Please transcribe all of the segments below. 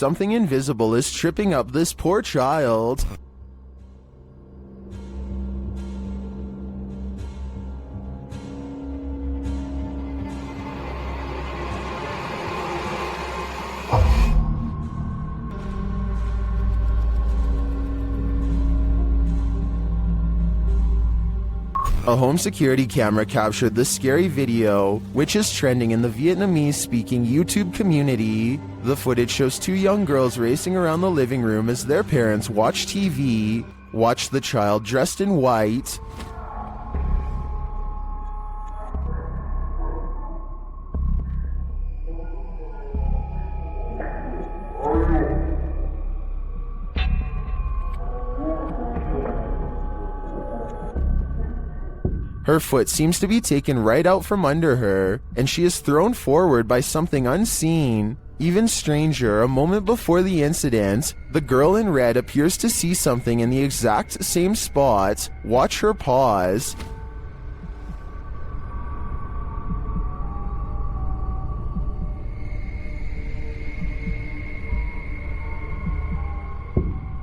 something invisible is tripping up this poor child. A home security camera captured this scary video, which is trending in the Vietnamese-speaking YouTube community. The footage shows two young girls racing around the living room as their parents watch TV. Watch the child dressed in white. Her foot seems to be taken right out from under her, and she is thrown forward by something unseen. Even stranger, a moment before the incident, the girl in red appears to see something in the exact same spot. Watch her pause.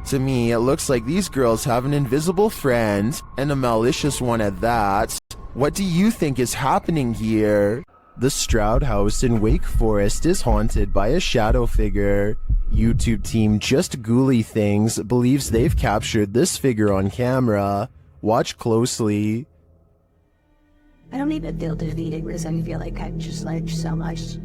To me, it looks like these girls have an invisible friend, and a malicious one at that. What do you think is happening here? The Stroud House in Wake Forest is haunted by a shadow figure. YouTube team Just Ghouly Things believes they've captured this figure on camera. Watch closely. I don't even feel defeated because I feel like I've just learned so much.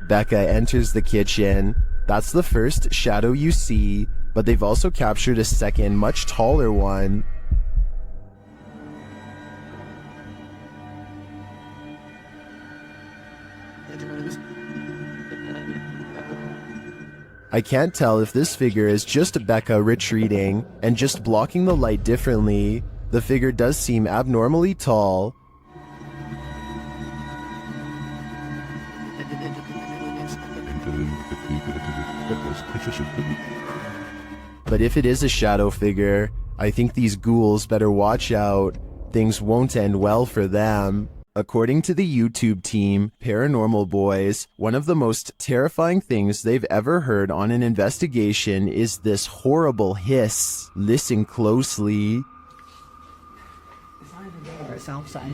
Becca enters the kitchen. That's the first shadow you see, but they've also captured a second, much taller one. I can't tell if this figure is just Becca retreating and just blocking the light differently. The figure does seem abnormally tall. But if it is a shadow figure, I think these ghouls better watch out. Things won't end well for them. According to the YouTube team, Paranormal Boys, one of the most terrifying things they've ever heard on an investigation is this horrible hiss. Listen closely. It's either there or it's outside.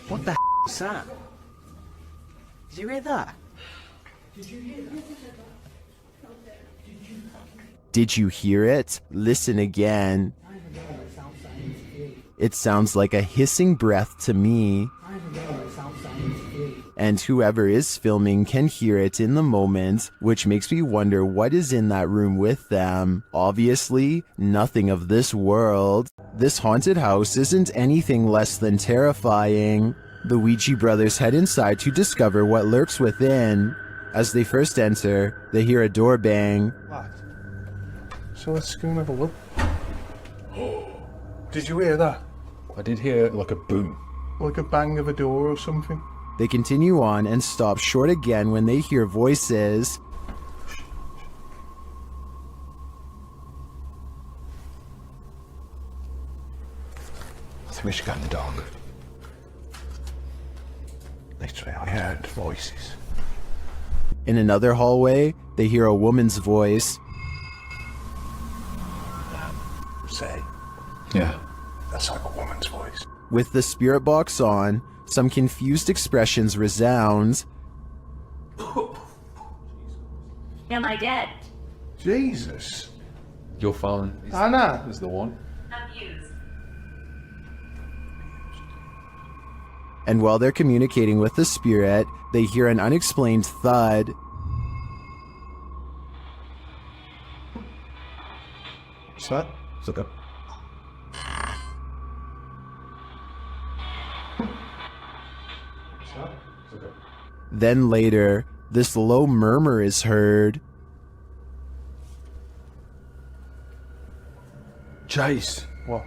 What the is that? Did you hear that? Did you hear it? Listen again. It sounds like a hissing breath to me. And whoever is filming can hear it in the moment, which makes me wonder what is in that room with them. Obviously, nothing of this world. This haunted house isn't anything less than terrifying. The Ouija brothers head inside to discover what lurks within. As they first enter, they hear a door bang. What? So let's go and have a look. Did you hear that? I did hear like a boom. Like a bang of a door or something? They continue on and stop short again when they hear voices. I think we should go in the dark. Literally, I heard voices. In another hallway, they hear a woman's voice. Say. Yeah. That's like a woman's voice. With the spirit box on, some confused expressions resound. Am I dead? Jesus. Your phone Anna. is the one. Abused. And while they're communicating with the spirit, they hear an unexplained thud. What's that? It's like a... Then later, this low murmur is heard. Chase. What?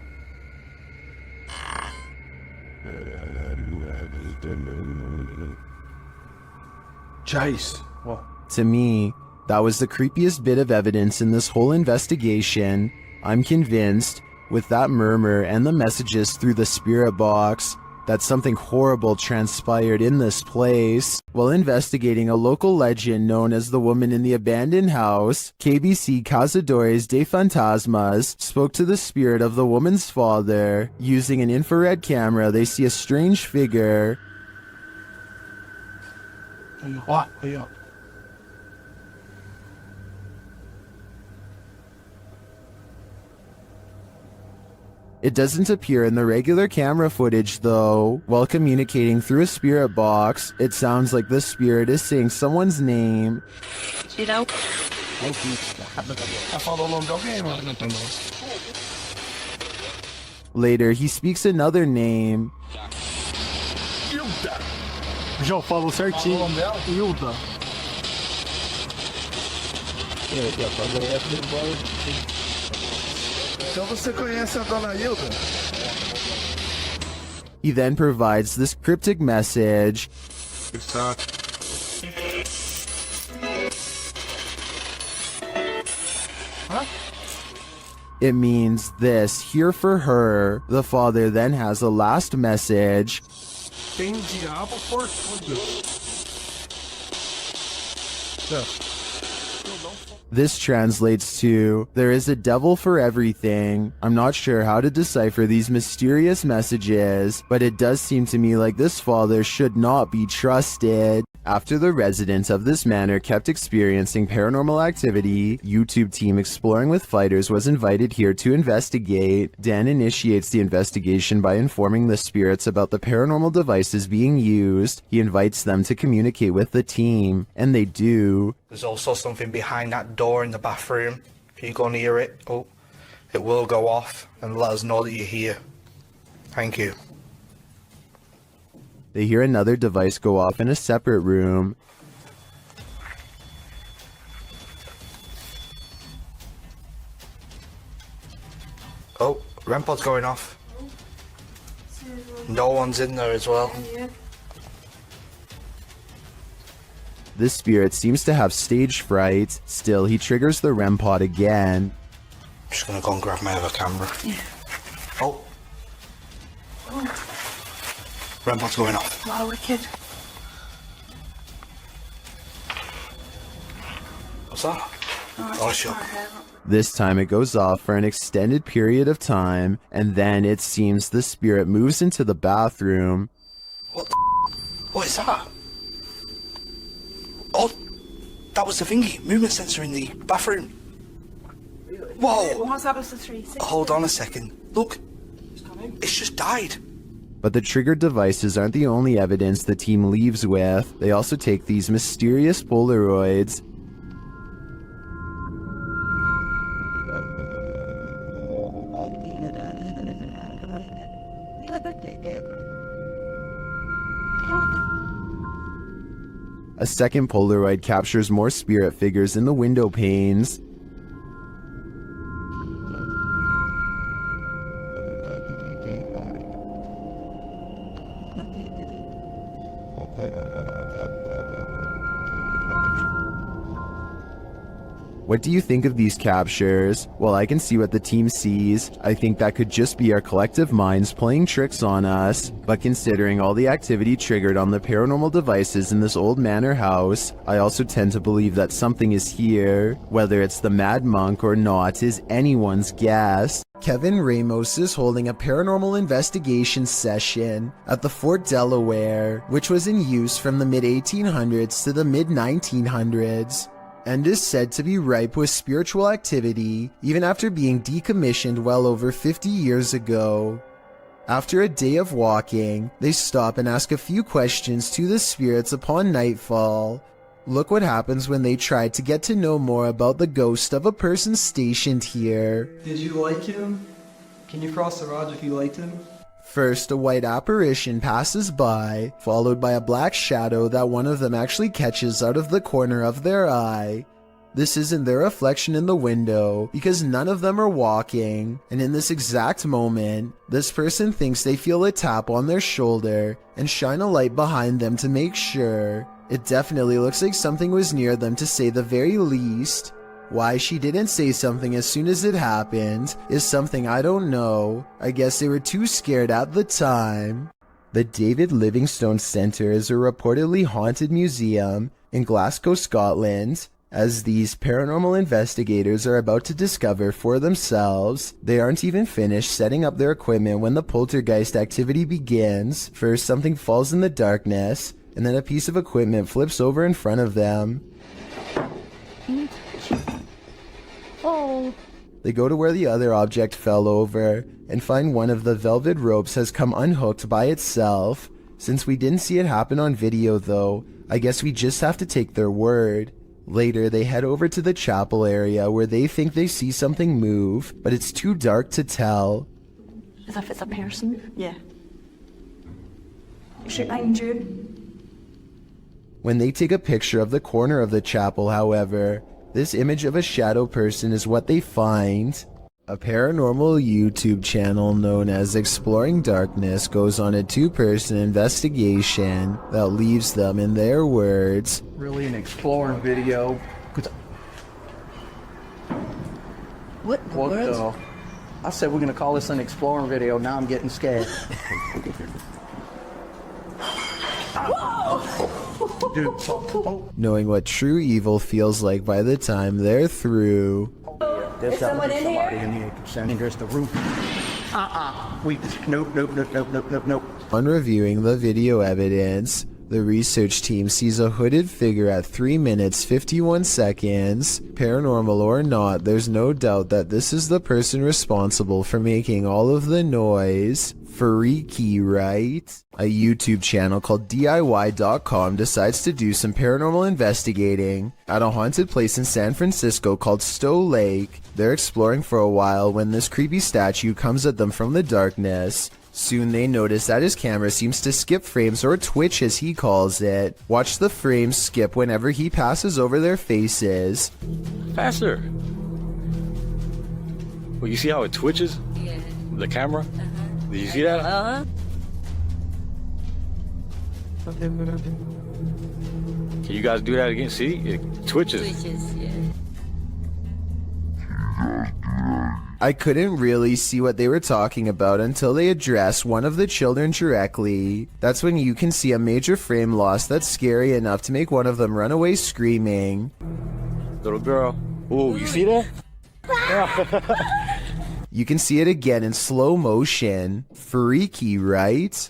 Chase. What? To me, that was the creepiest bit of evidence in this whole investigation. I'm convinced with that murmur and the messages through the spirit box, that something horrible transpired in this place. While investigating a local legend known as the woman in the abandoned house, KBC Cazadores de Fantasmas spoke to the spirit of the woman's father. Using an infrared camera, they see a strange figure. It doesn't appear in the regular camera footage though. While communicating through a spirit box, it sounds like the spirit is saying someone's name. Later, he speaks another name. Já falou certinho. Hilda. Então você conhece a dona Hilda? He then provides this cryptic message. It means this, here for her. The father then has a last message. Tem diabo por tudo. This translates to, there is a devil for everything. I'm not sure how to decipher these mysterious messages, but it does seem to me like this father should not be trusted. After the residents of this manor kept experiencing paranormal activity, YouTube team Exploring with Fighters was invited here to investigate. Dan initiates the investigation by informing the spirits about the paranormal devices being used. He invites them to communicate with the team, and they do. There's also something behind that door in the bathroom. If you go near it, it will go off and let us know that you're here. Thank you. They hear another device go off in a separate room. Oh, REM pod's going off. No one's in there as well. This spirit seems to have stage fright. Still, he triggers the REM pod again. I'm just gonna go and grab my other camera. Yeah. Oh. REM pod's going off. Wow, wicked. What's that? Oh, sure. This time it goes off for an extended period of time, and then it seems the spirit moves into the bathroom. What the What is that? Oh, that was the thingy, movement sensor in the bathroom. Whoa! What's happened to 360? Hold on a second. Look, it's just died. But the triggered devices aren't the only evidence the team leaves with. They also take these mysterious Polaroids. A second Polaroid captures more spirit figures in the window panes. What do you think of these captures? Well, I can see what the team sees. I think that could just be our collective minds playing tricks on us. But considering all the activity triggered on the paranormal devices in this old manor house, I also tend to believe that something is here. Whether it's the Mad Monk or not is anyone's guess. Kevin Ramos is holding a paranormal investigation session at the Fort Delaware, which was in use from the mid-1800s to the mid-1900s. And is said to be ripe with spiritual activity, even after being decommissioned well over 50 years ago. After a day of walking, they stop and ask a few questions to the spirits upon nightfall. Look what happens when they try to get to know more about the ghost of a person stationed here. Did you like him? Can you cross the rods if you liked him? First, a white apparition passes by, followed by a black shadow that one of them actually catches out of the corner of their eye. This isn't their reflection in the window, because none of them are walking, and in this exact moment, this person thinks they feel a tap on their shoulder and shine a light behind them to make sure. It definitely looks like something was near them to say the very least. Why she didn't say something as soon as it happened is something I don't know. I guess they were too scared at the time. The David Livingstone Centre is a reportedly haunted museum in Glasgow, Scotland. As these paranormal investigators are about to discover for themselves, they aren't even finished setting up their equipment when the poltergeist activity begins. First, something falls in the darkness, and then a piece of equipment flips over in front of them. Oh. They go to where the other object fell over and find one of the velvet ropes has come unhooked by itself. Since we didn't see it happen on video though, I guess we just have to take their word. Later, they head over to the chapel area where they think they see something move, but it's too dark to tell. As if it's a person? Yeah. Straight behind you. When they take a picture of the corner of the chapel, however, this image of a shadow person is what they find. A paranormal YouTube channel known as Exploring Darkness goes on a two-person investigation that leaves them, in their words, Really an exploring video. What in the What world? the? I said we're gonna call this an exploring video. Now I'm getting scared. Dude, knowing what true evil feels like by the time they're through. there's someone in here? somebody in here. And there's the roof. Nope. On reviewing the video evidence, the research team sees a hooded figure at 3 minutes 51 seconds. Paranormal or not, there's no doubt that this is the person responsible for making all of the noise. Freaky, right? A YouTube channel called DIY.com decides to do some paranormal investigating at a haunted place in San Francisco called Stowe Lake. They're exploring for a while when this creepy statue comes at them from the darkness. Soon they notice that his camera seems to skip frames, or twitch as he calls it. Watch the frames skip whenever he passes over their faces. Faster. Well, you see how it twitches? Yeah. The camera? Did you see that? Can you guys do that again? See? It twitches. Twitches, yeah. I couldn't really see what they were talking about until they address one of the children directly. That's when you can see a major frame loss that's scary enough to make one of them run away screaming. Little girl. Ooh, you see that? You can see it again in slow motion. Freaky, right?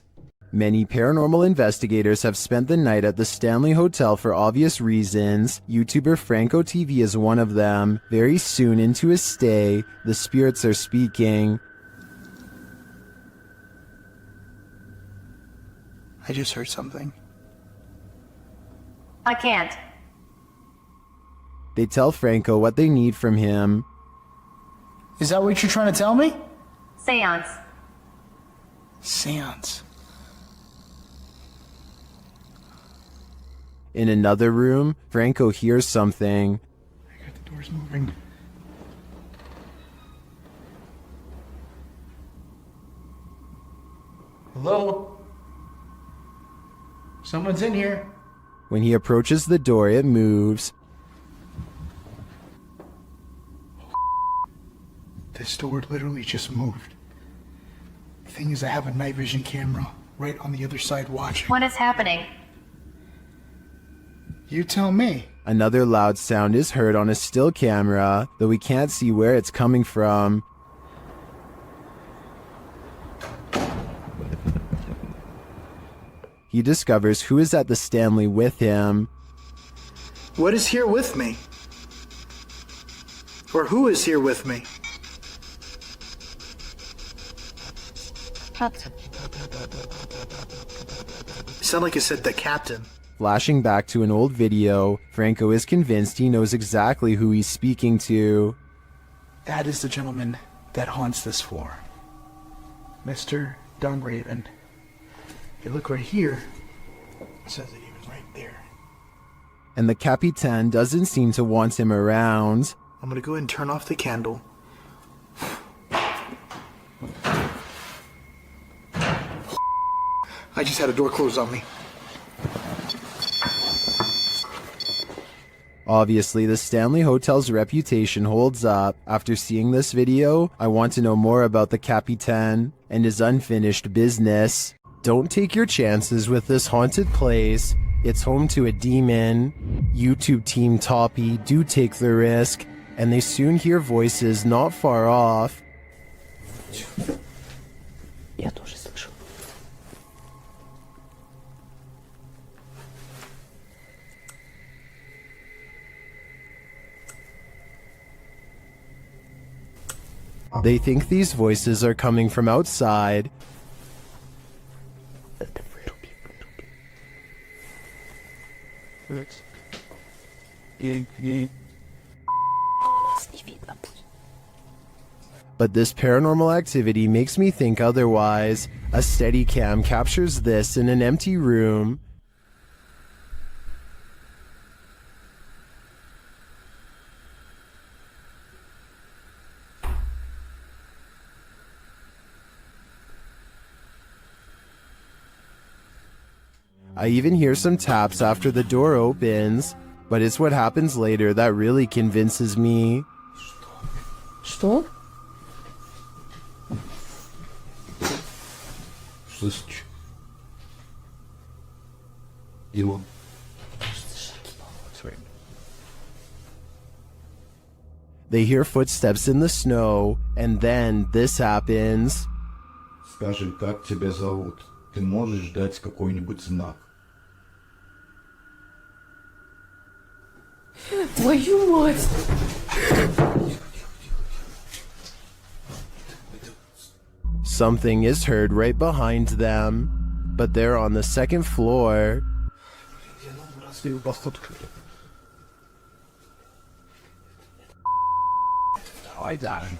Many paranormal investigators have spent the night at the Stanley Hotel for obvious reasons. YouTuber Franco TV is one of them. Very soon into his stay, the spirits are speaking. I just heard something. I can't. They tell Franco what they need from him. Is that what you're trying to tell me? Seance. Seance. In another room, Franco hears something. I got the doors moving. Hello? Someone's in here. When he approaches the door, it moves. This door literally just moved. The thing is, I have a night vision camera right on the other side watching. What is happening? You tell me. Another loud sound is heard on a still camera, though we can't see where it's coming from. He discovers who is at the Stanley with him. What is here with me? Or who is here with me? Sound like it said the captain. Flashing back to an old video, Franco is convinced he knows exactly who he's speaking to. That is the gentleman that haunts this floor. Mr. Dunraven. You look right here. It says that he was right there. And the Capitan doesn't seem to want him around. I'm gonna go ahead and turn off the candle. I just had a door closed on me. Obviously, the Stanley Hotel's reputation holds up. After seeing this video, I want to know more about the Capitan and his unfinished business. Don't take your chances with this haunted place. It's home to a demon. YouTube team Toppy do take the risk, and they soon hear voices not far off. Я тоже слышу. They think these voices are coming from outside. But this paranormal activity makes me think otherwise. A Steadicam captures this in an empty room. I even hear some taps after the door opens, but it's what happens later that really convinces me. Что? Слышь, его. They hear footsteps in the snow, and then this happens. Скажи, как тебя зовут? Ты можешь дать какой-нибудь знак? Твою мать! Something is heard right behind them, but they're on the second floor. Давай, Darren.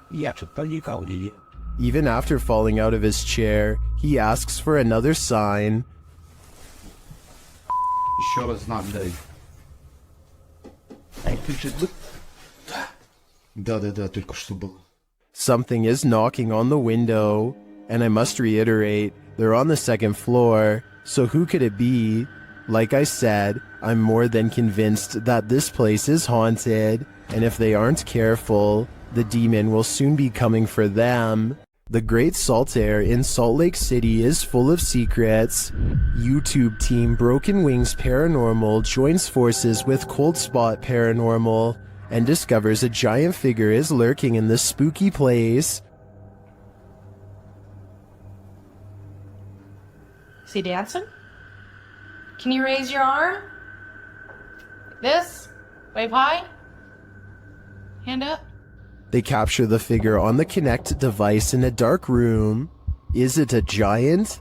Я что-то никого не видел. Even after falling out of his chair, he asks for another sign. Еще раз знак дай. Да, только что было. Something is knocking on the window, and I must reiterate, they're on the second floor, so who could it be? Like I said, I'm more than convinced that this place is haunted, and if they aren't careful, the demon will soon be coming for them. The Great Salt Air in Salt Lake City is full of secrets. YouTube team Broken Wings Paranormal joins forces with Cold Spot Paranormal and discovers a giant figure is lurking in this spooky place. Is he dancing? Can you raise your arm? Like this? Wave high? Hand up? They capture the figure on the Kinect device in a dark room. Is it a giant?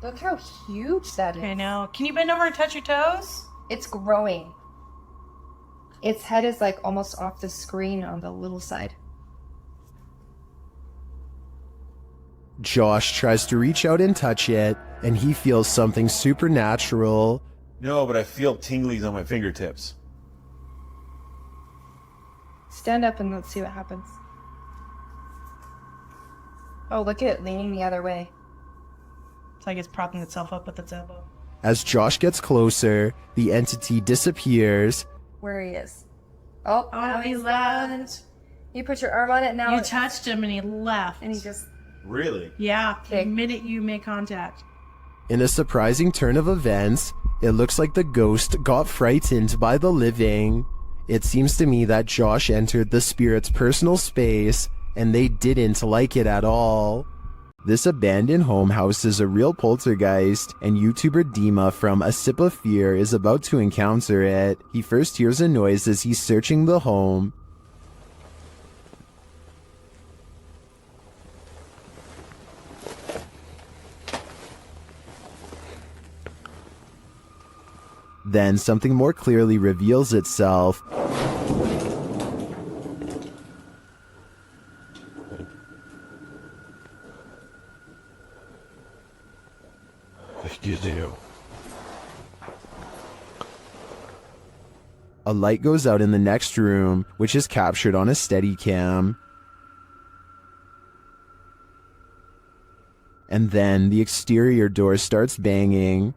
Look how huge that is. I know. Can you bend over and touch your toes? It's growing. Its head is like almost off the screen on the little side. Josh tries to reach out and touch it, and he feels something supernatural. No, but I feel tinglies on my fingertips. Stand up and let's see what happens. Oh, look at it leaning the other way. It's like it's propping itself up with its elbow. As Josh gets closer, the entity disappears. Where he is. Oh, he's left. You put your arm on it now. You touched him and he left. And he just... Really? Yeah, Okay. the minute you make contact. In a surprising turn of events, it looks like the ghost got frightened by the living. It seems to me that Josh entered the spirit's personal space, and they didn't like it at all. This abandoned home houses a real poltergeist, and YouTuber Dima from A Sip of Fear is about to encounter it. He first hears a noise as he's searching the home. Then something more clearly reveals itself. A light goes out in the next room, which is captured on a Steadicam. And then the exterior door starts banging.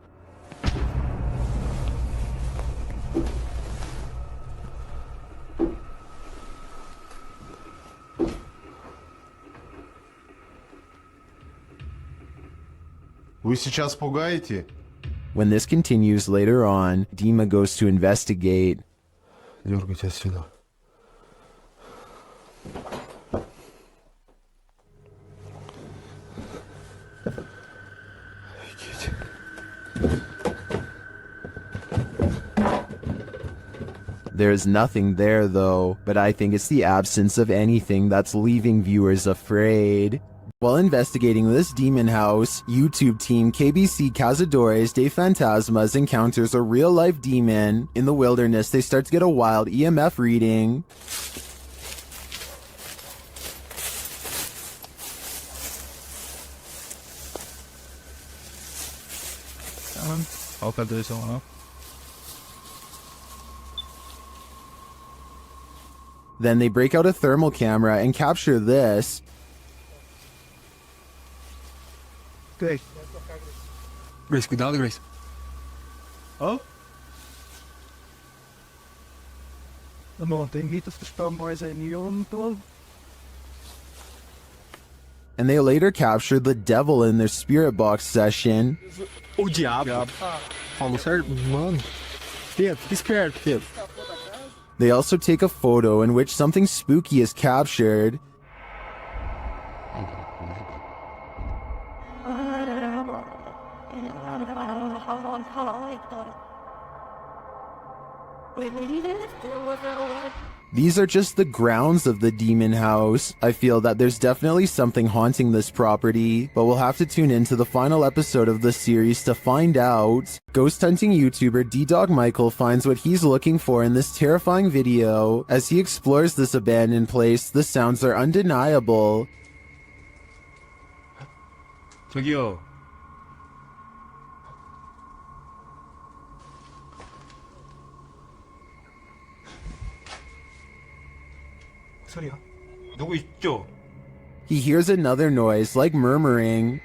Вы сейчас пугаете? When this continues later on, Dima goes to investigate. Дергайте отсюда. There's nothing there though, but I think it's the absence of anything that's leaving viewers afraid. While investigating this demon house, YouTube team KBC Cazadores de Fantasmas encounters a real-life demon. In the wilderness, they start to get a wild EMF reading. Then they break out a thermal camera and capture this. Grace, cuidado, Grace. Oh? And they later capture the devil in their spirit box session. O diabo. Falou certo? Mano. Pedro, fica esperto, Pedro. They also take a photo in which something spooky is captured. These are just the grounds of the demon house. I feel that there's definitely something haunting this property, but we'll have to tune into the final episode of the series to find out. Ghost hunting YouTuber D-Dog Michael finds what he's looking for in this terrifying video. As he explores this abandoned place, the sounds are undeniable. 저기요. 소리야? 누구 있죠? He hears another noise, like murmuring.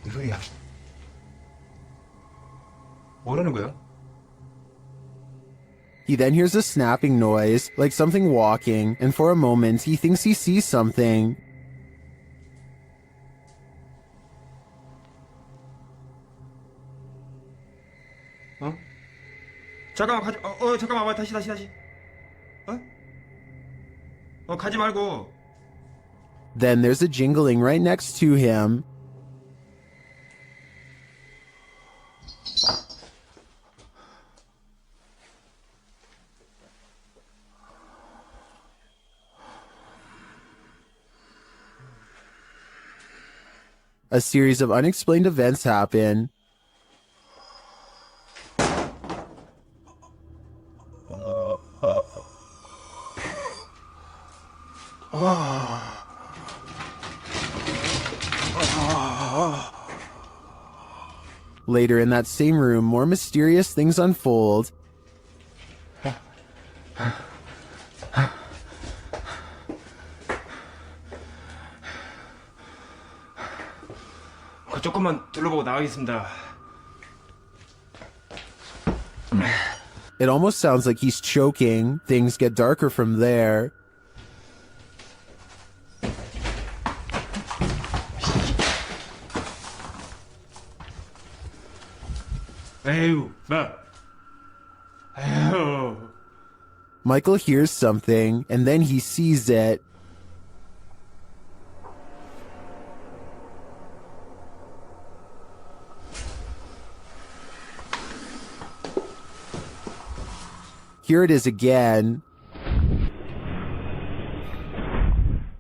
무슨 소리야? 뭐라는 거야? He then hears a snapping noise, like something walking, and for a moment he thinks he sees something. 어? 잠깐만 가지. 잠깐만 다시. 가지 말고. Then there's a jingling right next to him. A series of unexplained events happen. Later in that same room, more mysterious things unfold. 조금만 둘러보고 나가겠습니다. It almost sounds like he's choking. Things get darker from there. 에휴, 에휴. Michael hears something, and then he sees it. Here it is again.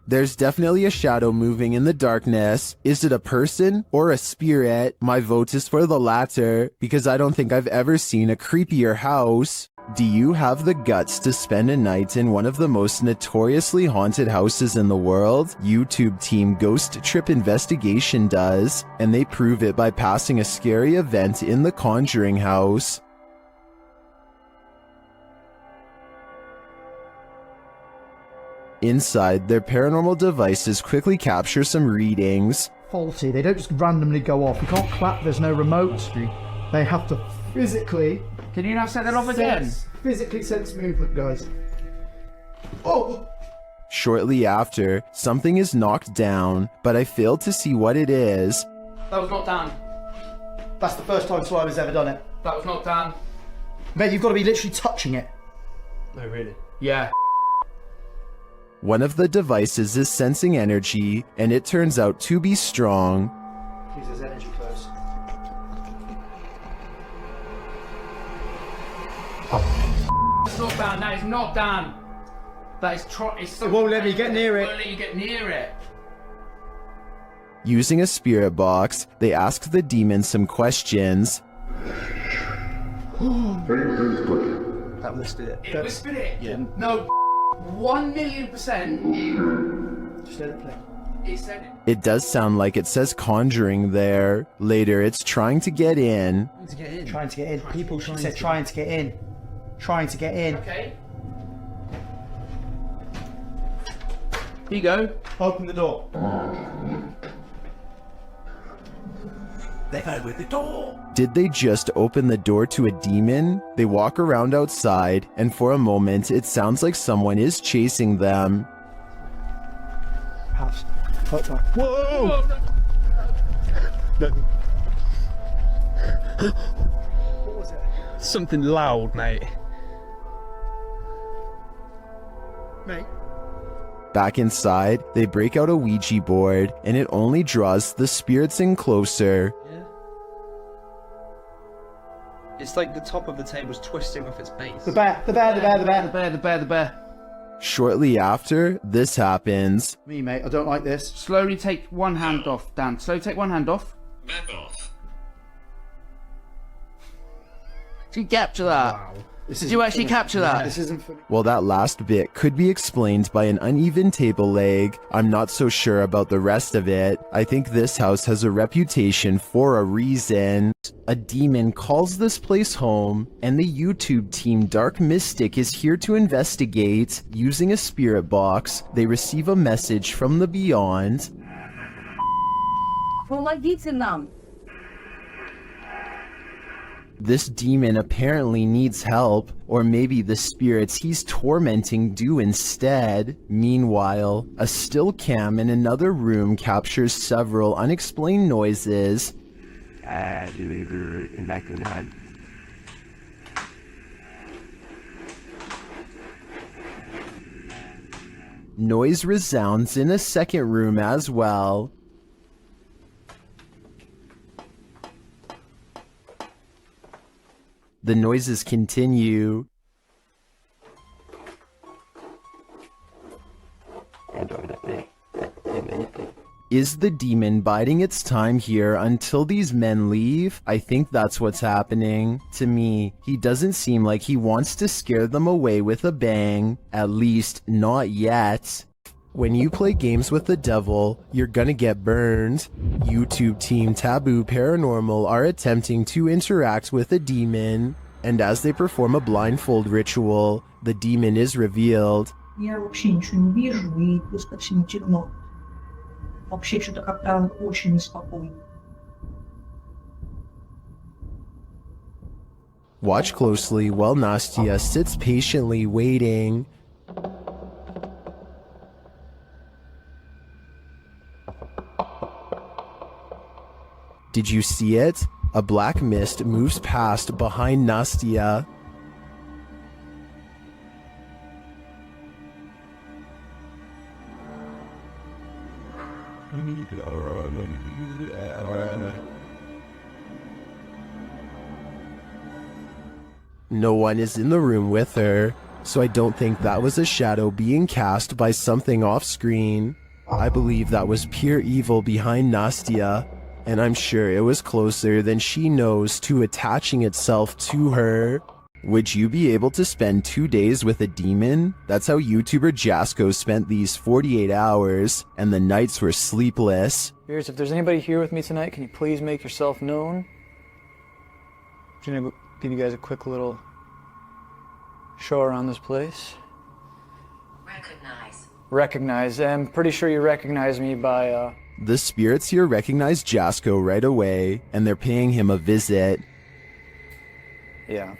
There's definitely a shadow moving in the darkness. Is it a person or a spirit? My vote is for the latter, because I don't think I've ever seen a creepier house. Do you have the guts to spend a night in one of the most notoriously haunted houses in the world? YouTube team Ghost Trip Investigation does, and they prove it by passing a scary event in the Conjuring house. Inside, their paranormal devices quickly capture some readings. Faulty. They don't just randomly go off. You can't clap. There's no remote. They have to physically. Can you now set that off again? Physically sense movement, guys. Oh! Shortly after, something is knocked down, but I failed to see what it is. That was not Dan. That's the first time Slimer's ever done it. That was not Dan. Mate, you've got to be literally touching it. No, really? Yeah. One of the devices is sensing energy, and it turns out to be strong. Please, there's energy close. It's not Dan. That is not Dan. That is It won't let me get near it. Won't let you get near it. Using a spirit box, they ask the demon some questions. That listed it. It whispered it. Yeah. No. 1,000,000%. Just let it play. It said it. It does sound like it says conjuring there. Later, it's trying to get in. Trying to get in. People said trying to get in. Trying to get in. Okay. Here you go. Open the door. They go with the door. Did they just open the door to a demon? They walk around outside, and for a moment, it sounds like someone is chasing them. House. Whoa! What was it? Something loud, mate. Mate. Back inside, they break out a Ouija board, and it only draws the spirits in closer. Yeah. It's like the top of the table's twisting off its base. The bear. The bear. Shortly after, this happens. Me, mate. I don't like this. Slowly take one hand off, Dan. Slowly take one hand off. Back off. Did you capture that? Wow. Did you actually capture that? This isn't funny. Well, that last bit could be explained by an uneven table leg. I'm not so sure about the rest of it. I think this house has a reputation for a reason. A demon calls this place home, and the YouTube team Dark Mystic is here to investigate. Using a spirit box, they receive a message from the beyond. Помогите нам. This demon apparently needs help, or maybe the spirits he's tormenting do instead. Meanwhile, a still cam in another room captures several unexplained noises. Noise resounds in a second room as well. The noises continue. Is the demon biding its time here until these men leave? I think that's what's happening. To me, he doesn't seem like he wants to scare them away with a bang. At least, not yet. When you play games with the devil, you're gonna get burned. YouTube team Taboo Paranormal are attempting to interact with a demon, and as they perform a blindfold ritual, the demon is revealed. Я вообще ничего не вижу, и просто всем темно. Вообще что-то как-то очень неспокойно. Watch closely while Nastya sits patiently waiting. Did you see it? A black mist moves past behind Nastya. No one is in the room with her, so I don't think that was a shadow being cast by something off screen. I believe that was pure evil behind Nastya, and I'm sure it was closer than she knows to attaching itself to her. Would you be able to spend 2 days with a demon? That's how YouTuber Jasko spent these 48 hours, and the nights were sleepless. Here's, if there's anybody here with me tonight, can you please make yourself known? I'm just gonna give you guys a quick little show around this place. Recognize recognize. I'm pretty sure you recognize me by, The spirits here recognize Jasko right away, and they're paying him a visit. Yeah.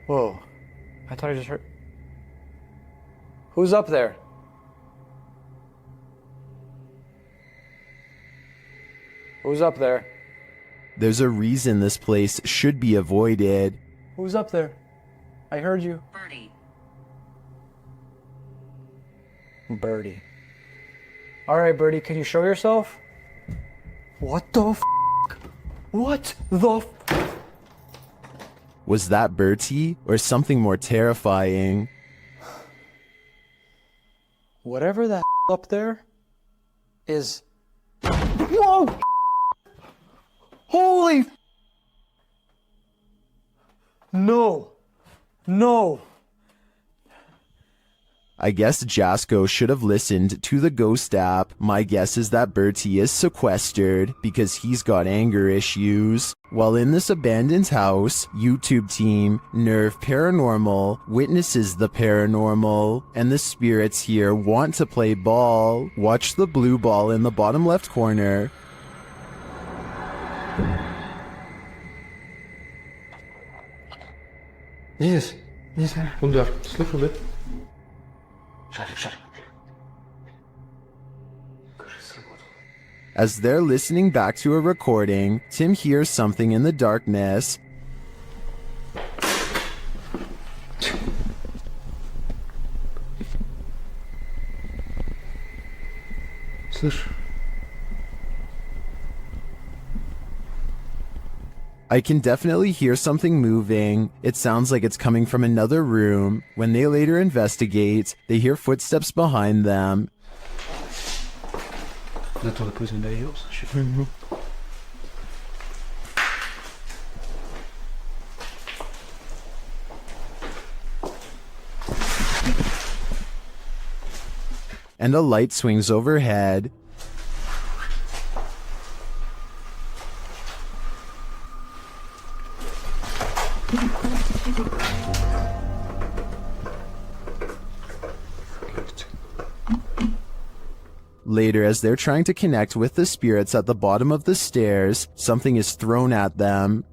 Whoa. I thought I just heard... Who's up there? Who's up there? There's a reason this place should be avoided. Who's up there? I heard you. Birdie. Birdie. Alright, Birdie, can you show yourself? What the f***? What the f***? Was that Bertie, or something more terrifying? Whatever that up there is... Whoa! Holy... No. No. I guess Jasko should have listened to the ghost app. My guess is that Bertie is sequestered because he's got anger issues. While in this abandoned house, YouTube team, Nerve Paranormal, witnesses the paranormal, and the spirits here want to play ball. Watch the blue ball in the bottom left corner. Jesus. Jesus. Kom daar. Slip a bit. Shut it. As they're listening back to a recording, Tim hears something in the darkness. Слышь. I can definitely hear something moving. It sounds like it's coming from another room. When they later investigate, they hear footsteps behind them. On attend la pause derrière, ça, je sais pas. And a light swings overhead. Later, as they're trying to connect with the spirits at the bottom of the stairs, something is thrown at them.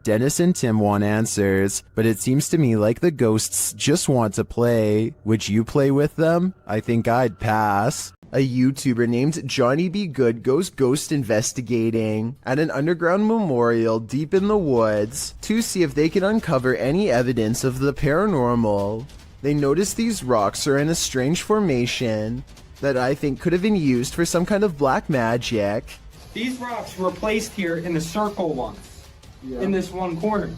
Dennis and Tim want answers, but it seems to me like the ghosts just want to play. Would you play with them? I think I'd pass. A YouTuber named Johnny B. Good goes ghost investigating at an underground memorial deep in the woods to see if they can uncover any evidence of the paranormal. They notice these rocks are in a strange formation that I think could have been used for some kind of black magic. These rocks were placed here in a circle once, in this one corner.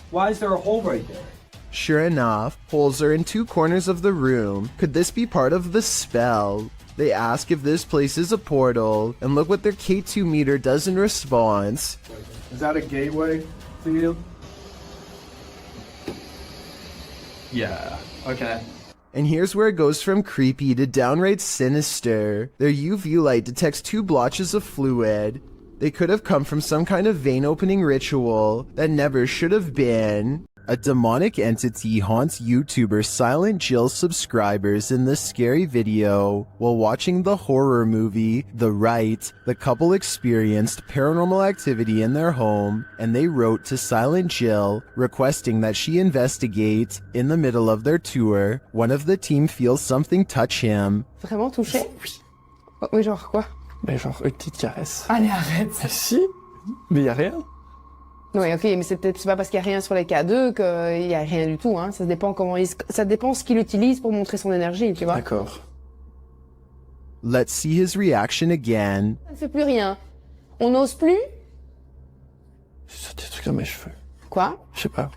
Why is there a hole right there? Sure enough, holes are in two corners of the room. Could this be part of the spell? They ask if this place is a portal, and look what their K2 meter does in response. Is that a gateway to you? Yeah, okay. And here's where it goes from creepy to downright sinister. Their UV light detects two blotches of fluid. They could have come from some kind of vein opening ritual that never should have been. A demonic entity haunts YouTuber Silent Jill subscribers in this scary video. While watching the horror movie The Rite, the couple experienced paranormal activity in their home, and they wrote to Silent Jill requesting that she investigate. In the middle of their tour, one of the team feels something touch him. Vraiment touché? Oui. Oh, mais genre quoi? Mais genre une petite caresse. Allez, arrête. Si. Mais y a rien. Oui, ok, mais c'est pas parce qu'il n'y a rien sur les K2 qu'il n'y a rien du tout, hein. Ça dépend ça dépend ce qu'il utilise pour montrer son énergie, tu vois. D'accord. Let's see his reaction again. Ça ne fait plus rien. On n'ose plus? C'est des trucs dans mes cheveux. Quoi? Je sais pas.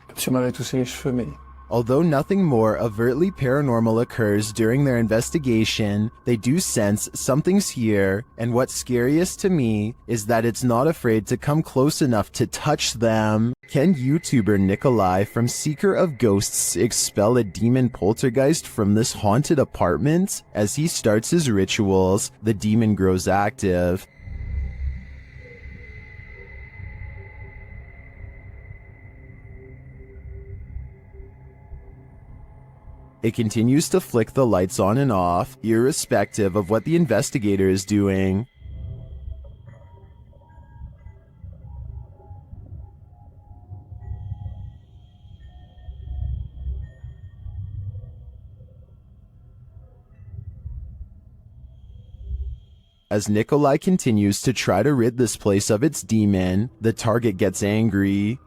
Comme si on m'avait touché les cheveux, mais... Although nothing more overtly paranormal occurs during their investigation, they do sense something's here, and what's scariest to me is that it's not afraid to come close enough to touch them. Can YouTuber Nikolai from Seeker of Ghosts expel a demon poltergeist from this haunted apartment? As he starts his rituals, the demon grows active. It continues to flick the lights on and off, irrespective of what the investigator is doing. As Nikolai continues to try to rid this place of its demon, the target gets angry.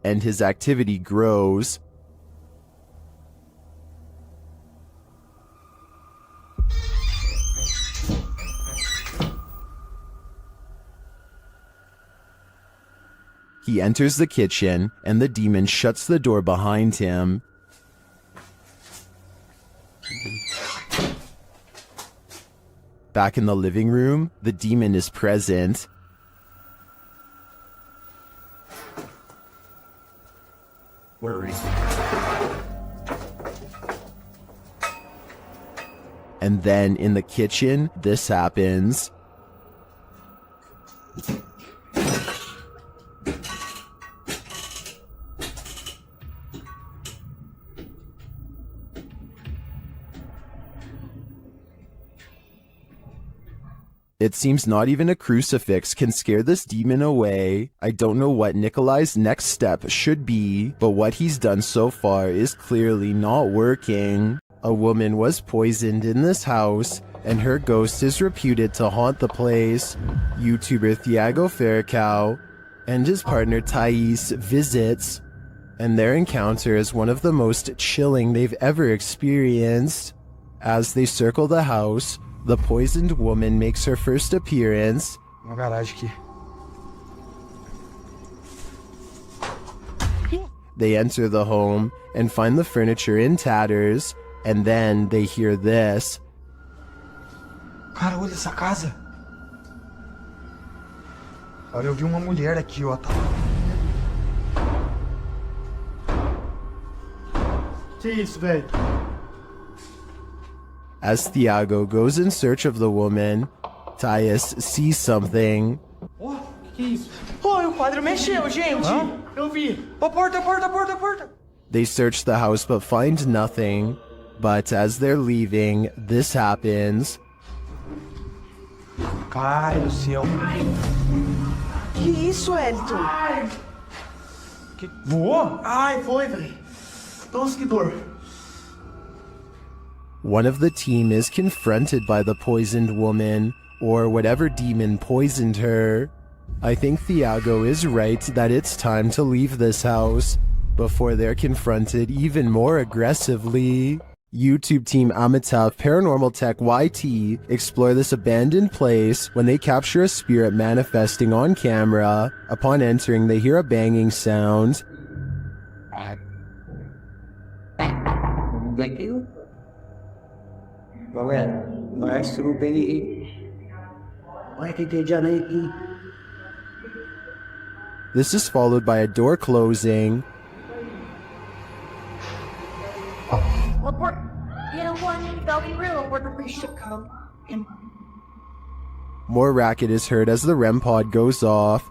And his activity grows. He enters the kitchen, and the demon shuts the door behind him. Back in the living room, the demon is present. And then in the kitchen, this happens. It seems not even a crucifix can scare this demon away. I don't know what Nikolai's next step should be, but what he's done so far is clearly not working. A woman was poisoned in this house, and her ghost is reputed to haunt the place. YouTuber Thiago Ferracao and his partner Thais visits, and their encounter is one of the most chilling they've ever experienced. As they circle the house, the poisoned woman makes her first appearance. Uma garagem aqui. They enter the home and find the furniture in tatters, and then they hear this. Cara, olha essa casa. Olha, eu vi uma mulher aqui, ó. Que isso, velho? As Thiago goes in search of the woman, Thais sees something. Oh, que isso? Oh, o quadro mexeu, gente! Eu vi! Ô, porta! They search the house but find nothing. But as they're leaving, this happens. Ai, do céu. Que isso, Elton? Que... Voou? Ai, foi, velho. Nossa, que dor. One of the team is confronted by the poisoned woman, or whatever demon poisoned her. I think Thiago is right that it's time to leave this house before they're confronted even more aggressively. YouTube team Amitav Paranormal Tech YT explore this abandoned place when they capture a spirit manifesting on camera. Upon entering, they hear a banging sound. This is followed by a door closing. More racket is heard as the REM pod goes off.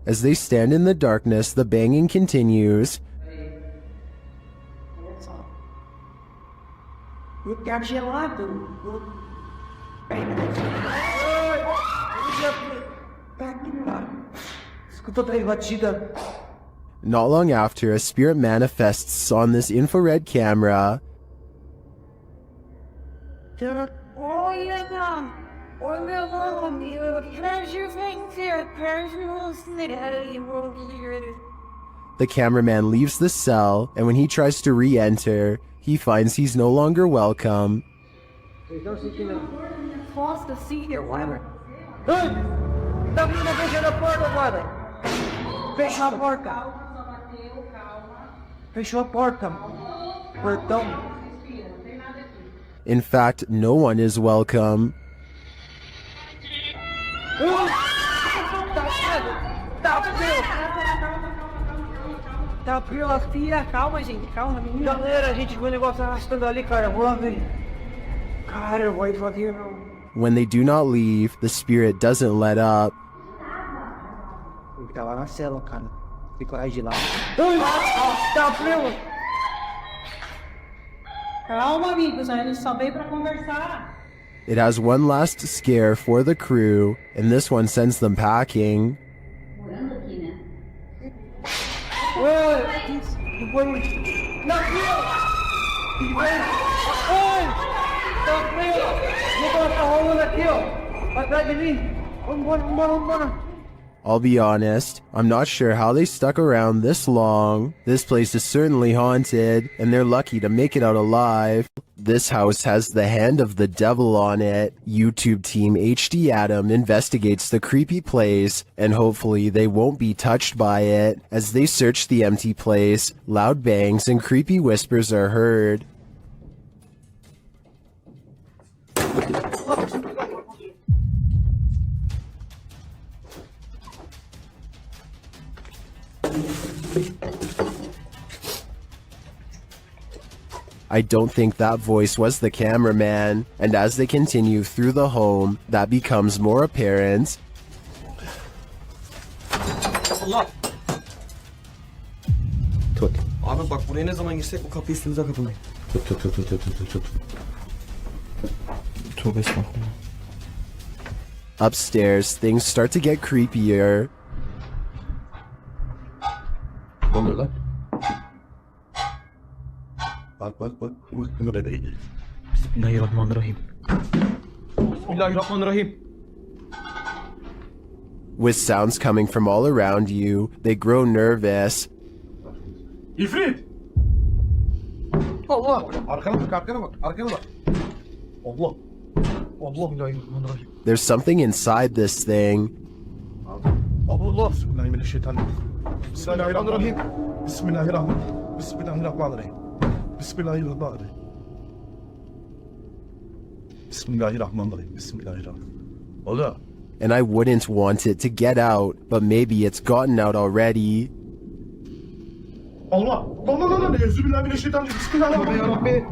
As they stand in the darkness, the banging continues. Not long after, a spirit manifests on this infrared camera. The cameraman leaves the cell, and when he tries to re-enter, he finds he's no longer welcome. Force the seat here, whatever. Fecha a porta, brother. Fecha a porta. Fecha a porta. Perdão. In fact, no one is welcome. Tá frio aqui, calma, gente, calma, menina. Galera, a gente viu o negócio arrastando ali, cara, vou lá ver. Cara, eu vou ir devagar, não. When they do not leave, the spirit doesn't let up. Ele tá lá na cela, cara. Tem coragem de ir lá. Tá frio! Calma, amigos, a gente só veio pra conversar. It has one last scare for the crew, and this one sends them packing. I'll be honest, I'm not sure how they stuck around this long. This place is certainly haunted, and they're lucky to make it out alive. This house has the hand of the devil on it. YouTube team HD Adam investigates the creepy place, and hopefully they won't be touched by it. As they search the empty place, loud bangs and creepy whispers are heard. I don't think that voice was the cameraman, and as they continue through the home, that becomes more apparent. Allah. Tut. Abi bak buraya ne zaman girsek bu kapıyı üstümüze kapatmayın. Tut. Tövbe estağfurullah. Upstairs, things start to get creepier. Ne oluyor lan? Bak. Bunu da değil. Bismillahirrahmanirrahim. Bismillahirrahmanirrahim. With sounds coming from all around you, they grow nervous. İfrit! Allah. Arkana bak. Allah. Allah bismillahirrahmanirrahim. There's something inside this thing. Allah. Bismillahirrahmanirrahim. Bismillahirrahmanirrahim. Ola. And I wouldn't want it to get out, but maybe it's gotten out already. Allah. Lan. Euzubillahimineşşeytanirracim. Bismillahirrahmanirrahim.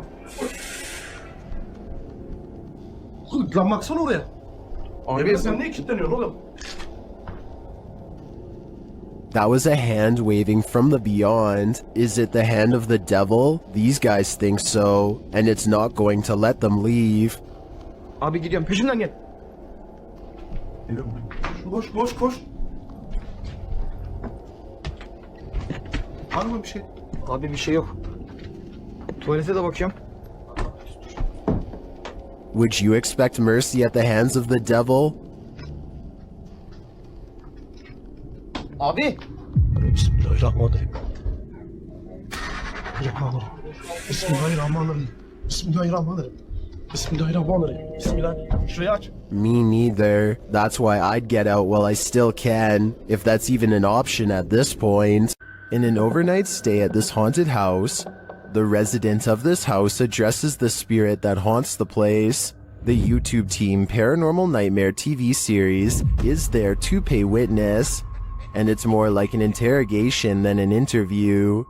Lan baksana oraya. Abi sen niye kilitleniyorsun oğlum? That was a hand waving from the beyond. Is it the hand of the devil? These guys think so, and it's not going to let them leave. Abi gidiyorum peşimden gel. Koş. Var mı bir şey? Abi bir şey yok. Tuvalete de bakıyorum. Would you expect mercy at the hands of the devil? Abi. Bismillahirrahmanirrahim. Bismillahirrahmanirrahim. Şurayı aç. Me neither. That's why I'd get out while I still can, if that's even an option at this point. In an overnight stay at this haunted house, the resident of this house addresses the spirit that haunts the place. The YouTube team Paranormal Nightmare TV series is there to pay witness, and it's more like an interrogation than an interview.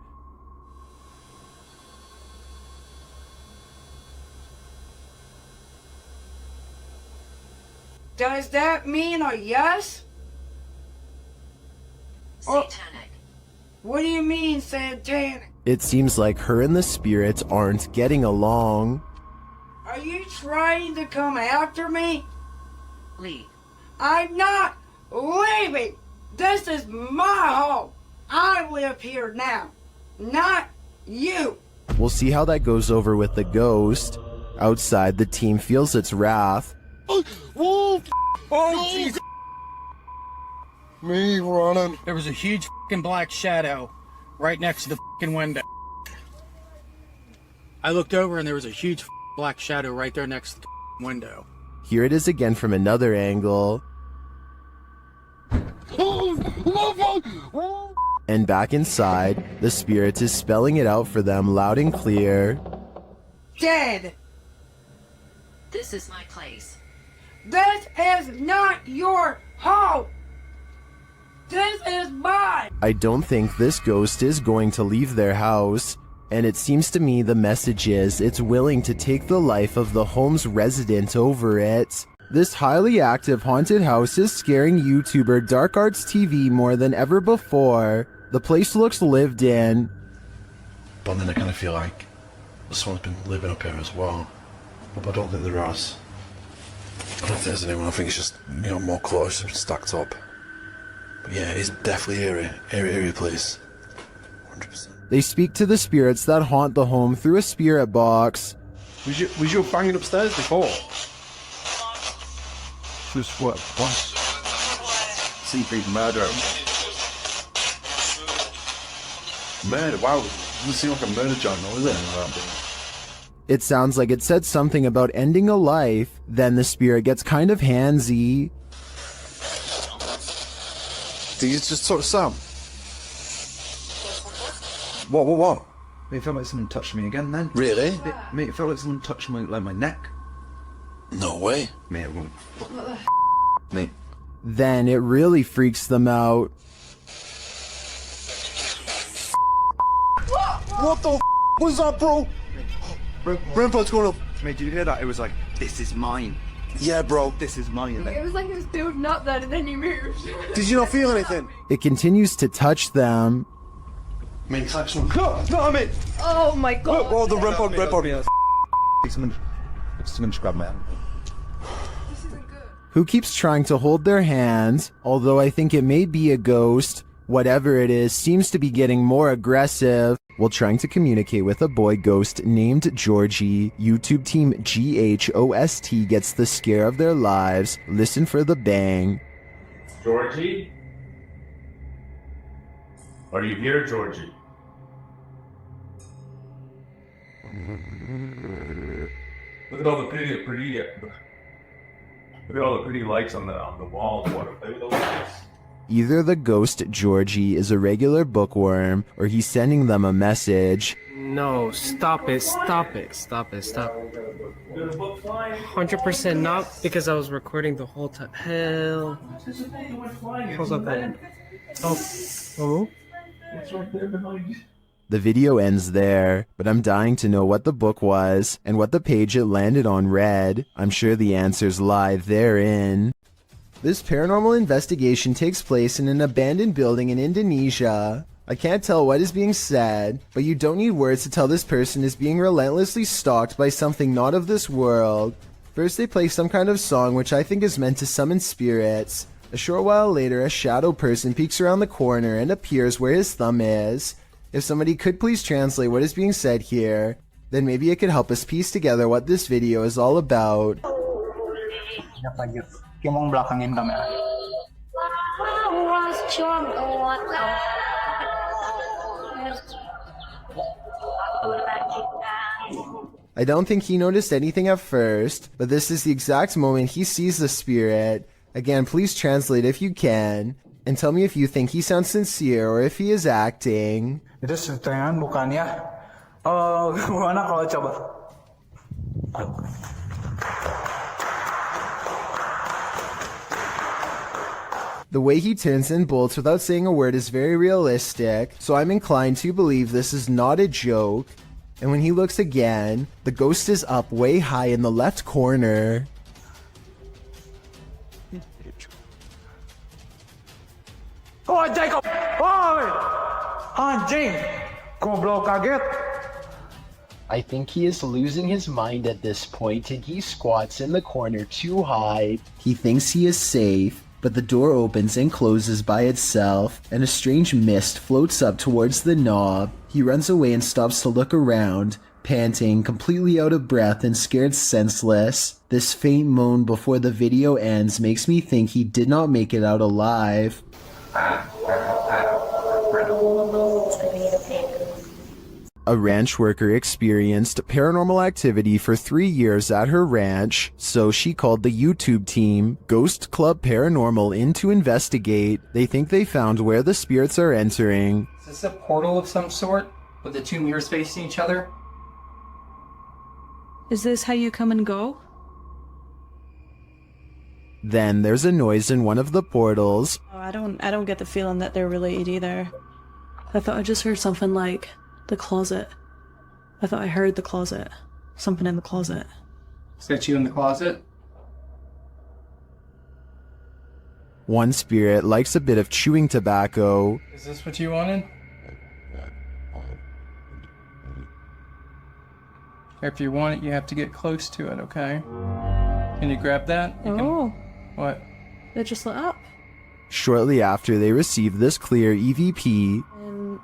Does that mean a yes? Satanic. What do you mean, satanic? It seems like her and the spirit aren't getting along. Are you trying to come after me? Leave. I'm not leaving. This is my home. I live here now, not you. We'll see how that goes over with the ghost. Outside, the team feels its wrath. Oh, Jesus. Me running. There was a huge fucking black shadow right next to the fucking window. I looked over and there was a huge black shadow right there next to the window. Here it is again from another angle. And back inside, the spirit is spelling it out for them loud and clear. Dead. This is my place. This is not your home. This is mine. I don't think this ghost is going to leave their house, and it seems to me the message is it's willing to take the life of the home's resident over it. This highly active haunted house is scaring YouTuber Dark Arts TV more than ever before. The place looks lived in. But then I kind of feel like someone's been living up here as well. But I don't think there is. I don't think there's anyone. I think it's just, you know, more close stacked up. But yeah, it's definitely eerie place. 100%. They speak to the spirits that haunt the home through a spirit box. Was you banging upstairs before? Just what? Seafood murder. Murder? Wow. Doesn't seem like a murder joint, though, is it? It sounds like it said something about ending a life, then the spirit gets kind of handsy. Did you just sort of sound? What? It felt like someone touched me again then. Really? Mate, it felt like someone touched my neck. No way. Mate, it won't. Mate. Then it really freaks them out. What the was that, bro? Grandpa, what's going on? Mate, did you hear that? It was like, this is mine. Yeah, bro. This is mine. It was like it was building up then and then you moved. Did you not feel anything? It continues to touch them. Mate, it's like someone. No, I mean. Oh my god. Oh, the red body. Someone just grabbed my hand. Who keeps trying to hold their hands, although I think it may be a ghost. Whatever it is, seems to be getting more aggressive while trying to communicate with a boy ghost named Georgie. YouTube team GHOST gets the scare of their lives. Listen for the bang. Georgie? Are you here, Georgie? Look at all the pretty lights on the walls. What are those lights? Either the ghost Georgie is a regular bookworm, or he's sending them a message. No, stop it. 100% not, because I was recording the whole time. Hell. How's that? Oh. The video ends there, but I'm dying to know what the book was, and what the page it landed on read. I'm sure the answers lie therein. This paranormal investigation takes place in an abandoned building in Indonesia. I can't tell what is being said, but you don't need words to tell this person is being relentlessly stalked by something not of this world. First they play some kind of song which I think is meant to summon spirits. A short while later, a shadow person peeks around the corner and appears where his thumb is. If somebody could please translate what is being said here, then maybe it could help us piece together what this video is all about. Mau belakangin kamera. I don't think he noticed anything at first, but this is the exact moment he sees the spirit. Again, please translate if you can, and tell me if you think he sounds sincere or if he is acting. Itu settingan bukannya? Gimana kalau coba? The way he turns and bolts without saying a word is very realistic, so I'm inclined to believe this is not a joke. And when he looks again, the ghost is up way high in the left corner. Oh, Jacob! Oh, anjing! Goblok kaget! I think he is losing his mind at this point, and he squats in the corner too high. He thinks he is safe, but the door opens and closes by itself, and a strange mist floats up towards the knob. He runs away and stops to look around, panting, completely out of breath and scared senseless. This faint moan before the video ends makes me think he did not make it out alive. A ranch worker experienced paranormal activity for 3 years at her ranch, so she called the YouTube team, Ghost Club Paranormal, in to investigate. They think they found where the spirits are entering. Is this a portal of some sort, with the two mirrors facing each other? Is this how you come and go? Then there's a noise in one of the portals. Oh, I don't get the feeling that they're related either. I thought I just heard something like the closet. I thought I heard the closet. Something in the closet. Is that you in the closet? One spirit likes a bit of chewing tobacco. Is this what you wanted? If you want it, you have to get close to it, okay? Can you grab that? Oh. What? It just lit up. Shortly after they receive this clear EVP, And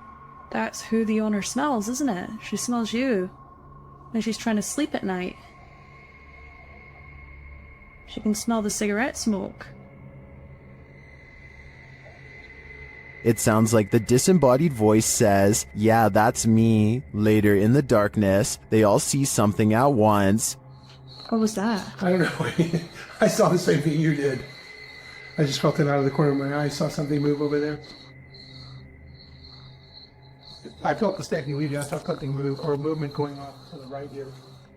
that's who the owner smells, isn't it? She smells you. And she's trying to sleep at night. She can smell the cigarette smoke. it sounds like the disembodied voice says, "Yeah, that's me." Later in the darkness, they all see something at once. What was that? I don't know. I saw the same thing you did. I just felt it out of the corner of my eye. I saw something move over there. I felt the stack leaving. I felt something move, or movement going on to the right here.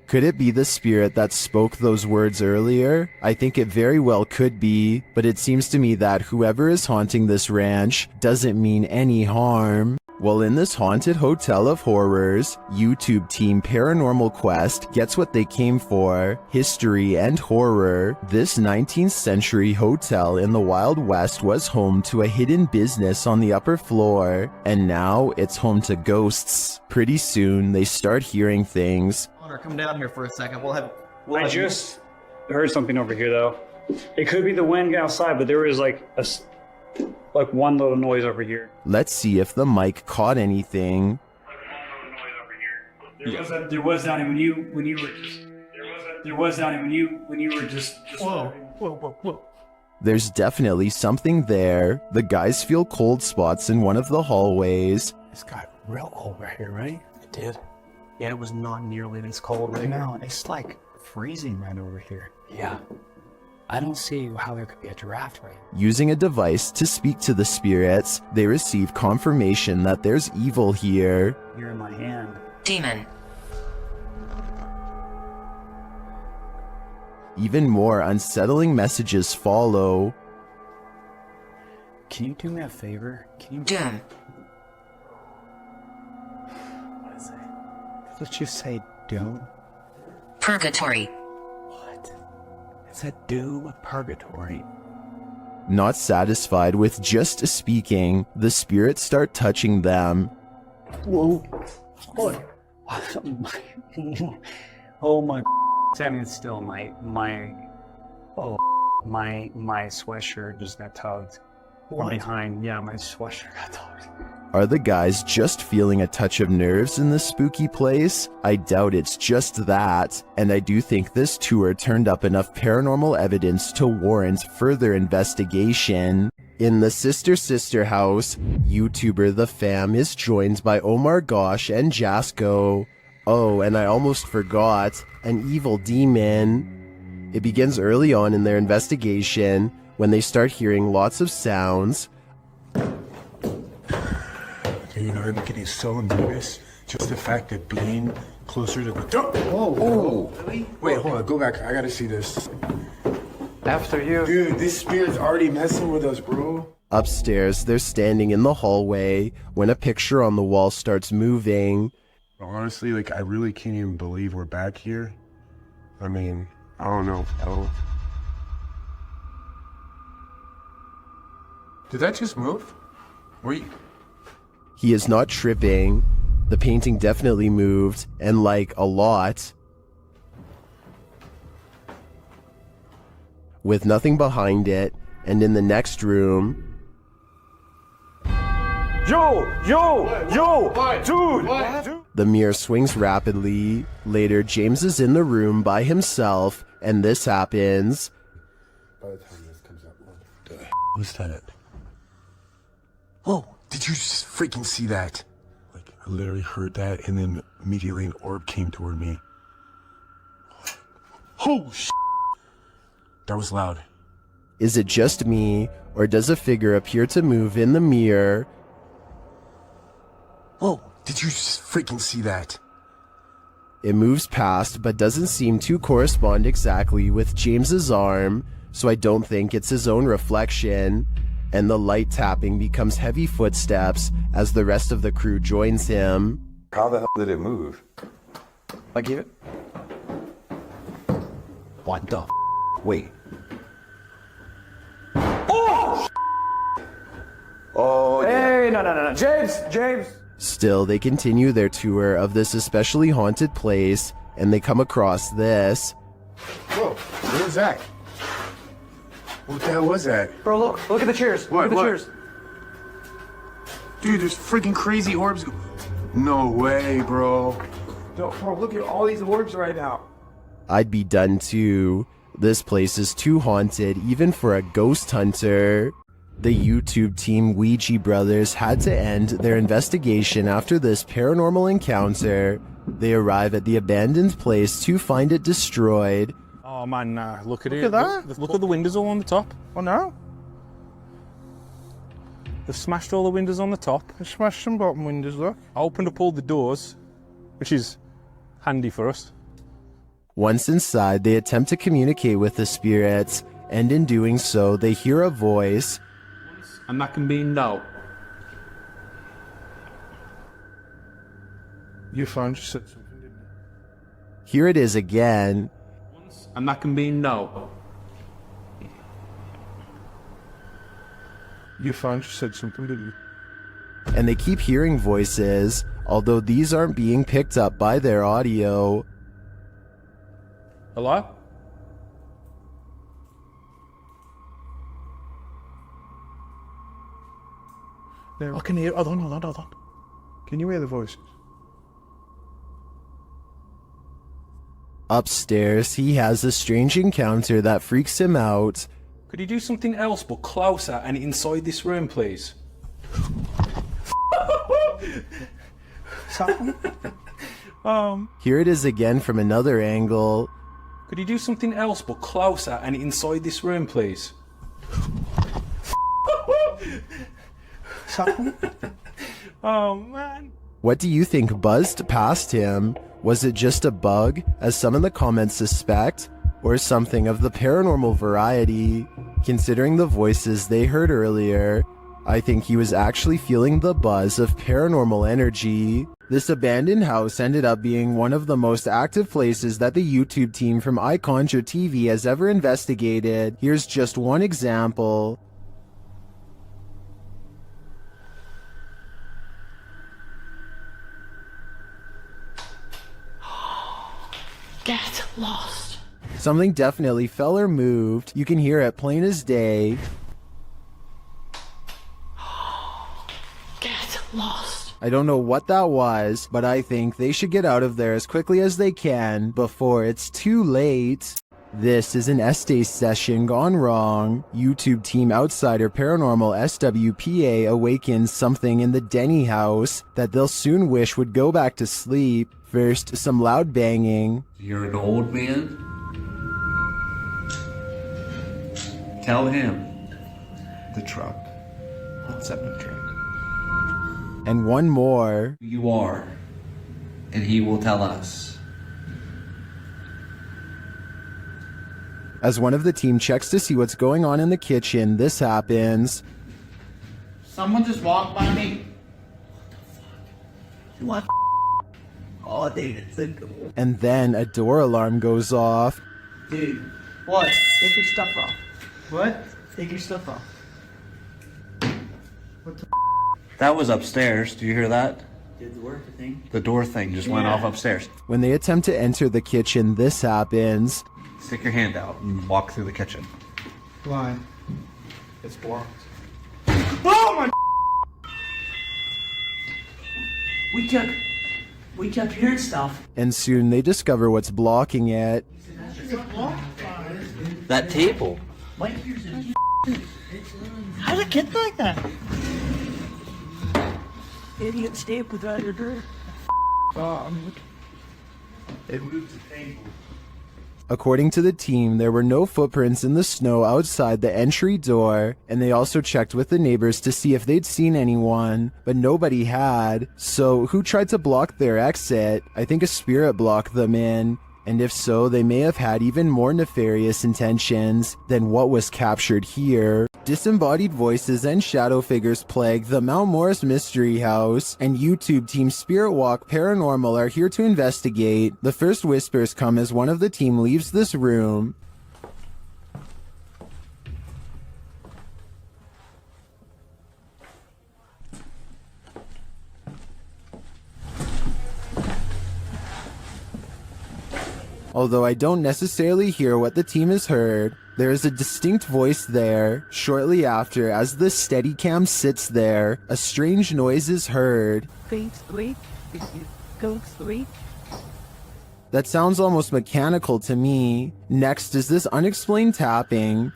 Could it be the spirit that spoke those words earlier? I think it very well could be, but it seems to me that whoever is haunting this ranch doesn't mean any harm. Well, in this haunted hotel of horrors, YouTube team Paranormal Quest gets what they came for: history and horror. This 19th century hotel in the Wild West was home to a hidden business on the upper floor, and now it's home to ghosts. Pretty soon, they start hearing things. Come down here for a second. I just heard something over here, though. It could be the wind outside, but there was like one little noise over here. Let's see if the mic caught anything. There was down when you were just. Whoa. There's definitely something there. The guys feel cold spots in one of the hallways. It's got real cold right here, right? It did. Yeah, it was not nearly this cold right now. It's like freezing right over here. Yeah. I don't see how there could be a draft right now. Using a device to speak to the spirits, they receive confirmation that there's evil here. You're in my hand. Demon. Even more unsettling messages follow. Can you do me a favor? Can you... Doom. What is it? Let's just say doom. Purgatory. What? It's a doom purgatory. Not satisfied with just speaking, the spirits start touching them. Whoa. Oh my. Standing still, my sweatshirt just got tugged. From behind, yeah, my sweatshirt got tugged. Are the guys just feeling a touch of nerves in this spooky place? I doubt it's just that, and I do think this tour turned up enough paranormal evidence to warrant further investigation. In the Sister house, YouTuber The Fam is joined by Omar Gosh and Jasko. Oh, and I almost forgot, an evil demon. It begins early on in their investigation, when they start hearing lots of sounds. You know, I'm getting so nervous. Just the fact that being closer to the... Oh, really? Wait, hold on. Go back. I gotta see this. After you. Dude, this spirit's already messing with us, bro. Upstairs, they're standing in the hallway when a picture on the wall starts moving. Honestly, like, I really can't even believe we're back here. I mean, I don't know. Did that just move? He is not tripping. The painting definitely moved, and like a lot. With nothing behind it, and in the next room... Yo, dude! The mirror swings rapidly. Later, James is in the room by himself, and this happens. By the time this comes out, what the who's that? Oh, did you just freaking see that? Like, I literally heard that, and then immediately an orb came toward me. Oh, shit! That was loud. Is it just me, or does a figure appear to move in the mirror? Whoa, did you just freaking see that? It moves past, but doesn't seem to correspond exactly with James's arm, so I don't think it's his own reflection. And the light tapping becomes heavy footsteps as the rest of the crew joins him. How the hell did it move? I give it. What the? Wait. Oh! Oh, hey, no. James! Still, they continue their tour of this especially haunted place, and they come across this. Whoa, what was that? What the hell was that? Bro, look at the chairs. What? Look at the chairs. Dude, there's freaking crazy orbs. No way, bro. No, bro, look at all these orbs right now. I'd be done too. This place is too haunted even for a ghost hunter. The YouTube team Ouija Brothers had to end their investigation after this paranormal encounter. They arrive at the abandoned place to find it destroyed. Oh man, nah, look at Look it. at that. Look at the windows all on the top. Oh no? They've smashed all the windows on the top. They smashed some bottom windows, look. I opened up all the doors, which is handy for us. Once inside, they attempt to communicate with the spirits, and in doing so, they hear a voice. And that can be no. Your phone just said something, didn't it? Here it is again. And that can be no. Your phone just said something, didn't it? And they keep hearing voices, although these aren't being picked up by their audio. Hello? I can hear. Hold on. Can you hear the voices? Upstairs, he has a strange encounter that freaks him out. Could you do something else but closer and inside this room, please? Here it is again from another angle. Could you do something else but closer and inside this room, please? Oh man. What do you think buzzed past him? Was it just a bug, as some in the comments suspect, or something of the paranormal variety? Considering the voices they heard earlier, I think he was actually feeling the buzz of paranormal energy. This abandoned house ended up being one of the most active places that the YouTube team from iConjure TV has ever investigated. Here's just one example. Get lost. Something definitely fell or moved. You can hear it plain as day. Get lost. I don't know what that was, but I think they should get out of there as quickly as they can before it's too late. This is an Estee session gone wrong. YouTube team Outsider Paranormal SWPA awakens something in the Denny house that they'll soon wish would go back to sleep. First, some loud banging. You're an old man? Tell him. The truck. What's up, the truck? And one more. Who you are. And he will tell us. As one of the team checks to see what's going on in the kitchen, this happens. Someone just walked by me. What? Oh, dude, it's uncomfortable. And then a door alarm goes off. Dude, what? Take your stuff off. What? Take your stuff off. What the? That was upstairs. Do you hear that? Did the work thing? The door thing just went off upstairs. When they attempt to enter the kitchen, this happens. Stick your hand out and walk through the kitchen. Why? It's blocked. Oh my! We kept hearing stuff. And soon they discover what's blocking it. That table. What? How did it get like that? Idiot step without your drink. It moved the table. According to the team, there were no footprints in the snow outside the entry door, and they also checked with the neighbors to see if they'd seen anyone, but nobody had. So who tried to block their exit? I think a spirit blocked them in, and if so, they may have had even more nefarious intentions than what was captured here. Disembodied voices and shadow figures plague the Mount Morris Mystery House, and YouTube team Spirit Walk Paranormal are here to investigate. The first whispers come as one of the team leaves this room. Although I don't necessarily hear what the team has heard, there is a distinct voice there. Shortly after, as the Steadicam sits there, a strange noise is heard. That sounds almost mechanical to me. Next is this unexplained tapping.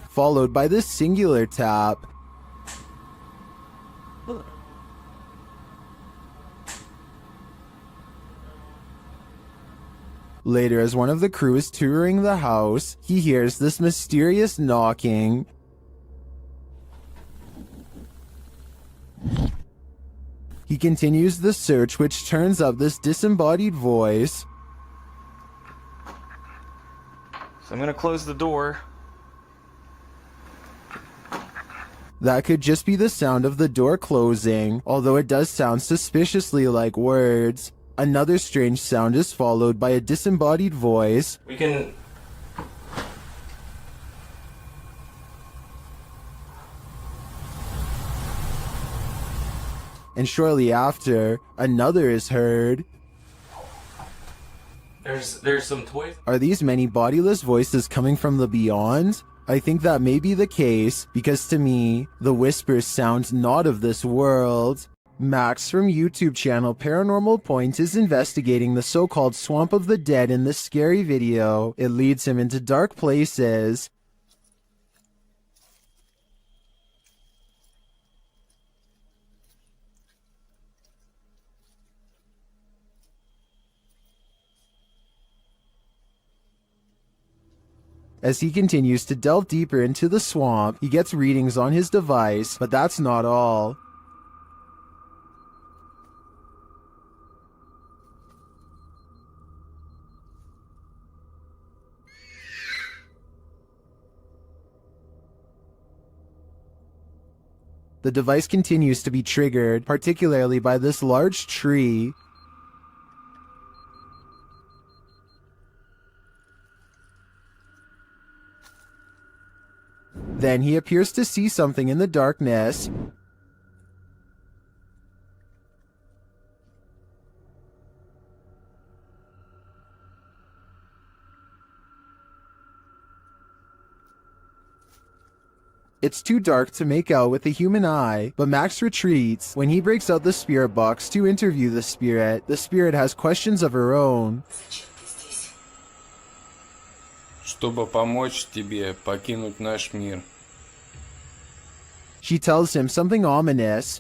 Followed by this singular tap. Later, as one of the crew is touring the house, he hears this mysterious knocking. He continues the search, which turns up this disembodied voice. So I'm gonna close the door. That could just be the sound of the door closing, although it does sound suspiciously like words. Another strange sound is followed by a disembodied voice. We can... And shortly after, another is heard. There's some toys. Are these many bodiless voices coming from the beyond? I think that may be the case, because to me, the whispers sound not of this world. Max from YouTube channel Paranormal Point is investigating the so-called Swamp of the Dead in this scary video. It leads him into dark places. As he continues to delve deeper into the swamp, he gets readings on his device, but that's not all. The device continues to be triggered, particularly by this large tree. Then he appears to see something in the darkness. It's too dark to make out with the human eye, but Max retreats. When he breaks out the spirit box to interview the spirit has questions of her own. Чтобы помочь тебе покинуть наш мир. She tells him something ominous.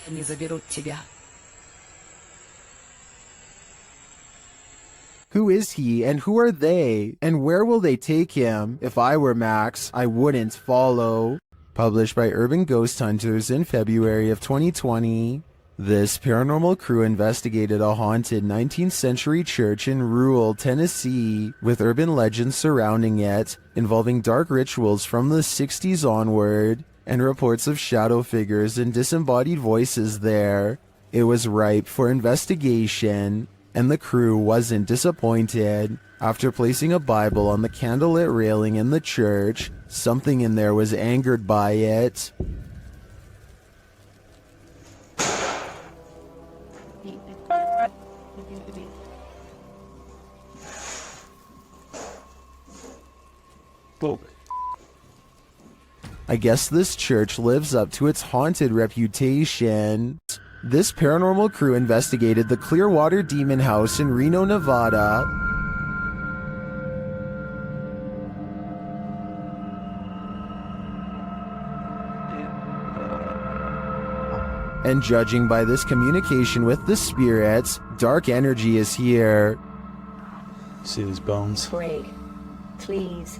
Они заберут тебя. Who is he and who are they? And where will they take him? If I were Max, I wouldn't follow. Published by Urban Ghost Hunters in February of 2020. This paranormal crew investigated a haunted 19th century church in rural Tennessee, with urban legends surrounding it, involving dark rituals from the 60s onward, and reports of shadow figures and disembodied voices there. It was ripe for investigation, and the crew wasn't disappointed. After placing a Bible on the candlelit railing in the church, something in there was angered by it. I guess this church lives up to its haunted reputation. This paranormal crew investigated the Clearwater Demon House in Reno, Nevada. And judging by this communication with the spirits, dark energy is here. See these bones? Break. Please.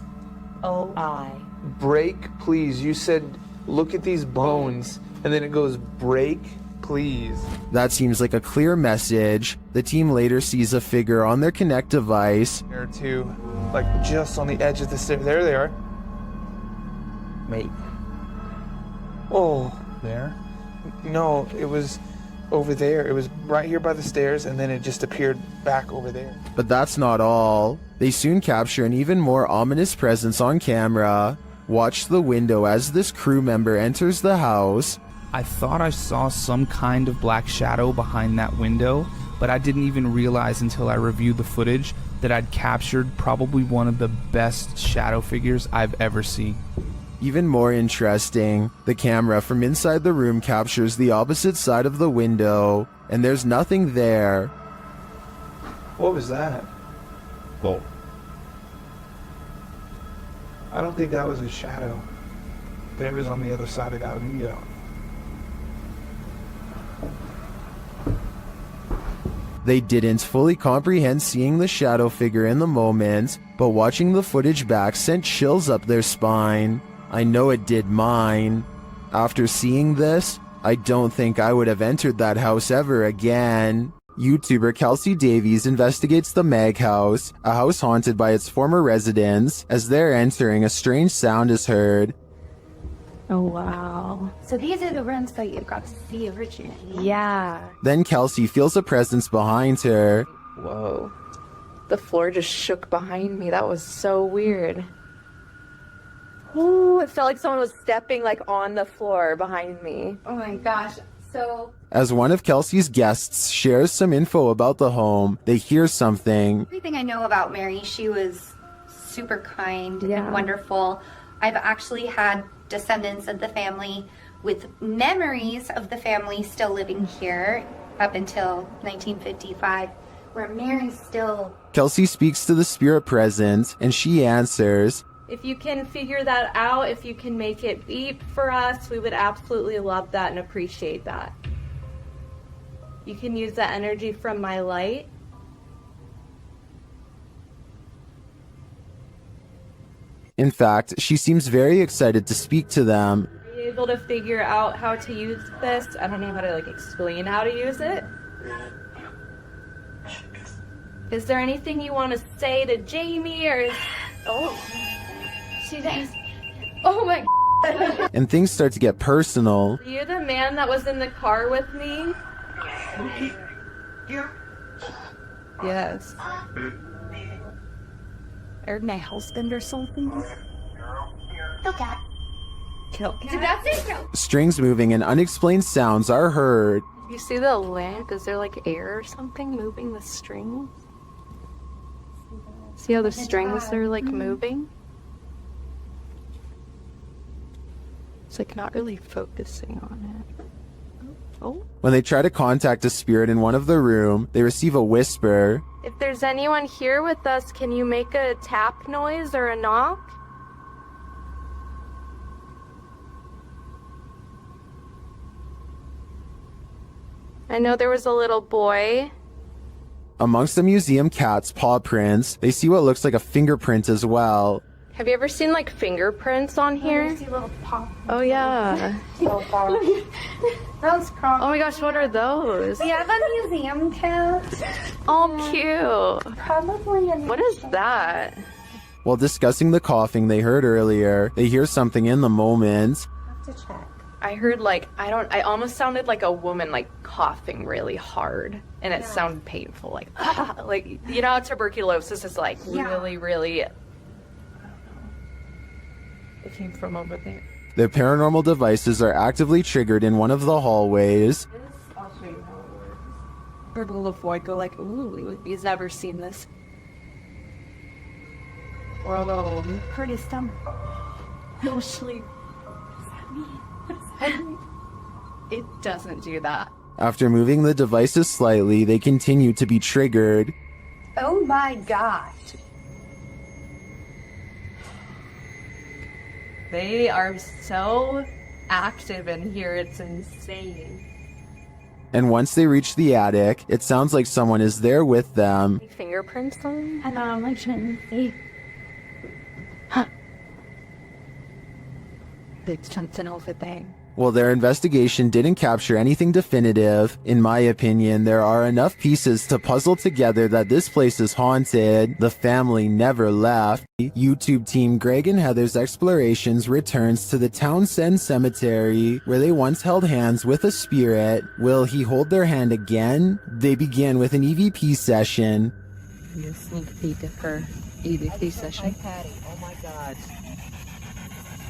O-I. Break, please. You said, look at these bones. And then it goes, break, please. That seems like a clear message. The team later sees a figure on their Connect device. There are two, like just on the edge of the stair. There they are. Wait. Oh. There? No, it was over there. It was right here by the stairs, and then it just appeared back over there. But that's not all. They soon capture an even more ominous presence on camera. Watch the window as this crew member enters the house. I thought I saw some kind of black shadow behind that window, but I didn't even realize until I reviewed the footage that I'd captured probably one of the best shadow figures I've ever seen. Even more interesting, the camera from inside the room captures the opposite side of the window, and there's nothing there. What was that? Whoa. I don't think that was a shadow. But it was on the other side of that window. They didn't fully comprehend seeing the shadow figure in the moment, but watching the footage back sent chills up their spine. I know it did mine. After seeing this, I don't think I would have entered that house ever again. YouTuber Kelsey Davies investigates the Mag House, a house haunted by its former residents. As they're entering, a strange sound is heard. Oh, wow. So these are the rooms that you got to see originally? Yeah. Then Kelsey feels a presence behind her. Whoa. The floor just shook behind me. That was so weird. Ooh, it felt like someone was stepping like on the floor behind me. Oh my gosh. So As one of Kelsey's guests shares some info about the home, they hear something. everything I know about Mary, she was super kind and wonderful. I've actually had descendants of the family with memories of the family still living here up until 1955, where Mary's still... Kelsey speaks to the spirit present, and she answers. If you can figure that out, if you can make it beep for us, we would absolutely love that and appreciate that. You can use that energy from my light. In fact, she seems very excited to speak to them. Are you able to figure out how to use this? I don't know how to explain how to use it. Is there anything you want to say to Jamie or is... Oh. She does. Oh my God. And things start to get personal. Are you the man that was in the car with me? Yes. Or my husband or something? Okay. Kill. Did that say no? Strings moving and unexplained sounds are heard. You see the lamp? Is there air or something moving the strings? See how the strings are moving? It's not really focusing on it. Oh. When they try to contact a spirit in one of the room, they receive a whisper. If there's anyone here with us, can you make a tap noise or a knock? I know there was a little boy. Amongst the museum cat's paw prints, they see what looks like a fingerprint as well. Have you ever seen fingerprints on here? Oh yeah. Those Oh my gosh, what are those? We have a museum cat. Oh, cute. Probably a... What is that? While discussing the coughing they heard earlier, they hear something in the moment. Have to check. I heard I almost sounded like a woman coughing really hard, and it sounded painful, you know how tuberculosis is really, really. It came from over there. Their paranormal devices are actively triggered in one of the hallways. Purple of white go ooh, he's never seen this. Or hurt his stomach. No sleep. It doesn't do that. After moving the devices slightly, they continue to be triggered. Oh my god. They are so active in here, it's insane. And once they reach the attic, it sounds like someone is there with them. Fingerprints on? I shouldn't see. There's something over there. While their investigation didn't capture anything definitive, in my opinion, there are enough pieces to puzzle together that this place is haunted. The family never left. YouTube team Greg and Heather's explorations returns to the Townsend Cemetery, where they once held hands with a spirit. Will he hold their hand again? They began with an EVP session. A sneak peek of her EVP session. Hi, Patty. Oh my god.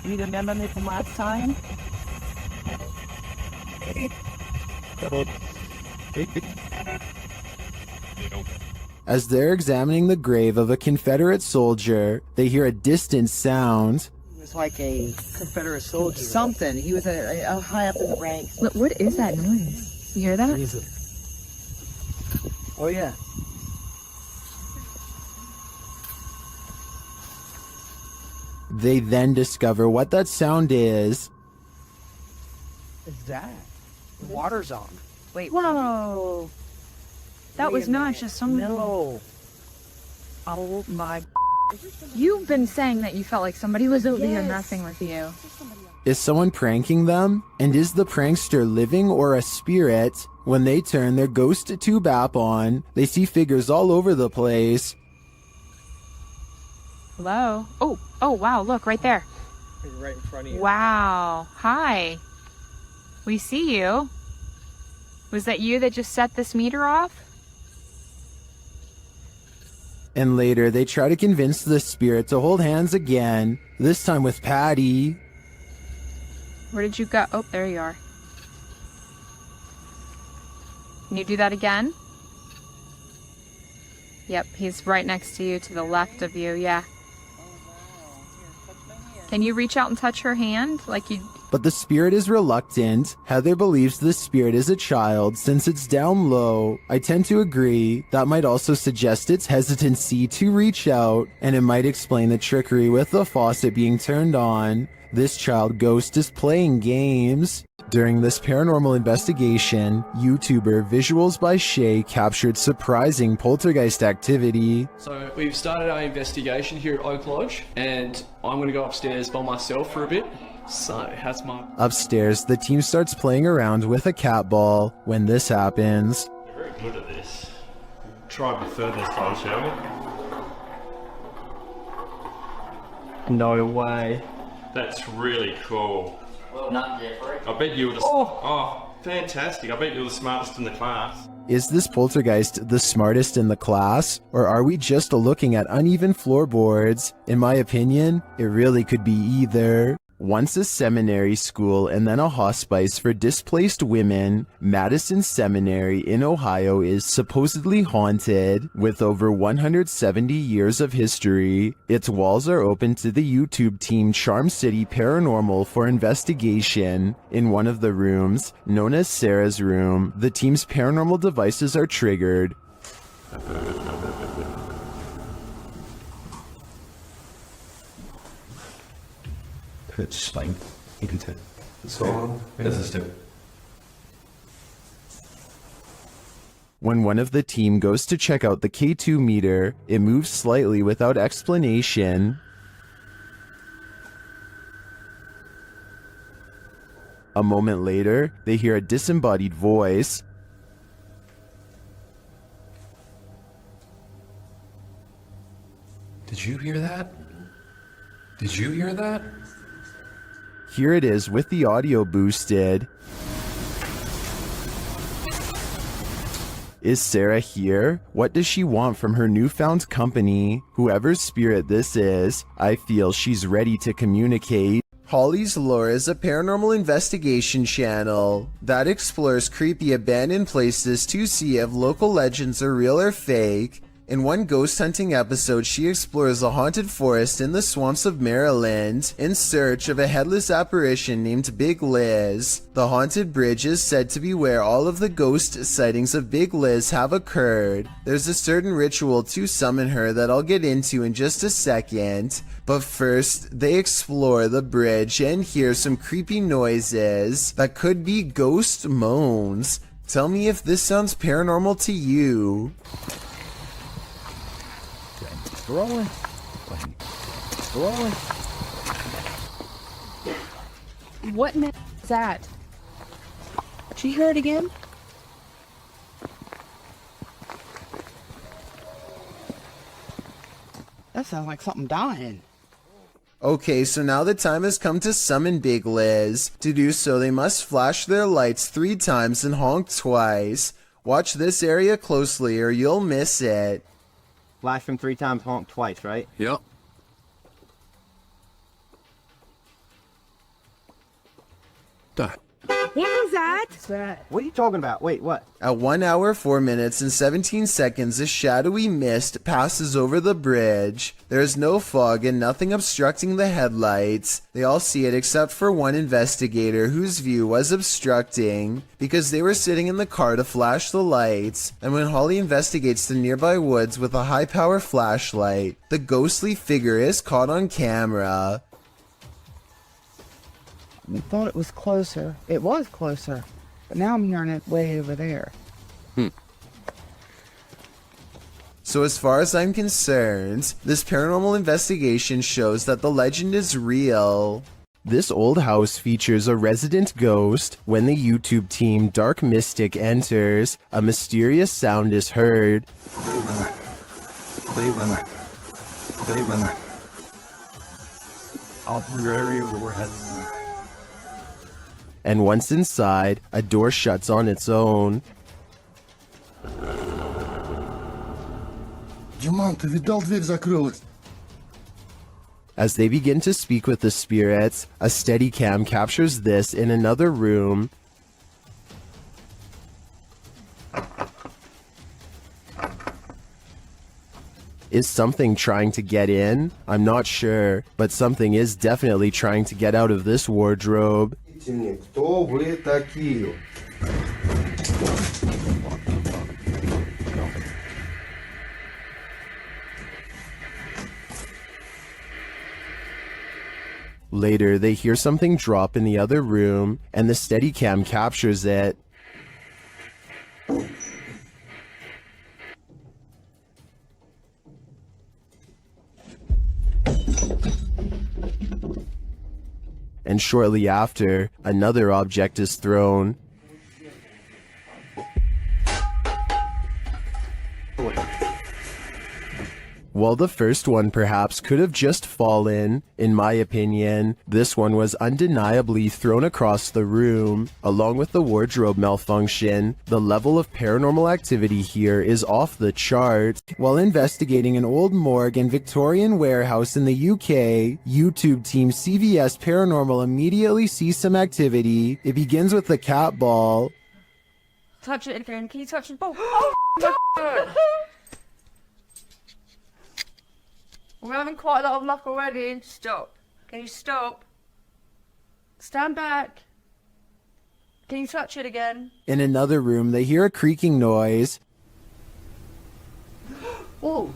You remember me from last time? As they're examining the grave of a Confederate soldier, they hear a distant sound. He was like a Confederate soldier. Something. He was a high up in the ranks. What is that noise? You hear that? Oh yeah. They then discover what that sound is. What's that? The water's on. Wait. Whoa! That was not just some No. Oh my. You've been saying that you felt like somebody was over here messing with you. Is someone pranking them? And is the prankster living or a spirit? When they turn their ghost tube app on, they see figures all over the place. Hello? Oh wow, look, right there. Right in front of you. Wow. Hi. We see you. Was that you that just set this meter off? And later, they try to convince the spirit to hold hands again, this time with Patty. Where did you go? Oh, there you are. Can you do that again? Yep, he's right next to you, to the left of you, yeah. Can you reach out and touch her hand like you... But the spirit is reluctant. Heather believes the spirit is a child since it's down low. I tend to agree. That might also suggest its hesitancy to reach out, and it might explain the trickery with the faucet being turned on. This child ghost is playing games. During this paranormal investigation, YouTuber Visuals by Shay captured surprising poltergeist activity. So we've started our investigation here at Oak Lodge, and I'm going to go upstairs by myself for a bit. So, how's my... Upstairs, the team starts playing around with a cat ball. When this happens... You're very good at this. Try a bit further this time, shall we? No way. That's really cool. Well, not Jeffrey. I bet you were the... Oh, fantastic. I bet you were the smartest in the class. Is this poltergeist the smartest in the class? Or are we just looking at uneven floorboards? In my opinion, it really could be either. Once a seminary school and then a hospice for displaced women, Madison Seminary in Ohio is supposedly haunted. With over 170 years of history, its walls are open to the YouTube team Charm City Paranormal for investigation. In one of the rooms, known as Sarah's room, the team's paranormal devices are triggered. Spine into so this is too. When one of the team goes to check out the K2 meter, it moves slightly without explanation. A moment later, they hear a disembodied voice. Did you hear that? Did you hear that? Here it is with the audio boosted. Is Sarah here? What does she want from her newfound company? Whoever's spirit this is, I feel she's ready to communicate. Holly's Lore is a paranormal investigation channel that explores creepy abandoned places to see if local legends are real or fake. In one ghost hunting episode, she explores a haunted forest in the swamps of Maryland in search of a headless apparition named Big Liz. The haunted bridge is said to be where all of the ghost sightings of Big Liz have occurred. There's a certain ritual to summon her that I'll get into in just a second, but first they explore the bridge and hear some creepy noises that could be ghost moans. Tell me if this sounds paranormal to you. Rolling. Rolling. What is that? Did you hear it again? That sounds like something dying. Okay, so now the time has come to summon Big Liz. To do so, they must flash their lights 3 times and honk twice. Watch this area closely or you'll miss it. Flash them 3 times, honk twice, right? Yep. Done. What was that? What are you talking about? Wait, what? At 1 hour, 4 minutes, and 17 seconds, a shadowy mist passes over the bridge. There is no fog and nothing obstructing the headlights. They all see it except for one investigator whose view was obstructing because they were sitting in the car to flash the lights. And when Holly investigates the nearby woods with a high-power flashlight, the ghostly figure is caught on camera. I thought it was closer. It was closer. But now I'm hearing it way over there. So as far as I'm concerned, this paranormal investigation shows that the legend is real. This old house features a resident ghost. When the YouTube team Dark Mystic enters, a mysterious sound is heard. And once inside, a door shuts on its own. As they begin to speak with the spirits, a Steadicam captures this in another room. Is something trying to get in? I'm not sure, but something is definitely trying to get out of this wardrobe. Later, they hear something drop in the other room, and the Steadicam captures it. And shortly after, another object is thrown. While the first one perhaps could have just fallen, in my opinion, this one was undeniably thrown across the room. Along with the wardrobe malfunction, the level of paranormal activity here is off the chart. While investigating an old morgue and Victorian warehouse in the UK, YouTube team CVS Paranormal immediately sees some activity. It begins with the cat ball. Touch it again. Can you touch the ball? Oh, my God. We're having quite a lot of luck already. Stop. Can you stop? Stand back. Can you touch it again? In another room, they hear a creaking noise. Oh.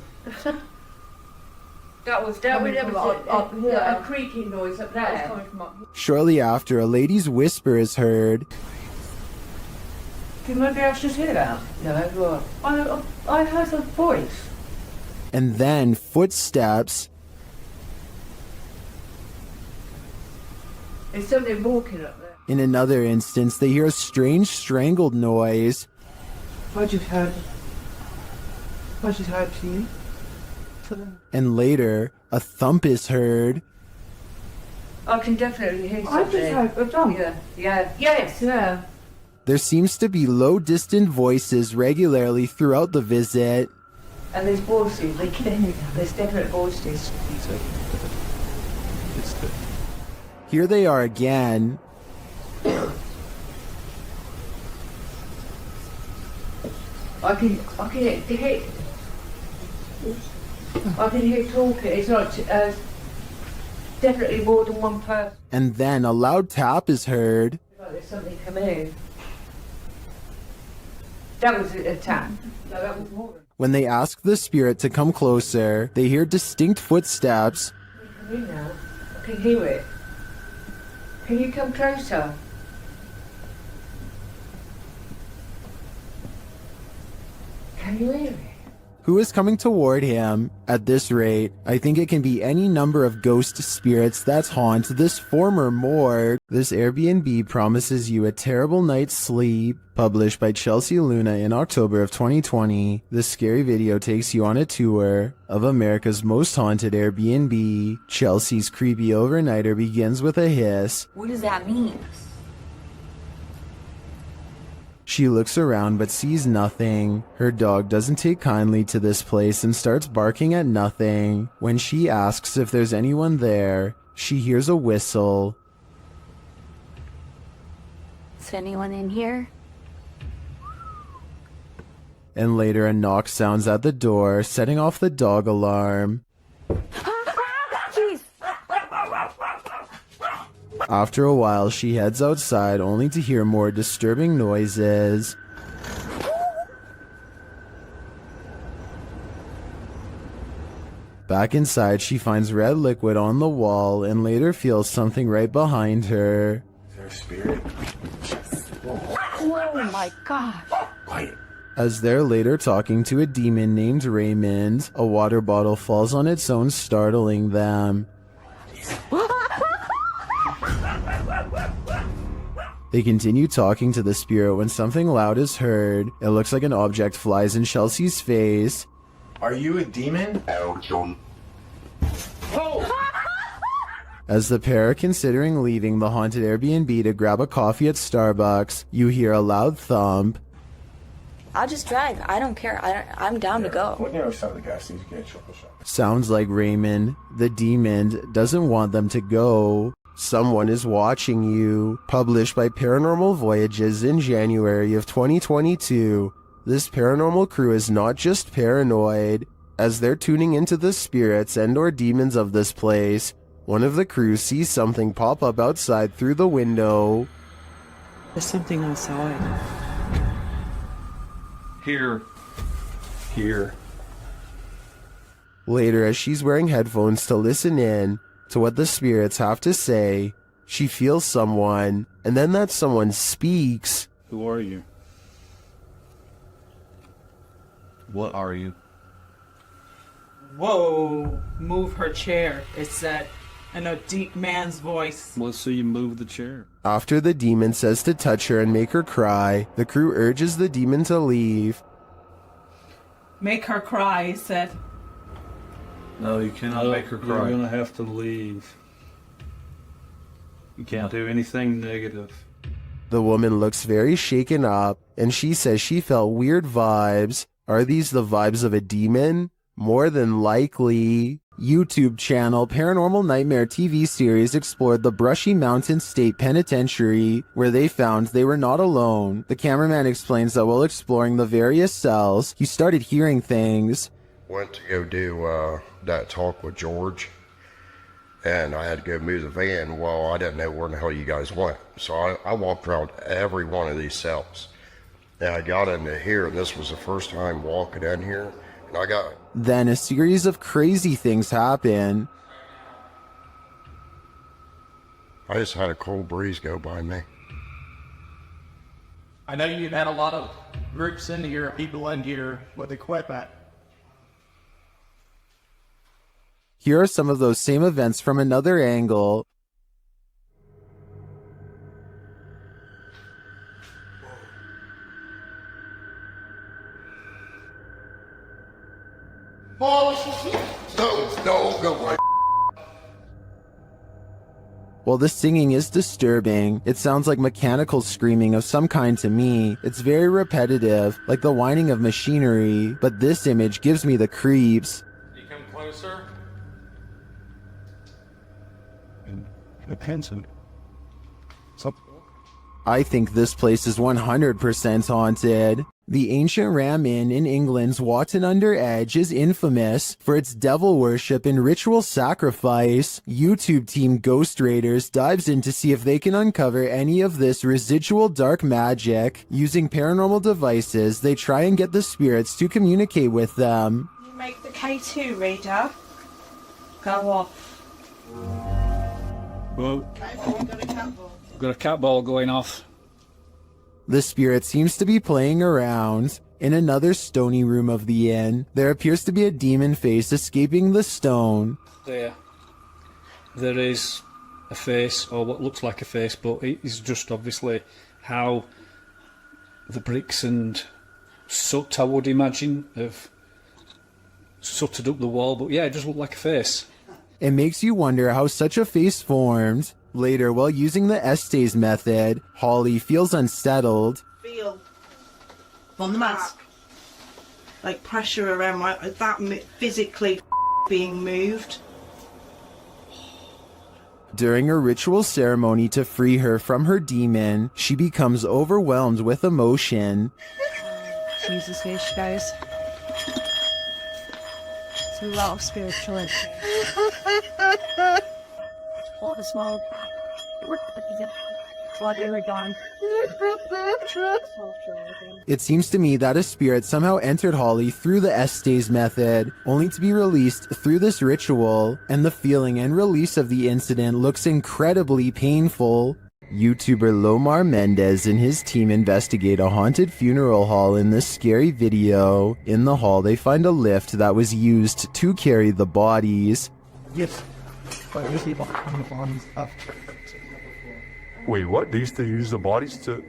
That was coming from up here. A creaking noise up there. That was coming from up here. Shortly after, a lady's whisper is heard. Can maybe I should hear that? No, I heard a voice. And then footsteps. There's somebody walking up there. In another instance, they hear a strange strangled noise. I just heard you. And later, a thump is heard. I can definitely hear something. I just heard a thump. Yeah. There seems to be low distant voices regularly throughout the visit. And there's voices, there's definite voices. Here they are again. I can hit. I can hear talking. It's not definitely more than one person. And then a loud tap is heard. Like there's something coming in. That was a tap. No, that was more. When they ask the spirit to come closer, they hear distinct footsteps. Come in now. I can hear it. Can you come closer? Can you hear it? Who is coming toward him? At this rate, I think it can be any number of ghost spirits that haunt this former morgue. This Airbnb promises you a terrible night's sleep. Published by Chelsea Luna in October of 2020, this scary video takes you on a tour of America's most haunted Airbnb. Chelsea's creepy overnighter begins with a hiss. What does that mean? She looks around but sees nothing. Her dog doesn't take kindly to this place and starts barking at nothing. When she asks if there's anyone there, she hears a whistle. Is anyone in here? And later a knock sounds at the door, setting off the dog alarm. Jeez. After a while, she heads outside only to hear more disturbing noises. Back inside, she finds red liquid on the wall and later feels something right behind her. Is there a spirit? Oh my gosh. Quiet. As they're later talking to a demon named Raymond, a water bottle falls on its own, startling them. They continue talking to the spirit when something loud is heard. It looks like an object flies in Chelsea's face. Are you a demon? As the pair are considering leaving the haunted Airbnb to grab a coffee at Starbucks, you hear a loud thump. I'll just drive. I don't care. I'm down to go. What near side of the gas station to get a chocolate shop? Sounds like Raymond, the demon, doesn't want them to go. Someone is watching you. Published by Paranormal Voyages in January of 2022. This paranormal crew is not just paranoid. As they're tuning into the spirits and or demons of this place, one of the crew sees something pop up outside through the window. There's something outside. Here. Later, as she's wearing headphones to listen in to what the spirits have to say, she feels someone, and then that someone speaks. Who are you? What are you? Whoa! Move her chair, it said, in a deep man's voice. Well, so you move the chair. After the demon says to touch her and make her cry, the crew urges the demon to leave. Make her cry, he said. No, you cannot make her cry. You're gonna have to leave. You can't do anything negative. The woman looks very shaken up, and she says she felt weird vibes. Are these the vibes of a demon? More than likely. YouTube channel Paranormal Nightmare TV series explored the Brushy Mountain State Penitentiary, where they found they were not alone. The cameraman explains that while exploring the various cells, he started hearing things. Went to go do that talk with George, and I had to go move the van. Well, I didn't know where the hell you guys went, so I walked around every one of these cells. And I got into here, and this was the first time walking in here, and I got... Then a series of crazy things happen. I just had a cold breeze go by me. I know you've had a lot of groups in here, people in here with equipment. Here are some of those same events from another angle. No, go away. While the singing is disturbing, it sounds like mechanical screaming of some kind to me. It's very repetitive, like the whining of machinery, but this image gives me the creeps. Can you come closer? I think this place is 100% haunted. The ancient Ram Inn in England's Watton-under-Edge is infamous for its devil worship and ritual sacrifice. YouTube team Ghost Raiders dives in to see if they can uncover any of this residual dark magic. Using paranormal devices, they try and get the spirits to communicate with them. You make the K2 reader go off. Well, got a cat ball going off. The spirit seems to be playing around. In another stony room of the inn, there appears to be a demon face escaping the stone. There is a face, or what looks like a face, but it is just obviously how the bricks and soot, I would imagine, have sooted up the wall. But yeah, it does look like a face. It makes you wonder how such a face formed. Later, while using the Estes method, Holly feels unsettled. Feel on the mask, like pressure around that physically being moved. During a ritual ceremony to free her from her demon, she becomes overwhelmed with emotion. Jesus H, guys. It's a lot of spiritual energy. All the smoke. It seems to me that a spirit somehow entered Holly through the Estes method, only to be released through this ritual, and the feeling and release of the incident looks incredibly painful. YouTuber Lomar Mendez and his team investigate a haunted funeral hall in this scary video. In the hall, they find a lift that was used to carry the bodies. Yes. But we see the bodies up. Wait, what? They used to use the bodies to...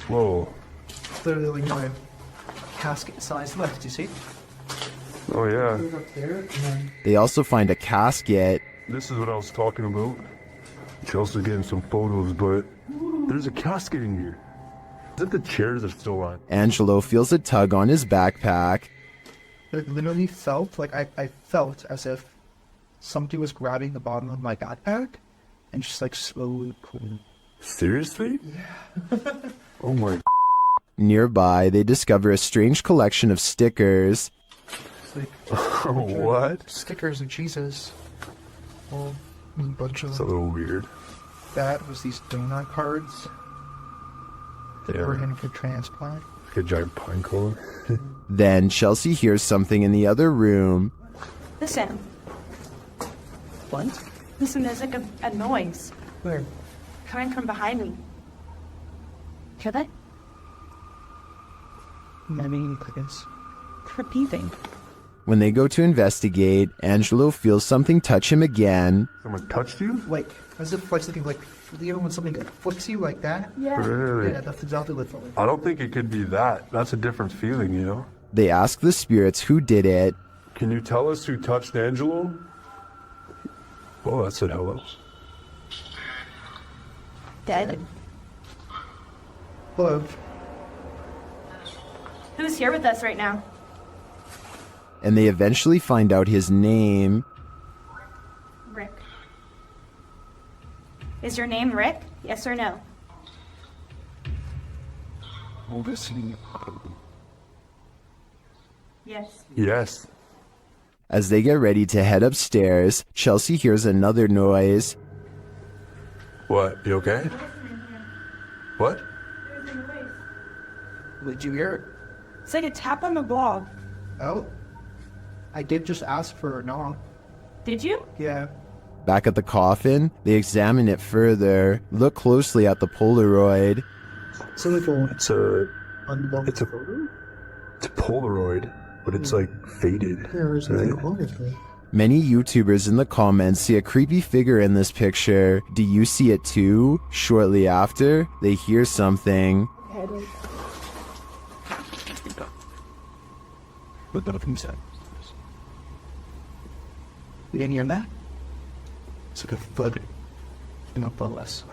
Whoa. Literally like a casket-sized lift, you see? Oh, yeah. They also find a casket. This is what I was talking about. Chelsea's getting some photos, but there's a casket in here. Is it the chairs are still on? Angelo feels a tug on his backpack. It literally felt like I felt as if somebody was grabbing the bottom of my backpack and just like slowly pulling. Seriously? Yeah. Oh my. Nearby, they discover a strange collection of stickers. It's like, what? Stickers of Jesus. Well, a bunch of It's a little weird. That was these donut cards that were in for transplant. Like a giant pine cone. Then Chelsea hears something in the other room. Listen. What? Listen, there's like a noise. Where? Coming from behind me. Hear that? I mean, it's Repeating. When they go to investigate, Angelo feels something touch him again. Someone touched you? like as if like something like, you know when something flicks you like that? Yeah. Really? Yeah, that's exactly what it felt like. I don't think it could be that. That's a different feeling, you know? They ask the spirits who did it. Can you tell us who touched Angelo? Oh, that said hello. Dead. Hello. Who's here with us right now? And they eventually find out his name. Rick. Is your name Rick? Yes or no? Listening. Yes. Yes. As they get ready to head upstairs, Chelsea hears another noise. What? You okay? What? Did you hear it? It's like a tap on the wall. Oh. I did just ask for a knock. Did you? Yeah. Back at the coffin, they examine it further, look closely at the Polaroid. It's only for It's a photo? It's a Polaroid, but it's like faded. There's right? nothing wrong with it. Many YouTubers in the comments see a creepy figure in this picture. Do you see it too? Shortly after, they hear something. But nothing said. You didn't hear that? It's like a foot. Not less.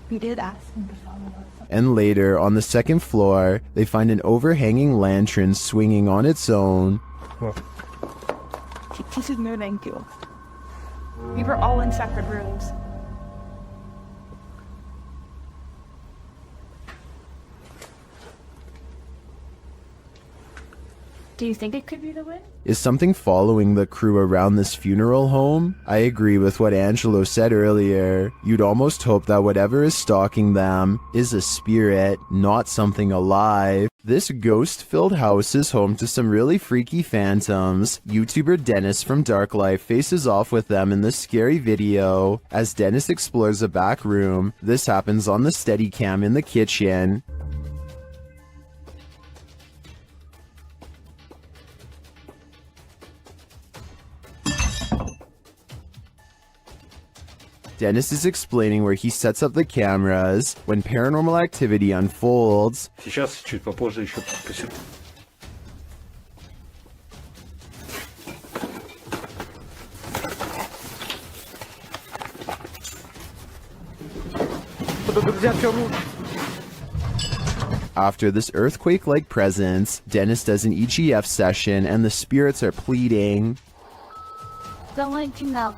We did ask him to follow us. And later, on the second floor, they find an overhanging lantern swinging on its own. This is no thank you. We were all in separate rooms. Do you think it could be the wind? Is something following the crew around this funeral home? I agree with what Angelo said earlier. You'd almost hope that whatever is stalking them is a spirit, not something alive. This ghost-filled house is home to some really freaky phantoms. YouTuber Dennis from Dark Life faces off with them in this scary video. As Dennis explores a back room, this happens on the Steadicam in the kitchen. Dennis is explaining where he sets up the cameras when paranormal activity unfolds. Сейчас, чуть попозже еще посмотрим. After this earthquake-like presence, Dennis does an EGF session and the spirits are pleading. Давайте нам.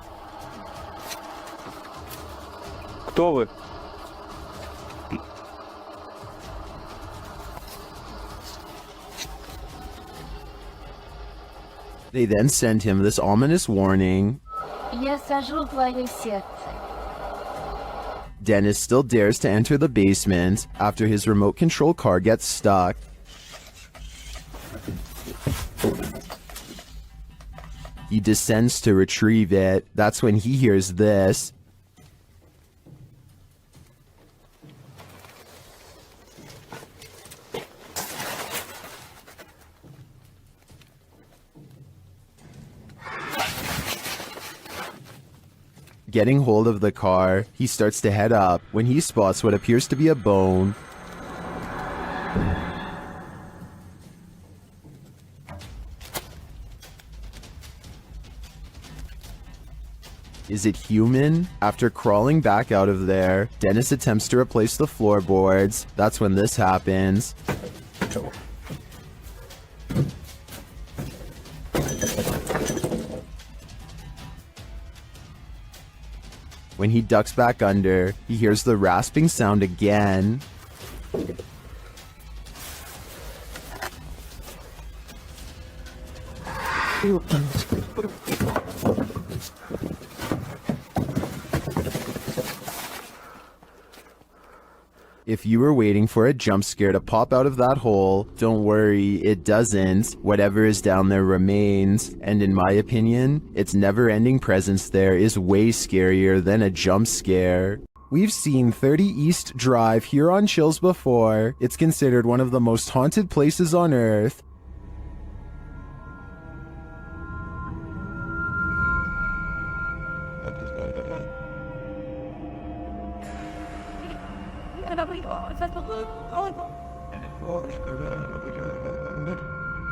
Кто вы? They then send him this ominous warning. Я сожру твое сердце. Dennis still dares to enter the basement after his remote control car gets stuck. He descends to retrieve it. That's when he hears this. Getting hold of the car, he starts to head up when he spots what appears to be a bone. Is it human? After crawling back out of there, Dennis attempts to replace the floorboards. That's when this happens. When he ducks back under, he hears the rasping sound again. If you were waiting for a jump scare to pop out of that hole, don't worry, it doesn't. Whatever is down there remains, and in my opinion, its never-ending presence there is way scarier than a jump scare. We've seen 30 East Drive here on Chills before. It's considered one of the most haunted places on Earth.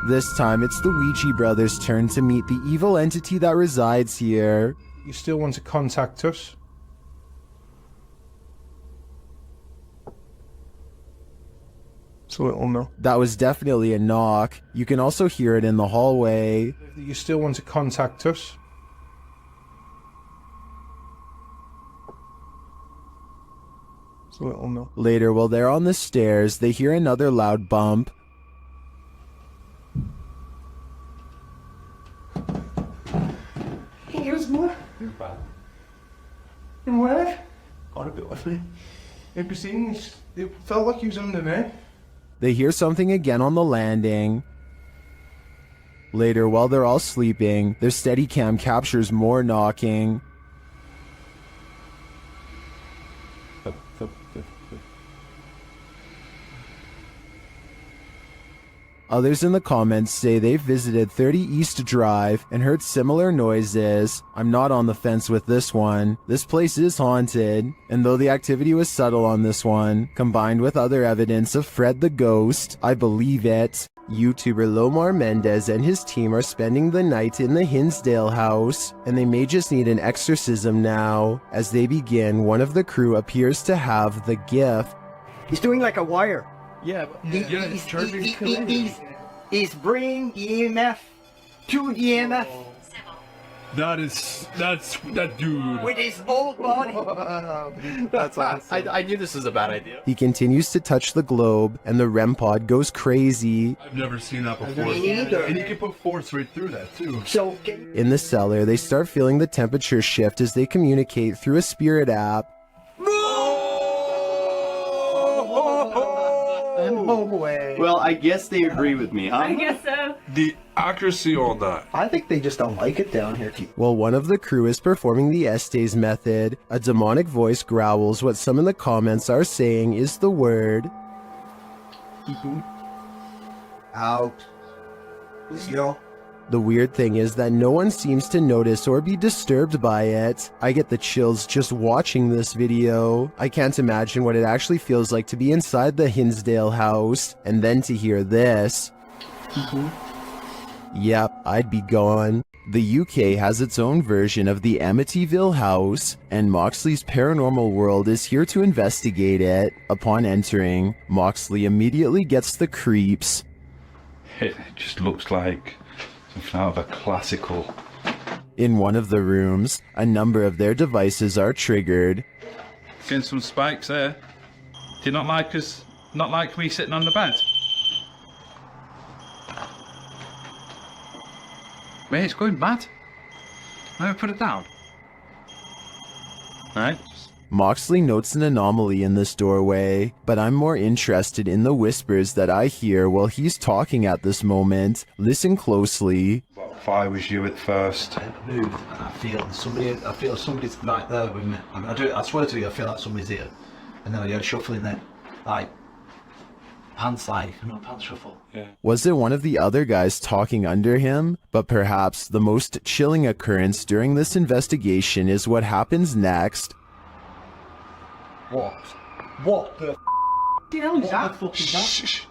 This time, it's the Ouija brothers' turn to meet the evil entity that resides here. You still want to contact us? So it'll know. That was definitely a knock. You can also hear it in the hallway. You still want to contact us? So it'll know. Later, while they're on the stairs, they hear another loud bump. Here's more. And where? Got a bit with me. It seems it felt like he was under me. They hear something again on the landing. Later, while they're all sleeping, their Steadicam captures more knocking. Others in the comments say they've visited 30 East Drive and heard similar noises. I'm not on the fence with this one. This place is haunted, and though the activity was subtle on this one, combined with other evidence of Fred the Ghost, I believe it. YouTuber Lomar Mendez and his team are spending the night in the Hinsdale house, and they may just need an exorcism now. As they begin, one of the crew appears to have the gift. He's doing like a wire. Yeah, but he's bringing EMF to EMF. that dude. With his old body. That's awesome. I knew this was a bad idea. He continues to touch the globe, and the REM pod goes crazy. I've never seen that before. Me neither. And you can put force right through that too. So, In the cellar, they start feeling the temperature shift as they communicate through a spirit app. no way. Well, I guess they agree with me, huh? I guess so. The accuracy on that. I think they just don't like it down here. While one of the crew is performing the Estes method, a demonic voice growls what some in the comments are saying is the word out. Yo. The weird thing is that no one seems to notice or be disturbed by it. I get the chills just watching this video. I can't imagine what it actually feels like to be inside the Hinsdale house, and then to hear this. Yep, I'd be gone. The UK has its own version of the Amityville house, and Moxley's paranormal world is here to investigate it. Upon entering, Moxley immediately gets the creeps. It just looks like something out of a classical. In one of the rooms, a number of their devices are triggered. Getting some spikes there. Do you not like us? Not like me sitting on the bed? Mate, it's going mad. Never put it down. Alright. Moxley notes an anomaly in this doorway, but I'm more interested in the whispers that I hear while he's talking at this moment. Listen closely. If I was you at first. I move and I feel somebody's right there with me. I swear to you, I feel like somebody's here. And then I hear shuffling then. Like, pants shuffle. Yeah. Was it one of the other guys talking under him? But perhaps the most chilling occurrence during this investigation is what happens next. What the hell is that? Fuck is that? Shh.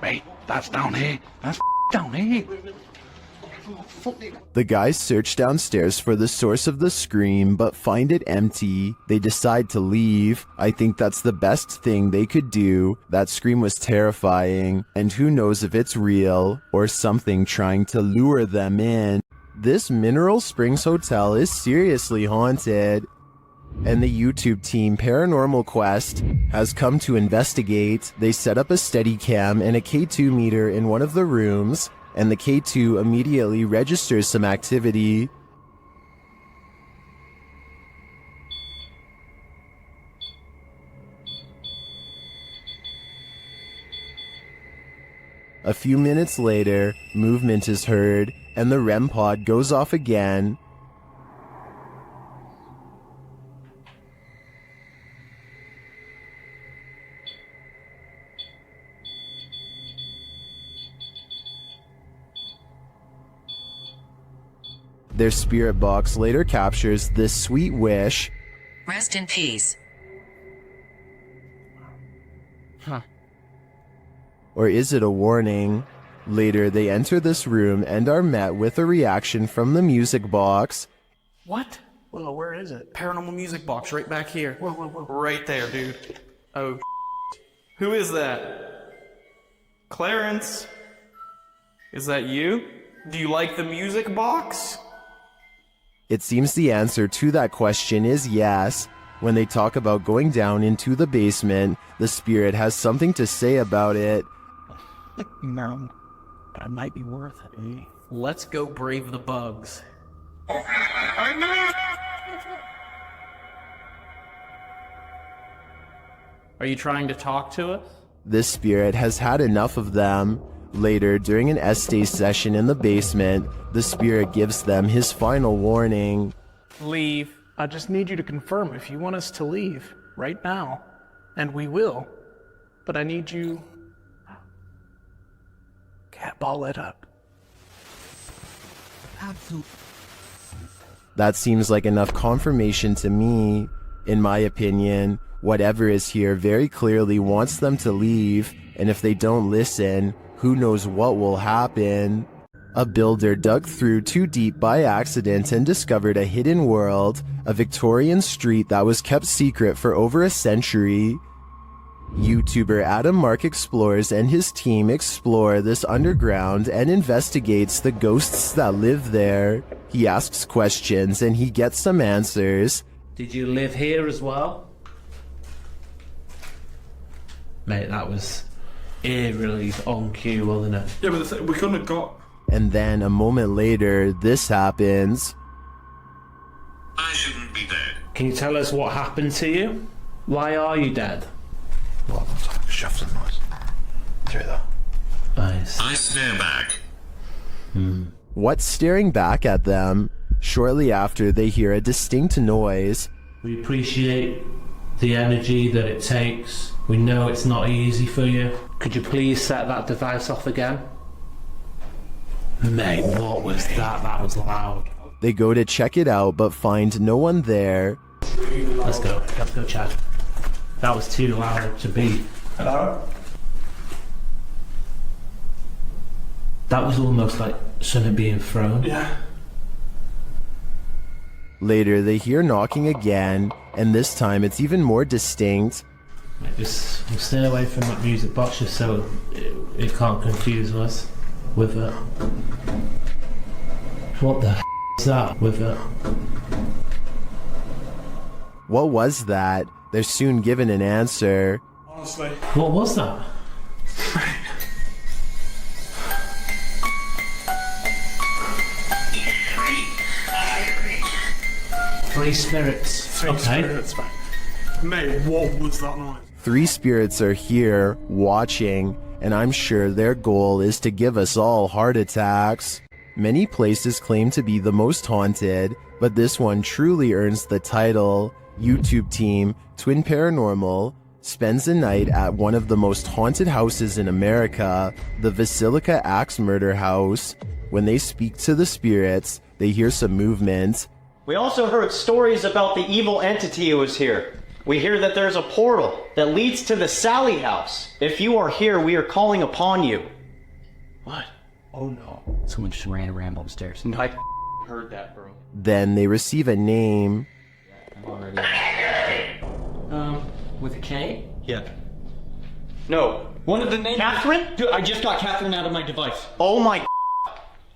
Mate, that's down here. That's down here. The guys search downstairs for the source of the scream, but find it empty. They decide to leave. I think that's the best thing they could do. That scream was terrifying, and who knows if it's real, or something trying to lure them in. This Mineral Springs Hotel is seriously haunted, and the YouTube team Paranormal Quest has come to investigate. They set up a Steadicam and a K2 meter in one of the rooms, and the K2 immediately registers some activity. A few minutes later, movement is heard, and the REM pod goes off again. Their spirit box later captures this sweet wish. Rest in peace. Huh. Or is it a warning? Later, they enter this room and are met with a reaction from the music box. What? Well, where is it? Paranormal music box right back here. Whoa. Right there, dude. Oh, who is that? Clarence? Is that you? Do you like the music box? It seems the answer to that question is yes. When they talk about going down into the basement, the spirit has something to say about it. No, but it might be worth it, eh? Let's go brave the bugs. Are you trying to talk to us? This spirit has had enough of them. Later, during an Estes session in the basement, the spirit gives them his final warning. Leave. I just need you to confirm if you want us to leave right now. And we will. But I need you... Cat ball it up. Absolutely. That seems like enough confirmation to me. In my opinion, whatever is here very clearly wants them to leave, and if they don't listen, who knows what will happen. A builder dug through too deep by accident and discovered a hidden world, a Victorian street that was kept secret for over a century. YouTuber Adam Mark Explores and his team explore this underground and investigates the ghosts that live there. He asks questions and he gets some answers. Did you live here as well? Mate, that was eerily on cue, wasn't it? Yeah, but we couldn't have got... And then a moment later, this happens. I shouldn't be dead. Can you tell us what happened to you? Why are you dead? Well, that's like a shuffling noise. Through that. Nice. I stare back. What's staring back at them? Shortly after, they hear a distinct noise. We appreciate the energy that it takes. We know it's not easy for you. Could you please set that device off again? Mate, what was that? That was loud. They go to check it out, but find no one there. Let's go check. That was too loud to be. Hello? That was almost like something being thrown. Yeah. Later, they hear knocking again, and this time it's even more distinct. Mate, just stay away from that music box just so it can't confuse us with it. What the f is that with it? What was that? They're soon given an answer. Honestly. What was that? Three spirits. Three spirits, mate, what was that noise? 3 spirits are here, watching, and I'm sure their goal is to give us all heart attacks. Many places claim to be the most haunted, but this one truly earns the title. YouTube team, Twin Paranormal, spends a night at one of the most haunted houses in America, the Basilica Axe Murder House. When they speak to the spirits, they hear some movement. We also heard stories about the evil entity who was here. We hear that there's a portal that leads to the Sally house. If you are here, we are calling upon you. What? Oh no. Someone just ran around upstairs. No, I heard that, bro. Then they receive a name. I'm already... with a K? Yeah. No. One of the names... Catherine? Dude, I just got Catherine out of my device. Oh my...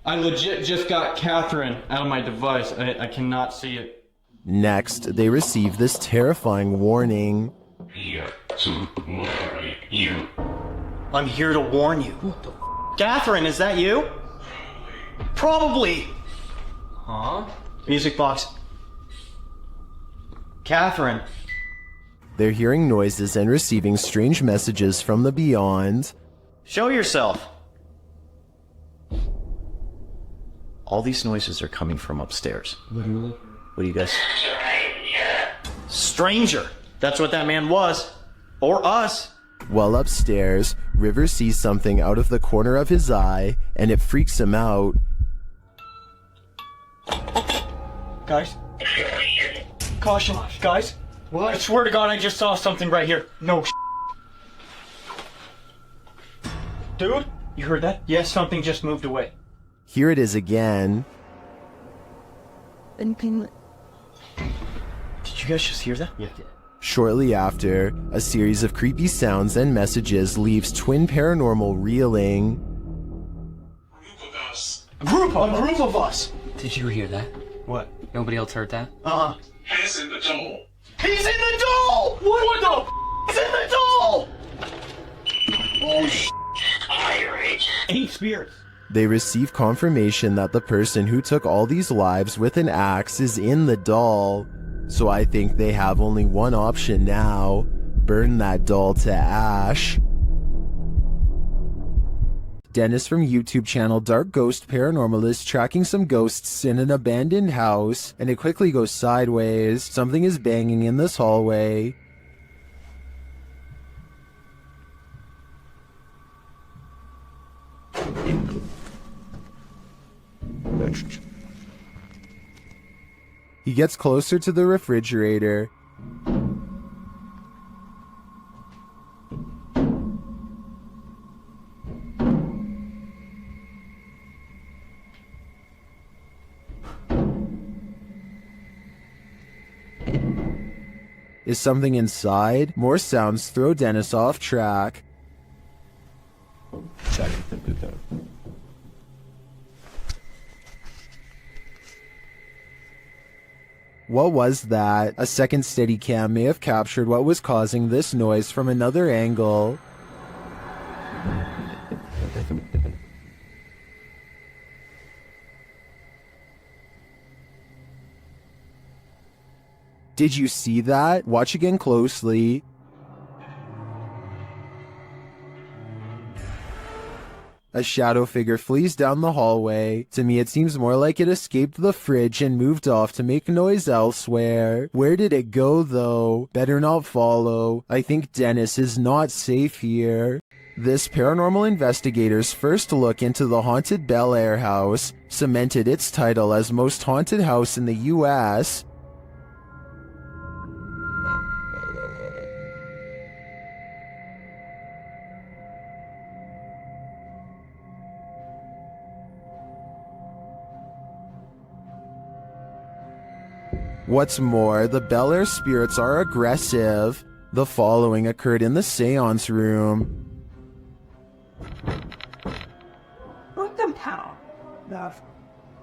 I legit just got Catherine out of my device. I cannot see it. Next, they receive this terrifying warning. Here to warn you. I'm here to warn you. What the Catherine, is that you? Probably. Huh? Music box. Catherine. They're hearing noises and receiving strange messages from the beyond. Show yourself. All these noises are coming from upstairs. Literally? What do you guys... Stranger! That's what that man was. Or us. While upstairs, River sees something out of the corner of his eye, and it freaks him out. Guys? Caution. Guys? What? I swear to God I just saw something right here. No Dude? You heard that? Yes, something just moved away. Here it is again. Did you guys just hear that? Yeah. Shortly after, a series of creepy sounds and messages leaves Twin Paranormal reeling. A group of us! Did you hear that? What? Nobody else heard that? Uh-uh. He's in the doll! He's in the doll! What the He's in the doll! Oh, Irish. 8 spirits. They receive confirmation that the person who took all these lives with an axe is in the doll. So I think they have only one option now. Burn that doll to ash. Dennis from YouTube channel Dark Ghost Paranormal is tracking some ghosts in an abandoned house, and it quickly goes sideways. Something is banging in this hallway. He gets closer to the refrigerator. Is something inside? More sounds throw Dennis off track. What was that? A second Steadicam may have captured what was causing this noise from another angle. Did you see that? Watch again closely. A shadow figure flees down the hallway. To me, it seems more like it escaped the fridge and moved off to make noise elsewhere. Where did it go, though? Better not follow. I think Dennis is not safe here. This paranormal investigator's first look into the haunted Bel Air house cemented its title as most haunted house in the U.S. What's more, the Bel Air spirits are aggressive. The following occurred in the seance room. Put them down.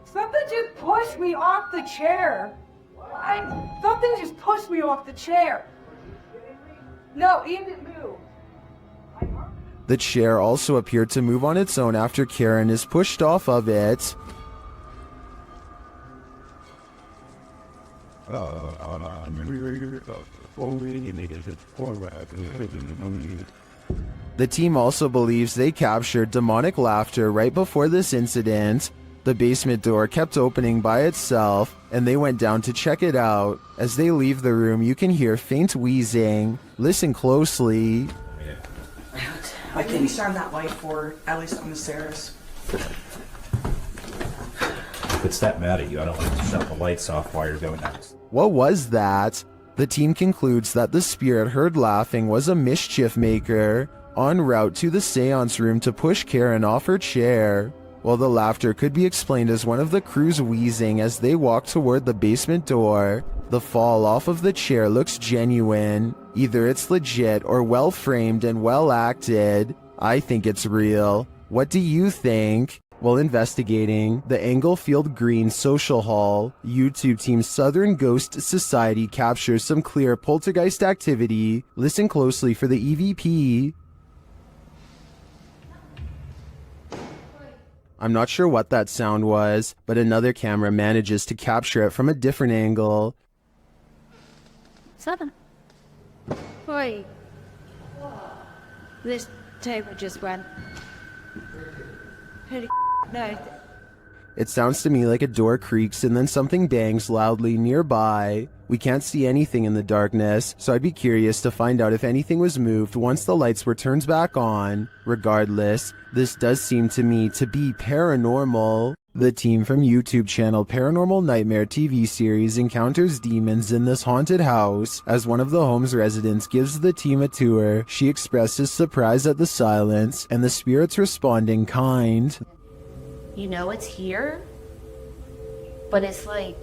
Something just pushed me off the chair. Something just pushed me off the chair. No, Ian didn't move. The chair also appeared to move on its own after Karen is pushed off of it. The team also believes they captured demonic laughter right before this incident. The basement door kept opening by itself, and they went down to check it out. As they leave the room, you can hear faint wheezing. Listen closely. I can shine that light for at least on the stairs. If it's that mad at you, I don't want to shut the lights off while you're doing that. What was that? The team concludes that the spirit heard laughing was a mischief maker en route to the seance room to push Karen off her chair. While the laughter could be explained as one of the crew's wheezing as they walk toward the basement door, the fall off of the chair looks genuine. Either it's legit or well framed and well acted. I think it's real. What do you think? While investigating the Englefield Green Social Hall, YouTube team Southern Ghost Society captures some clear poltergeist activity. Listen closely for the EVP. I'm not sure what that sound was, but another camera manages to capture it from a different angle. 7. Wait. This table just went. No. It sounds to me like a door creaks and then something bangs loudly nearby. We can't see anything in the darkness, so I'd be curious to find out if anything was moved once the lights were turned back on. Regardless, this does seem to me to be paranormal. The team from YouTube channel Paranormal Nightmare TV series encounters demons in this haunted house. As one of the home's residents gives the team a tour, she expresses surprise at the silence, and the spirits respond in kind. You know it's here, but it's like,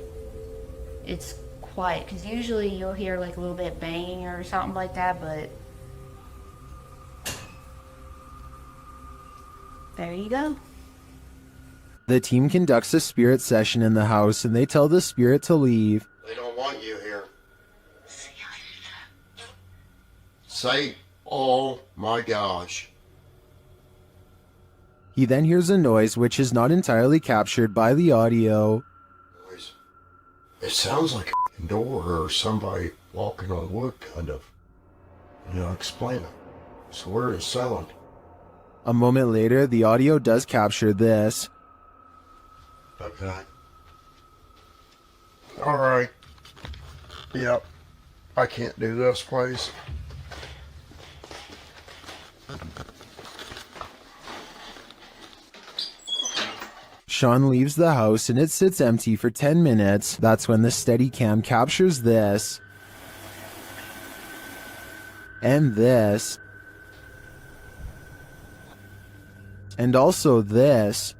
it's quiet, because usually you'll hear like a little bit banging or something like that, but there you go. The team conducts a spirit session in the house and they tell the spirit to leave. They don't want you here. Say, oh my gosh. He then hears a noise which is not entirely captured by the audio. It sounds like a door or somebody walking on wood, kind of. Explain it. So where is sound? A moment later, the audio does capture this. Okay. Alright. Yep. I can't do this, please. Sean leaves the house and it sits empty for 10 minutes. That's when the Steadicam captures this. And this. And also this.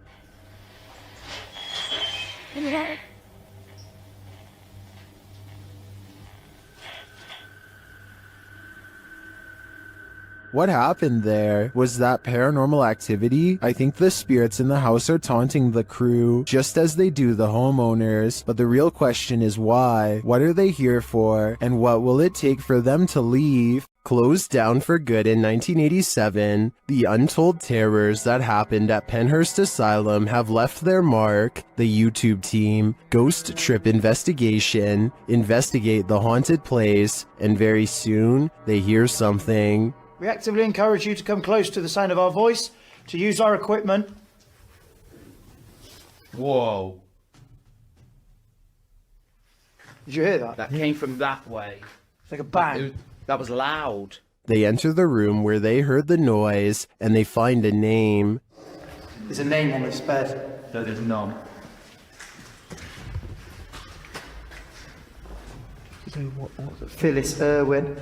What happened there? Was that paranormal activity? I think the spirits in the house are taunting the crew, just as they do the homeowners. But the real question is why? What are they here for? And what will it take for them to leave? Closed down for good in 1987, the untold terrors that happened at Penhurst Asylum have left their mark. The YouTube team, Ghost Trip Investigation, investigate the haunted place, and very soon, they hear something. We actively encourage you to come close to the sound of our voice, to use our equipment. Whoa. Did you hear that? That came from that way. It's like a bang. That was loud. They enter the room where they heard the noise, and they find a name. There's a name on this bed. No, there's none. Phyllis Irwin.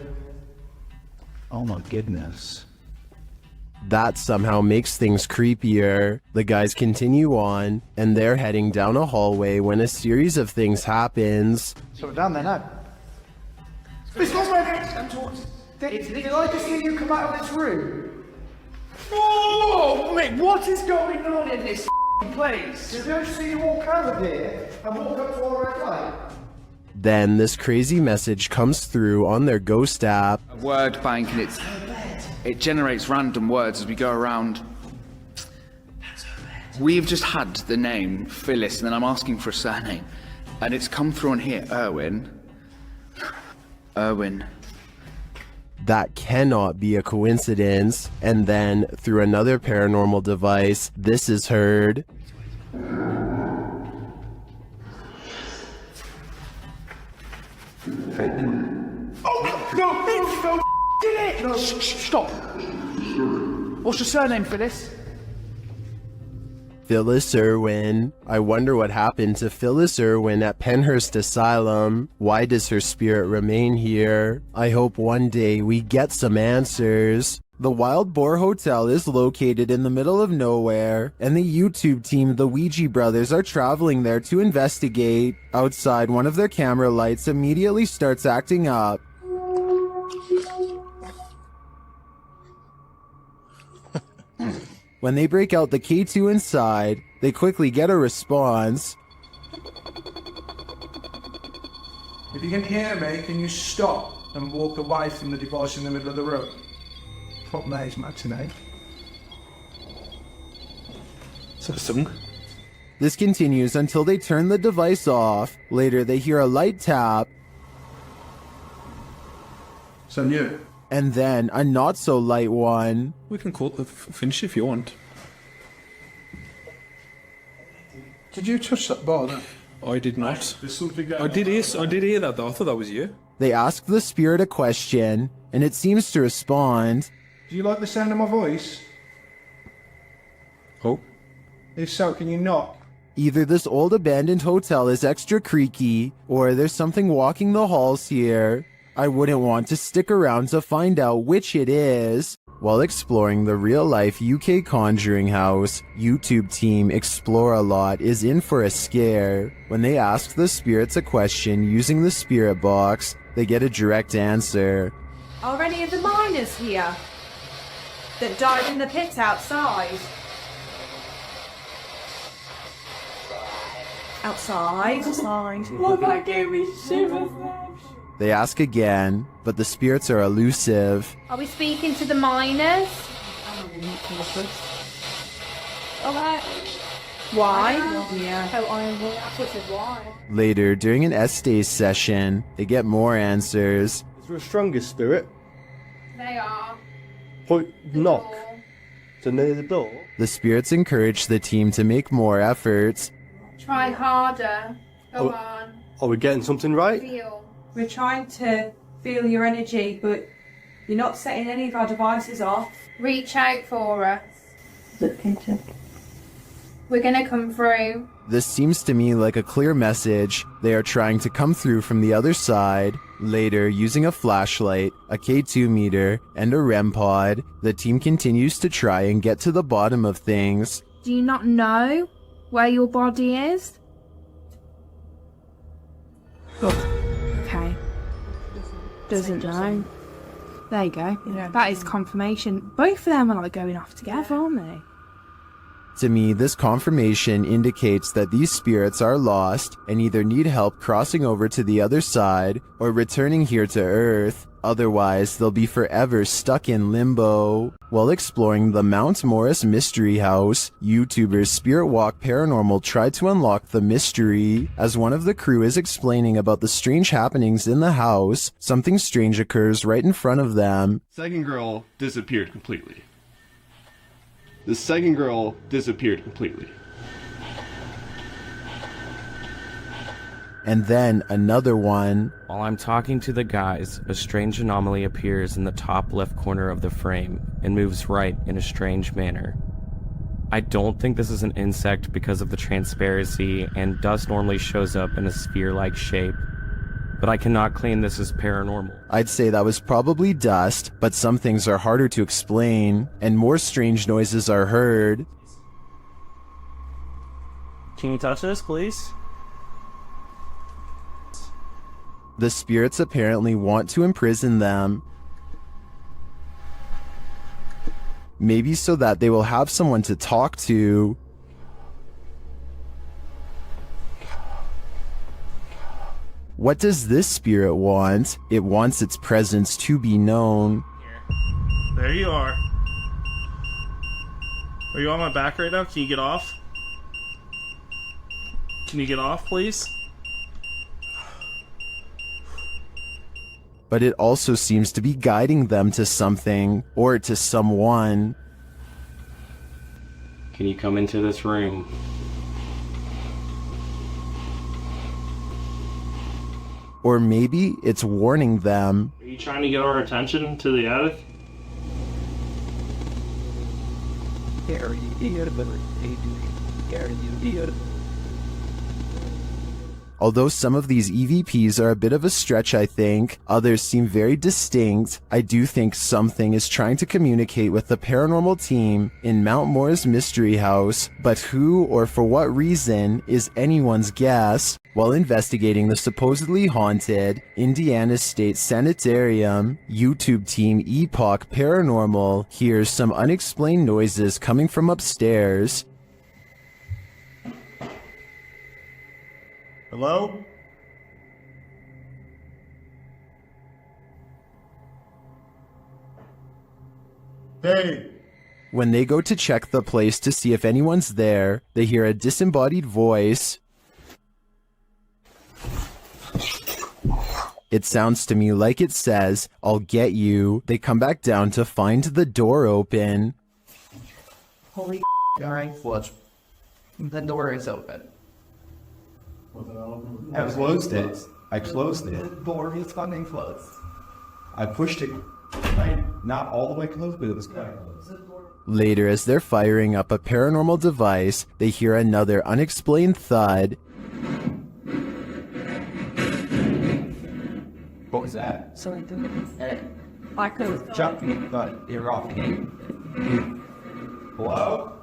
Oh my goodness. That somehow makes things creepier. The guys continue on, and they're heading down a hallway when a series of things happens. So we're down there now. This was my next talk. Did I just hear you come out of this room? Oh, mate, what is going on in this place? Did I just see you walk out of here and walk up to our red light? Then this crazy message comes through on their ghost app. A word bank, and it generates random words as we go around. We've just had the name Phyllis, and then I'm asking for a surname, and it's come through on here, Irwin. That cannot be a coincidence. And then, through another paranormal device, this is heard. Oh, no, did it! No, stop. What's your surname, Phyllis? Phyllis Irwin. I wonder what happened to Phyllis Irwin at Penhurst Asylum. Why does her spirit remain here? I hope one day we get some answers. The Wild Boar Hotel is located in the middle of nowhere, and the YouTube team, the Ouija brothers, are traveling there to investigate. Outside, one of their camera lights immediately starts acting up. When they break out the K2 inside, they quickly get a response. If you can hear me, can you stop and walk away from the device in the middle of the room? Fuck that is matinee. Is that a song? This continues until they turn the device off. Later, they hear a light tap. So new. And then a not-so-light one. We can call it finish if you want. Did you touch that bar then? I did not. There's something going I did hear that though. I thought that was you. They ask the spirit a question, and it seems to respond. Do you like the sound of my voice? Oh. If so, can you knock? Either this old abandoned hotel is extra creaky, or there's something walking the halls here. I wouldn't want to stick around to find out which it is. While exploring the real-life UK Conjuring House, YouTube team Explore a Lot is in for a scare. When they ask the spirits a question using the spirit box, they get a direct answer. Are any of the miners here that died in the pit outside? Outside. Oh, that gave me shivers. They ask again, but the spirits are elusive. Are we speaking to the miners? Okay. Why? Yeah. Oh, I said why. Later, during an Estays session, they get more answers. Is there a stronger spirit? They are. Point knock. So near the door? The spirits encourage the team to make more efforts. Try harder. Go on. Are we getting something right? Feel. We're trying to feel your energy, but you're not setting any of our devices off. Reach out for us. Look into. We're gonna come through. This seems to me like a clear message. They are trying to come through from the other side. Later, using a flashlight, a K2 meter, and a REM pod, the team continues to try and get to the bottom of things. Do you not know where your body is? Okay. Doesn't know. There you go. That is confirmation. Both of them are like going off together, aren't they? To me, this confirmation indicates that these spirits are lost and either need help crossing over to the other side or returning here to Earth. Otherwise, they'll be forever stuck in limbo. While exploring the Mount Morris Mystery House, YouTubers Spirit Walk Paranormal tried to unlock the mystery. As one of the crew is explaining about the strange happenings in the house, something strange occurs right in front of them. Second girl disappeared completely. The second girl disappeared completely. And then another one. While I'm talking to the guys, a strange anomaly appears in the top left corner of the frame and moves right in a strange manner. I don't think this is an insect because of the transparency, and dust normally shows up in a sphere-like shape, but I cannot claim this is paranormal. I'd say that was probably dust, but some things are harder to explain, and more strange noises are heard. Can you touch this, please? The spirits apparently want to imprison them. Maybe so that they will have someone to talk to. What does this spirit want? It wants its presence to be known. There you are. Are you on my back right now? Can you get off? Can you get off, please? But it also seems to be guiding them to something, or to someone. Can you come into this room? Or maybe it's warning them. Are you trying to get our attention to the attic? Although some of these EVPs are a bit of a stretch, I think, others seem very distinct, I do think something is trying to communicate with the paranormal team in Mount Morris Mystery House, but who or for what reason is anyone's guess. While investigating the supposedly haunted Indiana State Sanitarium, YouTube team Epoch Paranormal hears some unexplained noises coming from upstairs. Hello? Hey! When they go to check the place to see if anyone's there, they hear a disembodied voice. It sounds to me like it says, "I'll get you." They come back down to find the door open. Holy alright, what? The door is open. I closed it. I closed it. The door is fucking closed. I pushed it, not all the way closed, but it was kind of close. Later, as they're firing up a paranormal device, they hear another unexplained thud. What was that? Something. Like a Chuck, thud. You're off. Hello?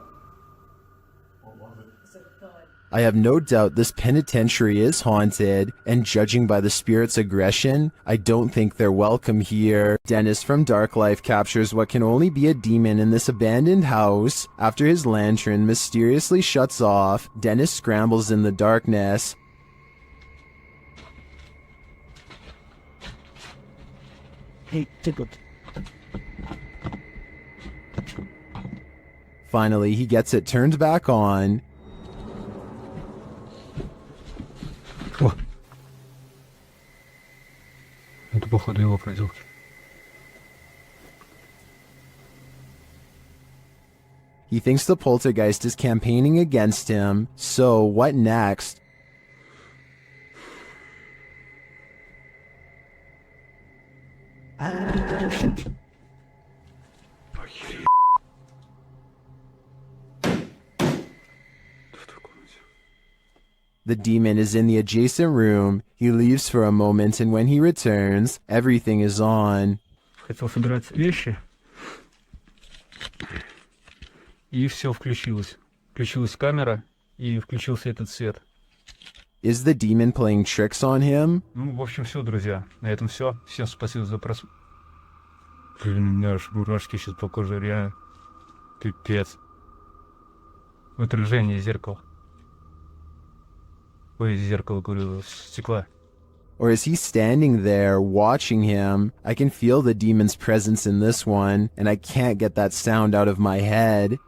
I have no doubt this penitentiary is haunted, and judging by the spirit's aggression, I don't think they're welcome here. Dennis from Dark Life captures what can only be a demon in this abandoned house. After his lantern mysteriously shuts off, Dennis scrambles in the darkness. Hey, tickled. Finally, he gets it turned back on. Это походу его проделки. He thinks the poltergeist is campaigning against him, so what next? The demon is in the adjacent room. He leaves for a moment, and when he returns, everything is on. Хотел собирать вещи. И все включилось. Включилась камера, и включился этот свет. Is the demon playing tricks on him? Ну, в общем, все, друзья. На этом все. Всем спасибо за просмотр. Блин, у меня аж мурашки сейчас по коже, реально. Пипец. Отражение зеркала. Ой, зеркало, говорю, стекла. Or is he standing there watching him? I can feel the demon's presence in this one, and I can't get that sound out of my head.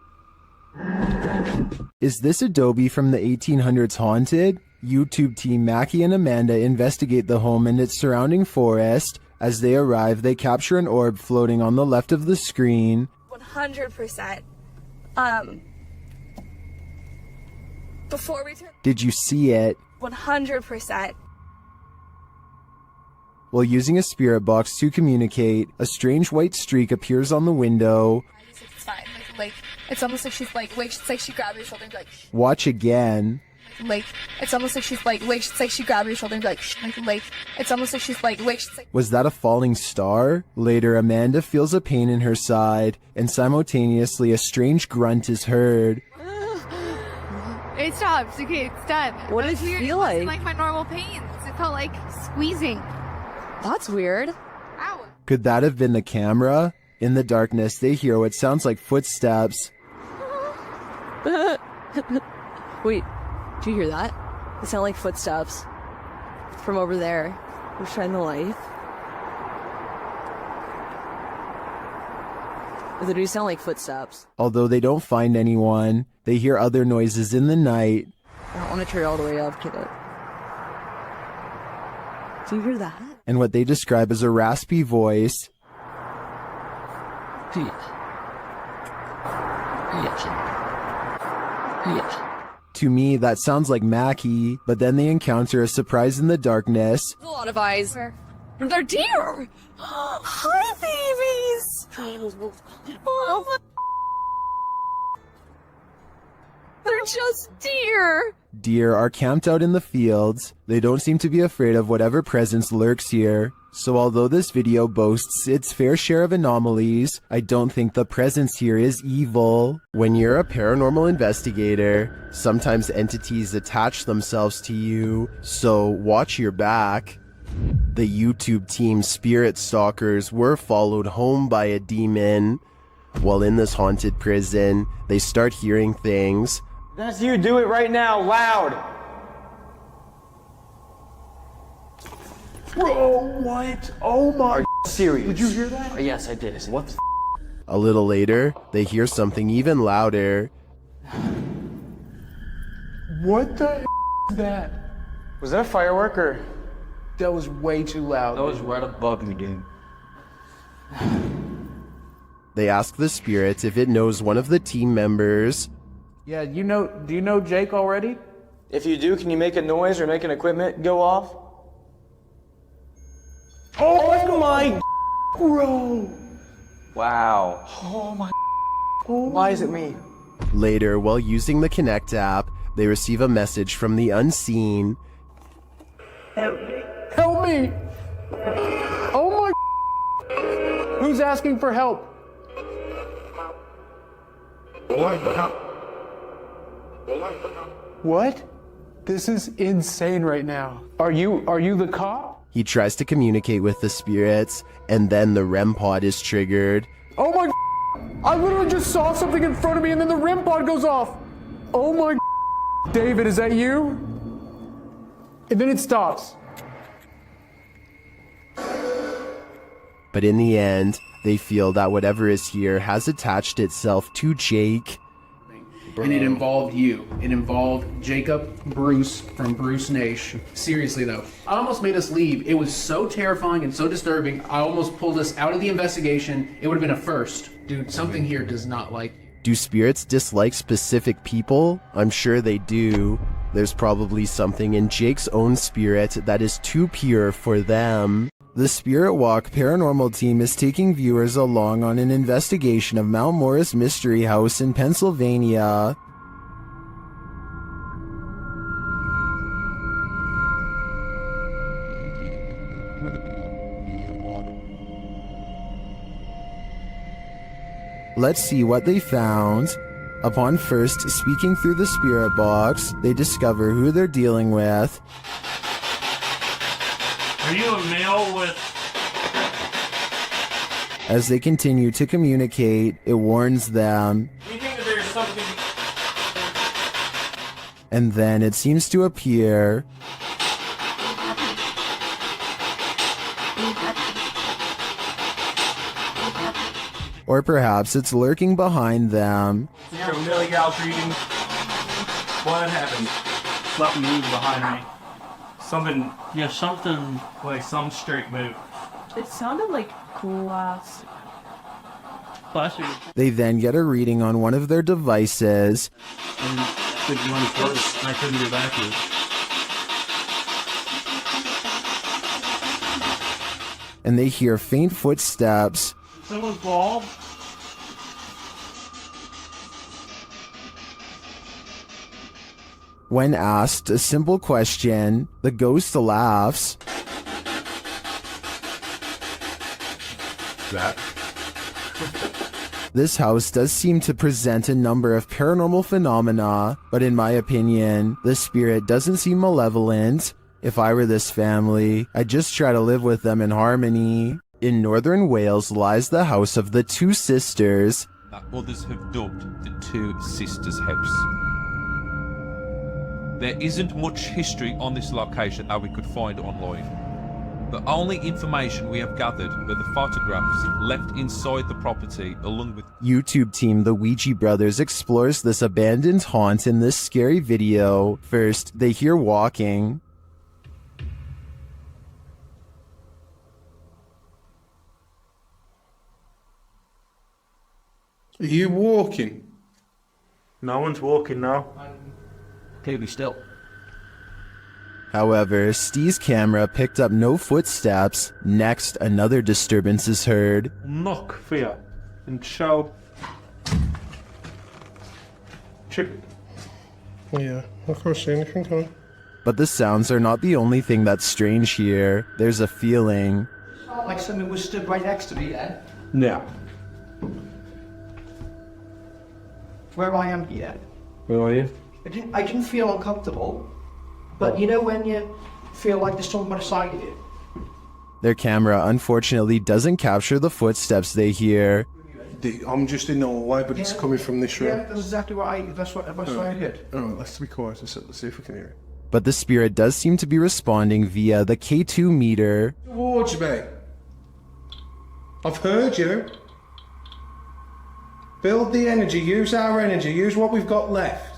Is this Adobe from the 1800s haunted? YouTube team Mackie and Amanda investigate the home and its surrounding forest. As they arrive, they capture an orb floating on the left of the screen. 100%. Before we turn... Did you see it? 100%. While using a spirit box to communicate, a strange white streak appears on the window. It's fine. Like, it's almost like she's like, wait, it's like she grabbed your shoulder and be like, Watch again. like, it's almost like she's like, wait, it's like she grabbed your shoulder and be like, it's almost like she's like, wait, it's like... Was that a falling star? Later, Amanda feels a pain in her side, and simultaneously a strange grunt is heard. It stops. Okay, it's done. What does it feel like? Like my normal pains. It felt like squeezing. That's weird. Ow. Could that have been the camera? In the darkness, they hear what sounds like footsteps. Wait, do you hear that? It sound like footsteps from over there. We'll shine the light. They do sound like footsteps. Although they don't find anyone, they hear other noises in the night. I don't want to turn it all the way up, kid. Do you hear that? And what they describe as a raspy voice. To me, that sounds like Mackie, but then they encounter a surprise in the darkness. A lot of eyes. They're deer! Hi, babies! Oh, they're just deer! Deer are camped out in the fields. They don't seem to be afraid of whatever presence lurks here. So although this video boasts its fair share of anomalies, I don't think the presence here is evil. When you're a paranormal investigator, sometimes entities attach themselves to you, so watch your back. The YouTube team Spirit Stalkers were followed home by a demon. While in this haunted prison, they start hearing things. That's you, do it right now, loud! Bro, what? Oh my... Are you serious? Did you hear that? Yes, I did. What the A little later, they hear something even louder. What the is that? Was that a firework or...? That was way too loud. That was right above me, dude. They ask the spirit if it knows one of the team members. Yeah, do you know Jake already? If you do, can you make a noise or make an equipment go off? Oh my... Bro! Wow. Oh my... Why is it me? Later, while using the Connect app, they receive a message from the unseen. Help me! Oh my... Who's asking for help? What? This is insane right now. Are you the cop? He tries to communicate with the spirits, and then the REM pod is triggered. Oh my... I literally just saw something in front of me and then the REM pod goes off. Oh my... David, is that you? And then it stops. But in the end, they feel that whatever is here has attached itself to Jake. And it involved you. It involved Jacob Bruce from Bruce Nation. Seriously though, I almost made us leave. It was so terrifying and so disturbing. I almost pulled us out of the investigation. It would have been a first. Dude, something here does not like you. Do spirits dislike specific people? I'm sure they do. There's probably something in Jake's own spirit that is too pure for them. The Spirit Walk paranormal team is taking viewers along on an investigation of Mount Morris Mystery House in Pennsylvania. Let's see what they found. Upon first speaking through the spirit box, they discover who they're dealing with. Are you a male with... As they continue to communicate, it warns them. We think that there's something. And then it seems to appear. Or perhaps it's lurking behind them. You're a Millie Gal's reading. What happened? Something moved behind me. Something. Yeah, something like some straight move. It sounded like glass. They then get a reading on one of their devices. And the one first, I couldn't get back to it. And they hear faint footsteps. Someone's bald. When asked a simple question, the ghost laughs. That. This house does seem to present a number of paranormal phenomena, but in my opinion, the spirit doesn't seem malevolent. If I were this family, I'd just try to live with them in harmony. In northern Wales lies the house of the two sisters. That others have dubbed the Two Sisters House. There isn't much history on this location that we could find online. The only information we have gathered are the photographs left inside the property along with YouTube team The Ouija Brothers explores this abandoned haunt in this scary video. First, they hear walking. Are you walking? No one's walking now. Clearly still. However, Steve's camera picked up no footsteps. Next, another disturbance is heard. Knock for you and show. Chip. Yeah, I can't see anything, can I? But the sounds are not the only thing that's strange here. There's a feeling. Like something was stood right next to me then. No. Where I am here. Where are you? I didn't feel uncomfortable. But you know when you feel like there's someone beside you? Their camera unfortunately doesn't capture the footsteps they hear. I'm just in the hallway, but it's coming from this room. Yeah, that's exactly what I heard. Alright, let's be quiet. Let's see if we can hear it. But the spirit does seem to be responding via the K2 meter. Towards me. I've heard you. Build the energy, use our energy, use what we've got left.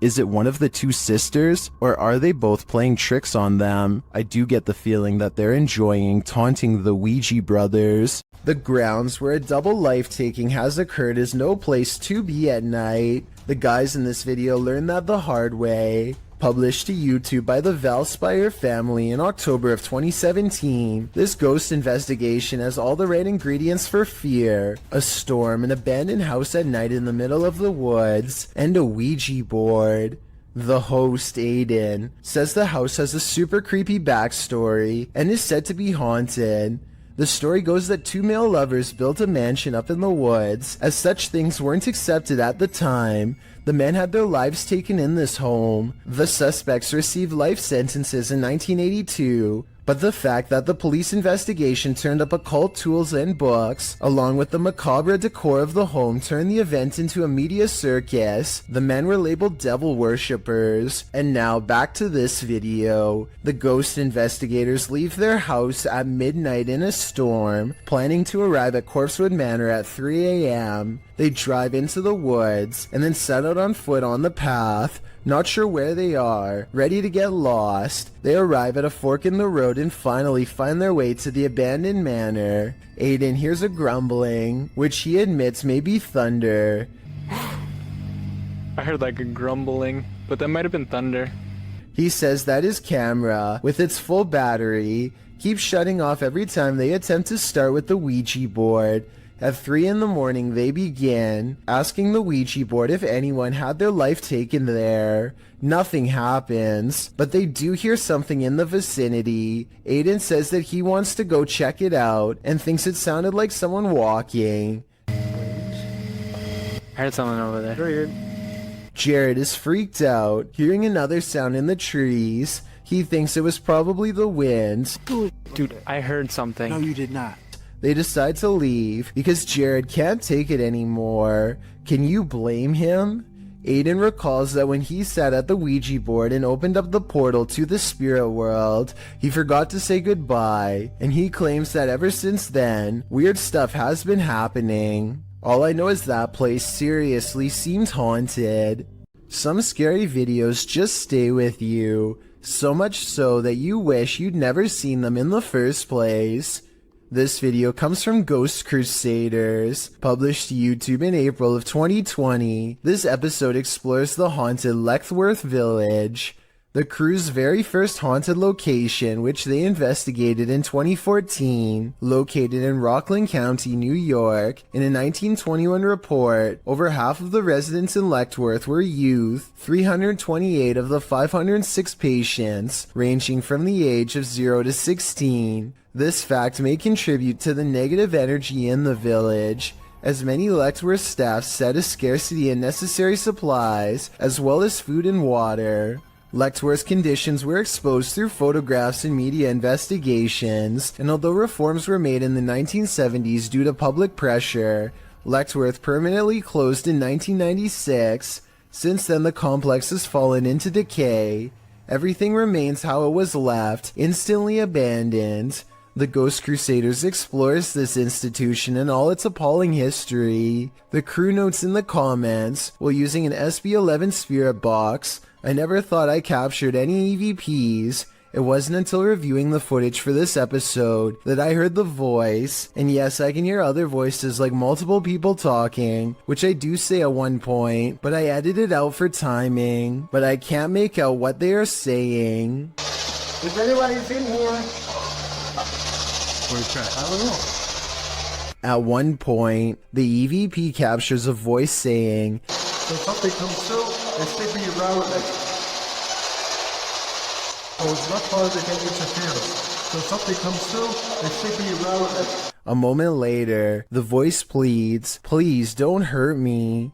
Is it one of the two sisters, or are they both playing tricks on them? I do get the feeling that they're enjoying taunting the Ouija brothers. The grounds where a double life-taking has occurred is no place to be at night. The guys in this video learned that the hard way. Published to YouTube by the Valspire family in October of 2017, this ghost investigation has all the right ingredients for fear. A storm, an abandoned house at night in the middle of the woods, and a Ouija board. The host, Aiden, says the house has a super creepy backstory and is said to be haunted. The story goes that two male lovers built a mansion up in the woods. As such things weren't accepted at the time, the men had their lives taken in this home. The suspects received life sentences in 1982, but the fact that the police investigation turned up occult tools and books, along with the macabre decor of the home, turned the event into a media circus. The men were labeled devil worshippers. And now back to this video. The ghost investigators leave their house at midnight in a storm, planning to arrive at Corpsewood Manor at 3 a.m. They drive into the woods, and then set out on foot on the path, not sure where they are, ready to get lost. They arrive at a fork in the road and finally find their way to the abandoned manor. Aiden hears a grumbling, which he admits may be thunder. I heard like a grumbling, but that might have been thunder. He says that his camera, with its full battery, keeps shutting off every time they attempt to start with the Ouija board. At 3 in the morning, they begin asking the Ouija board if anyone had their life taken there. Nothing happens, but they do hear something in the vicinity. Aiden says that he wants to go check it out and thinks it sounded like someone walking. I heard someone over there. Jared is freaked out, hearing another sound in the trees. He thinks it was probably the wind. Dude, I heard something. No, you did not. They decide to leave because Jared can't take it anymore. Can you blame him? Aiden recalls that when he sat at the Ouija board and opened up the portal to the spirit world, he forgot to say goodbye, and he claims that ever since then, weird stuff has been happening. All I know is that place seriously seemed haunted. Some scary videos just stay with you, so much so that you wish you'd never seen them in the first place. This video comes from Ghost Crusaders, published to YouTube in April of 2020. This episode explores the haunted Leckworth Village, the crew's very first haunted location, which they investigated in 2014. Located in Rockland County, New York, in a 1921 report, over half of the residents in Leckworth were youth, 328 of the 506 patients, ranging from the age of 0 to 16. This fact may contribute to the negative energy in the village, as many Leckworth staff said a scarcity in necessary supplies, as well as food and water. Leckworth's conditions were exposed through photographs and media investigations, and although reforms were made in the 1970s due to public pressure, Leckworth permanently closed in 1996. Since then, the complex has fallen into decay. Everything remains how it was left, instantly abandoned. The Ghost Crusaders explores this institution and all its appalling history. The crew notes in the comments, while using an SB11 spirit box, I never thought I captured any EVPs. It wasn't until reviewing the footage for this episode that I heard the voice, and yes, I can hear other voices like multiple people talking, which I do say at one point, but I edited out for timing, but I can't make out what they are saying. If anybody's in here, I don't know. At one point, the EVP captures a voice saying, So something comes through, they stick me around like, oh, it's not part of the game interference. So something comes through, they stick me around like. A moment later, the voice pleads, please don't hurt me.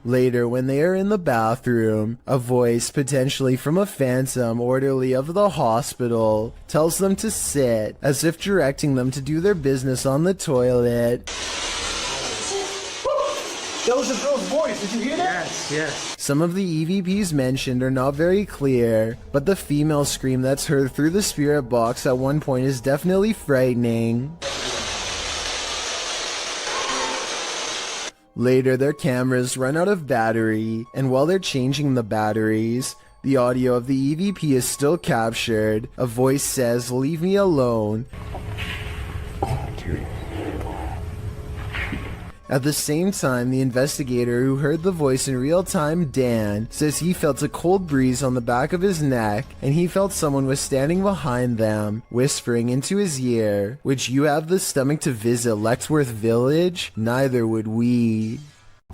Later, when they are in the bathroom, a voice, potentially from a phantom orderly of the hospital, tells them to sit, as if directing them to do their business on the toilet. That was a girl's voice, did you hear that? Yes. Some of the EVPs mentioned are not very clear, but the female scream that's heard through the spirit box at one point is definitely frightening. Later, their cameras run out of battery, and while they're changing the batteries, the audio of the EVP is still captured. A voice says, "Leave me alone." At the same time, the investigator who heard the voice in real time, Dan, says he felt a cold breeze on the back of his neck, and he felt someone was standing behind them, whispering into his ear, "Would you have the stomach to visit Leckworth Village? Neither would we."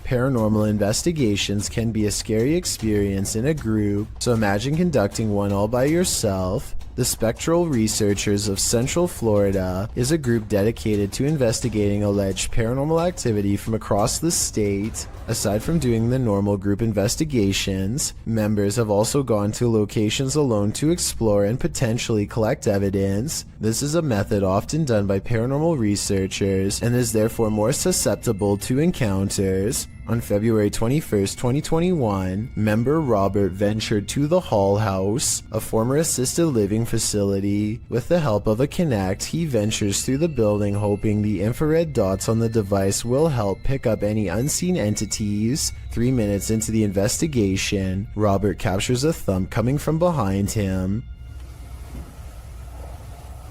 Paranormal investigations can be a scary experience in a group, so imagine conducting one all by yourself. The Spectral Researchers of Central Florida is a group dedicated to investigating alleged paranormal activity from across the state. Aside from doing the normal group investigations, members have also gone to locations alone to explore and potentially collect evidence. This is a method often done by paranormal researchers and is therefore more susceptible to encounters. On February 21st, 2021, member Robert ventured to the Hall House, a former assisted living facility. With the help of a Kinect, he ventures through the building hoping the infrared dots on the device will help pick up any unseen entities. 3 minutes into the investigation, Robert captures a thump coming from behind him.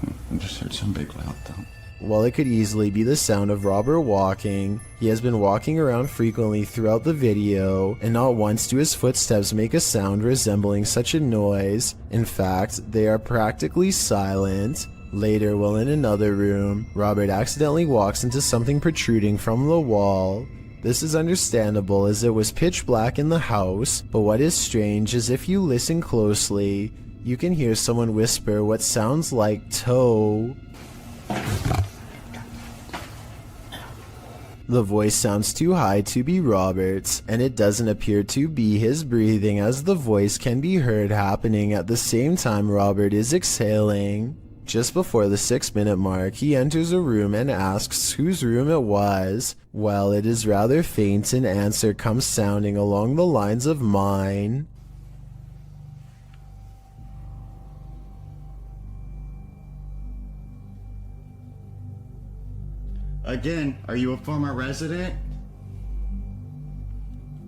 I just heard some big loud thump. While it could easily be the sound of Robert walking, he has been walking around frequently throughout the video, and not once do his footsteps make a sound resembling such a noise. In fact, they are practically silent. Later, while in another room, Robert accidentally walks into something protruding from the wall. This is understandable as it was pitch black in the house, but what is strange is if you listen closely, you can hear someone whisper what sounds like toe. The voice sounds too high to be Robert's, and it doesn't appear to be his breathing, as the voice can be heard happening at the same time Robert is exhaling. Just before the 6-minute mark, he enters a room and asks whose room it was. Well, it is rather faint, an answer comes sounding along the lines of mine. Again, are you a former resident?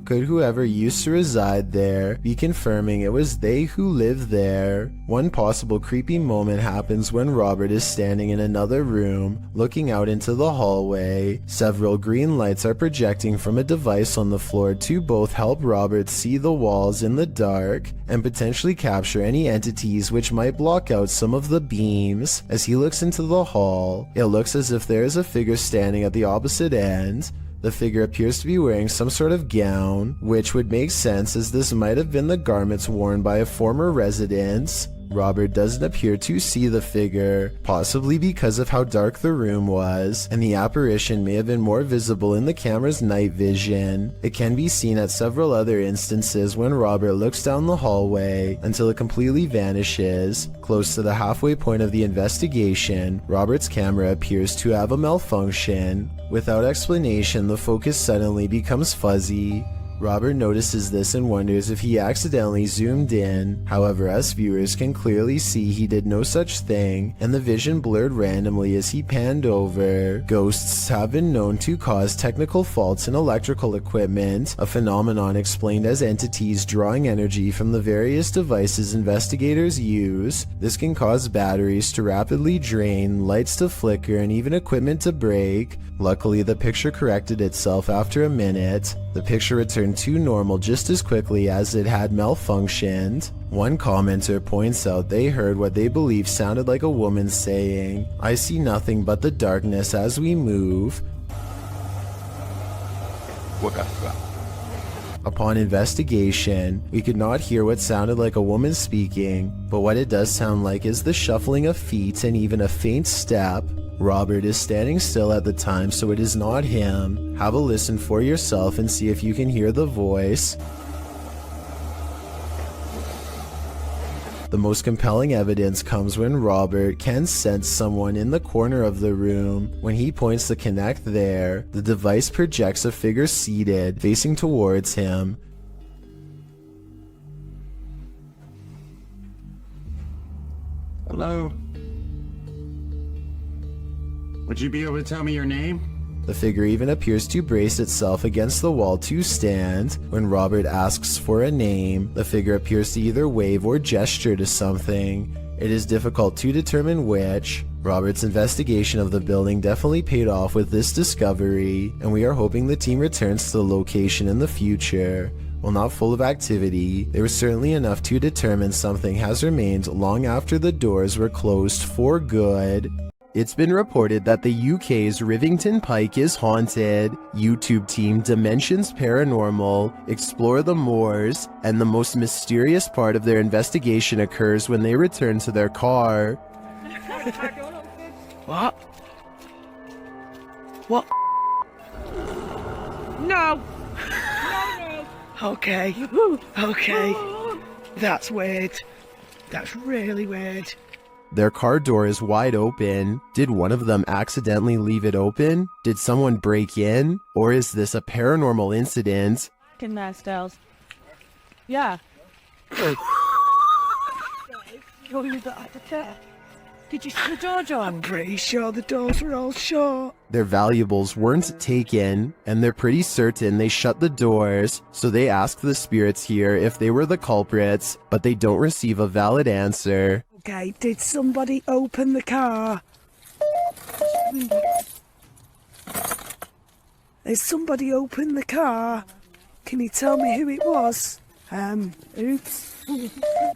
Could whoever used to reside there be confirming it was they who lived there? One possible creepy moment happens when Robert is standing in another room, looking out into the hallway. Several green lights are projecting from a device on the floor to both help Robert see the walls in the dark and potentially capture any entities which might block out some of the beams. As he looks into the hall, it looks as if there is a figure standing at the opposite end. The figure appears to be wearing some sort of gown, which would make sense as this might have been the garments worn by a former resident. Robert doesn't appear to see the figure, possibly because of how dark the room was, and the apparition may have been more visible in the camera's night vision. It can be seen at several other instances when Robert looks down the hallway until it completely vanishes. Close to the halfway point of the investigation, Robert's camera appears to have a malfunction. Without explanation, the focus suddenly becomes fuzzy. Robert notices this and wonders if he accidentally zoomed in. However, us viewers can clearly see he did no such thing, and the vision blurred randomly as he panned over. Ghosts have been known to cause technical faults in electrical equipment, a phenomenon explained as entities drawing energy from the various devices investigators use. This can cause batteries to rapidly drain, lights to flicker, and even equipment to break. Luckily, the picture corrected itself after a minute. The picture returned to normal just as quickly as it had malfunctioned. One commenter points out they heard what they believe sounded like a woman saying, "I see nothing but the darkness as we move." Upon investigation, we could not hear what sounded like a woman speaking, but what it does sound like is the shuffling of feet and even a faint step. Robert is standing still at the time, so it is not him. Have a listen for yourself and see if you can hear the voice. The most compelling evidence comes when Robert can sense someone in the corner of the room. When he points the Kinect there, the device projects a figure seated, facing towards him. Hello? Would you be able to tell me your name? The figure even appears to brace itself against the wall to stand. When Robert asks for a name, the figure appears to either wave or gesture to something. It is difficult to determine which. Robert's investigation of the building definitely paid off with this discovery, and we are hoping the team returns to the location in the future. While not full of activity, there was certainly enough to determine something has remained long after the doors were closed for good. It's been reported that the UK's Rivington Pike is haunted. YouTube team Dimensions Paranormal explore the moors, and the most mysterious part of their investigation occurs when they return to their car. What? What? No! Okay. Okay. That's weird. That's really weird. Their car door is wide open. Did one of them accidentally leave it open? Did someone break in? Or is this a paranormal incident? Fucking nice styles. Yeah. You're the attack. Did you see the door, John? I'm pretty sure the doors were all shut. Their valuables weren't taken, and they're pretty certain they shut the doors, so they ask the spirits here if they were the culprits, but they don't receive a valid answer. Okay, did somebody open the car? Did somebody open the car? Can you tell me who it was? Oops.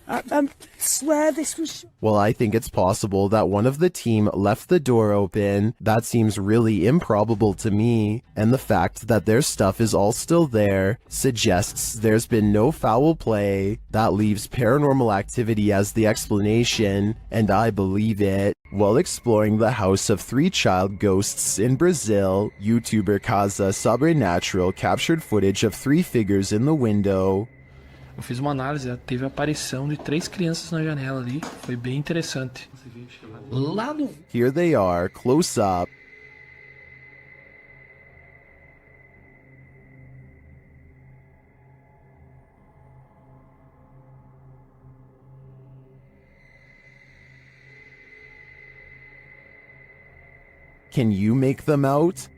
I swear this was... Well, I think it's possible that one of the team left the door open. That seems really improbable to me, and the fact that their stuff is all still there suggests there's been no foul play. That leaves paranormal activity as the explanation, and I believe it. While exploring the house of 3 child ghosts in Brazil, YouTuber Casa Sobrenatural captured footage of 3 figures in the window. Eu fiz uma análise, teve a aparição de 3 crianças na janela ali, foi bem interessante. Lá no... Here they are, close up. Can you make them out?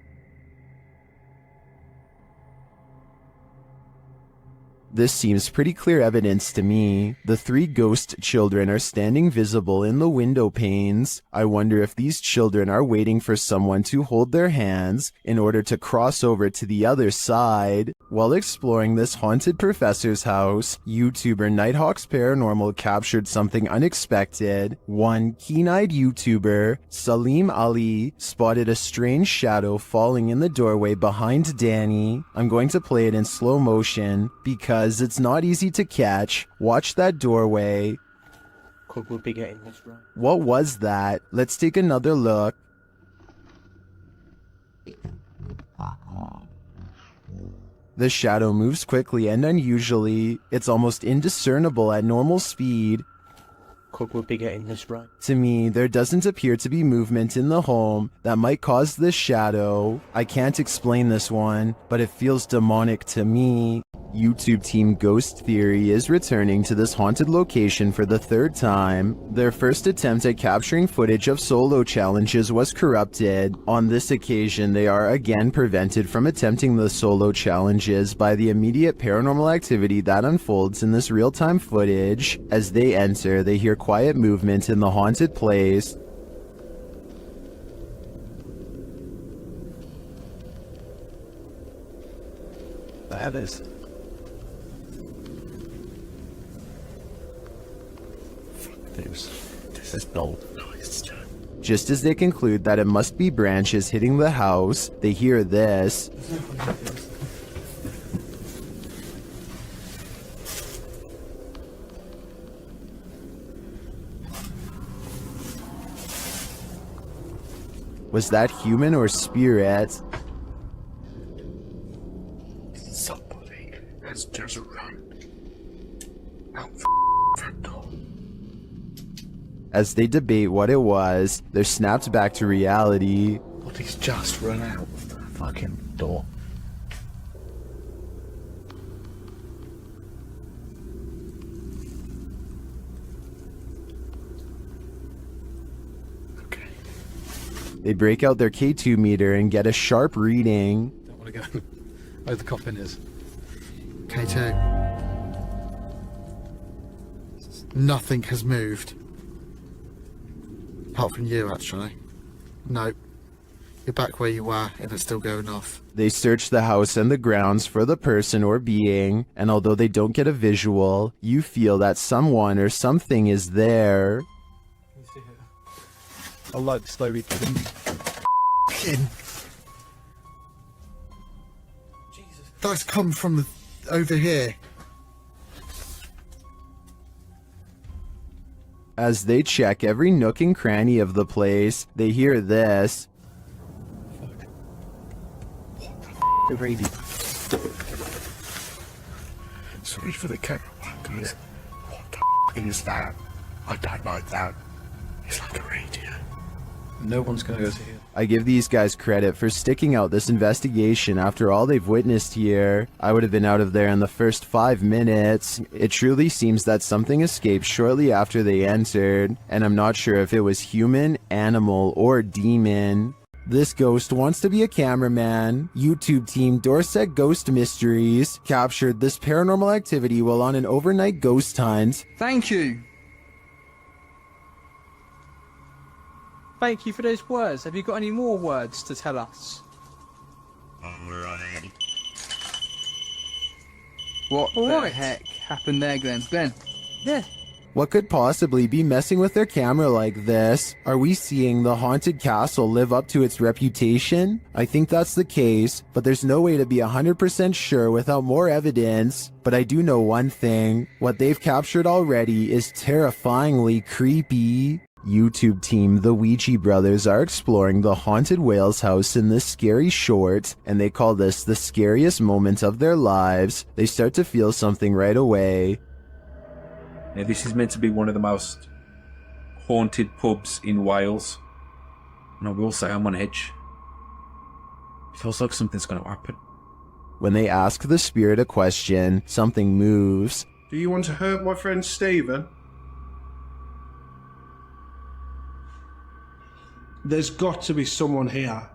This seems pretty clear evidence to me. The 3 ghost children are standing visible in the window panes. I wonder if these children are waiting for someone to hold their hands in order to cross over to the other side. While exploring this haunted professor's house, YouTuber Nighthawk's Paranormal captured something unexpected. One keen-eyed YouTuber, Salim Ali, spotted a strange shadow falling in the doorway behind Danny. I'm going to play it in slow motion because it's not easy to catch. Watch that doorway. Could we be getting this right? What was that? Let's take another look. The shadow moves quickly and unusually. It's almost indiscernible at normal speed. Could we be getting this right? To me, there doesn't appear to be movement in the home that might cause this shadow. I can't explain this one, but it feels demonic to me. YouTube team Ghost Theory is returning to this haunted location for the 3rd time. Their first attempt at capturing footage of solo challenges was corrupted. On this occasion, they are again prevented from attempting the solo challenges by the immediate paranormal activity that unfolds in this real-time footage. As they enter, they hear quiet movement in the haunted place. That is. This is no noise. Just as they conclude that it must be branches hitting the house, they hear this. Was that human or spirit? Somebody has just run out front door. As they debate what it was, they're snapped back to reality. Somebody's just run out of the fucking door. They break out their K2 meter and get a sharp reading. Don't want to go where the coffin is. K2. Nothing has moved. Apart from you, actually. Nope. You're back where you were, and it's still going off. They search the house and the grounds for the person or being, and although they don't get a visual, you feel that someone or something is there. I like the slow read. That's come from over here. As they check every nook and cranny of the place, they hear this. The radio. Sorry for the camera guys. What the is that? I don't like that. It's like a radio. No one's gonna go to here. I give these guys credit for sticking out this investigation after all they've witnessed here. I would have been out of there in the first 5 minutes. It truly seems that something escaped shortly after they entered, and I'm not sure if it was human, animal, or demon. This ghost wants to be a cameraman. YouTube team Dorset Ghost Mysteries captured this paranormal activity while on an overnight ghost hunt. Thank you. Thank you for those words. Have you got any more words to tell us? What the heck happened there, Glenn? Glenn? Yeah. What could possibly be messing with their camera like this? Are we seeing the haunted castle live up to its reputation? I think that's the case, but there's no way to be 100% sure without more evidence. But I do know one thing. What they've captured already is terrifyingly creepy. YouTube team The Ouija Brothers are exploring the haunted Wales house in this scary short, and they call this the scariest moment of their lives. They start to feel something right away. Now, this is meant to be one of the most haunted pubs in Wales, and I will say I'm on edge. It feels like something's going to happen. When they ask the spirit a question, something moves. Do you want to hurt my friend Stephen? There's got to be someone here.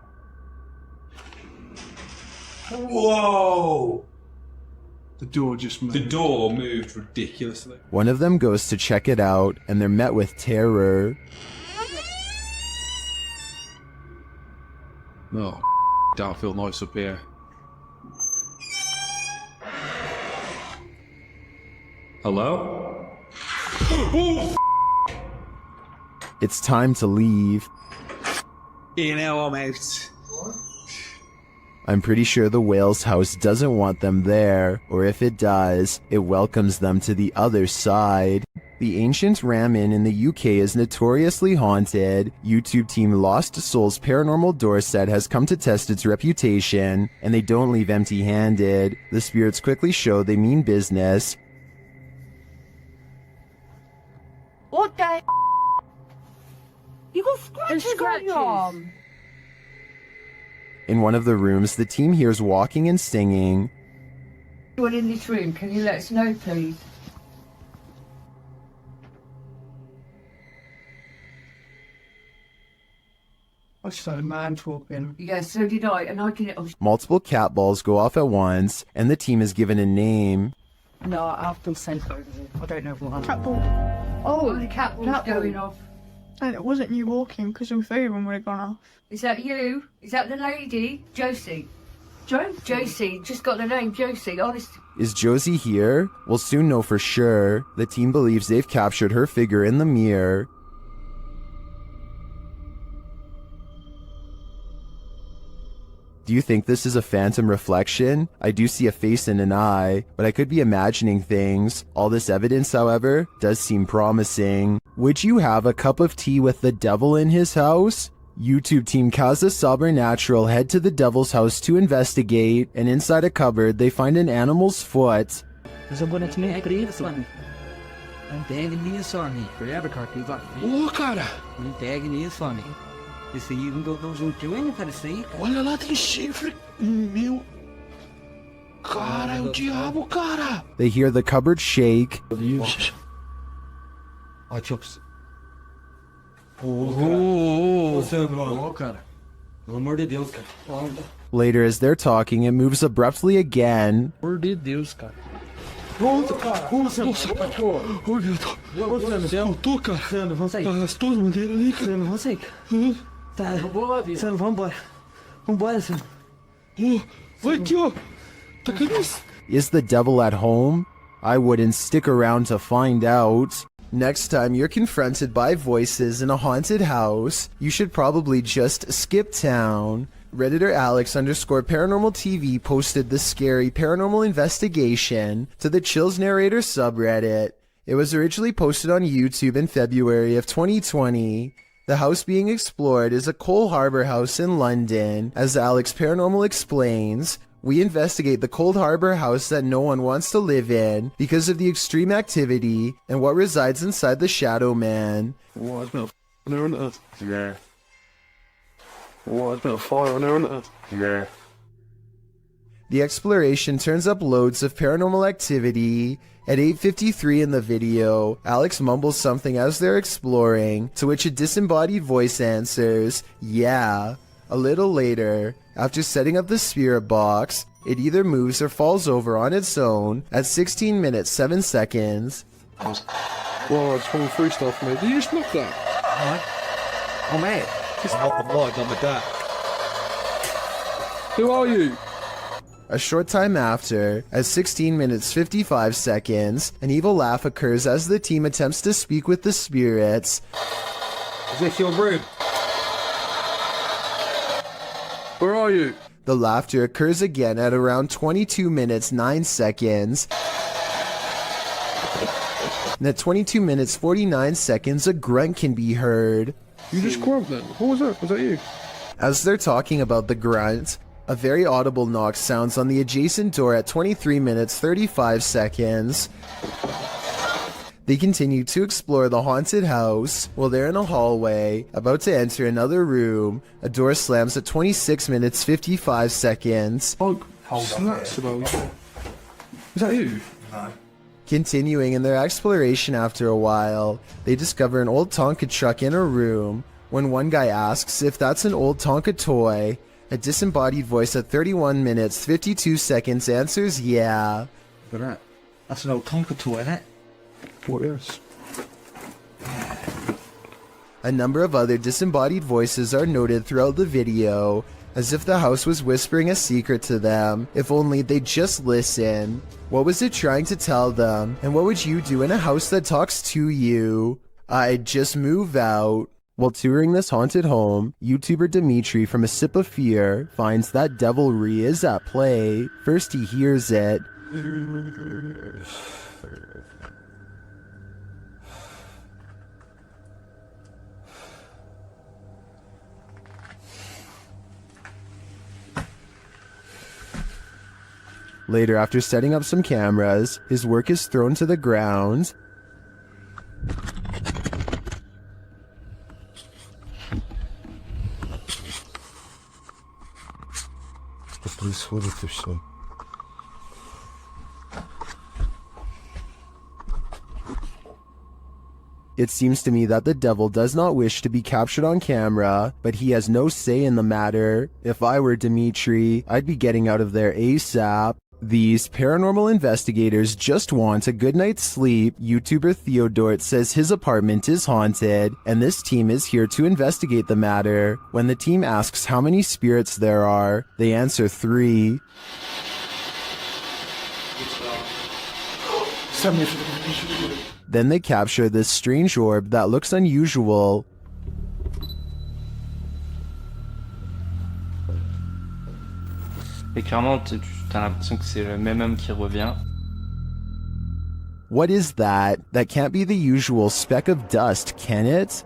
Whoa! The door just moved. The door moved ridiculously. One of them goes to check it out, and they're met with terror. Oh, don't feel nice up here. Hello? It's time to leave. You know I'm out. I'm pretty sure the Wales house doesn't want them there, or if it does, it welcomes them to the other side. The ancient Ram Inn in the UK is notoriously haunted. YouTube team Lost Souls Paranormal Dorset has come to test its reputation, and they don't leave empty-handed. The spirits quickly show they mean business. What the f***? You got scratches on your arm. In one of the rooms, the team hears walking and singing. Anyone in this room, can you let us know, please? I saw a man talking. Yeah, so did I, and I can... Multiple cat balls go off at once, and the team is given a name. No, I've been sent over here. I don't know what. Cat ball. Oh, the cat ball's going off. And it wasn't you walking, because your phone would have gone off. Is that you? Is that the lady? Josie. Josie. Just got the name Josie, honestly. Is Josie here? We'll soon know for sure. The team believes they've captured her figure in the mirror. Do you think this is a phantom reflection? I do see a face and an eye, but I could be imagining things. All this evidence, however, does seem promising. Would you have a cup of tea with the devil in his house? YouTube team Casa Sobernatural head to the devil's house to investigate, and inside a cupboard they find an animal's foot. You see, you can go those who do anything to see. Olha lá, tem chifre. Meu. Cara, é o diabo, cara. They hear the cupboard shake. Ó, Chops. Ô, cara. Pelo amor de Deus, cara. Later, as they're talking, it moves abruptly again. Por de Deus, cara. Nossa, cara. Nossa, cara. Ô, meu Deus. Eu tô, cara. Sandro, vamos sair. As duas bandeiras ali, cara. Sandro, vamos sair. Tá, Sandro, vamos embora. Vambora, Sandro. Vai aqui, ó. Tá com isso? Is the devil at home? I wouldn't stick around to find out. Next time you're confronted by voices in a haunted house, you should probably just skip town. Redditor Alex_Paranormal TV posted the scary paranormal investigation to the Chills Narrator subreddit. It was originally posted on YouTube in February of 2020. The house being explored is a Cole Harbour house in London. As Alex Paranormal explains, we investigate the Cold Harbour house that no one wants to live in because of the extreme activity and what resides inside the Shadow Man. Oh, it's been a there on earth. Yeah. Oh, it's been a fire on there on earth. Yeah. The exploration turns up loads of paranormal activity. At 8:53 in the video, Alex mumbles something as they're exploring, to which a disembodied voice answers, yeah. A little later, after setting up the spirit box, it either moves or falls over on its own at 16 minutes 7 seconds. Whoa, it's full of free stuff, mate. Did you just knock that? Oh, mate. Just knock the light on the deck. Who are you? A short time after, at 16 minutes 55 seconds, an evil laugh occurs as the team attempts to speak with the spirits. Is this your room? Where are you? The laughter occurs again at around 22 minutes 9 seconds. and at 22 minutes 49 seconds, a grunt can be heard. You just grunt then. Who was that? Was that you? As they're talking about the grunt, a very audible knock sounds on the adjacent door at 23 minutes 35 seconds. They continue to explore the haunted house. While they're in a hallway, about to enter another room, a door slams at 26 minutes 55 seconds. Oh, that's about you. Is that you? No. Continuing in their exploration after a while, they discover an old Tonka truck in a room. When one guy asks if that's an old Tonka toy, a disembodied voice at 31 minutes 52 seconds answers yeah. That's an old Tonka toy, isn't it? What is? A number of other disembodied voices are noted throughout the video, as if the house was whispering a secret to them, if only they'd just listen. What was it trying to tell them, and what would you do in a house that talks to you? I'd just move out. While touring this haunted home, YouTuber Dimitri from A Sip of Fear finds that devilry is at play. First he hears it. Later, after setting up some cameras, his work is thrown to the ground. Что происходит и все? It seems to me that the devil does not wish to be captured on camera, but he has no say in the matter. If I were Dimitri, I'd be getting out of there ASAP. These paranormal investigators just want a good night's sleep. YouTuber Theodort says his apartment is haunted, and this team is here to investigate the matter. When the team asks how many spirits there are, they answer 3. Then they capture this strange orb that looks unusual. Et clairement, t'as l'impression que c'est le même homme qui revient. What is that? That can't be the usual speck of dust, can it?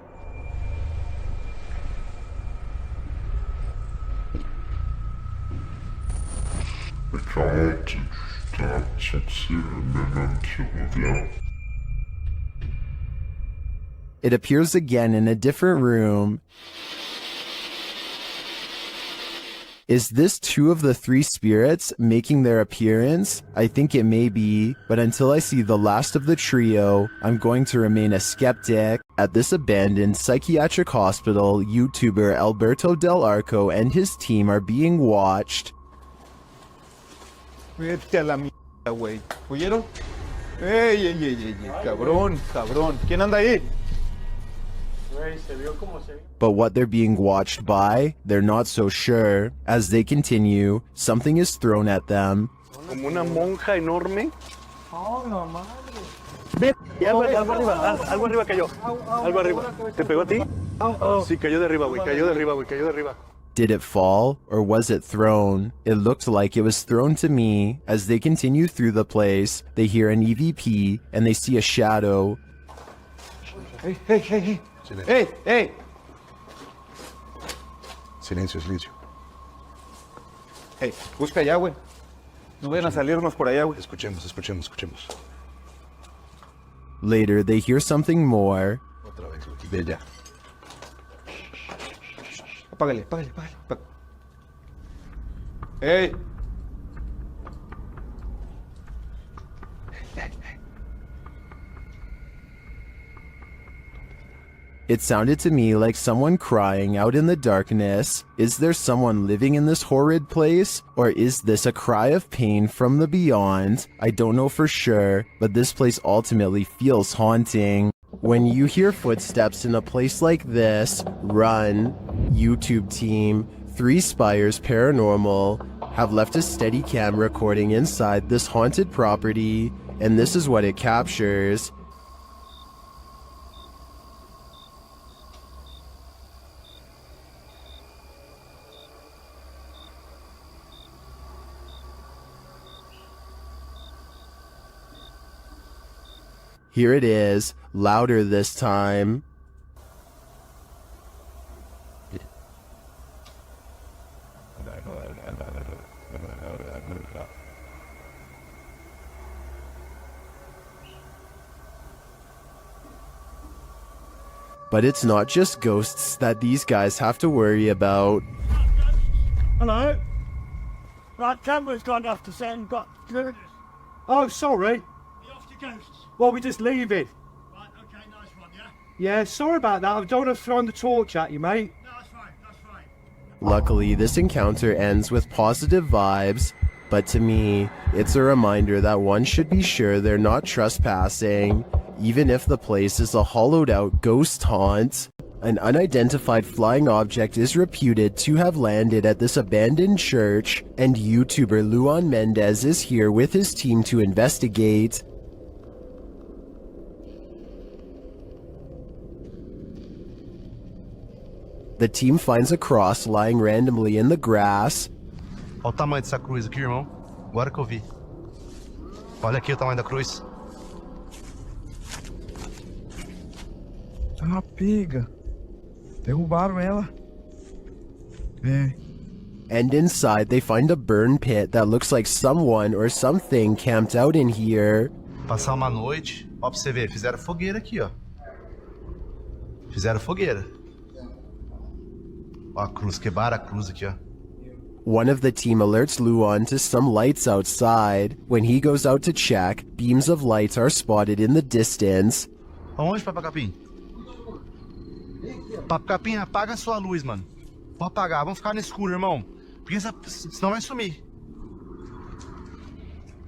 It appears again in a different room. Is this 2 of the 3 spirits making their appearance? I think it may be, but until I see the last of the trio, I'm going to remain a skeptic. At this abandoned psychiatric hospital, YouTuber Alberto Del Arco and his team are being watched. Vete a la mierda, güey. ¿Oyeron? ¡Ey, ey, ey, ey! ¡Cabrón, cabrón! ¿Quién anda ahí? But what they're being watched by, they're not so sure. As they continue, something is thrown at them. Como una monja enorme. Oh, no, madre. Ve, algo arriba cayó. Algo arriba. ¿Te pegó a ti? Sí, cayó de arriba, güey. Cayó de arriba, güey. Cayó de arriba. Did it fall, or was it thrown? It looked like it was thrown to me. As they continue through the place, they hear an EVP, and they see a shadow. Hey, hey, hey, hey. Hey, hey. Silencio, silencio. Hey, busca allá, güey. No vayan a salirnos por allá, güey. Escuchemos, escuchemos, escuchemos. Later, they hear something more. Otra vez, de allá. Apágale, apágale, apágale. Hey. It sounded to me like someone crying out in the darkness. Is there someone living in this horrid place? Or is this a cry of pain from the beyond? I don't know for sure, but this place ultimately feels haunting. When you hear footsteps in a place like this, run. YouTube team, 3 Spires Paranormal, have left a steady cam recording inside this haunted property, and this is what it captures. Here it is, louder this time. But it's not just ghosts that these guys have to worry about. Hello? Right, camera's gone off the set and got... Oh, sorry. Well, we just leave it. Right, okay, nice one, yeah? Yeah, sorry about that. I don't want to throw the torch at you, mate. No, that's fine, that's fine. Luckily, this encounter ends with positive vibes, but to me, it's a reminder that one should be sure they're not trespassing, even if the place is a hollowed-out ghost haunt. An unidentified flying object is reputed to have landed at this abandoned church, and YouTuber Luan Mendez is here with his team to investigate. The team finds a cross lying randomly in the grass. Olha o tamanho dessa cruz aqui, irmão. Agora que eu vi. Olha aqui o tamanho da cruz. Ah, pega. Derrubaram ela. É. And inside, they find a burn pit that looks like someone or something camped out in here. Passar uma noite. Ó, pra você ver, fizeram fogueira aqui, ó. Fizeram fogueira. Ó a cruz, quebraram a cruz aqui, ó. One of the team alerts Luan to some lights outside. When he goes out to check, beams of light are spotted in the distance. Aonde, Papa Capim? Papa Capim, apaga a sua luz, mano. Pode apagar, vamos ficar no escuro, irmão. Porque senão vai sumir.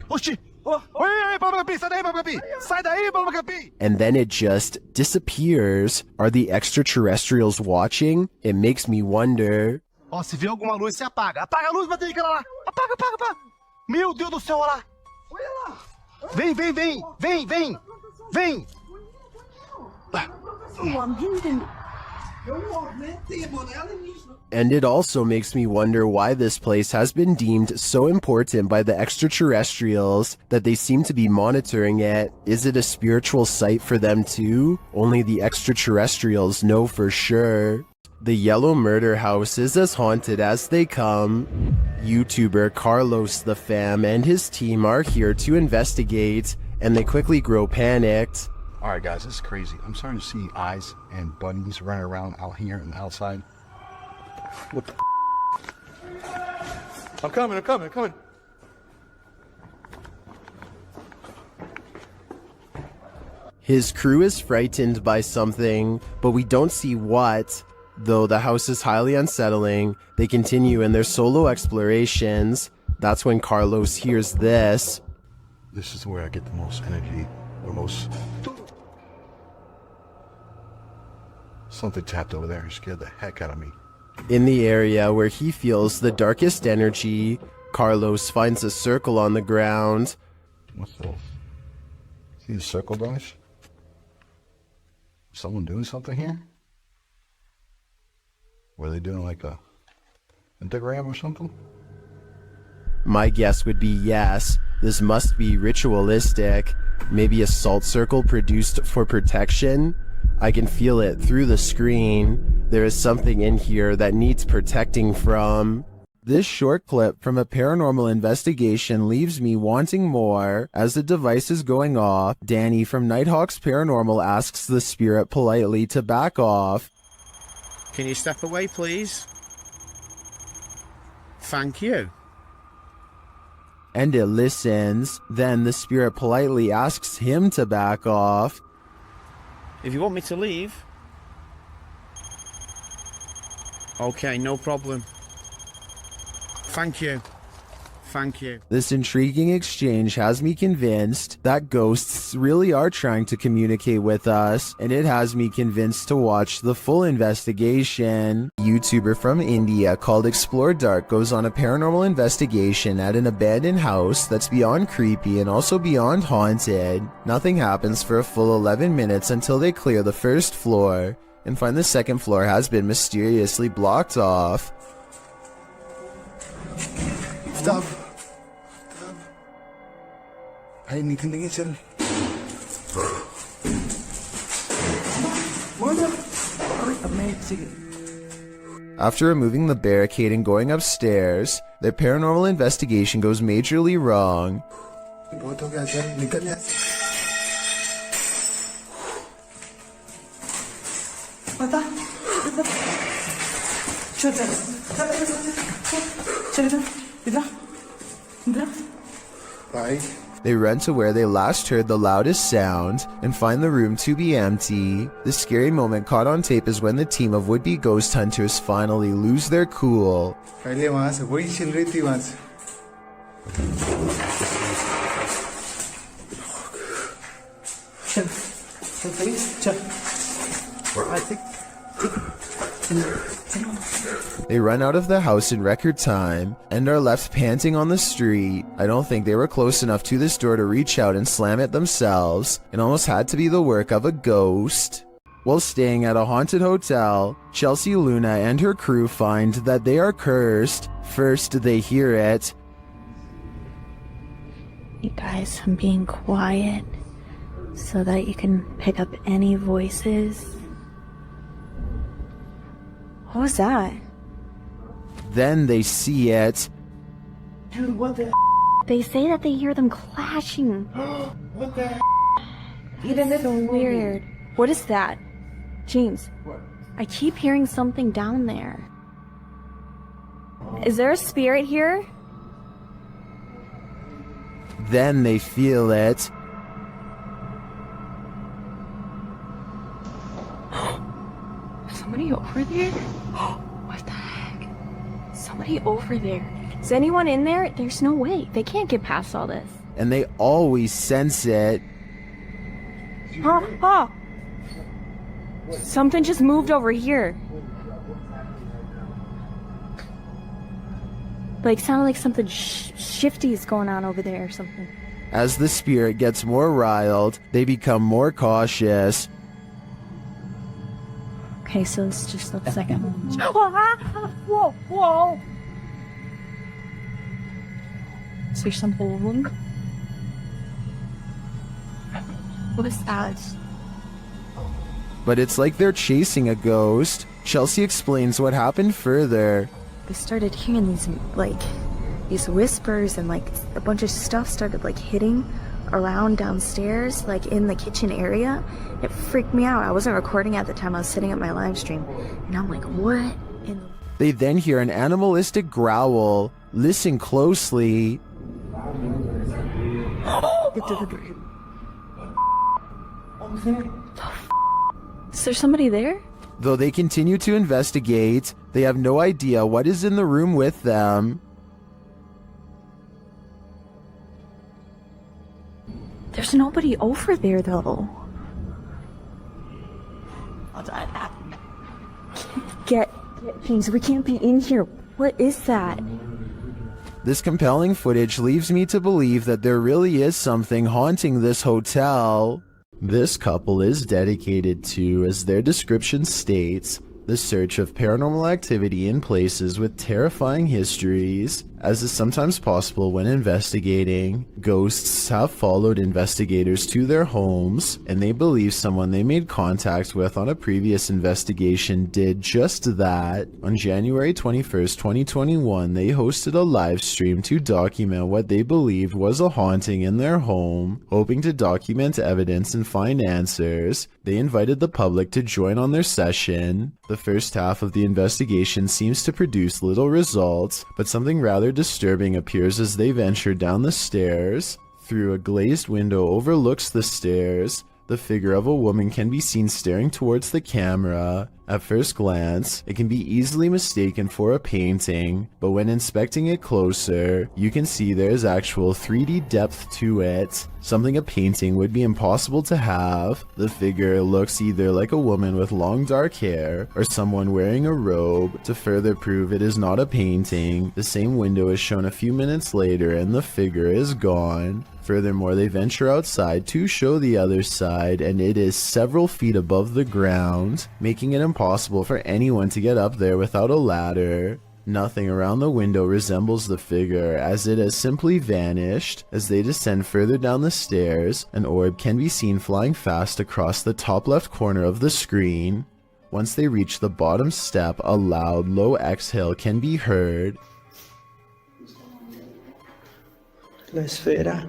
Oxi! Oi, Papa Capim, sai daí, Papa Capim! Sai daí, Papa Capim! And then it just disappears. Are the extraterrestrials watching? It makes me wonder. Ó, se vê alguma luz, você apaga. Apaga a luz, bateu aquela lá. Apaga, apaga, apaga. Meu Deus do céu, olha lá. Olha lá. Vem, vem, vem. Vem, vem. Vem. And it also makes me wonder why this place has been deemed so important by the extraterrestrials that they seem to be monitoring it. Is it a spiritual site for them too? Only the extraterrestrials know for sure. The yellow murder house is as haunted as they come. YouTuber Carlos the Fam and his team are here to investigate, and they quickly grow panicked. Alright guys, this is crazy. I'm starting to see eyes and bunnies running around out here and outside. What the I'm coming. His crew is frightened by something, but we don't see what. Though the house is highly unsettling, they continue in their solo explorations. That's when Carlos hears this. This is where I get the most energy, or most... Something tapped over there and scared the heck out of me. In the area where he feels the darkest energy, Carlos finds a circle on the ground. What's this? See the circle, guys? Someone doing something here? Were they doing like a pentagram or something? My guess would be yes. This must be ritualistic. Maybe a salt circle produced for protection? I can feel it through the screen. There is something in here that needs protecting from. This short clip from a paranormal investigation leaves me wanting more. As the device is going off, Danny from Nighthawk's Paranormal asks the spirit politely to back off. Can you step away, please? Thank you. And it listens. Then the spirit politely asks him to back off. If you want me to leave... Okay, no problem. Thank you. Thank you. This intriguing exchange has me convinced that ghosts really are trying to communicate with us, and it has me convinced to watch the full investigation. A YouTuber from India called Explore Dark goes on a paranormal investigation at an abandoned house that's beyond creepy and also beyond haunted. Nothing happens for a full 11 minutes until they clear the first floor and find the second floor has been mysteriously blocked off. Stop. I didn't even think it's in. After removing the barricade and going upstairs, their paranormal investigation goes majorly wrong. They run to where they last heard the loudest sound and find the room to be empty. The scary moment caught on tape is when the team of would-be ghost hunters finally lose their cool. They run out of the house in record time and are left panting on the street. I don't think they were close enough to this door to reach out and slam it themselves. It almost had to be the work of a ghost. While staying at a haunted hotel, Chelsea Luna and her crew find that they are cursed. First, they hear it. You guys, I'm being quiet so that you can pick up any voices. What was that? Then they see it. Dude, what the They say that they hear them clashing. What the It is so weird. What is that? James, I keep hearing something down there. Is there a spirit here? Then they feel it. Somebody over there? What the heck? Somebody over there. Is anyone in there? There's no way. They can't get past all this. And they always sense it. Oh! Something just moved over here. Like, sounded like something shifty is going on over there or something. As the spirit gets more riled, they become more cautious. Okay, so it's just a second. Whoa, whoa! Is there something? What is that? But it's like they're chasing a ghost. Chelsea explains what happened further. I started hearing these whispers, and a bunch of stuff started hitting around downstairs, in the kitchen area. It freaked me out. I wasn't recording at the time. I was sitting at my live stream, and I'm like, what in the... They then hear an animalistic growl. Listen closely. Is there somebody there? Though they continue to investigate, they have no idea what is in the room with them. There's nobody over there, though. Get things. We can't be in here. What is that? This compelling footage leaves me to believe that there really is something haunting this hotel. This couple is dedicated to, as their description states, the search of paranormal activity in places with terrifying histories. As is sometimes possible when investigating, ghosts have followed investigators to their homes, and they believe someone they made contact with on a previous investigation did just that. On January 21st, 2021, they hosted a live stream to document what they believed was a haunting in their home. Hoping to document evidence and find answers, they invited the public to join on their session. The first half of the investigation seems to produce little results, but something rather disturbing appears as they venture down the stairs. Through a glazed window overlooks the stairs, the figure of a woman can be seen staring towards the camera. At first glance, it can be easily mistaken for a painting, but when inspecting it closer, you can see there is actual 3D depth to it, something a painting would be impossible to have. The figure looks either like a woman with long dark hair, or someone wearing a robe. To further prove it is not a painting, the same window is shown a few minutes later and the figure is gone. Furthermore, they venture outside to show the other side, and it is several feet above the ground, making it impossible for anyone to get up there without a ladder. Nothing around the window resembles the figure, as it has simply vanished. As they descend further down the stairs, an orb can be seen flying fast across the top left corner of the screen. Once they reach the bottom step, a loud, low exhale can be heard. La esfera.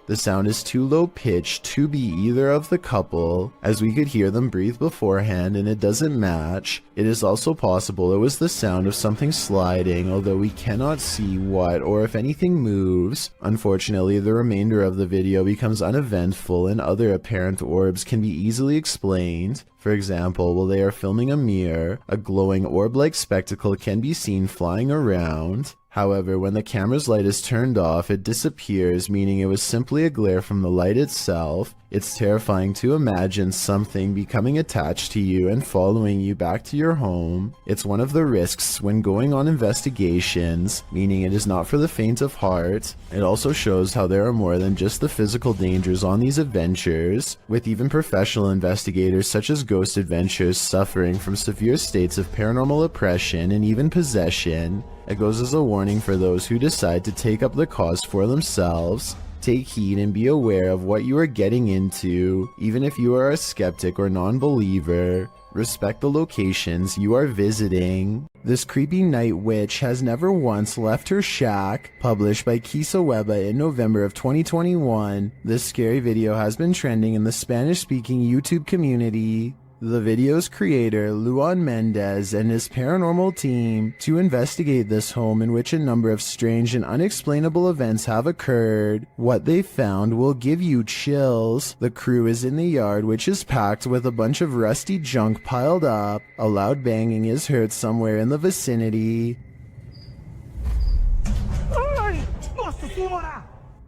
The sound is too low pitched to be either of the couple, as we could hear them breathe beforehand and it doesn't match. It is also possible it was the sound of something sliding, although we cannot see what or if anything moves. Unfortunately, the remainder of the video becomes uneventful and other apparent orbs can be easily explained. For example, while they are filming a mirror, a glowing orb-like spectacle can be seen flying around. However, when the camera's light is turned off, it disappears, meaning it was simply a glare from the light itself. It's terrifying to imagine something becoming attached to you and following you back to your home. It's one of the risks when going on investigations, meaning it is not for the faint of heart. It also shows how there are more than just the physical dangers on these adventures, with even professional investigators such as Ghost Adventures suffering from severe states of paranormal oppression and even possession. It goes as a warning for those who decide to take up the cause for themselves. Take heed and be aware of what you are getting into, even if you are a skeptic or non-believer. Respect the locations you are visiting. This creepy night witch has never once left her shack. Published by Kisa Weba in November of 2021, this scary video has been trending in the Spanish-speaking YouTube community. The video's creator, Luan Mendez, and his paranormal team to investigate this home in which a number of strange and unexplainable events have occurred. What they found will give you chills. The crew is in the yard, which is packed with a bunch of rusty junk piled up. A loud banging is heard somewhere in the vicinity.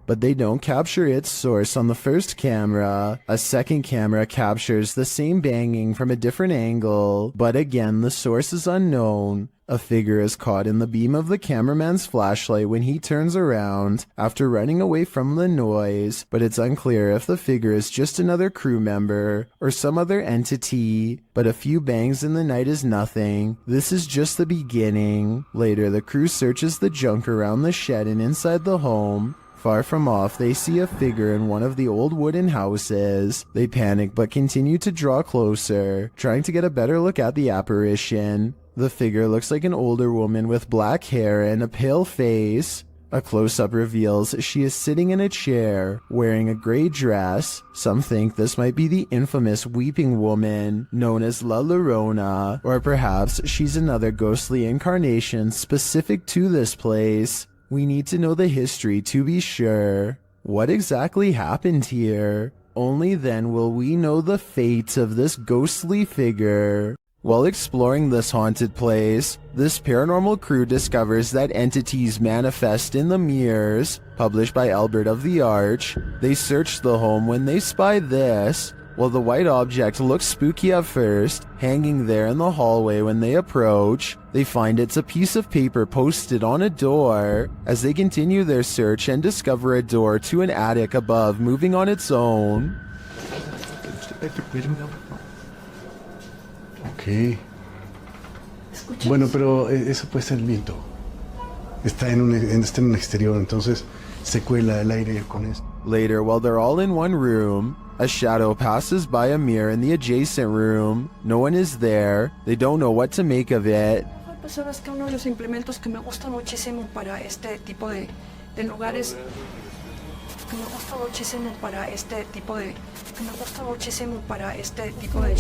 But they don't capture its source on the first camera. A second camera captures the same banging from a different angle, but again the source is unknown. A figure is caught in the beam of the cameraman's flashlight when he turns around after running away from the noise, but it's unclear if the figure is just another crew member or some other entity. But a few bangs in the night is nothing. This is just the beginning. Later, the crew searches the junk around the shed and inside the home. Far from off, they see a figure in one of the old wooden houses. They panic but continue to draw closer, trying to get a better look at the apparition. The figure looks like an older woman with black hair and a pale face. A close-up reveals she is sitting in a chair, wearing a gray dress. Some think this might be the infamous Weeping Woman, known as La Llorona, or perhaps she's another ghostly incarnation specific to this place. We need to know the history to be sure. What exactly happened here? Only then will we know the fate of this ghostly figure. While exploring this haunted place, this paranormal crew discovers that entities manifest in the mirrors. Published by Albert of the Arch, they search the home when they spy this. While the white object looks spooky at first, hanging there in the hallway when they approach, they find it's a piece of paper posted on a door. As they continue their search and discover a door to an attic above moving on its own. Ok. Bueno, pero eso puede ser el viento. Está en un exterior, entonces se cuela el aire con eso. Later, while they're all in one room, a shadow passes by a mirror in the adjacent room. No one is there. They don't know what to make of it. Sabes que uno de los implementos que me gusta muchísimo para este tipo de lugares, que me gusta muchísimo para este tipo de,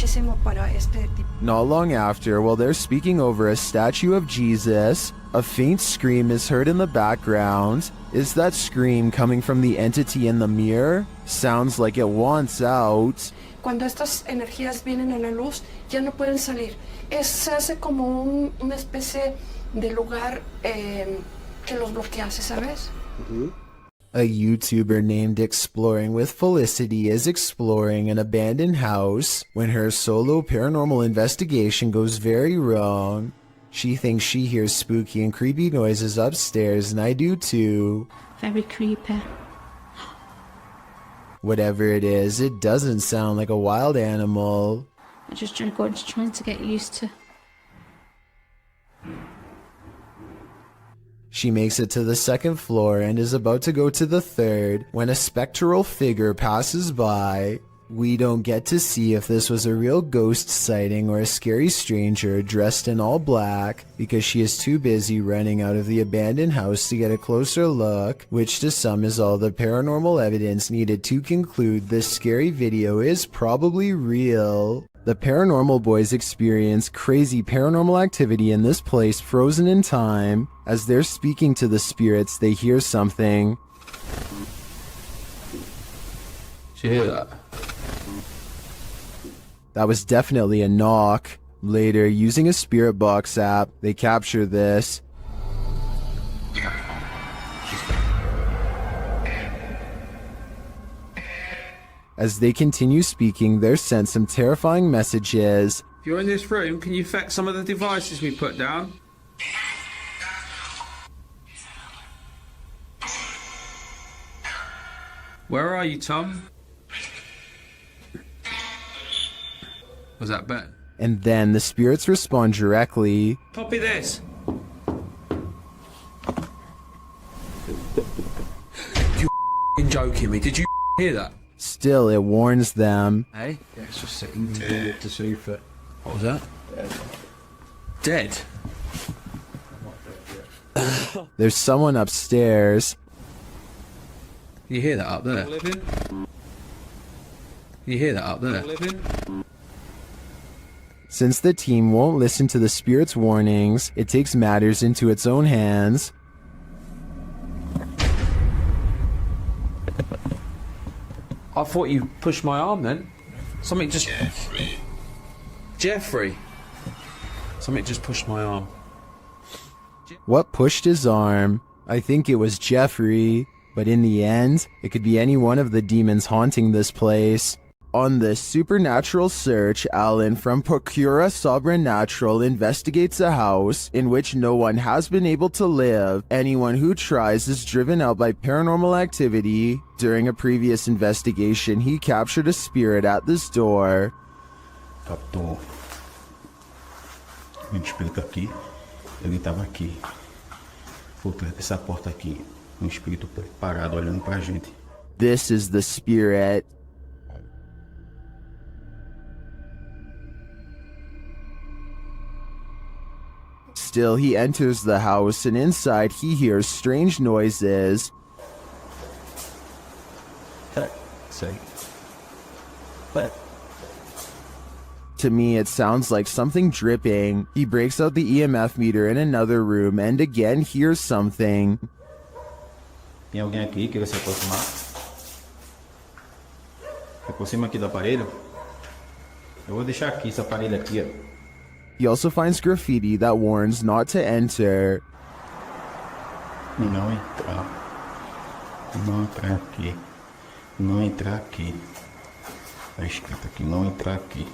Not long after, while they're speaking over a statue of Jesus, a faint scream is heard in the background. Is that scream coming from the entity in the mirror? Sounds like it wants out. Cuando estas energías vienen a la luz, ya no pueden salir. Se hace como una especie de lugar que los bloquease, ¿sabes? A YouTuber named Exploring with Felicity is exploring an abandoned house when her solo paranormal investigation goes very wrong. She thinks she hears spooky and creepy noises upstairs, and I do too. Very creepy. Whatever it is, it doesn't sound like a wild animal. I'm just trying to get used to. She makes it to the second floor and is about to go to the third when a spectral figure passes by. We don't get to see if this was a real ghost sighting or a scary stranger dressed in all black, because she is too busy running out of the abandoned house to get a closer look, which to some is all the paranormal evidence needed to conclude this scary video is probably real. The paranormal boys experience crazy paranormal activity in this place frozen in time. As they're speaking to the spirits, they hear something. Did you hear that? That was definitely a knock. Later, using a spirit box app, they capture this. As they continue speaking, they're sent some terrifying messages. If you're in this room, can you affect some of the devices we put down? Where are you, Tom? Was that Ben? And then the spirits respond directly. Copy this. You joking me? Did you hear that? Still, it warns them. Hey? Yeah, it's just sitting there to see if it... What was that? Dead? There's someone upstairs. You hear that up there? You hear that up there? Since the team won't listen to the spirit's warnings, it takes matters into its own hands. I thought you pushed my arm then. Something just... Jeffrey. Something just pushed my arm. What pushed his arm? I think it was Jeffrey, but in the end, it could be any one of the demons haunting this place. On this supernatural search, Alan from Procura Sobrenatural investigates a house in which no one has been able to live. Anyone who tries is driven out by paranormal activity. During a previous investigation, he captured a spirit at this door. Captou um espírito aqui. Ele estava aqui, por trás dessa porta aqui. Espírito parado olhando pra gente. This is the spirit. Still, he enters the house, and inside he hears strange noises. But to me, it sounds like something dripping. He breaks out the EMF meter in another room and again hears something. Tem alguém aqui que queira se aproximar? Se aproxima aqui do aparelho. Eu vou deixar aqui esse aparelho aqui, ó. He also finds graffiti that warns not to enter. Não entrar. Não entrar aqui. Não entrar aqui. Tá escrito aqui, não entrar aqui.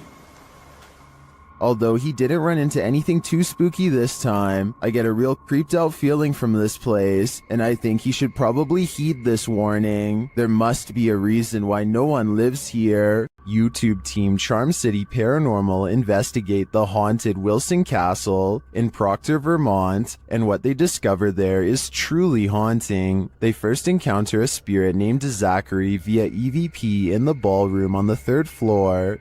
Although he didn't run into anything too spooky this time, I get a real creeped out feeling from this place, and I think he should probably heed this warning. There must be a reason why no one lives here. YouTube team Charm City Paranormal investigate the haunted Wilson Castle in Proctor, Vermont, and what they discover there is truly haunting. They first encounter a spirit named Zachary via EVP in the ballroom on the 3rd floor.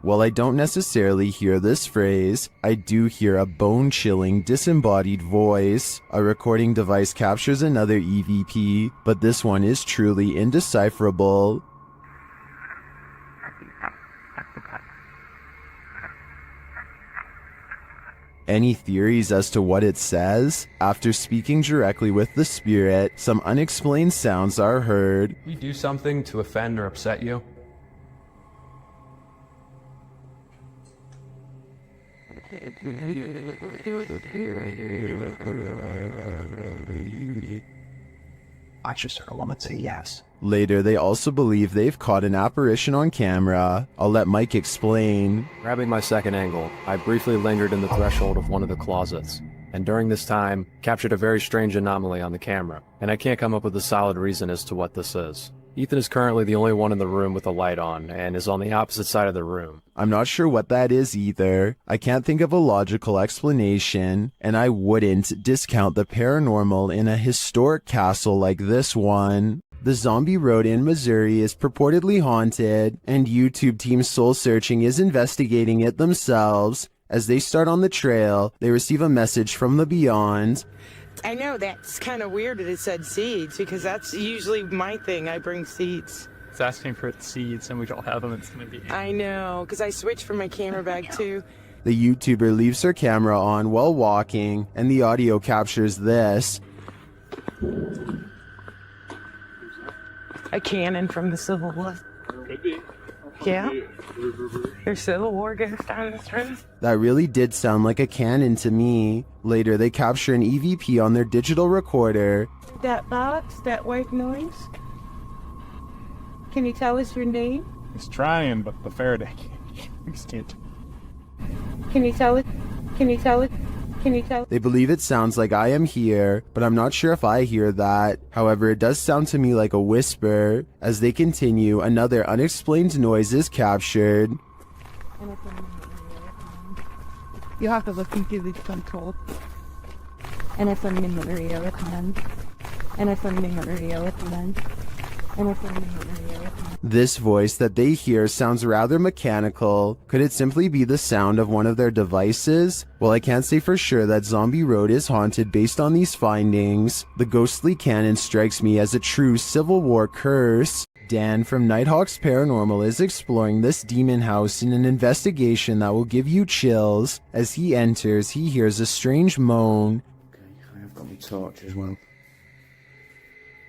While I don't necessarily hear this phrase, I do hear a bone-chilling, disembodied voice. A recording device captures another EVP, but this one is truly indecipherable. Any theories as to what it says? After speaking directly with the spirit, some unexplained sounds are heard. We do something to offend or upset you? I just heard a woman say yes. Later, they also believe they've caught an apparition on camera. I'll let Mike explain. Grabbing my second angle, I briefly lingered in the threshold of one of the closets, and during this time, captured a very strange anomaly on the camera, and I can't come up with a solid reason as to what this is. Ethan is currently the only one in the room with the light on, and is on the opposite side of the room. I'm not sure what that is either. I can't think of a logical explanation, and I wouldn't discount the paranormal in a historic castle like this one. The Zombie Road in Missouri is purportedly haunted, and YouTube Team Soul Searching is investigating it themselves. As they start on the trail, they receive a message from the beyond. I know that's kind of weird that it said seeds, because that's usually my thing. I bring seeds. It's asking for seeds, and we don't have them. It's going to be. I know, because I switched from my camera bag too. The YouTuber leaves her camera on while walking, and the audio captures this. A cannon from the Civil War. Could be. Yeah. There's Civil War goes down this road. That really did sound like a cannon to me. Later, they capture an EVP on their digital recorder. That box, that white noise. Can you tell us your name? He's trying, but the Faraday can't. Can you tell it? Can you tell it? Can you tell? They believe it sounds like I am here, but I'm not sure if I hear that. However, it does sound to me like a whisper. As they continue, another unexplained noise is captured. You have to look into the control. And it's something in the radio at the end. And it's something in the radio at the end. And it's something in the radio at the end. This voice that they hear sounds rather mechanical. Could it simply be the sound of one of their devices? Well, I can't say for sure that Zombie Road is haunted based on these findings. The ghostly cannon strikes me as a true Civil War curse. Dan from Nighthawk's Paranormal is exploring this demon house in an investigation that will give you chills. As he enters, he hears a strange moan. Okay, I have got my torch as well.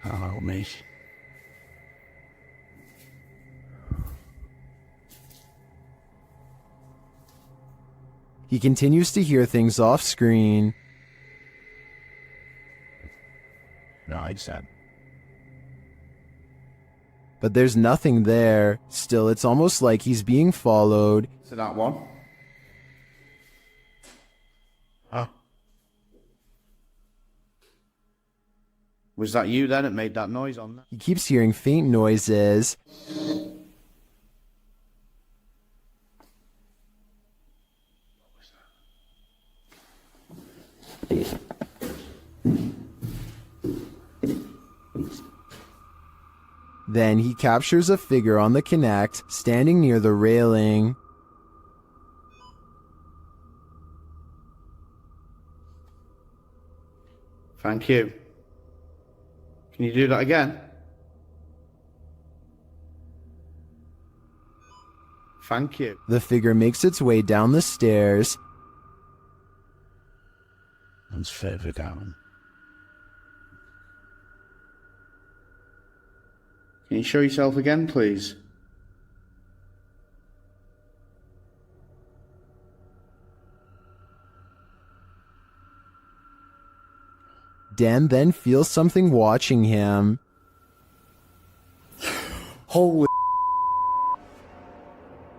Hello, mate. He continues to hear things off screen. Right, Sam. But there's nothing there. Still, it's almost like he's being followed. So that one. Huh? Was that you then that made that noise on that? He keeps hearing faint noises. Then he captures a figure on the Kinect, standing near the railing. Thank you. Can you do that again? Thank you. The figure makes its way down the stairs. And further down. Can you show yourself again, please? Dan then feels something watching him. Holy.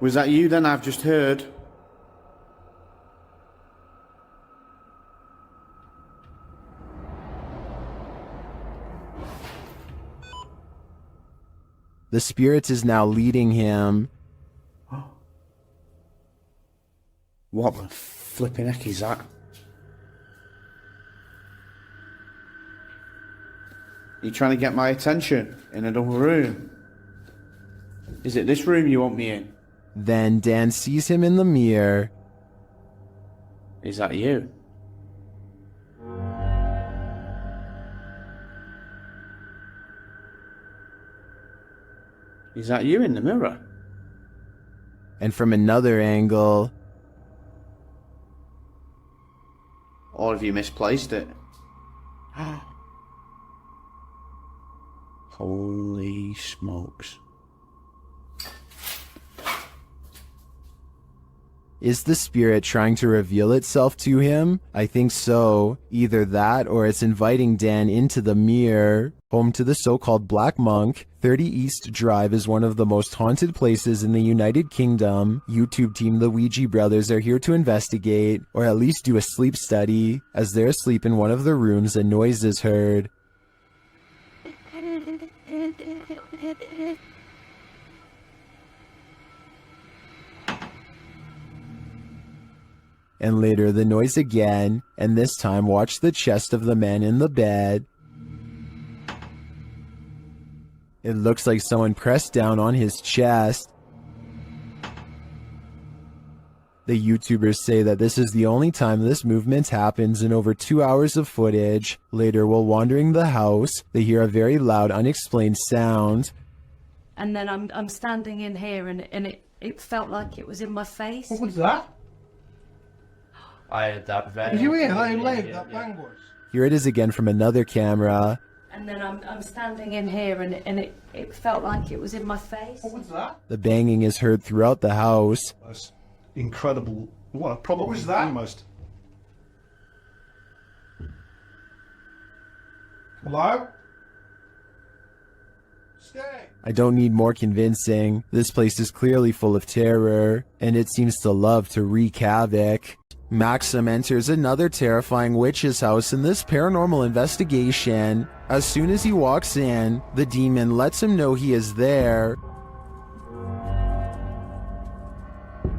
Was that you then I've just heard? The spirit is now leading him. What the flipping heck is that? You trying to get my attention in another room? Is it this room you want me in? Then Dan sees him in the mirror. Is that you? Is that you in the mirror? And from another angle... Or have you misplaced it? Holy smokes. Is the spirit trying to reveal itself to him? I think so. Either that or it's inviting Dan into the mirror. Home to the so-called Black Monk, 30 East Drive is one of the most haunted places in the United Kingdom. YouTube team The Ouija Brothers are here to investigate, or at least do a sleep study. As they're asleep in one of the rooms, a noise is heard. And later the noise again, and this time watch the chest of the man in the bed. It looks like someone pressed down on his chest. The YouTubers say that this is the only time this movement happens in over 2 hours of footage. Later, while wandering the house, they hear a very loud, unexplained sound. And then I'm standing in here and it felt like it was in my face. What was that? I had that very. Did you hear how loud that bang was? Here it is again from another camera. And then I'm standing in here and it felt like it was in my face. What was that? The banging is heard throughout the house. That's incredible. What, probably what was that? Almost. Hello? Stay. I don't need more convincing. This place is clearly full of terror, and it seems to love to wreak havoc. Maxim enters another terrifying witch's house in this paranormal investigation. As soon as he walks in, the demon lets him know he is there.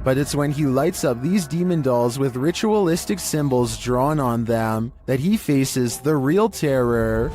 But it's when he lights up these demon dolls with ritualistic symbols drawn on them that he faces the real terror.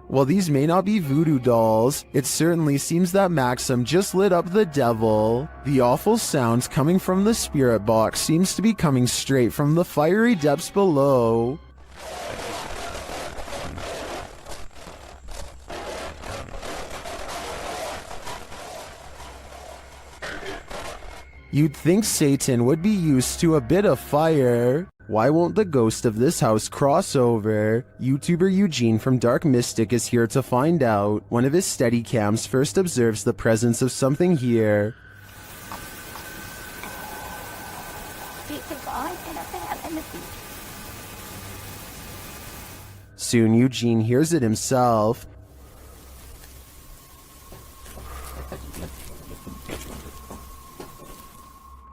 While these may not be voodoo dolls, it certainly seems that Maxim just lit up the devil. The awful sounds coming from the spirit box seems to be coming straight from the fiery depths below. You'd think Satan would be used to a bit of fire. Why won't the ghost of this house cross over? YouTuber Eugene from Dark Mystic is here to find out. One of his Steadicams first observes the presence of something here. Soon Eugene hears it himself.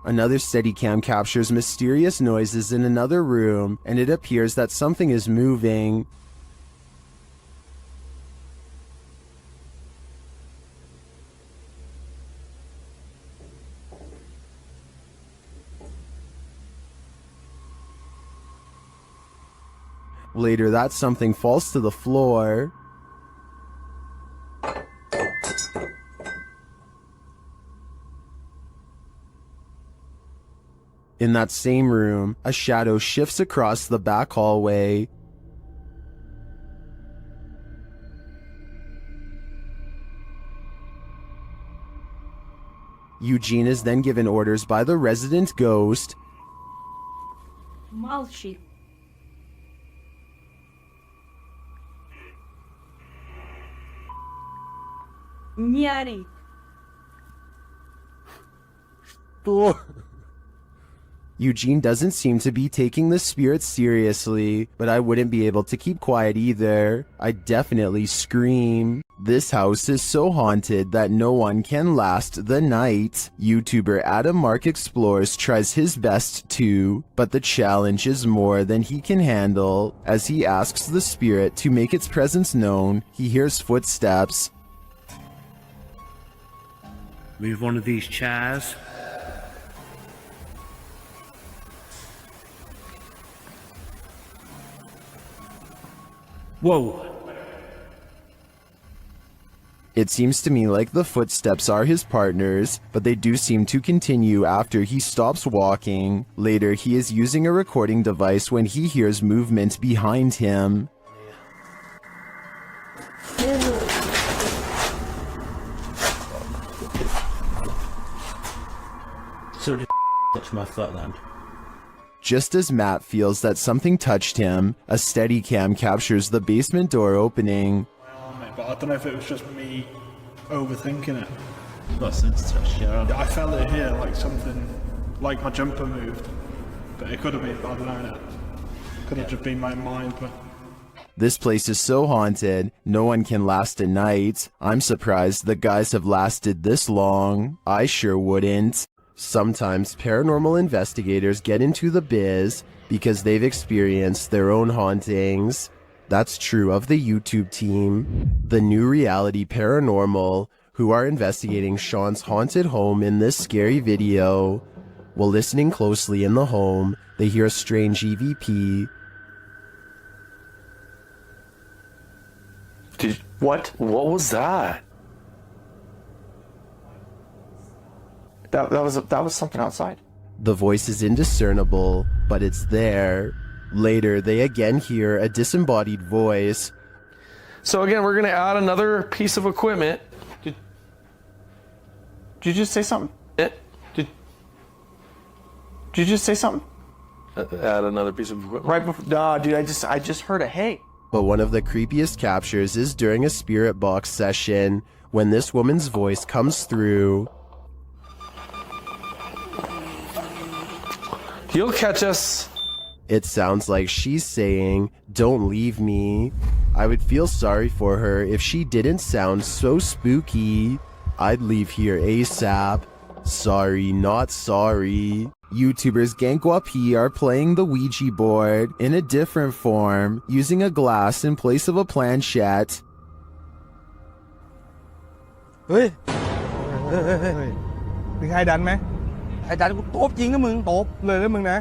Another Steadicam captures mysterious noises in another room, and it appears that something is moving. Later, that something falls to the floor. In that same room, a shadow shifts across the back hallway. Eugene is then given orders by the resident ghost. Malshi. Nyari. Eugene doesn't seem to be taking the spirit seriously, but I wouldn't be able to keep quiet either. I'd definitely scream. This house is so haunted that no one can last the night. YouTuber Adam Mark Explores tries his best too, but the challenge is more than he can handle. As he asks the spirit to make its presence known, he hears footsteps. Move one of these chairs. Whoa. It seems to me like the footsteps are his partners, but they do seem to continue after he stops walking. Later, he is using a recording device when he hears movement behind him. So did touch my foot then? Just as Matt feels that something touched him, a Steadicam captures the basement door opening. But I don't know if it was just me overthinking it. What sense touched your arm? I felt it here, like something, like my jumper moved. But it could have been, I don't know. Could have just been my mind, but This place is so haunted, no one can last a night. I'm surprised the guys have lasted this long. I sure wouldn't. Sometimes paranormal investigators get into the biz because they've experienced their own hauntings. That's true of the YouTube team, the new reality Paranormal, who are investigating Sean's haunted home in this scary video. While listening closely in the home, they hear a strange EVP. What was that? That was something outside. The voice is indiscernible, but it's there. Later, they again hear a disembodied voice. So again, we're gonna add another piece of equipment. Did you just say something? Did you just say something? Add another piece of equipment. Right before, nah, dude, I just heard a hey. But one of the creepiest captures is during a spirit box session when this woman's voice comes through. You'll catch us. It sounds like she's saying, "Don't leave me." I would feel sorry for her if she didn't sound so spooky. I'd leave here ASAP. Sorry, not sorry. YouTubers Gankwapi are playing the Ouija board in a different form, using a glass in place of a planchette. เฮ้ยมีใครดันไหมไอ้ดันกูตบจริงนะมึงตบเลยนะมึงนะ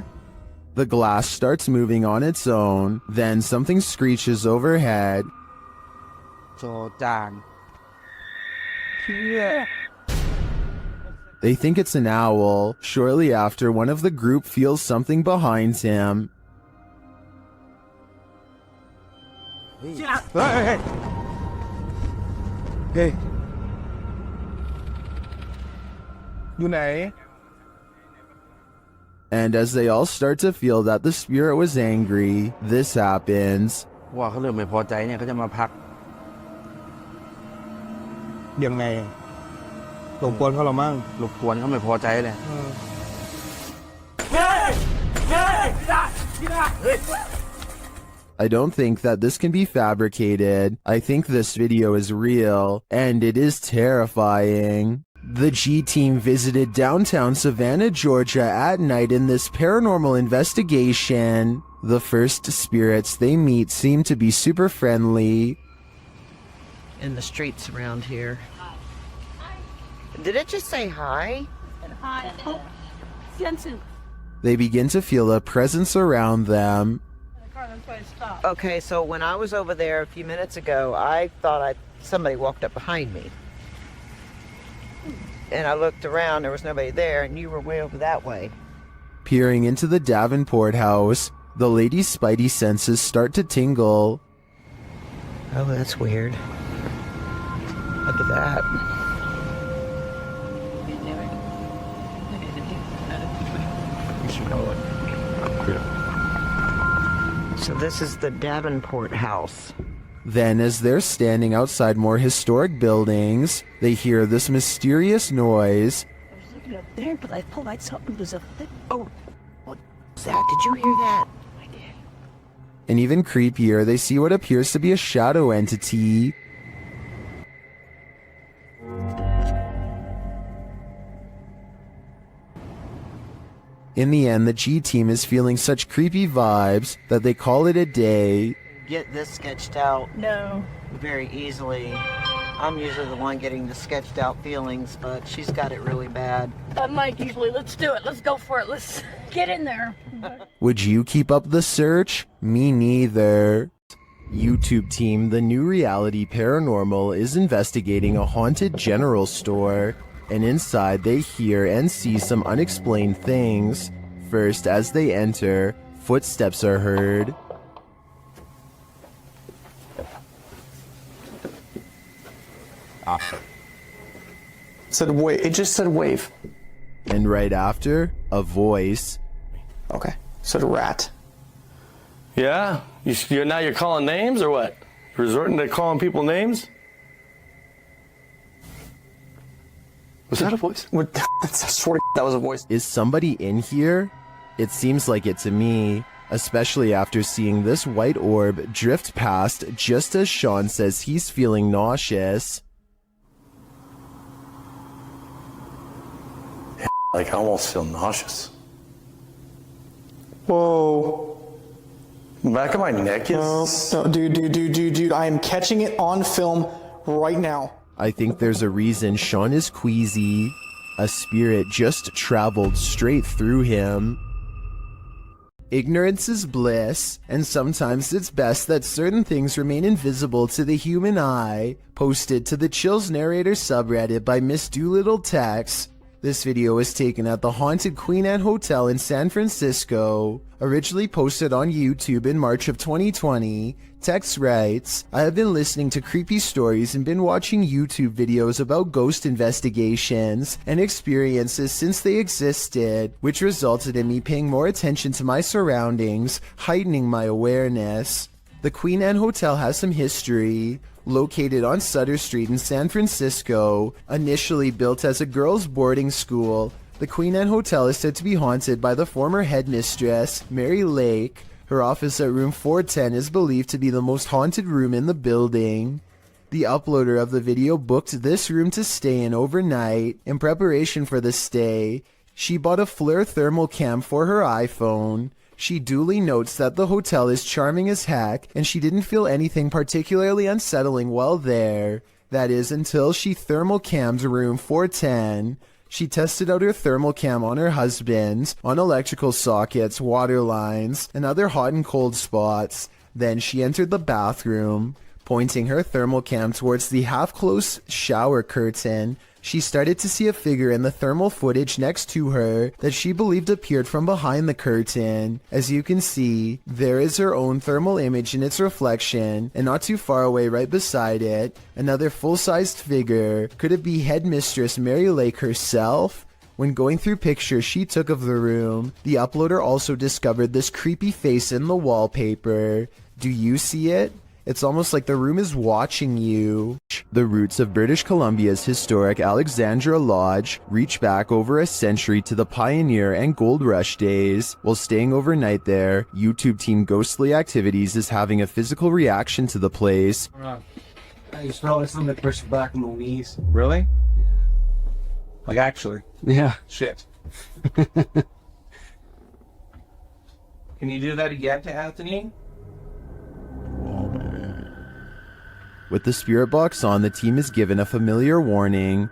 The glass starts moving on its own, then something screeches overhead. โจจาน They think it's an owl. Shortly after, one of the group feels something behind him. เฮ้ยอยู่ไหน And as they all start to feel that the spirit was angry, this happens. ว่าเขาเริ่มไม่พอใจเนี่ยเขาจะมาพักยังไงรบกวนเขาหรอมั่งรบกวนเขาไม่พอใจเลย I don't think that this can be fabricated. I think this video is real, and it is terrifying. The G team visited downtown Savannah, Georgia at night in this paranormal investigation. The first spirits they meet seem to be super friendly. In the streets around here. Did it just say hi? Hi. They begin to feel a presence around them. Okay, so when I was over there a few minutes ago, I thought somebody walked up behind me. And I looked around, there was nobody there, and you were way over that way. Peering into the Davenport house, the lady's spidey senses start to tingle. Oh, that's weird. Look at that. So this is the Davenport house. Then, as they're standing outside more historic buildings, they hear this mysterious noise. I was looking up there, but I thought I saw it was a thing. Oh, what's that? Did you hear that? I did. And even creepier, they see what appears to be a shadow entity. In the end, the G team is feeling such creepy vibes that they call it a day. Get this sketched out. No. Very easily. I'm usually the one getting the sketched out feelings, but she's got it really bad. I'm like, usually, let's do it. Let's go for it. Let's get in there. Would you keep up the search? Me neither. YouTube team, the new reality Paranormal is investigating a haunted general store, and inside they hear and see some unexplained things. First, as they enter, footsteps are heard. Said wave. It just said wave. And right after, a voice. Okay. Said rat. Yeah? Now you're calling names or what? Resorting to calling people names? Was that a voice? I swear to God, that was a voice. Is somebody in here? It seems like it to me. especially after seeing this white orb drift past just as Sean says he's feeling nauseous. Like, I almost feel nauseous. Whoa. The back of my neck is... No, dude, I am catching it on film right now. I think there's a reason Sean is queasy. A spirit just traveled straight through him. Ignorance is bliss, and sometimes it's best that certain things remain invisible to the human eye. Posted to the Chills Narrator subreddit by Miss Doolittle Tex. This video was taken at the haunted Queen Anne Hotel in San Francisco. Originally posted on YouTube in March of 2020, Tex writes, I have been listening to creepy stories and been watching YouTube videos about ghost investigations and experiences since they existed, which resulted in me paying more attention to my surroundings, heightening my awareness. The Queen Anne Hotel has some history. Located on Sutter Street in San Francisco, initially built as a girls' boarding school, the Queen Anne Hotel is said to be haunted by the former headmistress, Mary Lake. Her office at room 410 is believed to be the most haunted room in the building. The uploader of the video booked this room to stay in overnight. In preparation for the stay, she bought a FLIR thermal cam for her iPhone. She duly notes that the hotel is charming as heck, and she didn't feel anything particularly unsettling while there. That is, until she thermal cammed room 410. She tested out her thermal cam on her husband, on electrical sockets, water lines, and other hot and cold spots. Then she entered the bathroom. Pointing her thermal cam towards the half-closed shower curtain, she started to see a figure in the thermal footage next to her that she believed appeared from behind the curtain. As you can see, there is her own thermal image in its reflection, and not too far away right beside it, another full-sized figure. Could it be Headmistress Mary Lake herself? When going through pictures she took of the room, the uploader also discovered this creepy face in the wallpaper. Do you see it? It's almost like the room is watching you. The roots of British Columbia's historic Alexandra Lodge reach back over a century to the pioneer and gold rush days. While staying overnight there, YouTube team Ghostly Activities is having a physical reaction to the place. You smell like something pushed back on the knees. Really? Like, actually? Yeah. Shit. Can you do that again to Anthony? With the spirit box on, the team is given a familiar warning.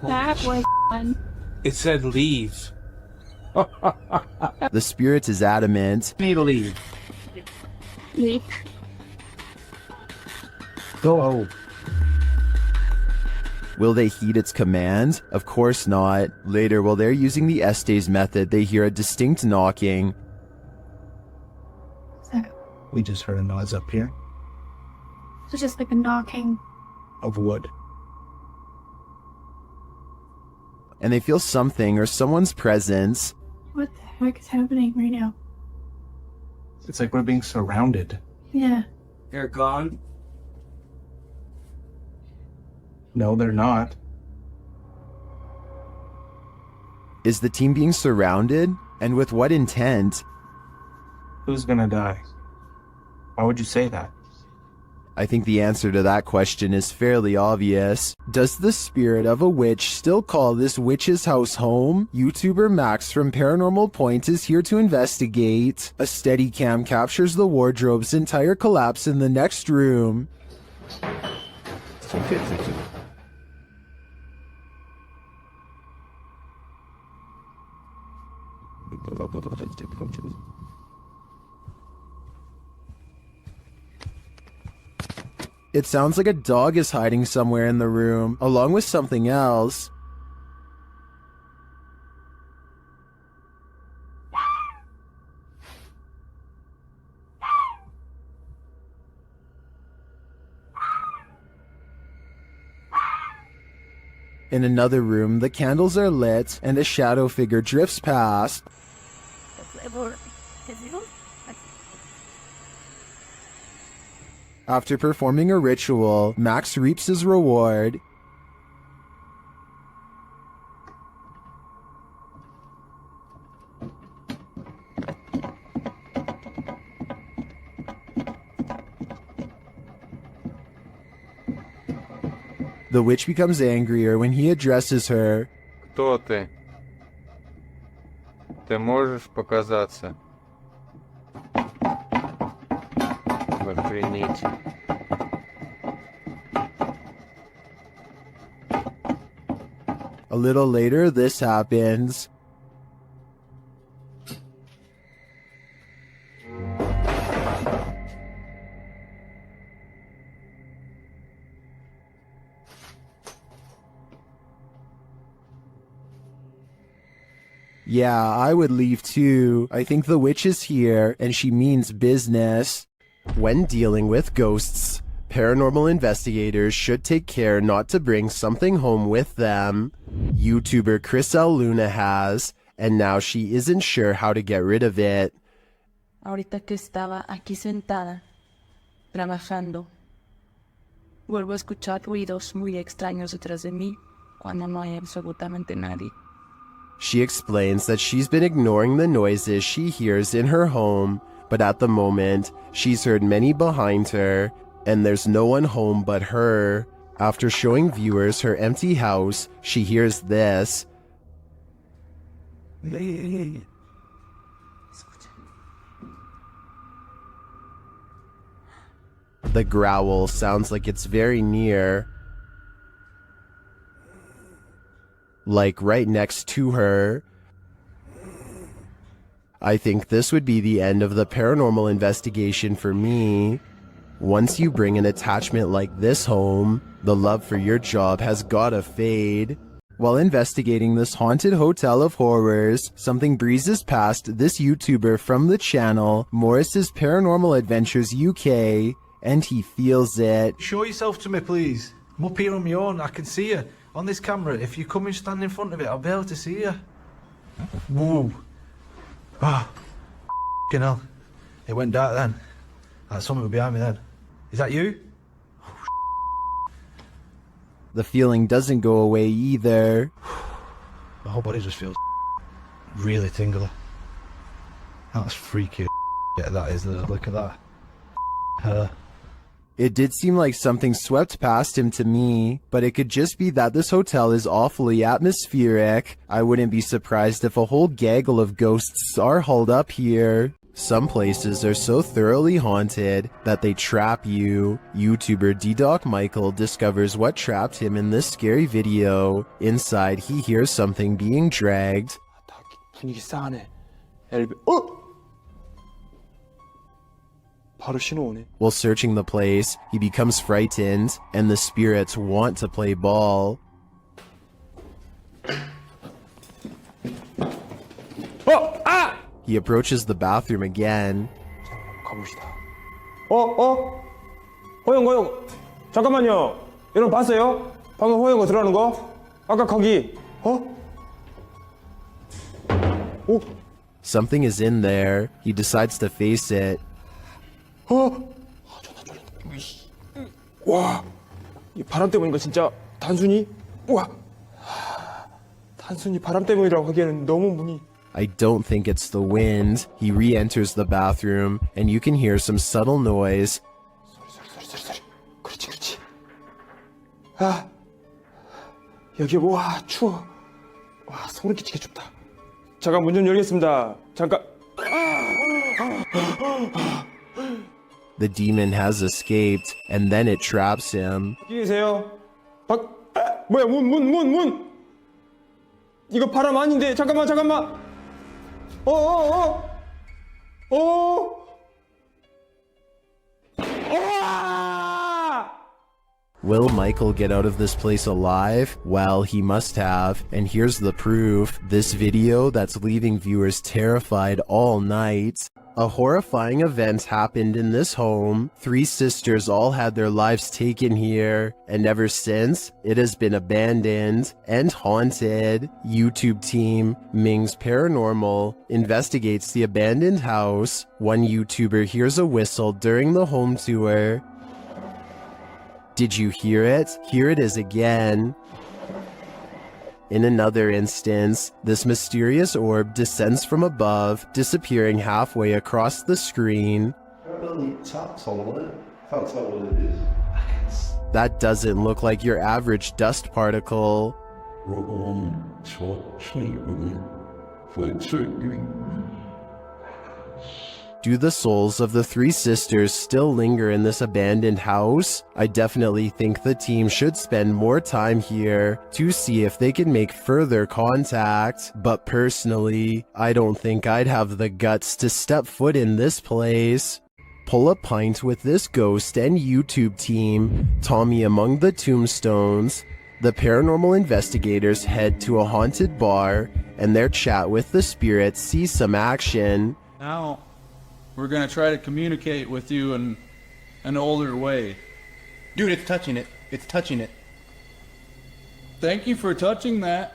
That was fun. It said leave. The spirit is adamant. Need to leave. Leave. Go. Will they heed its command? Of course not. Later, while they're using the Estes method, they hear a distinct knocking. We just heard a noise up here. So just like a knocking. Of wood. And they feel something or someone's presence. What the heck is happening right now? It's like we're being surrounded. Yeah. They're gone. No, they're not. Is the team being surrounded? And with what intent? Who's gonna die? Why would you say that? I think the answer to that question is fairly obvious. Does the spirit of a witch still call this witch's house home? YouTuber Max from Paranormal Point is here to investigate. A Steadicam captures the wardrobe's entire collapse in the next room. It sounds like a dog is hiding somewhere in the room, along with something else. In another room, the candles are lit, and a shadow figure drifts past. After performing a ritual, Max reaps his reward. The witch becomes angrier when he addresses her. Кто ты? Ты можешь показаться? Охренеть. A little later, this happens. Yeah, I would leave too. I think the witch is here, and she means business. When dealing with ghosts, paranormal investigators should take care not to bring something home with them. YouTuber Chris L. Luna has, and now she isn't sure how to get rid of it. Ahorita que estaba aquí sentada, trabajando, vuelvo a escuchar ruidos muy extraños detrás de mí cuando no hay absolutamente nadie. She explains that she's been ignoring the noises she hears in her home, but at the moment, she's heard many behind her, and there's no one home but her. After showing viewers her empty house, she hears this. The growl sounds like it's very near, like right next to her. I think this would be the end of the paranormal investigation for me. Once you bring an attachment like this home, the love for your job has gotta fade. While investigating this haunted hotel of horrors, something breezes past this YouTuber from the channel, Morris's Paranormal Adventures UK, and he feels it. Show yourself to me, please. I'm up here on my own. I can see you on this camera. If you come and stand in front of it, I'll be able to see you. Whoa. Ah. F***ing hell. It went dark then. Like something was behind me then. Is that you? The feeling doesn't go away either. My whole body just feels really tingly. That's freaky. Yeah, that is. Look at that. Her. It did seem like something swept past him to me, but it could just be that this hotel is awfully atmospheric. I wouldn't be surprised if a whole gaggle of ghosts are hauled up here. Some places are so thoroughly haunted that they trap you. YouTuber D-Doc Michael discovers what trapped him in this scary video. Inside, he hears something being dragged. 분위기 싸하네. 바로 신호 오네. While searching the place, he becomes frightened, and the spirits want to play ball. He approaches the bathroom again. 가봅시다. 호영. 잠깐만요. 여러분 봤어요? 방금 호영거 들어가는 거? 아까 거기. Something is in there. He decides to face it. 와, 이 바람 때문인 거 진짜 단순히 단순히 바람 때문이라고 하기에는 너무 문이. I don't think it's the wind. He re-enters the bathroom, and you can hear some subtle noise. 소리. 그렇지. 아, 여기 와 추워. 와 소름 끼치게 춥다. 잠깐 문 좀 열겠습니다. 잠깐. The demon has escaped, and then it traps him. 여기 계세요. 뭐야 문. 이거 바람 아닌데 잠깐만. Will Michael get out of this place alive? Well, he must have, and here's the proof. This video that's leaving viewers terrified all night. A horrifying event happened in this home. 3 sisters all had their lives taken here, and ever since, it has been abandoned and haunted. YouTube team Ming's Paranormal investigates the abandoned house. One YouTuber hears a whistle during the home tour. Did you hear it? Here it is again. In another instance, this mysterious orb descends from above, disappearing halfway across the screen. Taps on it. Can't tell what it is. That doesn't look like your average dust particle. Do the souls of the three sisters still linger in this abandoned house? I definitely think the team should spend more time here to see if they can make further contact. But personally, I don't think I'd have the guts to step foot in this place. Pull a pint with this ghost and YouTube team, Tommy among the tombstones. The paranormal investigators head to a haunted bar, and their chat with the spirits sees some action. Now, we're gonna try to communicate with you in an older way. Dude, it's touching it. It's touching it. Thank you for touching that.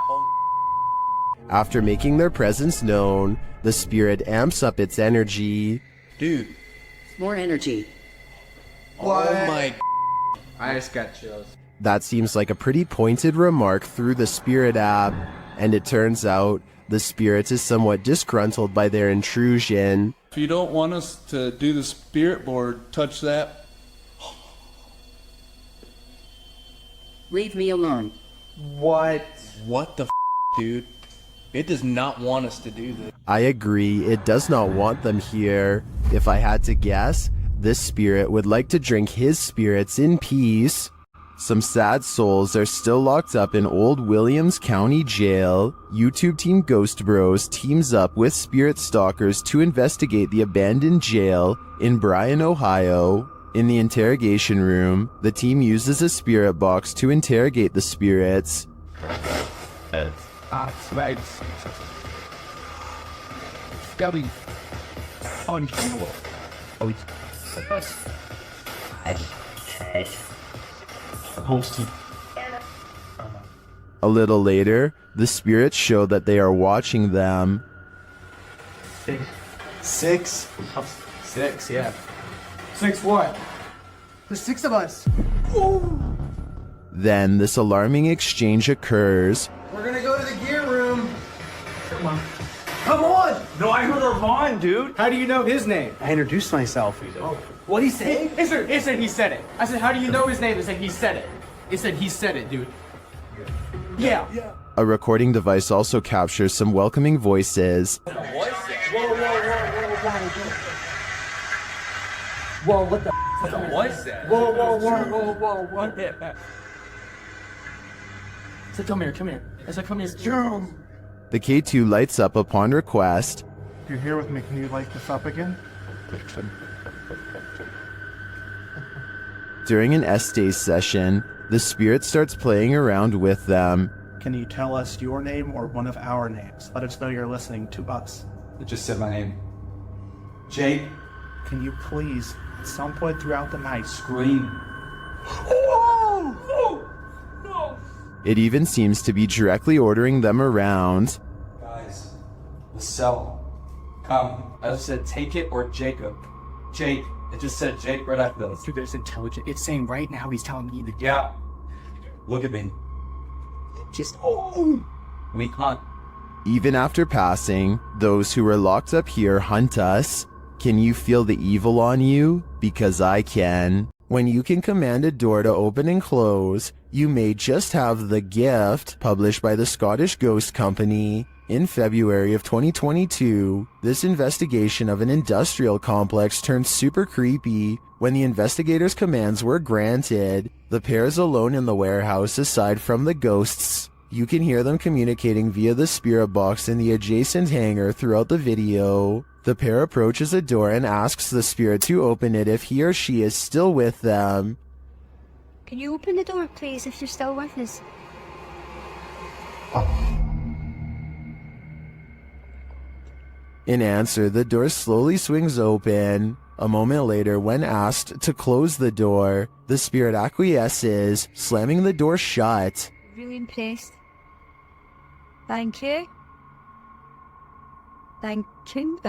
After making their presence known, the spirit amps up its energy. Dude. More energy. What? Oh my. I just got chills. That seems like a pretty pointed remark through the spirit app, and it turns out the spirit is somewhat disgruntled by their intrusion. If you don't want us to do the spirit board, touch that. Leave me alone. What? What the dude? It does not want us to do this. I agree, it does not want them here. If I had to guess, this spirit would like to drink his spirits in peace. Some sad souls are still locked up in Old Williams County Jail. YouTube team Ghost Bros teams up with spirit stalkers to investigate the abandoned jail in Bryan, Ohio. In the interrogation room, the team uses a spirit box to interrogate the spirits. A little later, the spirits show that they are watching them. Six? Six, yeah. Six what? There's six of us. Then this alarming exchange occurs. We're gonna go to the gear room. Come on. Come on! No, I heard Ron, dude. How do you know his name? I introduced myself. Oh. What'd he say? It said he said it. I said, how do you know his name? It said he said it. It said he said it, dude. Yeah. A recording device also captures some welcoming voices. Whoa, what the what was that? Whoa, what? Yeah. I said, come here. I said, come here. Jerome. The K2 lights up upon request. You're here with me. Can you light this up again? During an S-Day session, the spirit starts playing around with them. Can you tell us your name or one of our names? Let us know you're listening to us. It just said my name. Jake. Can you please, at some point throughout the night, Scream. No! It even seems to be directly ordering them around. Guys, the cell. Come. I just said take it or Jacob. Jake. It just said Jake right after this. Dude, that's intelligent. It's saying right now he's telling me that. Yeah. Look at me. Just. We hunt. Even after passing, those who were locked up here hunt us. Can you feel the evil on you? Because I can. When you can command a door to open and close, you may just have The Gift, published by the Scottish Ghost Company. In February of 2022, this investigation of an industrial complex turned super creepy when the investigators' commands were granted. The pair is alone in the warehouse aside from the ghosts. You can hear them communicating via the spirit box in the adjacent hangar throughout the video. The pair approaches a door and asks the spirit to open it if he or she is still with them. Can you open the door, please, if you're still with us? In answer, the door slowly swings open. A moment later, when asked to close the door, the spirit acquiesces, slamming the door shut. Really impressed. Thank you. Thank you.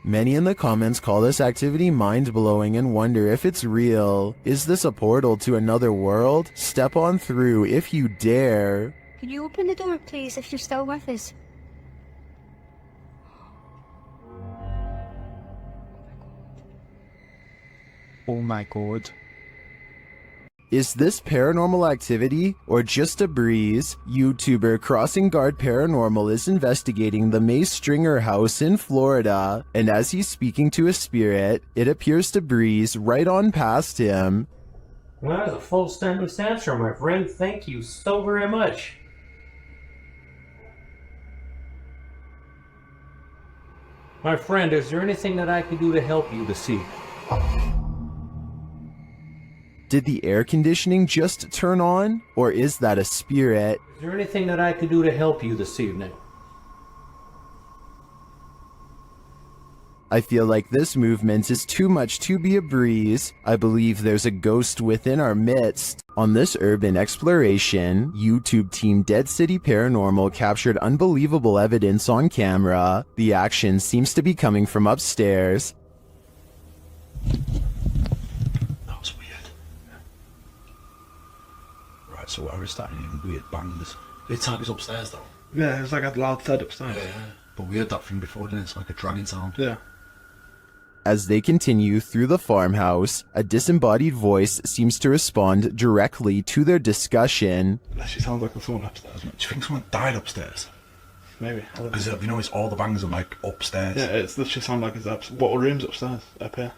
Many in the comments call this activity mind-blowing and wonder if it's real. Is this a portal to another world? Step on through if you dare. Can you open the door, please, if you're still with us? Oh my god. Is this paranormal activity or just a breeze? YouTuber Crossing Guard Paranormal is investigating the May Stringer house in Florida, and as he's speaking to a spirit, it appears to breeze right on past him. Well, that was a full sentence answer, my friend. Thank you so very much. My friend, is there anything that I can do to help you this evening? Did the air conditioning just turn on? Or is that a spirit? Is there anything that I can do to help you this evening? I feel like this movement is too much to be a breeze. I believe there's a ghost within our midst. On this urban exploration, YouTube team Dead City Paranormal captured unbelievable evidence on camera. The action seems to be coming from upstairs. That was weird. Right, so I was starting hearing weird bangs. It's like it's upstairs though. Yeah, it was like a loud thud upstairs. Yeah, but we heard that thing before, didn't it? It's like a dragging sound. Yeah. As they continue through the farmhouse, a disembodied voice seems to respond directly to their discussion. That actually sounds like someone upstairs. Do you think someone died upstairs? Maybe. Because you know, it's all the bangs are like upstairs. Yeah, it's literally sound like it's up. What room's upstairs? Up here.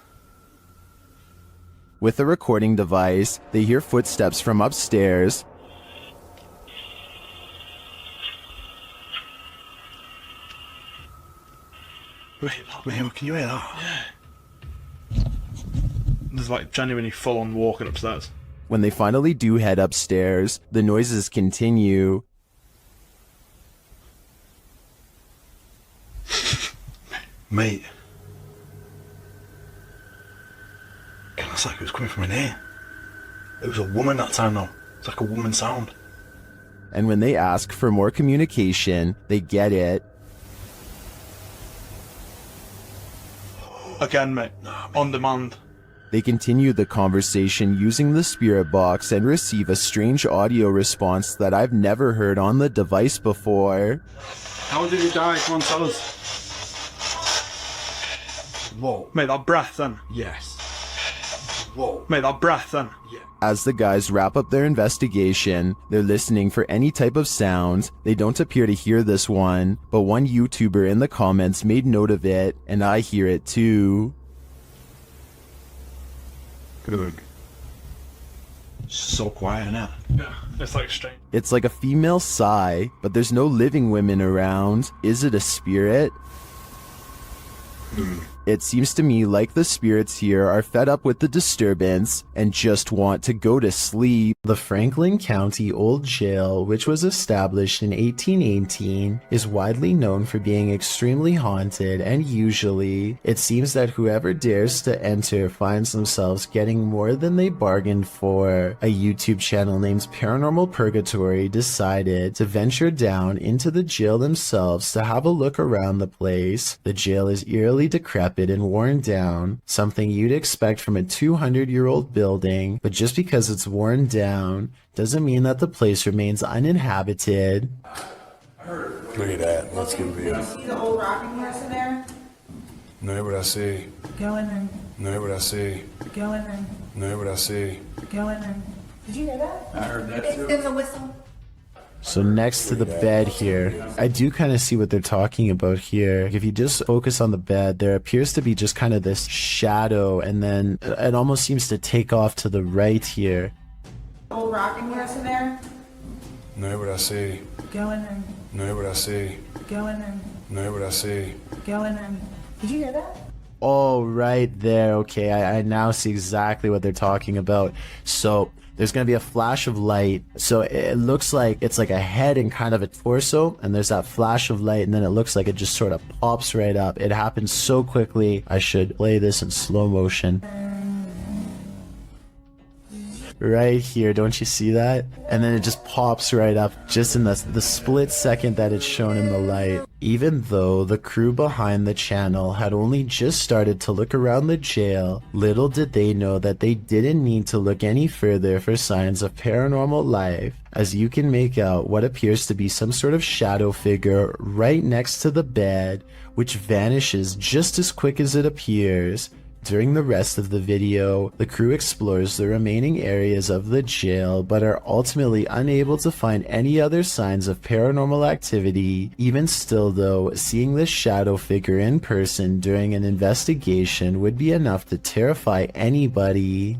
With a recording device, they hear footsteps from upstairs. Wait, can you hear that? Yeah. There's like genuinely full on walking upstairs. When they finally do head upstairs, the noises continue. Mate. It's like it was coming from in here. It was a woman that time though. It's like a woman sound. And when they ask for more communication, they get it. Again, mate. On demand. They continue the conversation using the spirit box and receive a strange audio response that I've never heard on the device before. How did he die? Come on, tell us. Whoa. Mate, that breath then. Yes. Whoa. Mate, that breath then. Yeah. As the guys wrap up their investigation, they're listening for any type of sound. They don't appear to hear this one, but one YouTuber in the comments made note of it, and I hear it too. Good. So quiet now. Yeah, it's like strange. It's like a female sigh, but there's no living women around. Is it a spirit? It seems to me like the spirits here are fed up with the disturbance and just want to go to sleep. The Franklin County Old Jail, which was established in 1818, is widely known for being extremely haunted, and usually, it seems that whoever dares to enter finds themselves getting more than they bargained for. A YouTube channel named Paranormal Purgatory decided to venture down into the jail themselves to have a look around the place. The jail is eerily decrepit and worn down, something you'd expect from a 200-year-old building, but just because it's worn down doesn't mean that the place remains uninhabited. Look at that. Let's get real. See the old rocking horse in there? No, what I see. Go in there. No, what I see. Go in there. No, what I see. Go in there. Did you hear that? I heard that too. There's a whistle. So next to the bed here, I do kind of see what they're talking about here. If you just focus on the bed, there appears to be just kind of this shadow, and then it almost seems to take off to the right here. Old rocking horse in there? No, what I see. Go in there. No, what I see. Go in there. No, what I see. Go in there. Did you hear that? Oh, right there. Okay, I now see exactly what they're talking about. So there's going to be a flash of light. So it looks like it's like a head and kind of a torso, and there's that flash of light, and then it looks like it just sort of pops right up. It happens so quickly. I should play this in slow motion. Right here, don't you see that? And then it just pops right up just in the split second that it's shown in the light. Even though the crew behind the channel had only just started to look around the jail, little did they know that they didn't need to look any further for signs of paranormal life, as you can make out what appears to be some sort of shadow figure right next to the bed, which vanishes just as quick as it appears. During the rest of the video, the crew explores the remaining areas of the jail but are ultimately unable to find any other signs of paranormal activity. Even still though, seeing this shadow figure in person during an investigation would be enough to terrify anybody.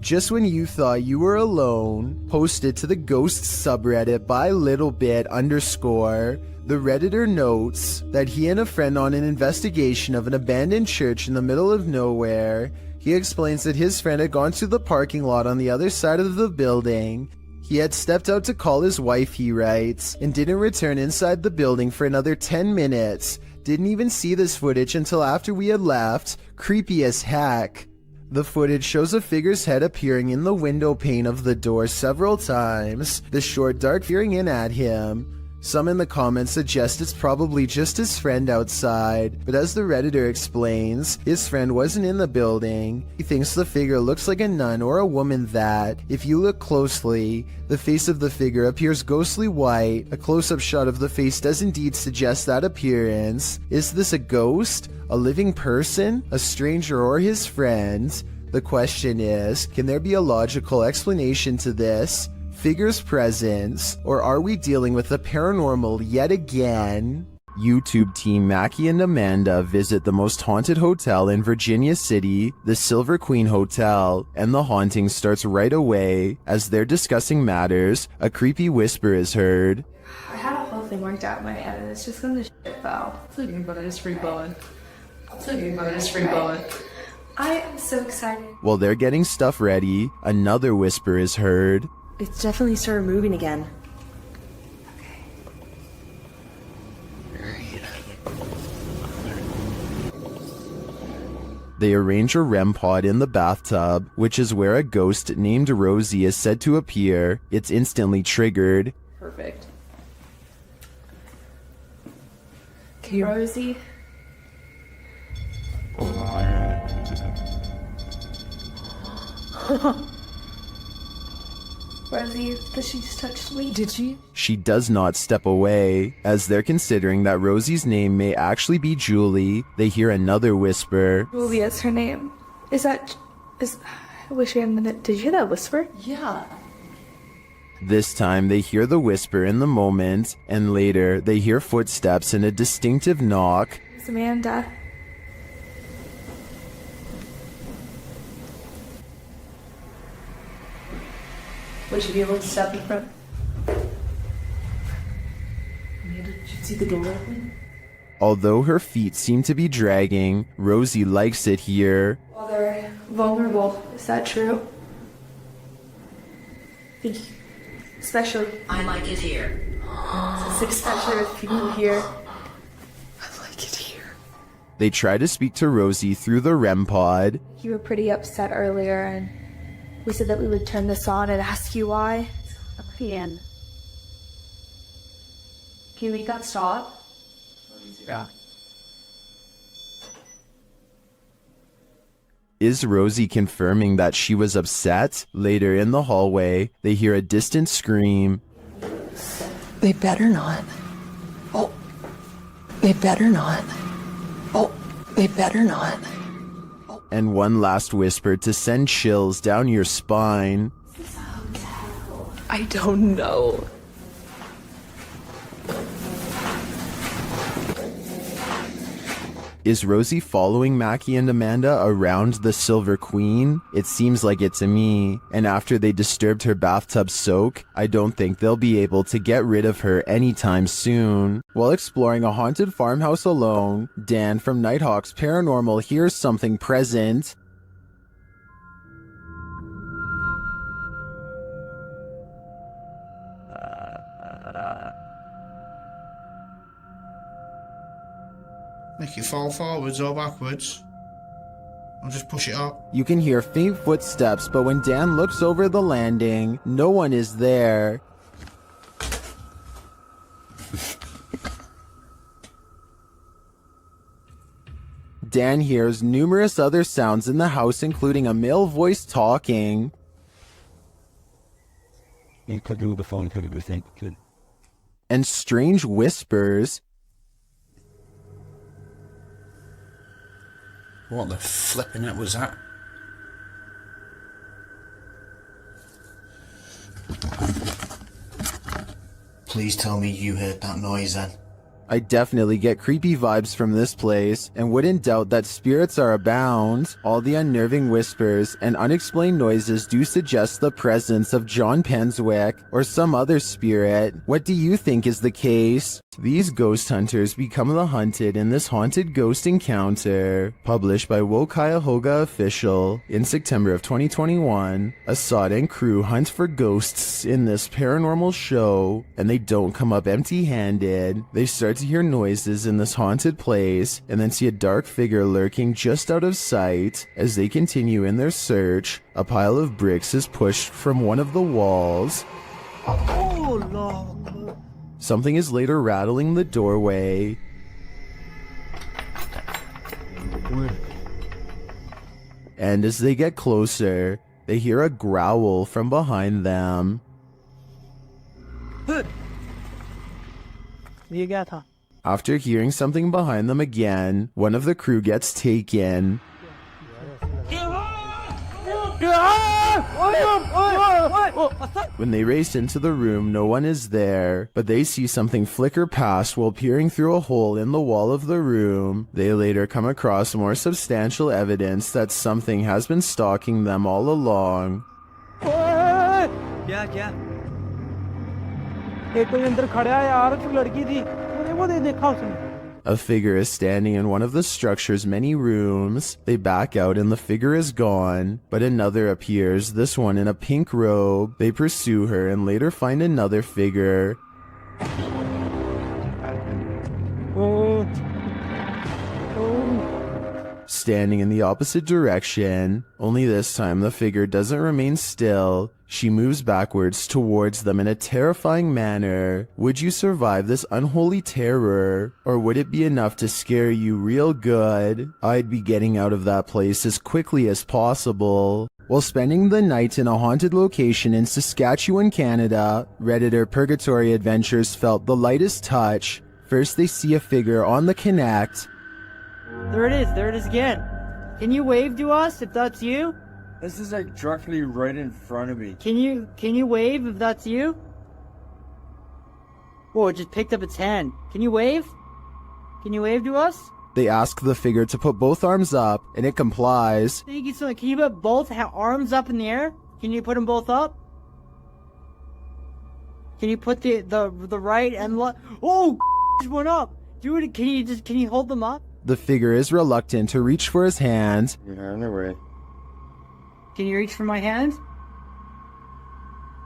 Just when you thought you were alone, posted to the ghost subreddit by littlebit_, the Redditor notes that he and a friend on an investigation of an abandoned church in the middle of nowhere. He explains that his friend had gone to the parking lot on the other side of the building. He had stepped out to call his wife, he writes, and didn't return inside the building for another 10 minutes. Didn't even see this footage until after we had left. Creepy as heck. The footage shows a figure's head appearing in the window pane of the door several times, the short dark peering in at him. Some in the comments suggest it's probably just his friend outside, but as the Redditor explains, his friend wasn't in the building. He thinks the figure looks like a nun or a woman that, if you look closely, the face of the figure appears ghostly white. A close-up shot of the face does indeed suggest that appearance. Is this a ghost? A living person? A stranger or his friend? The question is, can there be a logical explanation to this figure's presence, or are we dealing with the paranormal yet again? YouTube team Mackie and Amanda visit the most haunted hotel in Virginia City, the Silver Queen Hotel, and the haunting starts right away. As they're discussing matters, a creepy whisper is heard. I had a whole thing worked out in my head and it's just gonna shit though. It's okay, but I just free blowing. It's okay, but I just free blowing. I am so excited. While they're getting stuff ready, another whisper is heard. It's definitely started moving again. They arrange a REM pod in the bathtub, which is where a ghost named Rosie is said to appear. It's instantly triggered. Perfect. Okay, Rosie. Rosie, does she just touch me? Did she? She does not step away. As they're considering that Rosie's name may actually be Julie, they hear another whisper. Julia's her name. I wish we had a minute. Did you hear that whisper? Yeah. This time they hear the whisper in the moment, and later they hear footsteps and a distinctive knock. It's Amanda. Would you be able to step in front? Amanda, did you see the door open? Although her feet seem to be dragging, Rosie likes it here. Well, they're vulnerable. Is that true? Especially. I like it here. Especially with people here. I like it here. They try to speak to Rosie through the REM pod. You were pretty upset earlier, and we said that we would turn this on and ask you why. Can you make that stop? Yeah. Is Rosie confirming that she was upset? Later in the hallway, they hear a distant scream. They better not. Oh, they better not. Oh, they better not. And one last whisper to send chills down your spine. I don't know. Is Rosie following Mackie and Amanda around the Silver Queen? It seems like it to me. And after they disturbed her bathtub soak, I don't think they'll be able to get rid of her anytime soon. While exploring a haunted farmhouse alone, Dan from Nighthawk's Paranormal hears something present. Make it fall forwards or backwards. I'll just push it up. You can hear faint footsteps, but when Dan looks over the landing, no one is there. Dan hears numerous other sounds in the house, including a male voice talking. And strange whispers. What the flipping heck was that? Please tell me you heard that noise then. I definitely get creepy vibes from this place, and wouldn't doubt that spirits are abound. All the unnerving whispers and unexplained noises do suggest the presence of John Penswick or some other spirit. What do you think is the case? These ghost hunters become the hunted in this haunted ghost encounter. Published by Wo Cuyahoga Official in September of 2021, Assad and crew hunt for ghosts in this paranormal show, and they don't come up empty-handed. They start to hear noises in this haunted place, and then see a dark figure lurking just out of sight. As they continue in their search, a pile of bricks is pushed from one of the walls. Oh, Lord. Something is later rattling the doorway. And as they get closer, they hear a growl from behind them. After hearing something behind them again, one of the crew gets taken. When they race into the room, no one is there, but they see something flicker past while peering through a hole in the wall of the room. They later come across more substantial evidence that something has been stalking them all along. A figure is standing in one of the structure's many rooms. They back out and the figure is gone, but another appears, this one in a pink robe. They pursue her and later find another figure. Standing in the opposite direction, only this time the figure doesn't remain still. She moves backwards towards them in a terrifying manner. Would you survive this unholy terror, or would it be enough to scare you real good? I'd be getting out of that place as quickly as possible. While spending the night in a haunted location in Saskatchewan, Canada, Redditor Purgatory Adventures felt the lightest touch. First they see a figure on the Connect. There it is again. Can you wave to us if that's you? This is like directly right in front of me. Can you wave if that's you? Whoa, it just picked up its hand. Can you wave? Can you wave to us? They ask the figure to put both arms up, and it complies. Thank you so much. Can you put both arms up in the air? Can you put them both up? Can you put the right and left? Oh, just went up. Dude, can you hold them up? The figure is reluctant to reach for his hand. Yeah, no way. Can you reach for my hand?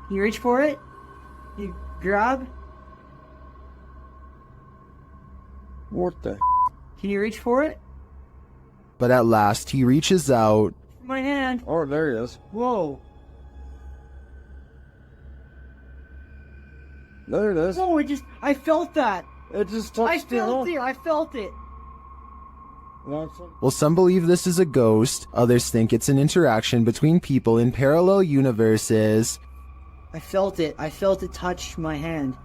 Can you reach for it? You grab? What the? Can you reach for it? But at last he reaches out. My hand. Oh, there he is. Whoa. There it is. Oh, I felt that. It just touched I felt it. While some believe this is a ghost, others think it's an interaction between people in parallel universes. I felt it touch my hand.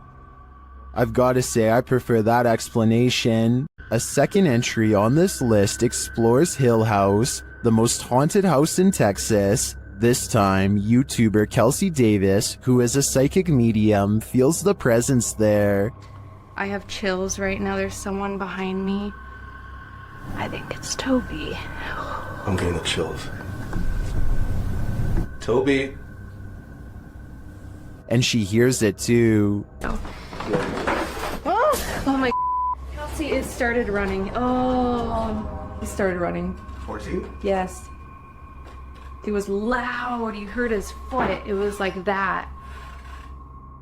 I've got to say I prefer that explanation. A second entry on this list explores Hill House, the most haunted house in Texas. This time, YouTuber Kelsey Davis, who is a psychic medium, feels the presence there. I have chills right now. There's someone behind me. I think it's Toby. I'm getting the chills. Toby. And she hears it too. Oh my. Kelsey, it started running. Oh, it started running. 14? Yes. It was loud. You heard his foot. It was like that.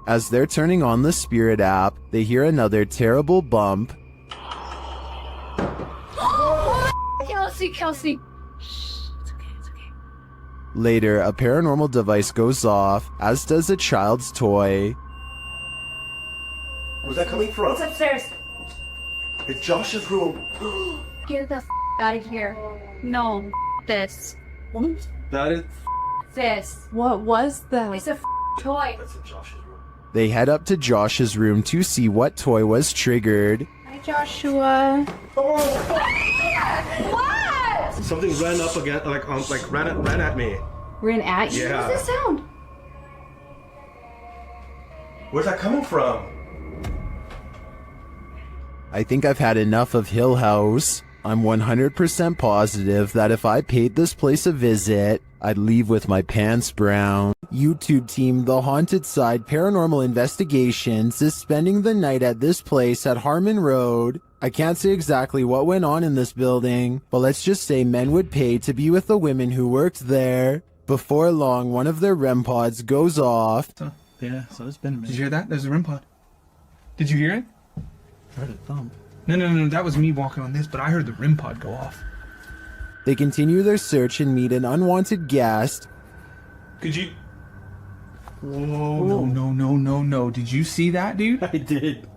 As they're turning on the Spirit app, they hear another terrible bump. Kelsey. Later, a paranormal device goes off, as does a child's toy. Where's that coming from? It's upstairs. It's Josh's room. Get the out of here. No, this. What? That is This. What was that? It's a toy. That's in Josh's room. They head up to Josh's room to see what toy was triggered. Hi, Joshua. Oh! What? Something ran up again, ran at me. Ran at you? Yeah. What's that sound? Where's that coming from? I think I've had enough of Hill House. I'm 100% positive that if I paid this place a visit, I'd leave with my pants brown. YouTube team The Haunted Side Paranormal Investigations is spending the night at this place at Harmon Road. I can't say exactly what went on in this building, but let's just say men would pay to be with the women who worked there. Before long, one of their REM pods goes off. Yeah, so it's been a minute. Did you hear that? There's a REM pod. Did you hear it? I heard a thump. No, that was me walking on this, but I heard the REM pod go off. They continue their search and meet an unwanted guest. Could you... Whoa, no. Did you see that, dude? I did.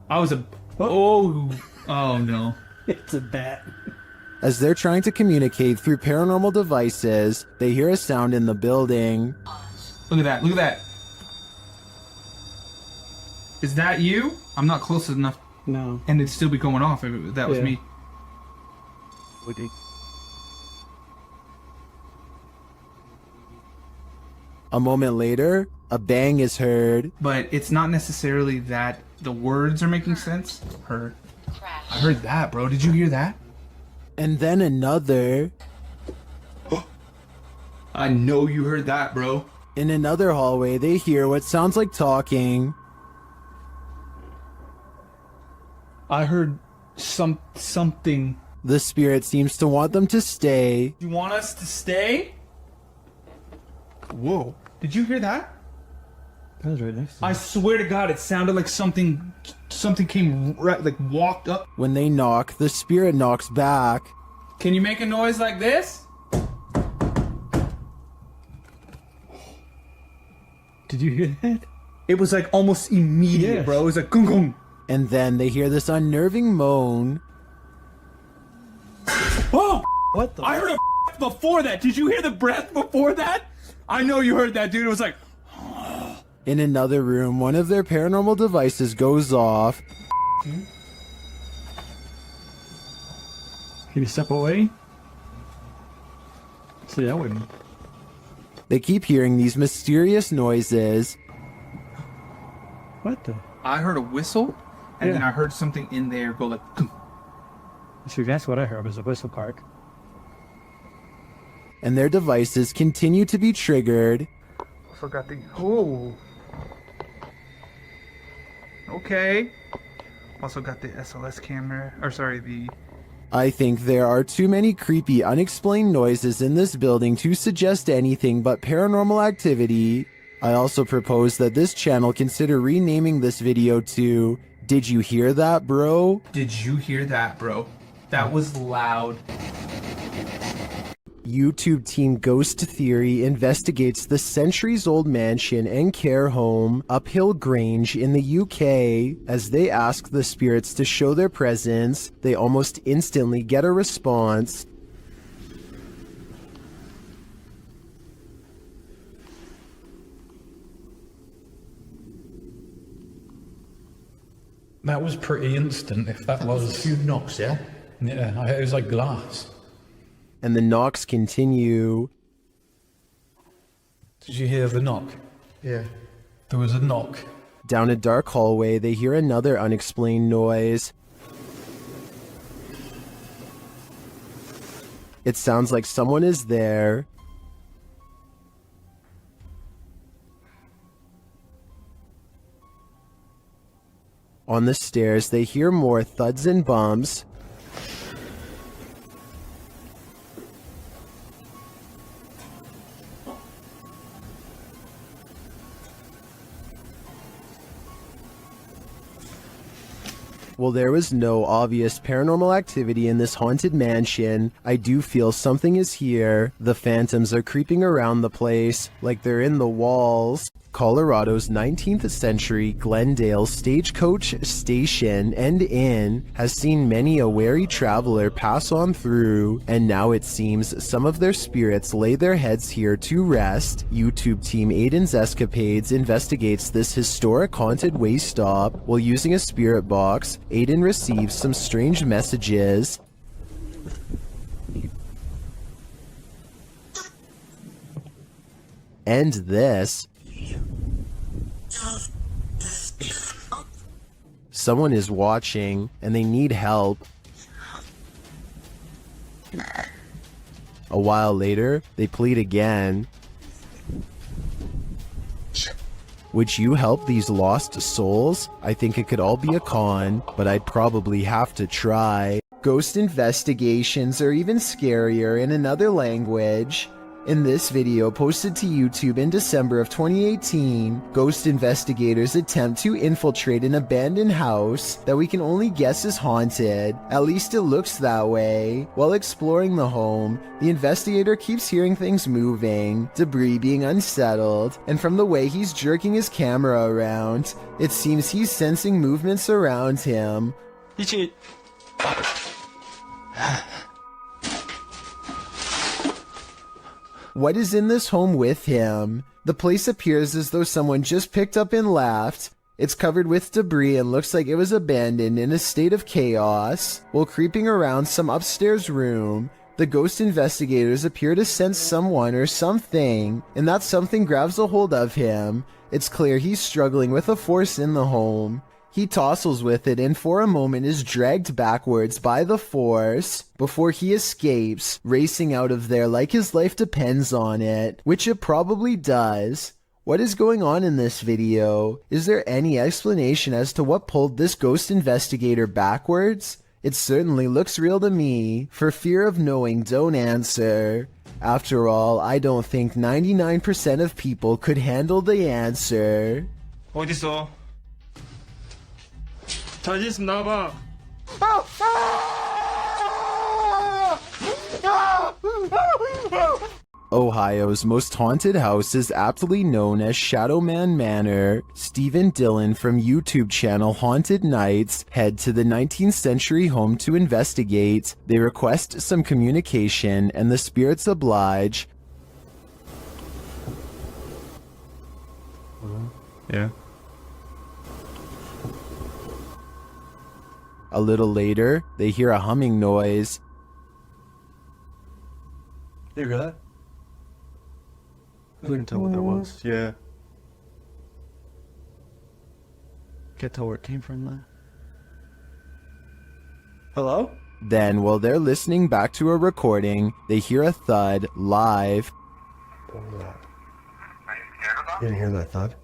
I was a... Oh no. It's a bat. As they're trying to communicate through paranormal devices, they hear a sound in the building. Look at that. Is that you? I'm not close enough. No. And it'd still be going off if that was me. Woody. A moment later, a bang is heard. But it's not necessarily that the words are making sense. I heard that, bro. Did you hear that? And then another. I know you heard that, bro. In another hallway, they hear what sounds like talking. I heard something. The spirit seems to want them to stay. You want us to stay? Whoa. Did you hear that? That was right next to me. I swear to God, it sounded like something came right, like walked up. When they knock, the spirit knocks back. Can you make a noise like this? Did you hear that? It was like almost immediate, Yes. bro. It was like gung gung. And then they hear this unnerving moan. Oh! What the? I heard a before that. Did you hear the breath before that? I know you heard that, dude. It was like... In another room, one of their paranormal devices goes off. Can you step away? See, that wouldn't. They keep hearing these mysterious noises. What the? I heard a whistle, and then I heard something in there go like... Gung. See, that's what I heard was a whistle park. And their devices continue to be triggered. I forgot the... Oh. Okay. Also got the SLS camera, or sorry, the... I think there are too many creepy, unexplained noises in this building to suggest anything but paranormal activity. I also propose that this channel consider renaming this video to Did You Hear That, Bro? Did you hear that, bro? That was loud. YouTube team Ghost Theory investigates the centuries-old mansion and care home Uphill Grange in the UK. As they ask the spirits to show their presence, they almost instantly get a response. That was pretty instant, if that was... A few knocks, yeah? Yeah, it was like glass. And the knocks continue. Did you hear the knock? Yeah. There was a knock. Down a dark hallway, they hear another unexplained noise. It sounds like someone is there. On the stairs, they hear more thuds and bumps. While there was no obvious paranormal activity in this haunted mansion, I do feel something is here. The phantoms are creeping around the place, like they're in the walls. Colorado's 19th century Glendale stagecoach station and inn has seen many a wary traveler pass on through, and now it seems some of their spirits lay their heads here to rest. YouTube team Aiden's Escapades investigates this historic haunted way stop. While using a spirit box, Aiden receives some strange messages. And this. Someone is watching and they need help. A while later, they plead again. Would you help these lost souls? I think it could all be a con, but I'd probably have to try. Ghost investigations are even scarier in another language. In this video posted to YouTube in December of 2018, ghost investigators attempt to infiltrate an abandoned house that we can only guess is haunted. At least it looks that way. While exploring the home, the investigator keeps hearing things moving, debris being unsettled, and from the way he's jerking his camera around, it seems he's sensing movements around him. What is in this home with him? The place appears as though someone just picked up and left. It's covered with debris and looks like it was abandoned in a state of chaos. While creeping around some upstairs room, the ghost investigators appear to sense someone or something, and that something grabs a hold of him. It's clear he's struggling with a force in the home. He tussles with it and for a moment is dragged backwards by the force before he escapes, racing out of there like his life depends on it, which it probably does. What is going on in this video? Is there any explanation as to what pulled this ghost investigator backwards? It certainly looks real to me. For fear of knowing, don't answer. After all, I don't think 99% of people could handle the answer. 어딨어? 자신 있으면 나와봐. Ohio's most haunted house is aptly known as Shadowman Manor. Stephen Dillon from YouTube channel Haunted Nights head to the 19th century home to investigate. They request some communication and the spirits oblige. Yeah. A little later, they hear a humming noise. You hear that? I couldn't tell what that was. Yeah. Can't tell where it came from though. Hello? Then, while they're listening back to a recording, they hear a thud live. What was that? You didn't hear that thud?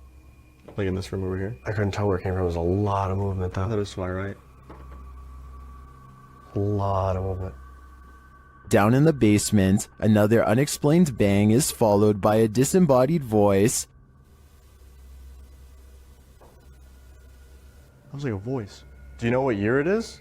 Like in this room over here? I couldn't tell where it came from. There was a lot of movement though. That is why, right? A lot of movement. Down in the basement, another unexplained bang is followed by a disembodied voice. That was like a voice. Do you know what year it is?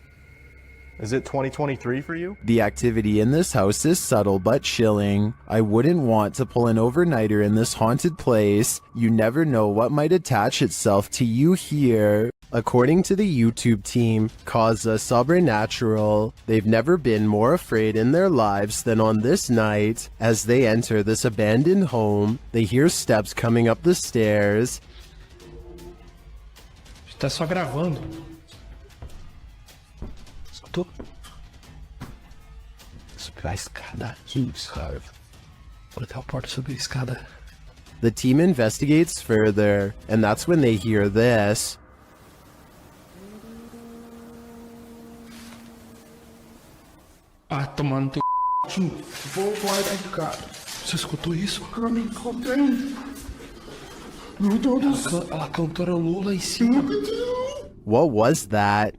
Is it 2023 for you? The activity in this house is subtle but chilling. I wouldn't want to pull an overnighter in this haunted place. You never know what might attach itself to you here. According to the YouTube team, Causa Sobrenatural, they've never been more afraid in their lives than on this night. As they enter this abandoned home, they hear steps coming up the stairs. Está só gravando. Escutou? Subir a escada. Isso, cara. Vou até a porta subir a escada. The team investigates further, and that's when they hear this. Ah, tomando teu c... Vou lá dentro, cara. Você escutou isso? Eu me encontrei. Meu Deus do céu. A cantora Lula em cima. What was that?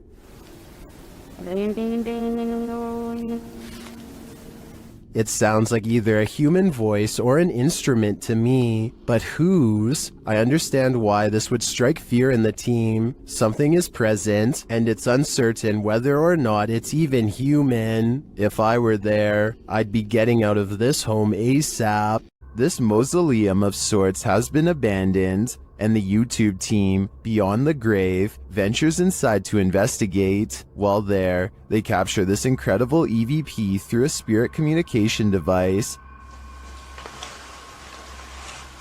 It sounds like either a human voice or an instrument to me, but whose? I understand why this would strike fear in the team. Something is present, and it's uncertain whether or not it's even human. If I were there, I'd be getting out of this home ASAP. This mausoleum of sorts has been abandoned, and the YouTube team, Beyond the Grave, ventures inside to investigate. While there, they capture this incredible EVP through a spirit communication device.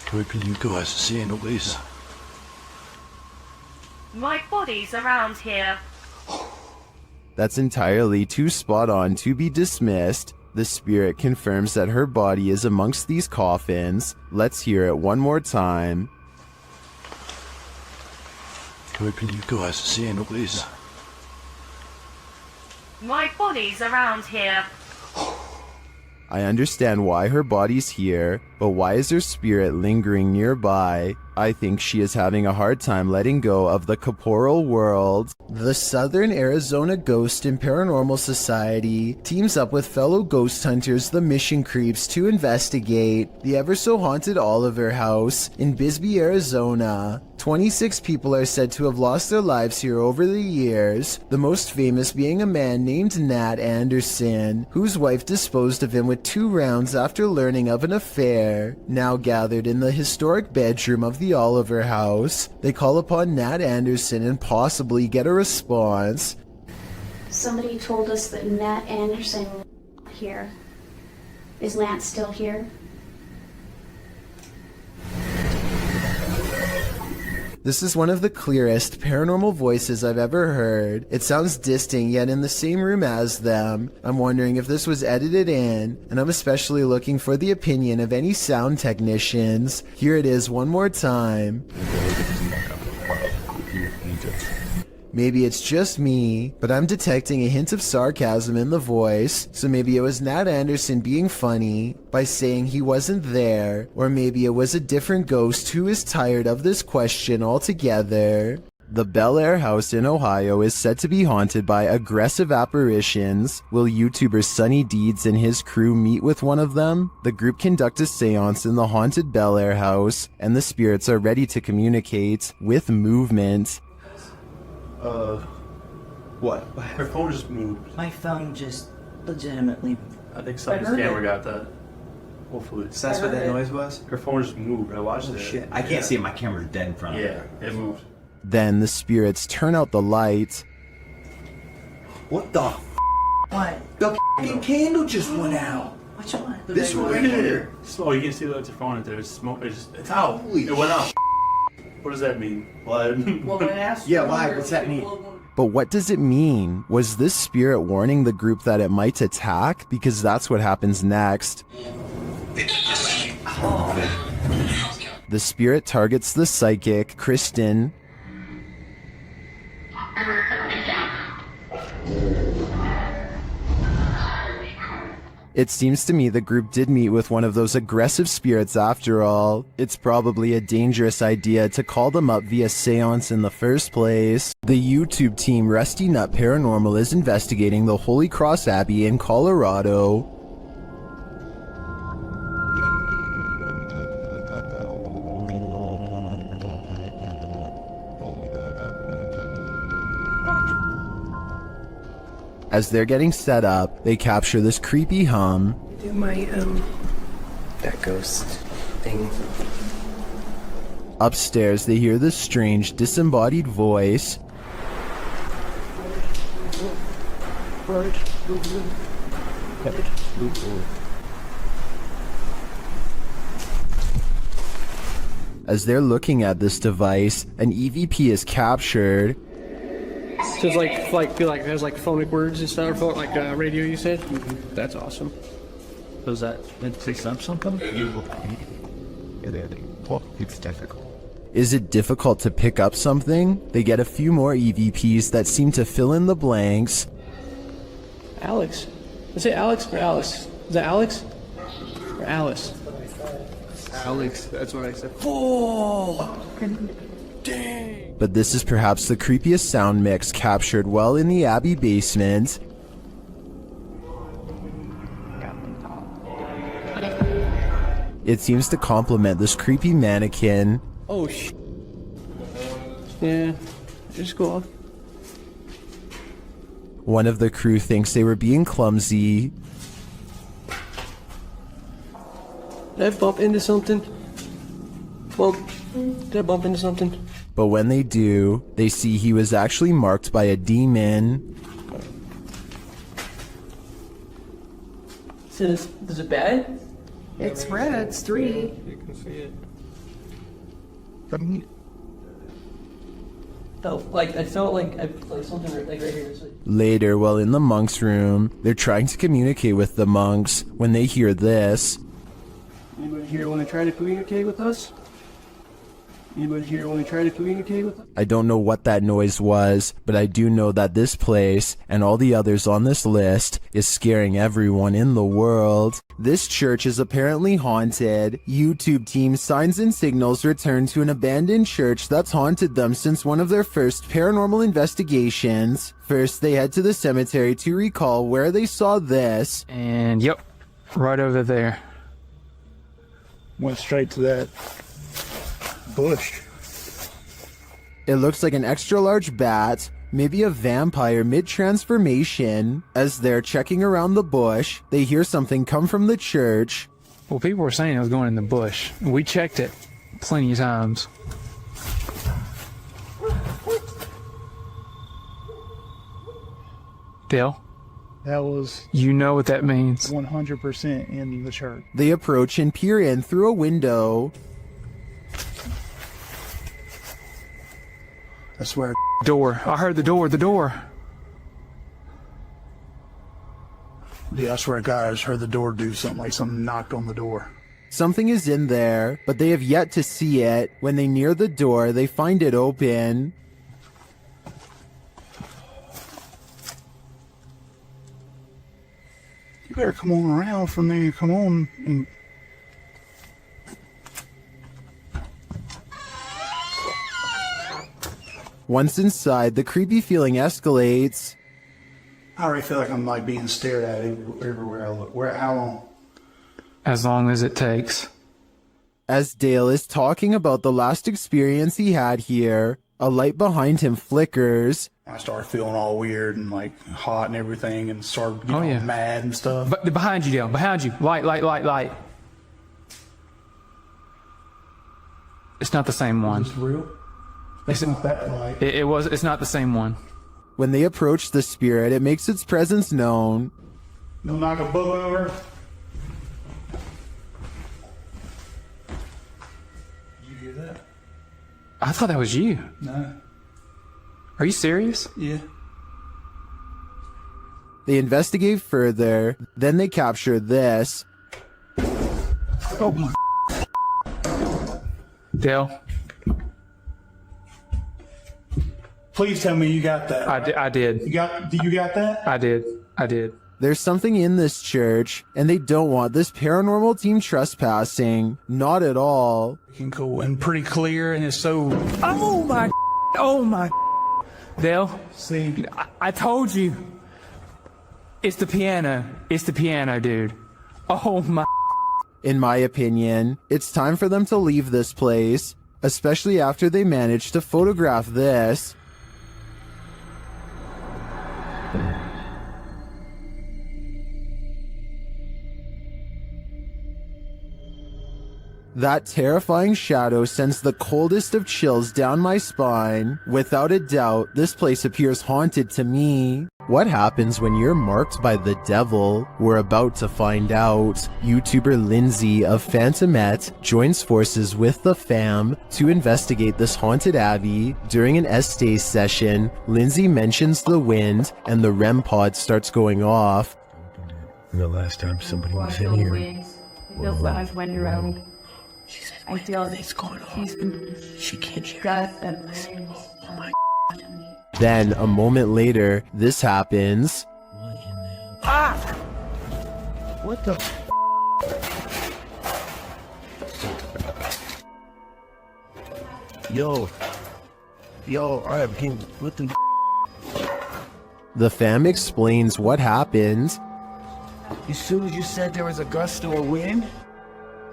Kan vi ikke lige gå og se en oris? My body's around here. That's entirely too spot on to be dismissed. The spirit confirms that her body is amongst these coffins. Let's hear it one more time. My body's around here. I understand why her body's here, but why is her spirit lingering nearby? I think she is having a hard time letting go of the corporeal world. The Southern Arizona Ghost and Paranormal Society teams up with fellow ghost hunters, the Mission Creeps, to investigate the ever-so-haunted Oliver House in Bisbee, Arizona. 26 people are said to have lost their lives here over the years, the most famous being a man named Nat Anderson, whose wife disposed of him with 2 rounds after learning of an affair. Now gathered in the historic bedroom of the Oliver House, they call upon Nat Anderson and possibly get a response. Somebody told us that Nat Anderson was here. Is Nat still here? This is one of the clearest paranormal voices I've ever heard. It sounds distant, yet in the same room as them. I'm wondering if this was edited in, and I'm especially looking for the opinion of any sound technicians. Here it is one more time. Maybe it's just me, but I'm detecting a hint of sarcasm in the voice, so maybe it was Nat Anderson being funny by saying he wasn't there, or maybe it was a different ghost who is tired of this question altogether. The Bel Air house in Ohio is said to be haunted by aggressive apparitions. Will YouTuber Sunny Deeds and his crew meet with one of them? The group conduct a seance in the haunted Bel Air house, and the spirits are ready to communicate with movement. What? Her phone just moved. My phone just legitimately. I think someone's camera got that. Hopefully. So that's what that noise was? Her phone just moved. I watched it. Shit. I can't see it. My camera's dead in front of me. Yeah, it moved. Then the spirits turn out the light. What the What? The f***ing candle just went out. Which one? This one right here. Oh, you can see that it's your phone. There's smoke. It's out. It went out. What does that mean? Blood? Well, when I asked yeah, why? What's that mean? But what does it mean? Was this spirit warning the group that it might attack? Because that's what happens next. The spirit targets the psychic, Kristen. It seems to me the group did meet with one of those aggressive spirits after all. It's probably a dangerous idea to call them up via seance in the first place. The YouTube team Rusty Nut Paranormal is investigating the Holy Cross Abbey in Colorado. As they're getting set up, they capture this creepy hum. Do my, that ghost thing. Upstairs, they hear this strange, disembodied voice. As they're looking at this device, an EVP is captured. So it's like there's like phonic words and stuff, like radio you said? That's awesome. So is that meant to pick up something? It's difficult. Is it difficult to pick up something? They get a few more EVPs that seem to fill in the blanks. Alex. Is it Alex or Alice? Is that Alex? Or Alice? Alex, that's what I said. Oh! Dang! But this is perhaps the creepiest sound mix captured while in the Abbey basement. It seems to complement this creepy mannequin. Oh, yeah, just go off. One of the crew thinks they were being clumsy. Did I bump into something? Did I bump into something? But when they do, they see he was actually marked by a demon. So is it bad? It's red, it's 3. You can see it. Felt like I felt like something like right here. Later, while in the monk's room, they're trying to communicate with the monks when they hear this. Anybody here want to try to communicate with us? Anybody here want to try to communicate with us? I don't know what that noise was, but I do know that this place and all the others on this list is scaring everyone in the world. This church is apparently haunted. YouTube team Signs and Signals return to an abandoned church that's haunted them since one of their first paranormal investigations. First, they head to the cemetery to recall where they saw this. And yep, right over there. Went straight to that bush. It looks like an extra large bat, maybe a vampire mid-transformation. As they're checking around the bush, they hear something come from the church. Well, people were saying it was going in the bush. We checked it plenty of times. Dale? That was... You know what that means. 100% in the church. They approach and peer in through a window. I swear. Door. I heard the door. Yeah, I swear to God, I just heard the door do something, like something knocked on the door. Something is in there, but they have yet to see it. When they near the door, they find it open. You better come on around from there. Come on. And... Once inside, the creepy feeling escalates. I already feel like I'm like being stared at everywhere I look. How long? As long as it takes. As Dale is talking about the last experience he had here, a light behind him flickers. I started feeling all weird and like hot and everything, and started getting mad and stuff. But behind you, Dale. Behind you. Light. It's not the same one. Is this real? It's not that light. It's not the same one. When they approach the spirit, it makes its presence known. Don't knock a book over. Did you hear that? I thought that was you. No. Are you serious? Yeah. They investigate further, then they capture this. Oh my. Dale. Please tell me you got that. Right? I did. You got that? I did. There's something in this church, and they don't want this paranormal team trespassing. Not at all. Cool and pretty clear, and it's so... Oh my. Dale, see, I told you. It's the piano, dude. Oh my. In my opinion, it's time for them to leave this place, especially after they managed to photograph this. That terrifying shadow sends the coldest of chills down my spine. Without a doubt, this place appears haunted to me. What happens when you're marked by the devil? We're about to find out. YouTuber Lindsay of Phantomette joins forces with the fam to investigate this haunted abbey. During an Estee session, Lindsay mentions the wind and the REM pod starts going off. The last time somebody was in here. Feels like I've went around. I feel it's going on. She can't hear us. Oh my God. Then, a moment later, this happens. Ah! What the? Yo, alright, what the? The fam explains what happened. As soon as you said there was a gust of wind,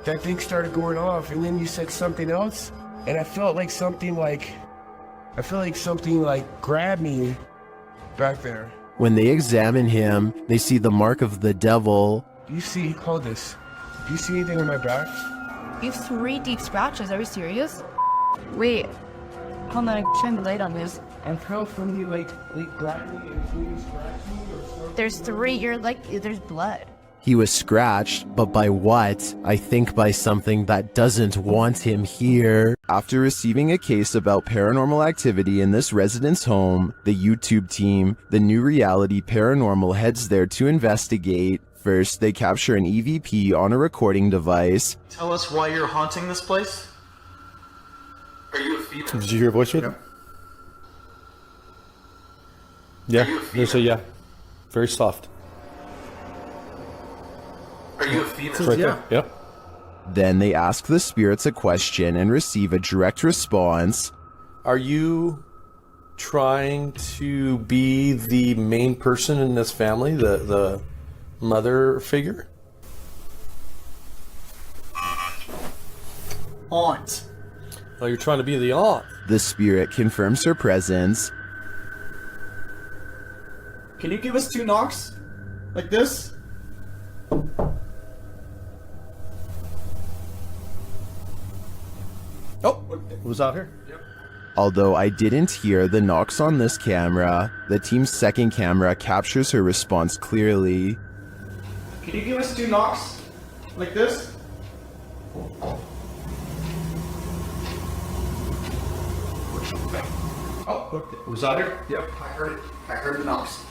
that thing started going off, and then you said something else, and I felt like something grabbed me back there. When they examine him, they see the mark of the devil. Hold this. Do you see anything on my back? You have 3 deep scratches. Are you serious? Wait. Hold on, shine the light on this. And how from you like grabbed me and scratched me or something? There's 3. You're like, there's blood. He was scratched, but by what? I think by something that doesn't want him here. After receiving a case about paranormal activity in this resident's home, the YouTube team, the New Reality Paranormal, heads there to investigate. First, they capture an EVP on a recording device. Tell us why you're haunting this place? Are you a female? Did you hear a voice read? Yeah, there's a yeah. Very soft. Are you a female? It's right there. Yep. Then they ask the spirits a question and receive a direct response. Are you trying to be the main person in this family, the mother figure? Aunt. Oh, you're trying to be the aunt. The spirit confirms her presence. Can you give us 2 knocks? Like this? Oh, it was out here. Yep. Although I didn't hear the knocks on this camera, the team's second camera captures her response clearly. Can you give us 2 knocks? Like this? Oh, it was out here? Yep, I heard it. I heard the knocks.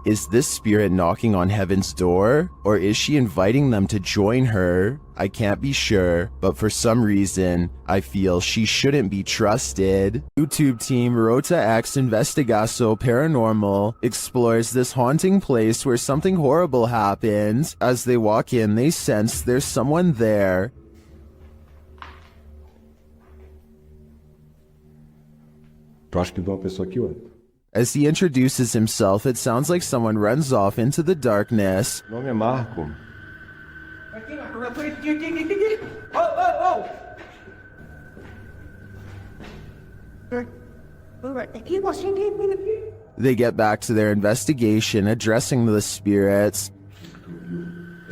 Is this spirit knocking on heaven's door, or is she inviting them to join her? I can't be sure, but for some reason, I feel she shouldn't be trusted. YouTube team Rota X Investigaso Paranormal explores this haunting place where something horrible happens. As they walk in, they sense there's someone there. Eu acho que vi uma pessoa aqui, ó. As he introduces himself, it sounds like someone runs off into the darkness. Meu nome é Marco. They get back to their investigation, addressing the spirits.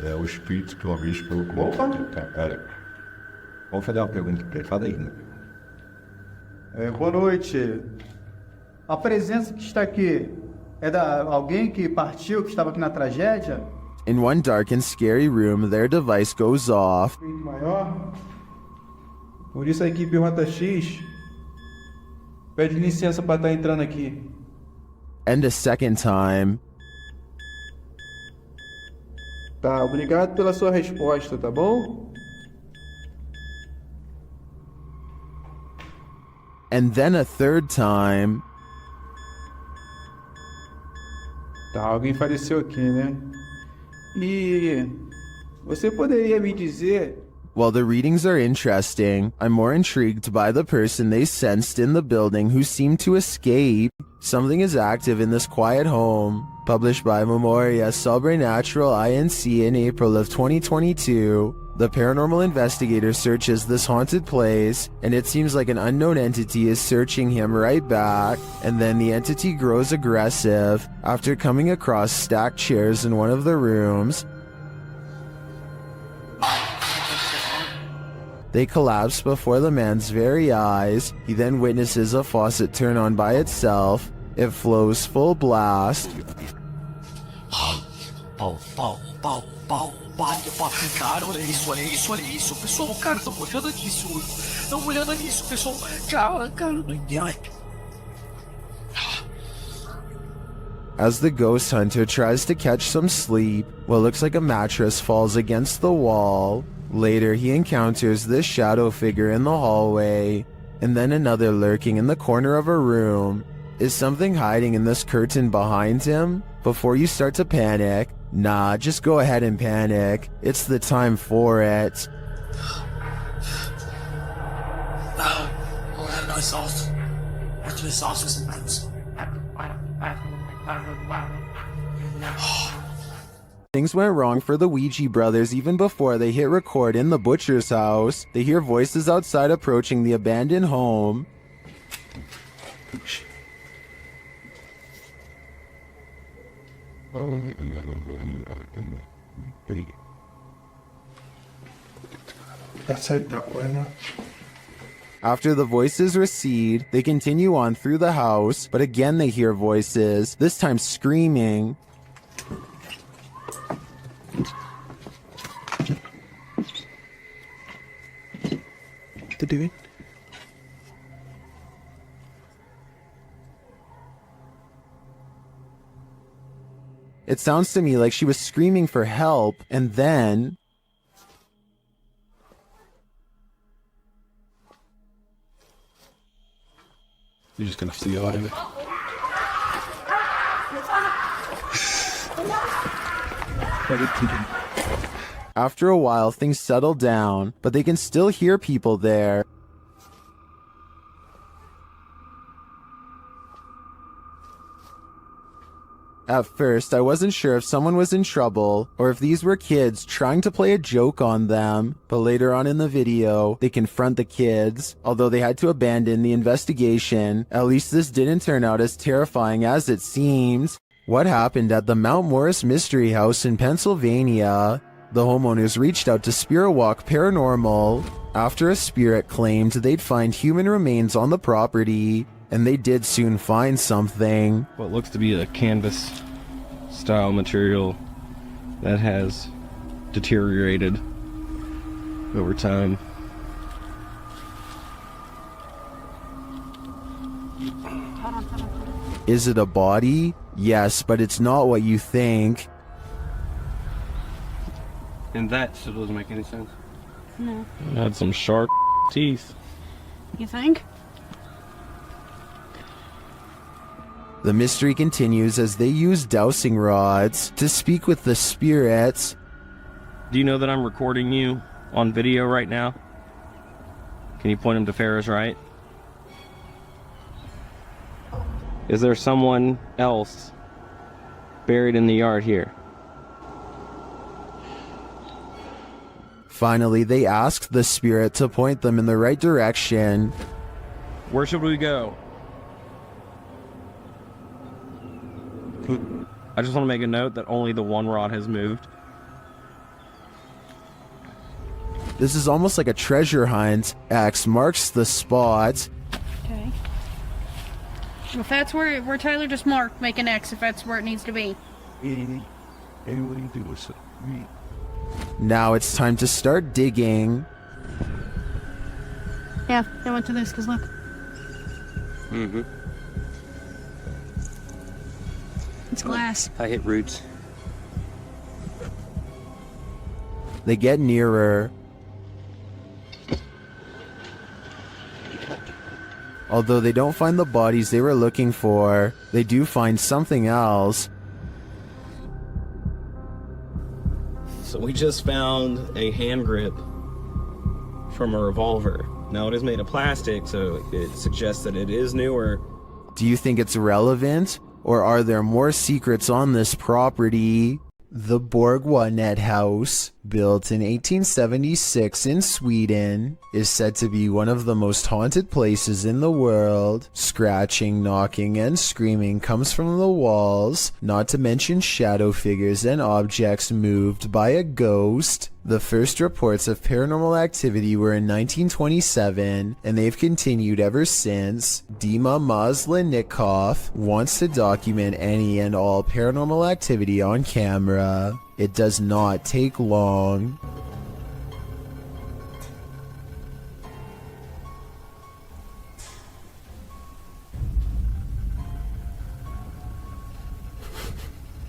É o espírito que uma vez falou com... Opa, cara. Vamos fazer uma pergunta pra ele. Fala aí, né? Boa noite. A presença que está aqui é da alguém que partiu, que estava aqui na tragédia? In one dark and scary room, their device goes off. Maior. Por isso a equipe Rota X pede licença para estar entrando aqui. And a second time. Tá, obrigado pela sua resposta, tá bom? And then a third time. Tá, alguém faleceu aqui, né? E você poderia me dizer... While the readings are interesting, I'm more intrigued by the person they sensed in the building who seemed to escape. Something is active in this quiet home. Published by Memoria Sobrenatural Inc. in April of 2022. The paranormal investigator searches this haunted place, and it seems like an unknown entity is searching him right back, and then the entity grows aggressive. After coming across stacked chairs in one of the rooms, they collapse before the man's very eyes. He then witnesses a faucet turn on by itself. It flows full blast. Cara, olha isso, olha isso, olha isso. Pessoal, cara, estão olhando nisso. Estão olhando nisso, pessoal. Cara, não entendo. As the ghost hunter tries to catch some sleep, what looks like a mattress falls against the wall. Later, he encounters this shadow figure in the hallway, and then another lurking in the corner of a room. Is something hiding in this curtain behind him? Before you start to panic, nah, just go ahead and panic. It's the time for it. Things went wrong for the Ouija brothers even before they hit record in the butcher's house. They hear voices outside approaching the abandoned home. After the voices recede, they continue on through the house, but again they hear voices, this time screaming. inte doing? It sounds to me like she was screaming for help, and then... You're just gonna see out of it. After a while, things settle down, but they can still hear people there. At first, I wasn't sure if someone was in trouble or if these were kids trying to play a joke on them, but later on in the video, they confront the kids. Although they had to abandon the investigation, at least this didn't turn out as terrifying as it seems. What happened at the Mount Morris Mystery House in Pennsylvania? The homeowners reached out to Spirit Walk Paranormal after a spirit claimed they'd find human remains on the property, and they did soon find something. What looks to be a canvas style material that has deteriorated over time. Is it a body? Yes, but it's not what you think. And that still doesn't make any sense. No. It had some sharp teeth. You think? The mystery continues as they use dowsing rods to speak with the spirits. Do you know that I'm recording you on video right now? Can you point him to Farrah's right? Is there someone else buried in the yard here? Finally, they asked the spirit to point them in the right direction. Where should we go? I just want to make a note that only the one rod has moved. This is almost like a treasure hunt. X marks the spot. Okay. If that's where Tyler just marked, make an X if that's where it needs to be. Now it's time to start digging. Yeah, I went to this because look. Mm-hmm. It's glass. I hit roots. They get nearer. Although they don't find the bodies they were looking for, they do find something else. So we just found a hand grip from a revolver. Now it is made of plastic, so it suggests that it is newer. Do you think it's relevant? Or are there more secrets on this property? The Borgwanet House, built in 1876 in Sweden, is said to be one of the most haunted places in the world. Scratching, knocking, and screaming comes from the walls, not to mention shadow figures and objects moved by a ghost. The first reports of paranormal activity were in 1927, and they've continued ever since. Dima Maslenikov wants to document any and all paranormal activity on camera. It does not take long.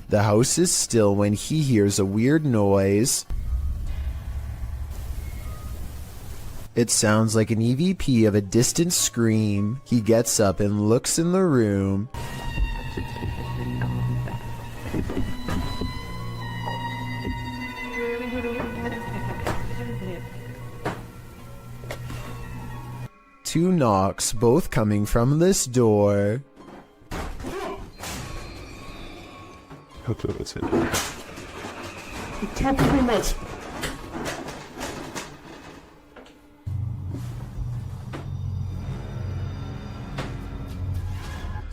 The house is still when he hears a weird noise. It sounds like an EVP of a distant scream. He gets up and looks in the room. Two knocks, both coming from this door.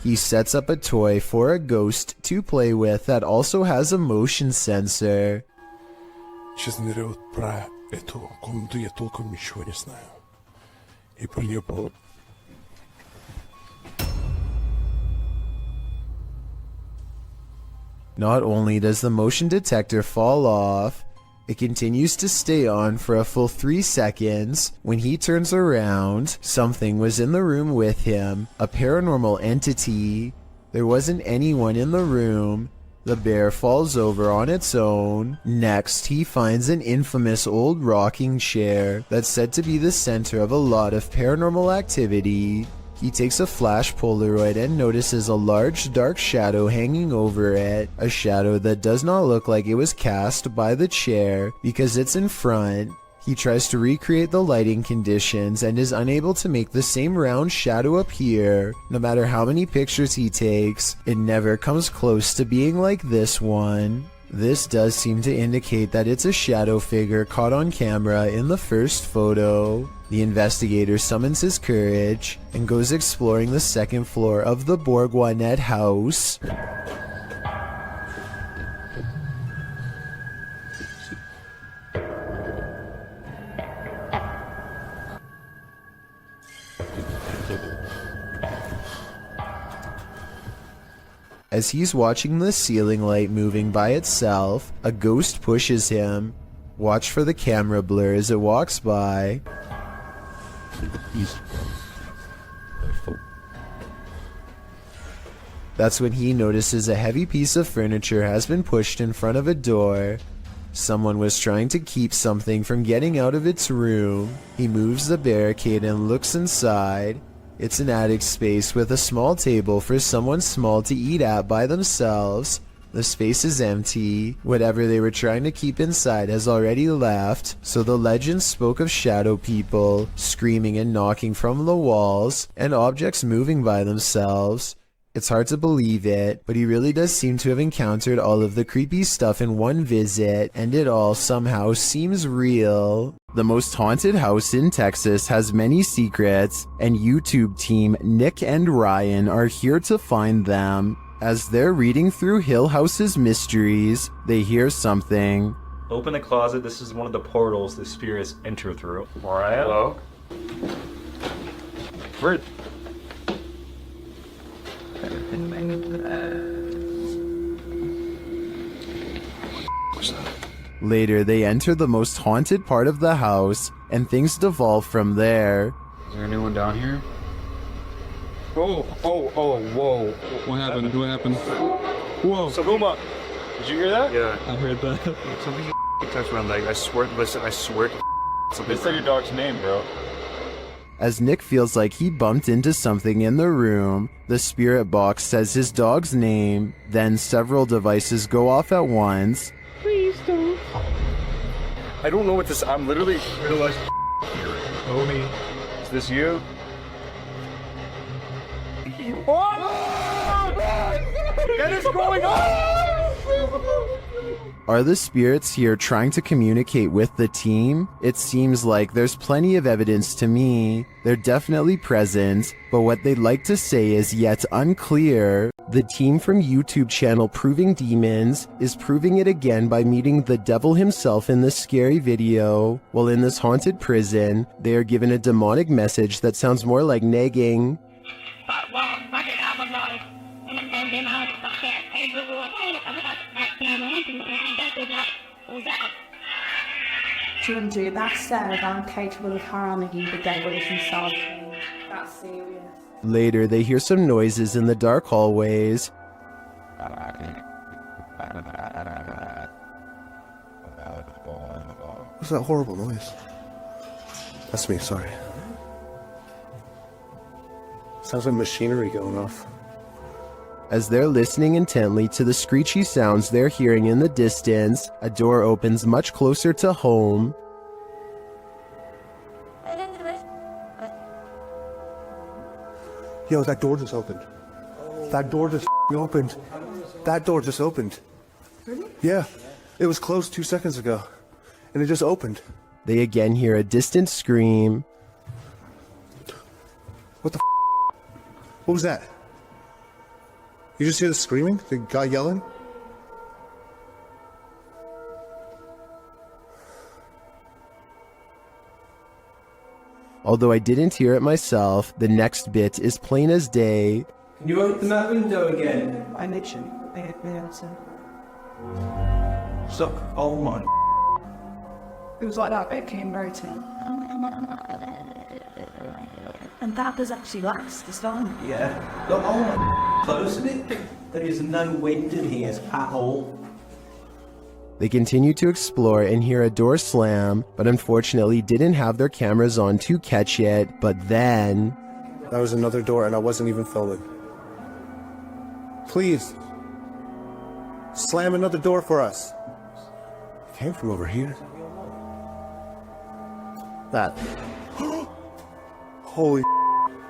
He sets up a toy for a ghost to play with that also has a motion sensor. Сейчас ныряют про эту комнату, я толком ничего не знаю. И про нее было... Not only does the motion detector fall off, It continues to stay on for a full 3 seconds. When he turns around, something was in the room with him, a paranormal entity. There wasn't anyone in the room. The bear falls over on its own. Next, he finds an infamous old rocking chair that's said to be the center of a lot of paranormal activity. He takes a flash Polaroid and notices a large dark shadow hanging over it, a shadow that does not look like it was cast by the chair because it's in front. He tries to recreate the lighting conditions and is unable to make the same round shadow appear. No matter how many pictures he takes, it never comes close to being like this one. This does seem to indicate that it's a shadow figure caught on camera in the first photo. The investigator summons his courage and goes exploring the second floor of the Bourgoinet house. As he's watching the ceiling light moving by itself, a ghost pushes him. Watch for the camera blur as it walks by. That's when he notices a heavy piece of furniture has been pushed in front of a door. Someone was trying to keep something from getting out of its room. He moves the barricade and looks inside. It's an attic space with a small table for someone small to eat at by themselves. The space is empty. Whatever they were trying to keep inside has already left, so the legend spoke of shadow people, screaming and knocking from the walls, and objects moving by themselves. It's hard to believe it, but he really does seem to have encountered all of the creepy stuff in one visit, and it all somehow seems real. The most haunted house in Texas has many secrets, and YouTube team Nick and Ryan are here to find them. As they're reading through Hill House's mysteries, they hear something. Open the closet. This is one of the portals the spirits enter through. Mariah? Hello? Where? Later, they enter the most haunted part of the house, and things devolve from there. Is there anyone down here? Oh, whoa. What happened? What happened? Whoa. Sabuma, did you hear that? Yeah. I heard that. Something touched my leg. I swear, listen, I swear. They said your dog's name, bro. As Nick feels like he bumped into something in the room, the spirit box says his dog's name, then several devices go off at once. Please don't. I don't know what this. I'm literally realized. Homie, is this you? What is going on? Are the spirits here trying to communicate with the team? It seems like there's plenty of evidence to me. They're definitely present, but what they'd like to say is yet unclear. The team from YouTube channel Proving Demons is proving it again by meeting the devil himself in this scary video. While in this haunted prison, they are given a demonic message that sounds more like nagging. Children do that said, I'm capable of harming the devil is himself. That's serious. Later, they hear some noises in the dark hallways. What's that horrible noise? That's me, sorry. Sounds like machinery going off. As they're listening intently to the screechy sounds they're hearing in the distance, a door opens much closer to home. Yo, that door just opened. That door just opened. That door just opened. Yeah, it was closed 2 seconds ago, and it just opened. They again hear a distant scream. What the What was that? You just hear the screaming? The guy yelling? Although I didn't hear it myself, the next bit is plain as day. Can you open that window again? I literally, I answer. Suck. Oh my. It was like that, it came right in. And that was actually wax, the song. Yeah. Look, I want close to it. There is no wind in here at all. They continue to explore and hear a door slam, but unfortunately didn't have their cameras on to catch it. But then... That was another door and I wasn't even filming. Please. Slam another door for us. It came from over here. That. Holy...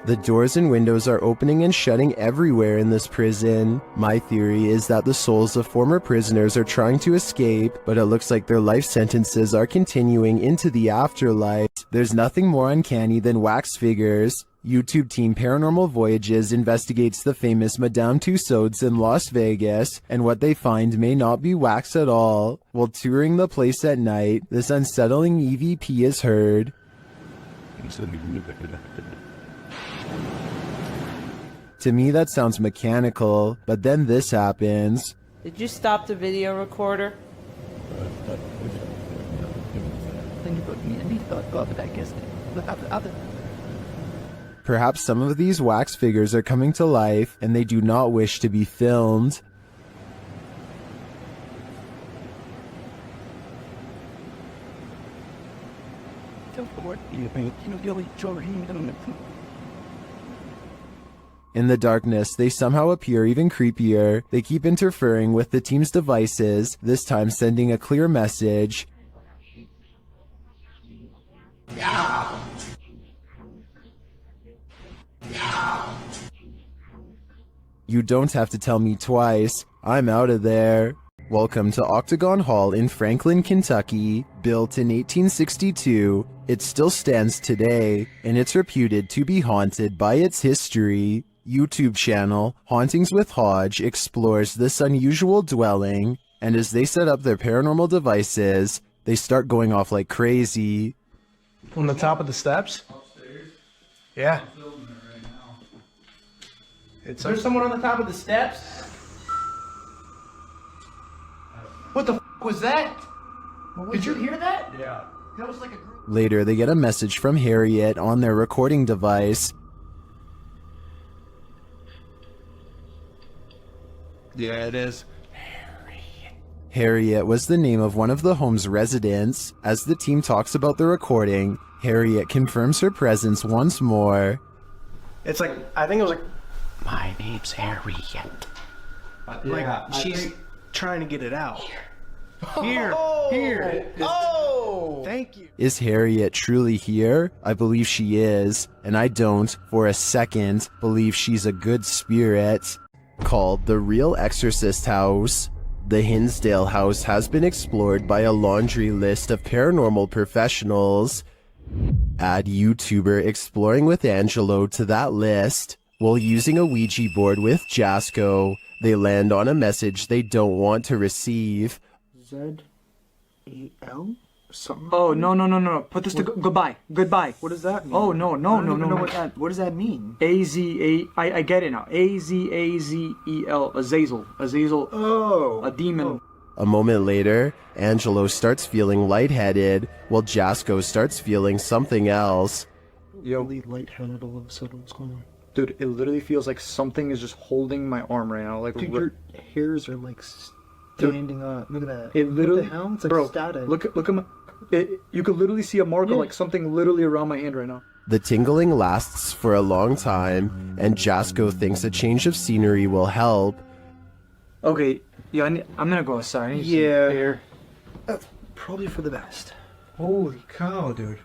The doors and windows are opening and shutting everywhere in this prison. My theory is that the souls of former prisoners are trying to escape, but it looks like their life sentences are continuing into the afterlife. There's nothing more uncanny than wax figures. YouTube team Paranormal Voyages investigates the famous Madame Tussauds in Las Vegas, and what they find may not be wax at all. While touring the place at night, this unsettling EVP is heard. To me, that sounds mechanical, but then this happens. Did you stop the video recorder? Perhaps some of these wax figures are coming to life, and they do not wish to be filmed. In the darkness, they somehow appear even creepier. They keep interfering with the team's devices, this time sending a clear message. You don't have to tell me twice. I'm out of there. Welcome to Octagon Hall in Franklin, Kentucky. Built in 1862, it still stands today, and it's reputed to be haunted by its history. YouTube channel Hauntings with Hodge explores this unusual dwelling, and as they set up their paranormal devices, they start going off like crazy. On the top of the steps? Yeah. There's someone on the top of the steps? What the f was that? Did you hear that? Yeah. That was like a group. Later, they get a message from Harriet on their recording device. Yeah, it is. Harriet was the name of one of the home's residents. As the team talks about the recording, Harriet confirms her presence once more. It's like, I think it was like, my name's Harriet. like she's trying to get it out. Here. Oh! Thank you. Is Harriet truly here? I believe she is, and I don't, for a second, believe she's a good spirit. Called the Real Exorcist House, the Hinsdale house has been explored by a laundry list of paranormal professionals. Add YouTuber Exploring with Angelo to that list. While using a Ouija board with Jasco, they land on a message they don't want to receive. Z-E-L? Something? Oh, no. Put this to goodbye. Goodbye. What does that mean? Oh, no. What does that mean? A-Z-A... I get it now. A-Z-A-Z-E-L. Azazel. Oh. A demon. A moment later, Angelo starts feeling lightheaded, while Jasco starts feeling something else. Yo. Lightheaded all of a sudden. What's going on? Dude, it literally feels like something is just holding my arm right now. Like, dude, your hairs are like standing up. Look at that. It literally... What the hell? It's like static. Look at my... you could literally see a marker, like something literally around my hand right now. The tingling lasts for a long time, and Jasco thinks a change of scenery will help. Okay, yeah, I'm gonna go outside. I need some air. That's probably for the best. Holy cow, dude.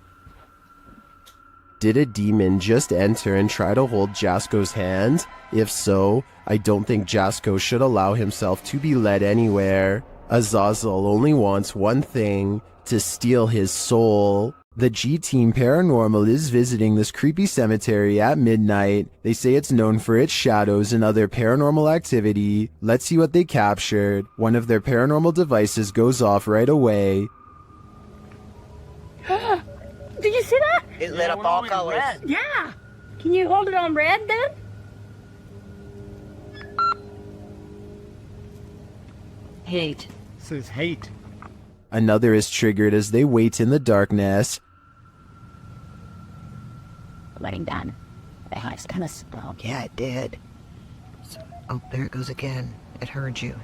Did a demon just enter and try to hold Jasco's hand? If so, I don't think Jasco should allow himself to be led anywhere. Azazel only wants one thing: to steal his soul. The G-Team Paranormal is visiting this creepy cemetery at midnight. They say it's known for its shadows and other paranormal activity. Let's see what they captured. One of their paranormal devices goes off right away. Did you see that? It lit up all colors. Yeah. Can you hold it on red then? Hate. This is hate. Another is triggered as they wait in the darkness. Letting down. The house kind of spoke. Yeah, it did. Oh, there it goes again. It heard you.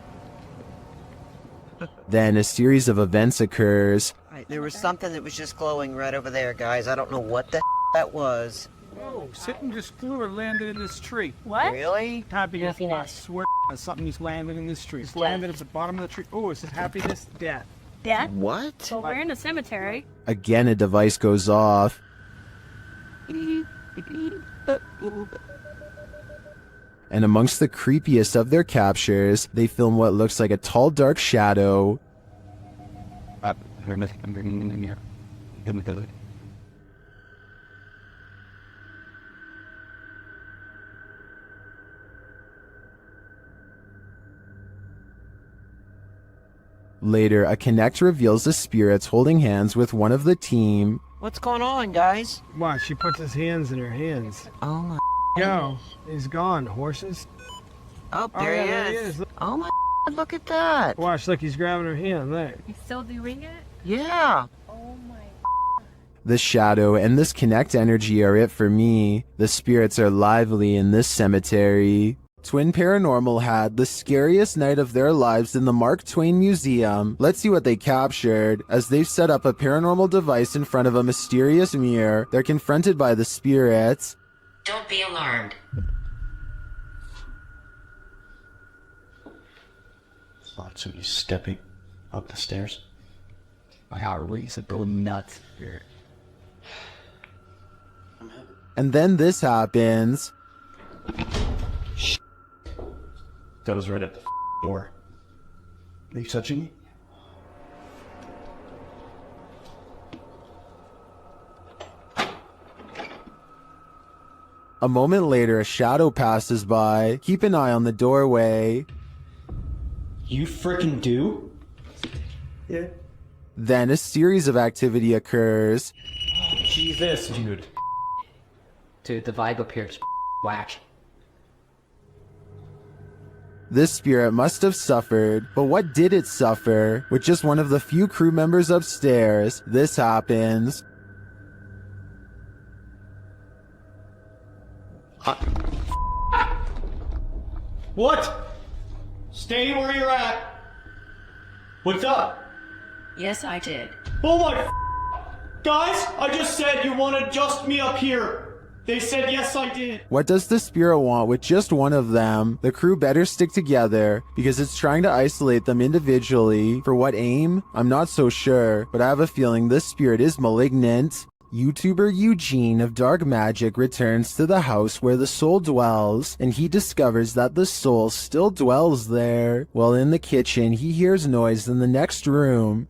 Then a series of events occurs. Right, there was something that was just glowing right over there, guys. I don't know what the that was. Oh, something just flew or landed in this tree. What? Really? Happiness. I swear something just landed in this tree. It's landed at the bottom of the tree. Oh, it says happiness, death. Death? What? Well, we're in a cemetery. Again, a device goes off. And amongst the creepiest of their captures, they film what looks like a tall, dark shadow. Later, a Connect reveals the spirits holding hands with one of the team. What's going on, guys? Watch, she puts his hands in her hands. Oh my. Yo, he's gone. Horses. Oh, there yeah, he is. Oh my. Look at that. Watch, look, he's grabbing her hand there. He's still doing it? Yeah. Oh my. The shadow and this Connect energy are it for me. The spirits are lively in this cemetery. Twin Paranormal had the scariest night of their lives in the Mark Twain Museum. Let's see what they captured. As they've set up a paranormal device in front of a mysterious mirror, they're confronted by the spirits. Don't be alarmed. Thought somebody stepping up the stairs. My heart races go nuts here. And then this happens. That was right at the door. Are you touching me? A moment later, a shadow passes by. Keep an eye on the doorway. You frickin' do? Yeah. Then a series of activity occurs. Jesus, dude. Dude, the vibe up here is whack. This spirit must have suffered, but what did it suffer? With just one of the few crew members upstairs, this happens. What? Stay where you're at. What's up? Yes, I did. Oh my guys, I just said you wanted just me up here. They said yes, I did. What does the spirit want with just one of them? The crew better stick together because it's trying to isolate them individually. For what aim? I'm not so sure, but I have a feeling this spirit is malignant. YouTuber Eugene of Dark Magic returns to the house where the soul dwells, and he discovers that the soul still dwells there. While in the kitchen, he hears noise in the next room.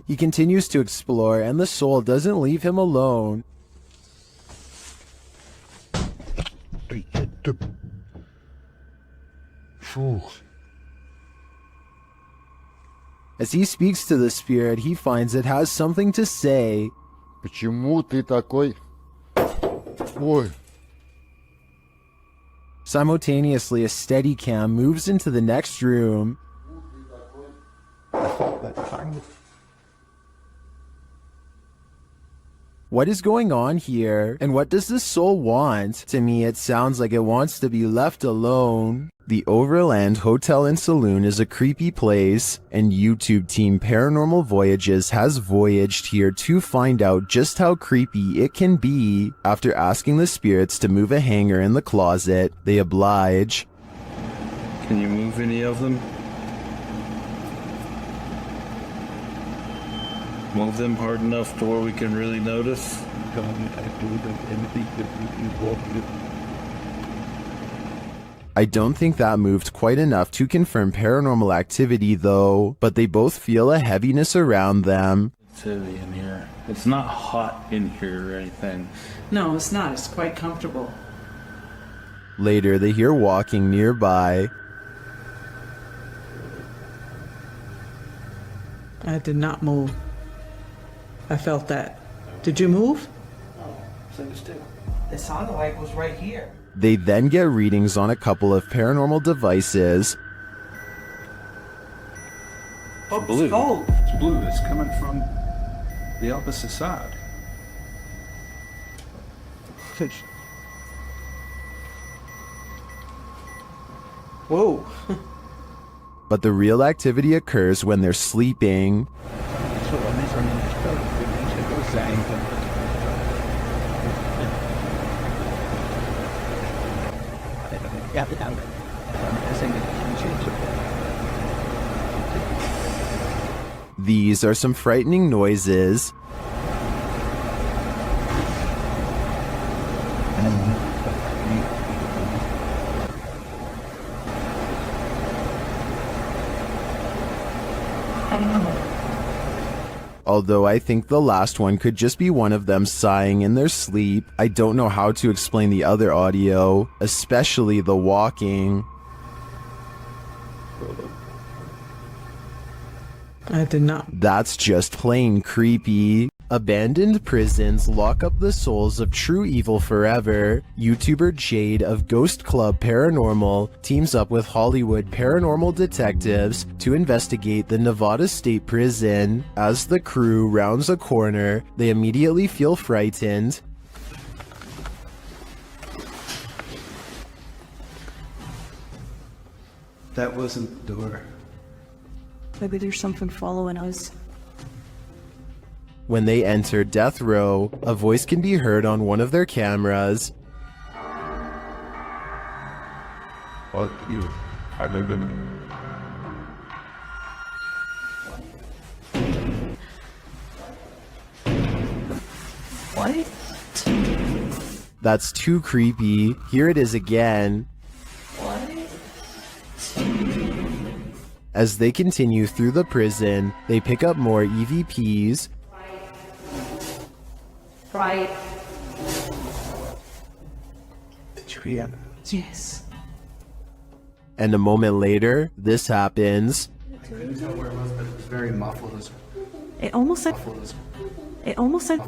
He continues to explore, and the soul doesn't leave him alone. As he speaks to the spirit, he finds it has something to say. Почему ты такой? Ой. Simultaneously, a Steadicam moves into the next room. What is going on here? And what does this soul want? To me, it sounds like it wants to be left alone. The Overland Hotel and Saloon is a creepy place, and YouTube team Paranormal Voyages has voyaged here to find out just how creepy it can be. After asking the spirits to move a hanger in the closet, they oblige. Can you move any of them? Move them hard enough to where we can really notice? I don't think that moved quite enough to confirm paranormal activity though, but they both feel a heaviness around them. It's heavy in here. It's not hot in here or anything. No, it's not. It's quite comfortable. Later, they hear walking nearby. I did not move. I felt that. Did you move? It sounded like it was right here. They then get readings on a couple of paranormal devices. Oh, Blue. It's blue. It's coming from the opposite side. Whoa. But the real activity occurs when they're sleeping. These are some frightening noises. Although I think the last one could just be one of them sighing in their sleep, I don't know how to explain the other audio, especially the walking. I did not. That's just plain creepy. Abandoned prisons lock up the souls of true evil forever. YouTuber Jade of Ghost Club Paranormal teams up with Hollywood paranormal detectives to investigate the Nevada State Prison. As the crew rounds a corner, they immediately feel frightened. That wasn't the door. Maybe there's something following us. When they enter death row, a voice can be heard on one of their cameras. Fuck you. I live in. What? That's too creepy. Here it is again. As they continue through the prison, they pick up more EVPs. Right. Did you hear? Yes. And a moment later, this happens. I couldn't tell where it was, but it was very muffled. It almost said. It almost said.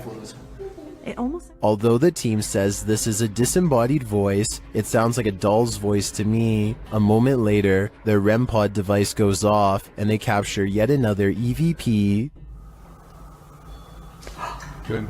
It almost. Although the team says this is a disembodied voice, it sounds like a doll's voice to me. A moment later, their REM pod device goes off and they capture yet another EVP. Good.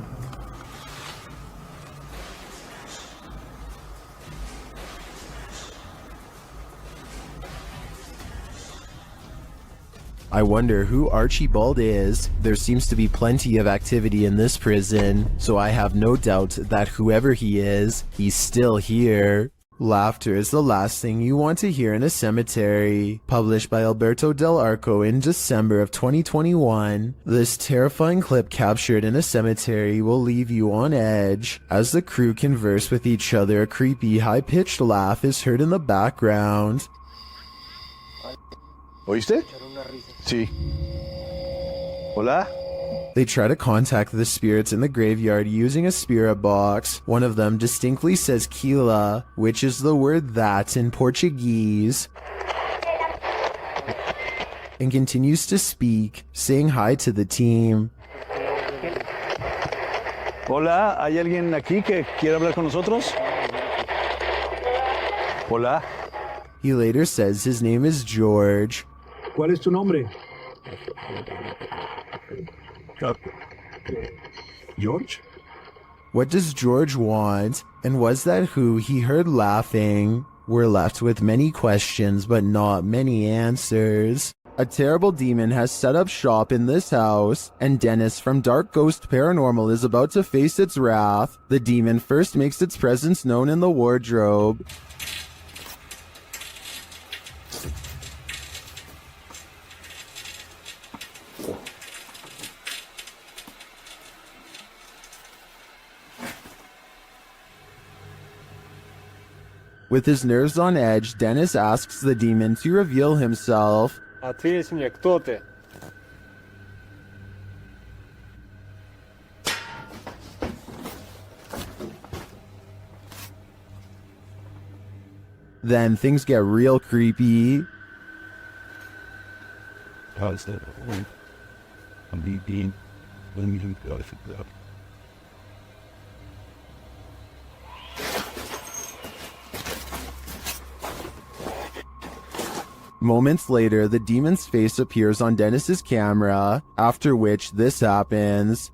I wonder who Archibald is. There seems to be plenty of activity in this prison, so I have no doubt that whoever he is, he's still here. Laughter is the last thing you want to hear in a cemetery. Published by Alberto Del Arco in December of 2021, this terrifying clip captured in a cemetery will leave you on edge. As the crew converse with each other, a creepy, high-pitched laugh is heard in the background. ¿Oíste? Sí. Hola? They try to contact the spirits in the graveyard using a spirit box. One of them distinctly says Kila, which is the word that in Portuguese, and continues to speak, saying hi to the team. Hola, ¿hay alguien aquí que quiere hablar con nosotros? Hola. He later says his name is George. ¿Cuál es tu nombre? George? What does George want? And was that who he heard laughing? We're left with many questions, but not many answers. A terrible demon has set up shop in this house, and Dennis from Dark Ghost Paranormal is about to face its wrath. The demon first makes its presence known in the wardrobe. With his nerves on edge, Dennis asks the demon to reveal himself. Ответь мне, кто ты? Then things get real creepy. How's that? I'm being. Moments later, the demon's face appears on Dennis's camera, after which this happens.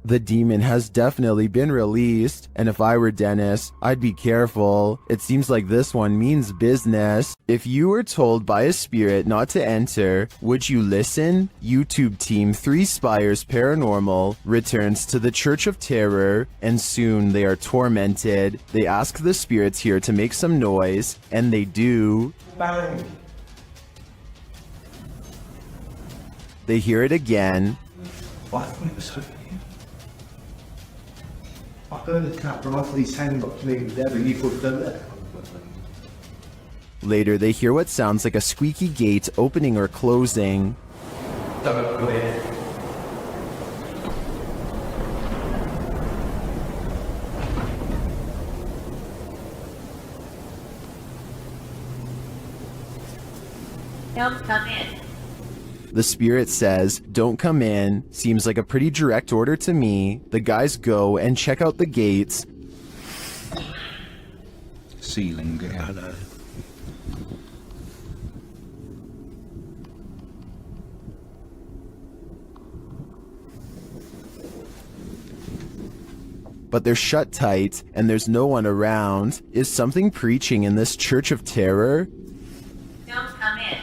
The demon has definitely been released, and if I were Dennis, I'd be careful. It seems like this one means business. If you were told by a spirit not to enter, would you listen? YouTube team 3 Spires Paranormal returns to the Church of Terror, and soon they are tormented. They ask the spirits here to make some noise, and they do. Bang. They hear it again. I thought it was over here. I heard the cat run off with his hand got clean there, and you put them there. Later, they hear what sounds like a squeaky gate opening or closing. Don't go here. Don't come in. The spirit says, "Don't come in." Seems like a pretty direct order to me. The guys go and check out the gates. Ceiling again. But they're shut tight, and there's no one around. Is something preaching in this Church of Terror? Don't come in.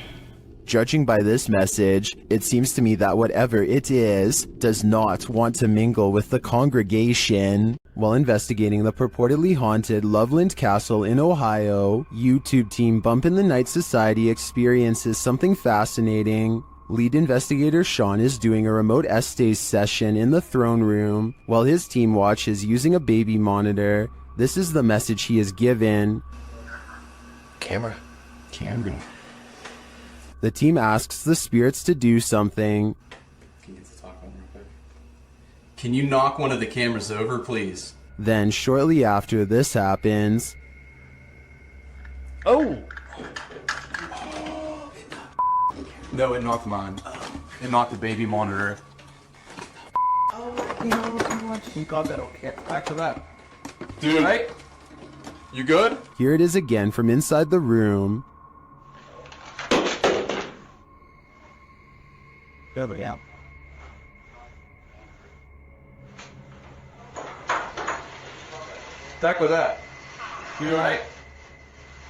Judging by this message, it seems to me that whatever it is, does not want to mingle with the congregation. While investigating the purportedly haunted Loveland Castle in Ohio, YouTube team Bump in the Night Society experiences something fascinating. Lead investigator Sean is doing a remote essays session in the throne room, while his team watches using a baby monitor. This is the message he is given. Camera. The team asks the spirits to do something. Can you knock one of the cameras over, please? Then, shortly after this happens... Oh! No, it knocked mine. It knocked the baby monitor. You got that, okay. Back to that. Dude, right? You good? Here it is again from inside the room. Over, yeah. Back with that. You alright?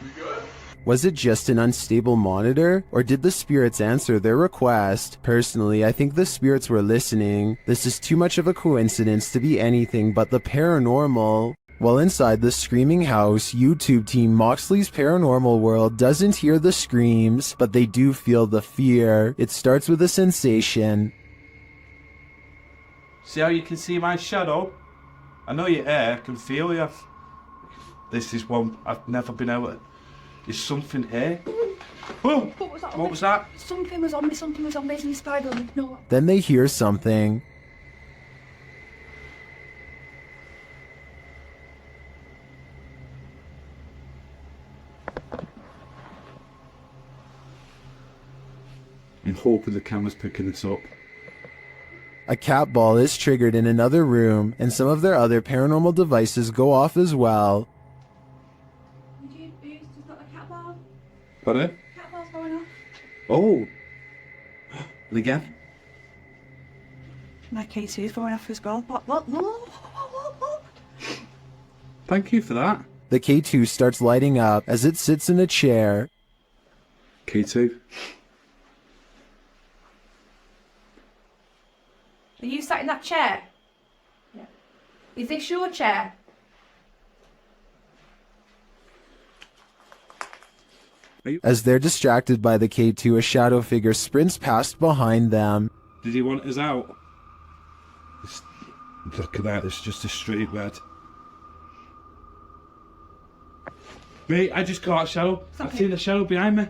You good? Was it just an unstable monitor, or did the spirits answer their request? Personally, I think the spirits were listening. This is too much of a coincidence to be anything but the paranormal. While inside the screaming house, YouTube team Moxley's Paranormal World doesn't hear the screams, but they do feel the fear. It starts with a sensation. See how you can see my shadow? I know you're here, I can feel you. This is one I've never been able to... There's something here. Whoa! What was that? Something was on me, and he spied on me. No. Then they hear something. I'm hoping the camera's picking this up. A cat ball is triggered in another room, and some of their other paranormal devices go off as well. Pardon? Cat ball's going off. Oh! And again? My K2 is going off as well. What? Thank you for that. The K2 starts lighting up as it sits in a chair. K2. Are you sat in that chair? Yeah. Is this your chair? As they're distracted by the K2, a shadow figure sprints past behind them. Did he want us out? Look at that, it's just a straight red. Mate, I just got a shadow. I've seen a shadow behind me.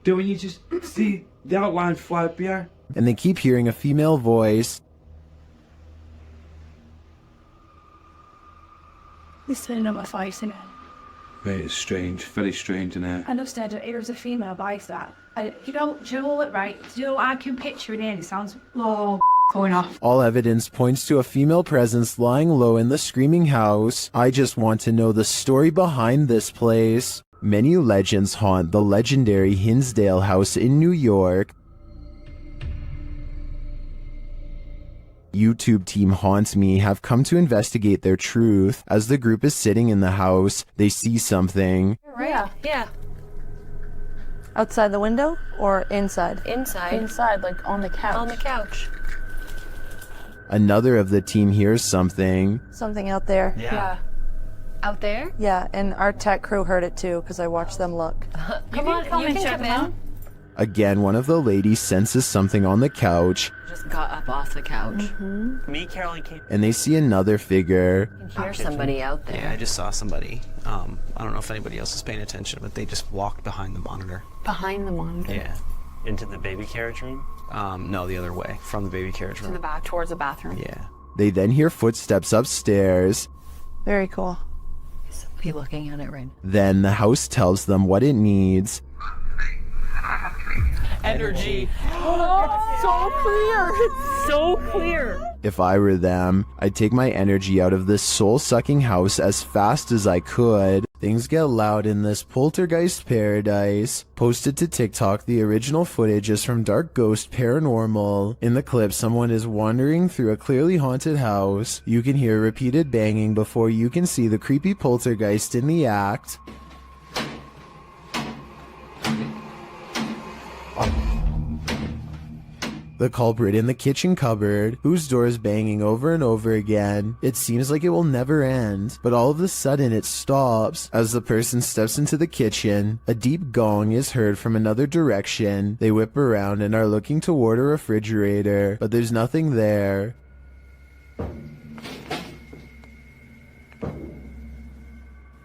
Don't you just see the outline fly behind? And they keep hearing a female voice. He's turning on my face, isn't it? Mate, it's strange. Very strange in here. I understand it was a female, but I that. You know what, right? You know, I can picture it in. It sounds, going off. All evidence points to a female presence lying low in the screaming house. I just want to know the story behind this place. Many legends haunt the legendary Hinsdale House in New York. YouTube team Haunt Me have come to investigate their truth. As the group is sitting in the house, they see something. Right? Yeah. Outside the window or inside? Inside. Inside, like on the couch. On the couch. Another of the team hears something. Something out there. Yeah. Out there? Yeah, and our tech crew heard it too because I watched them look. Come on, you can come in. Again, one of the ladies senses something on the couch. Just got up off the couch. Me, Caroline came. And they see another figure. You can hear somebody out there. Yeah, I just saw somebody. I don't know if anybody else is paying attention, but they just walked behind the monitor. Behind the monitor? Yeah. Into the baby carriage room? No, the other way, from the baby carriage room. To the back, towards the bathroom. Yeah. They then hear footsteps upstairs. Very cool. Be looking at it right now. Then the house tells them what it needs. Energy. So clear. It's so clear. If I were them, I'd take my energy out of this soul-sucking house as fast as I could. Things get loud in this poltergeist paradise. Posted to TikTok, the original footage is from Dark Ghost Paranormal. In the clip, someone is wandering through a clearly haunted house. You can hear repeated banging before you can see the creepy poltergeist in the act. The culprit in the kitchen cupboard, whose door is banging over and over again. It seems like it will never end, but all of a sudden it stops. As the person steps into the kitchen, a deep gong is heard from another direction. They whip around and are looking toward a refrigerator, but there's nothing there.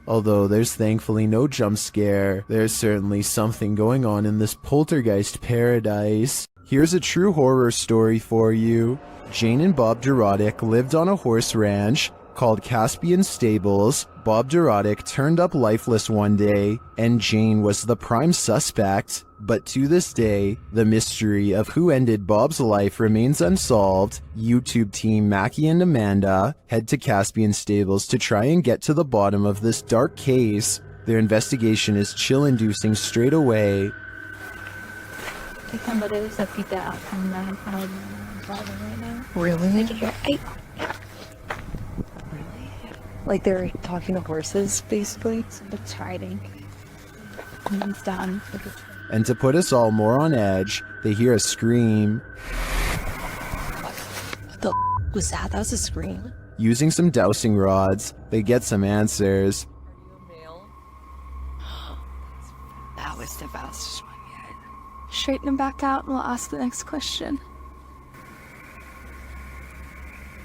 Although there's thankfully no jump scare, there's certainly something going on in this poltergeist paradise. Here's a true horror story for you. Jane and Bob Durotic lived on a horse ranch called Caspian Stables. Bob Durotic turned up lifeless one day, and Jane was the prime suspect. But to this day, the mystery of who ended Bob's life remains unsolved. YouTube team Mackie and Amanda head to Caspian Stables to try and get to the bottom of this dark case. Their investigation is chill-inducing straight away. Really? Like they're talking to horses, basically? It's hiding. And it's done. And to put us all more on edge, they hear a scream. What the was that? That was a scream. Using some dowsing rods, they get some answers. That was the best one yet. Straighten them back out and we'll ask the next question.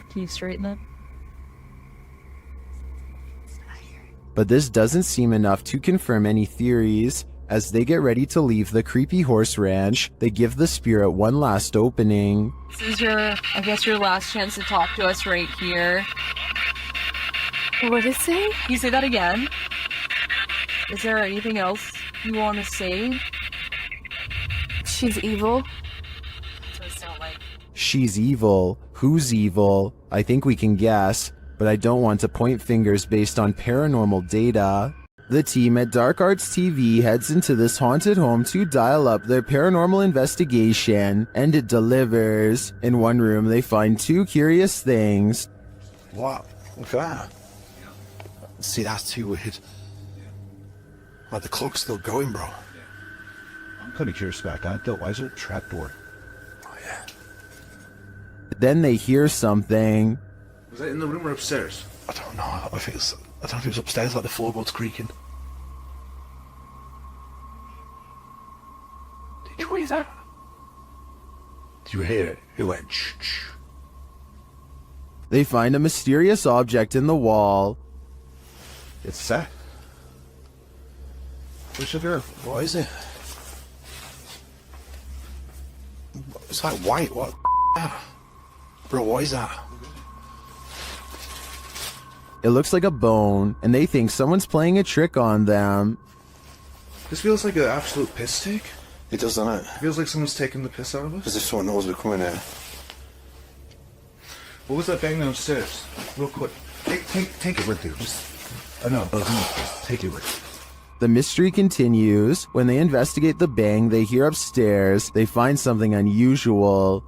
Can you straighten it? But this doesn't seem enough to confirm any theories. As they get ready to leave the creepy horse ranch, they give the spirit one last opening. This is I guess your last chance to talk to us right here. What did it say? Can you say that again? Is there anything else you want to say? She's evil. That's what it sounds like. She's evil. Who's evil? I think we can guess, but I don't want to point fingers based on paranormal data. The team at Dark Arts TV heads into this haunted home to dial up their paranormal investigation, and it delivers. In one room, they find two curious things. Wow, look at that. See, that's too weird. But the clock's still going, bro. I'm kind of curious about that, though. Why is it a trapdoor? Oh, yeah. Then they hear something. Was that in the room or upstairs? I don't know. I don't know if it was upstairs, like the floorboards creaking. Did you hear that? Did you hear it? It went shh. They find a mysterious object in the wall. It's that. What's it? What is it? It's like white. What? Bro, what is that? It looks like a bone, and they think someone's playing a trick on them. This feels like an absolute piss take. It does, doesn't it? Feels like someone's taking the piss out of us. As if someone knows we're coming here. What was that bang downstairs? Real quick. Take it with you. I know. Take it with you. The mystery continues. When they investigate the bang they hear upstairs, they find something unusual.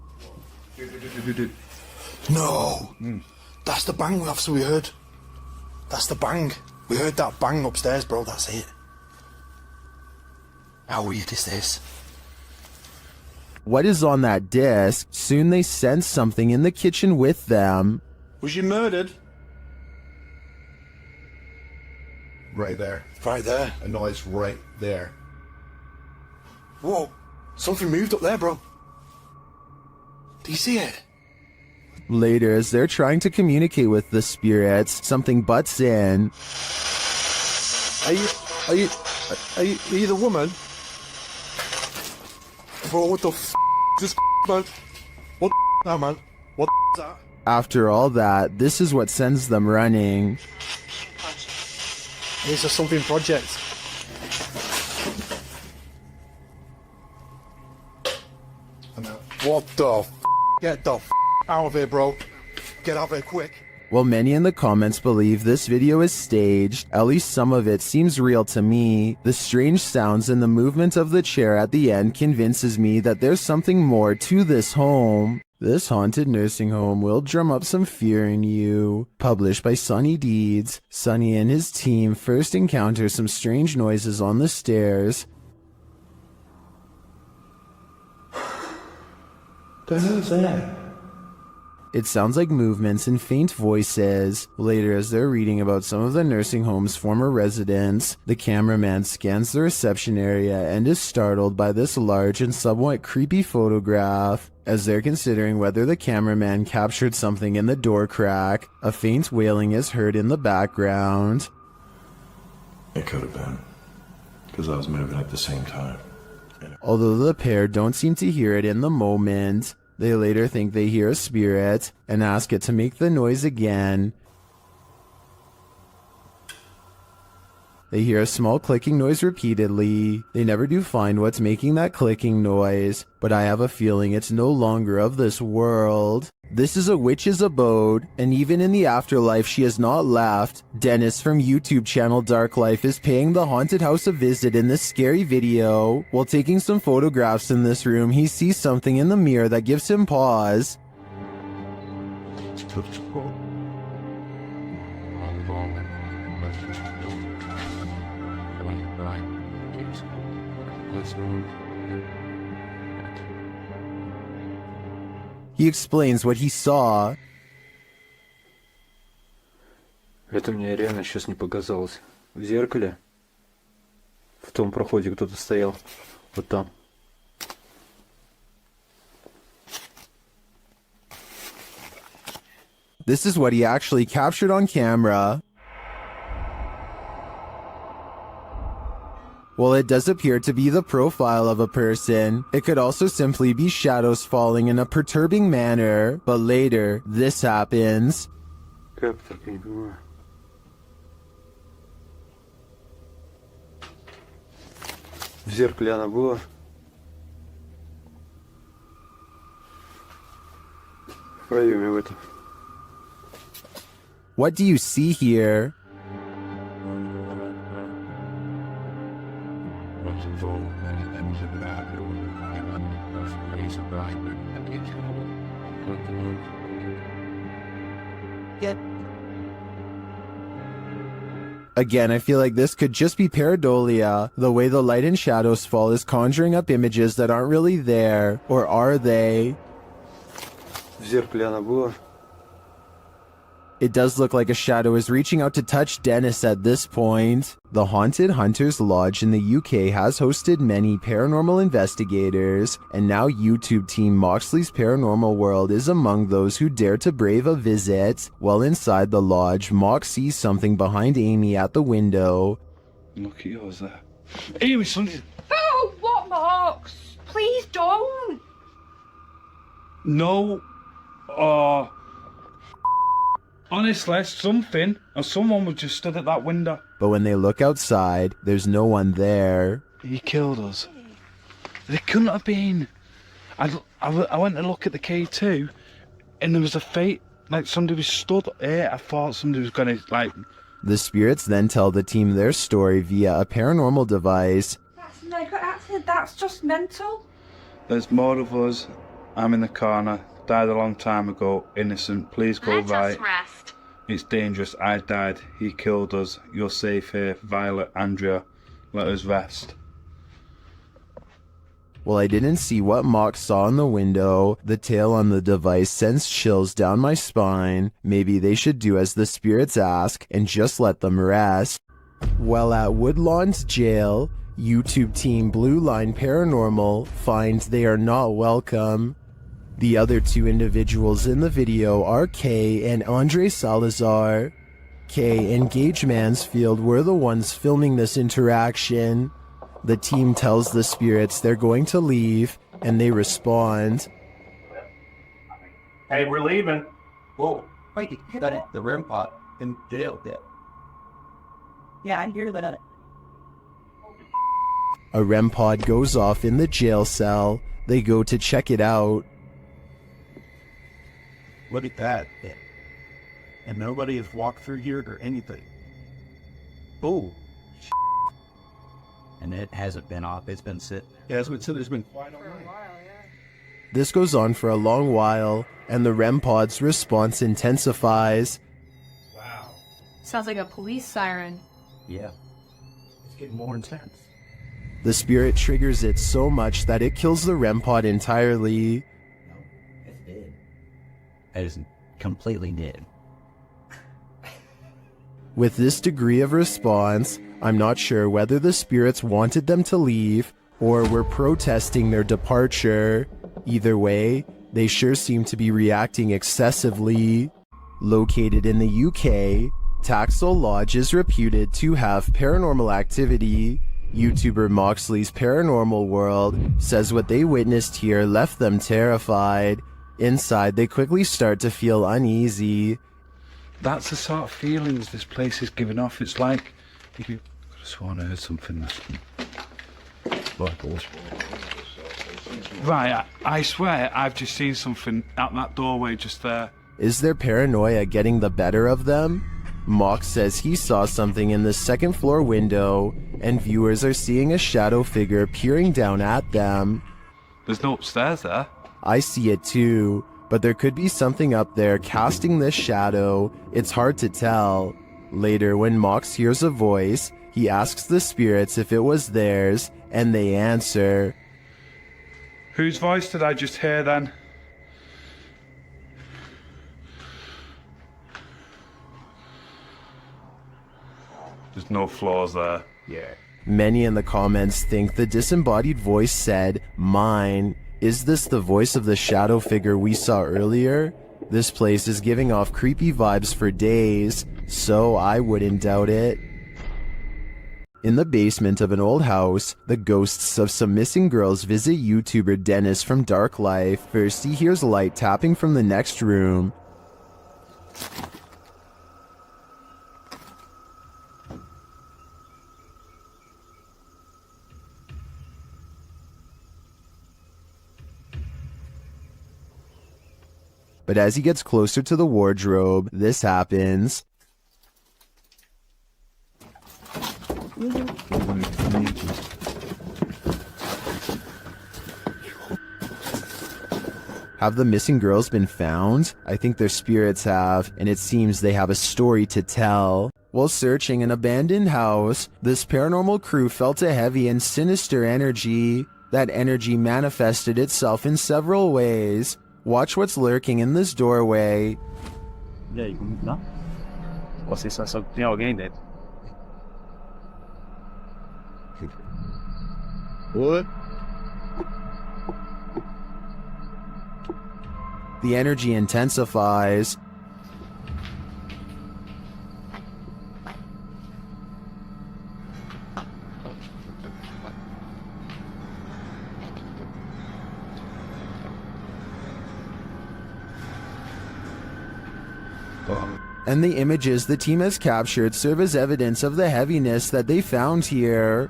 No! That's the bang officer we heard. That's the bang. We heard that bang upstairs, bro. That's it. How weird is this? What is on that disc? Soon they sense something in the kitchen with them. Was you murdered? Right there. Right there. A noise right there. Whoa. Something moved up there, bro. Do you see it? Later, as they're trying to communicate with the spirits, something butts in. Are you the woman? Bro, what the f*** is this man? What the now, man? What the is that? After all that, this is what sends them running. It's a something project. What the f***? Get the f*** out of here, bro. Get out of here quick. While many in the comments believe this video is staged, at least some of it seems real to me. The strange sounds and the movement of the chair at the end convinces me that there's something more to this home. This haunted nursing home will drum up some fear in you. Published by Sonny Deeds, Sonny and his team first encounter some strange noises on the stairs. The hell's that? It sounds like movements and faint voices. Later, as they're reading about some of the nursing home's former residents, the cameraman scans the reception area and is startled by this large and somewhat creepy photograph. As they're considering whether the cameraman captured something in the door crack, a faint wailing is heard in the background. It could have been. Because I was moving at the same time. Although the pair don't seem to hear it in the moment, they later think they hear a spirit and ask it to make the noise again. They hear a small clicking noise repeatedly. They never do find what's making that clicking noise, but I have a feeling it's no longer of this world. This is a witch's abode, and even in the afterlife she has not left. Dennis from YouTube channel Dark Life is paying the haunted house a visit in this scary video. While taking some photographs in this room, he sees something in the mirror that gives him pause. He explains what he saw. Это мне реально сейчас не показалось. В зеркале, в том проходе кто-то стоял. Вот там. This is what he actually captured on camera. While it does appear to be the profile of a person, it could also simply be shadows falling in a perturbing manner. But later, this happens. Как так, я не понимаю. В зеркале она была. В проеме в этом. What do you see here? Again, I feel like this could just be pareidolia. The way the light and shadows fall is conjuring up images that aren't really there. Or are they? В зеркале она была. It does look like a shadow is reaching out to touch Dennis at this point. The Haunted Hunters Lodge in the UK has hosted many paranormal investigators, and now YouTube team Moxley's Paranormal World is among those who dare to brave a visit. While inside the lodge, Mox sees something behind Amy at the window. Look at yours there. Amy, something. Oh, what, Marks? Please don't. No. Honestly, something or someone was just stood at that window. But when they look outside, there's no one there. He killed us. It couldn't have been. I went to look at the K2, and there was a fate, like somebody was stood here. I thought somebody was gonna, like... The spirits then tell the team their story via a paranormal device. That's just mental. There's more of us. I'm in the corner. Died a long time ago. Innocent. Please go right. Rest. It's dangerous. I died. He killed us. You're safe here. Violet, Andrea. Let us rest. Well, I didn't see what Mock saw in the window. The tail on the device sends chills down my spine. Maybe they should do as the spirits ask and just let them rest. While at Woodlawn's jail, YouTube team Blue Line Paranormal finds they are not welcome. The other two individuals in the video are Kay and Andre Salazar. Kay and Gage Mansfield were the ones filming this interaction. The team tells the spirits they're going to leave, and they respond. Hey, we're leaving. Whoa, wait, the REM pod in jail there. Yeah, I hear that. A REM pod goes off in the jail cell. They go to check it out. Look at that. And nobody has walked through here or anything. Oh. And it hasn't been off, it's been sitting. Yeah, as we said, there's been quite a while. This goes on for a long while, and the REM pod's response intensifies. Wow. Sounds like a police siren. Yeah. It's getting more intense. The spirit triggers it so much that it kills the REM pod entirely. It's dead. It is completely dead. With this degree of response, I'm not sure whether the spirits wanted them to leave or were protesting their departure. Either way, they sure seem to be reacting excessively. Located in the UK, Taxel Lodge is reputed to have paranormal activity. YouTuber Moxley's Paranormal World says what they witnessed here left them terrified. Inside, they quickly start to feel uneasy. That's the sort of feelings this place is giving off. It's like... I could have sworn I heard something. Right, I swear I've just seen something out that doorway just there. Is their paranoia getting the better of them? Mox says he saw something in the second floor window, and viewers are seeing a shadow figure peering down at them. There's no upstairs there. I see it too, but there could be something up there casting this shadow. It's hard to tell. Later, when Mox hears a voice, he asks the spirits if it was theirs, and they answer. Whose voice did I just hear then? There's no flaws there. Yeah. Many in the comments think the disembodied voice said, "Mine." Is this the voice of the shadow figure we saw earlier? This place is giving off creepy vibes for days, so I wouldn't doubt it. In the basement of an old house, the ghosts of some missing girls visit YouTuber Dennis from Dark Life. First, he hears light tapping from the next room. But as he gets closer to the wardrobe, this happens. Have the missing girls been found? I think their spirits have, and it seems they have a story to tell. While searching an abandoned house, this paranormal crew felt a heavy and sinister energy. That energy manifested itself in several ways. Watch what's lurking in this doorway. E aí, como tá? Você só sabe que tem alguém dentro. What? The energy intensifies. and the images the team has captured serve as evidence of the heaviness that they found here.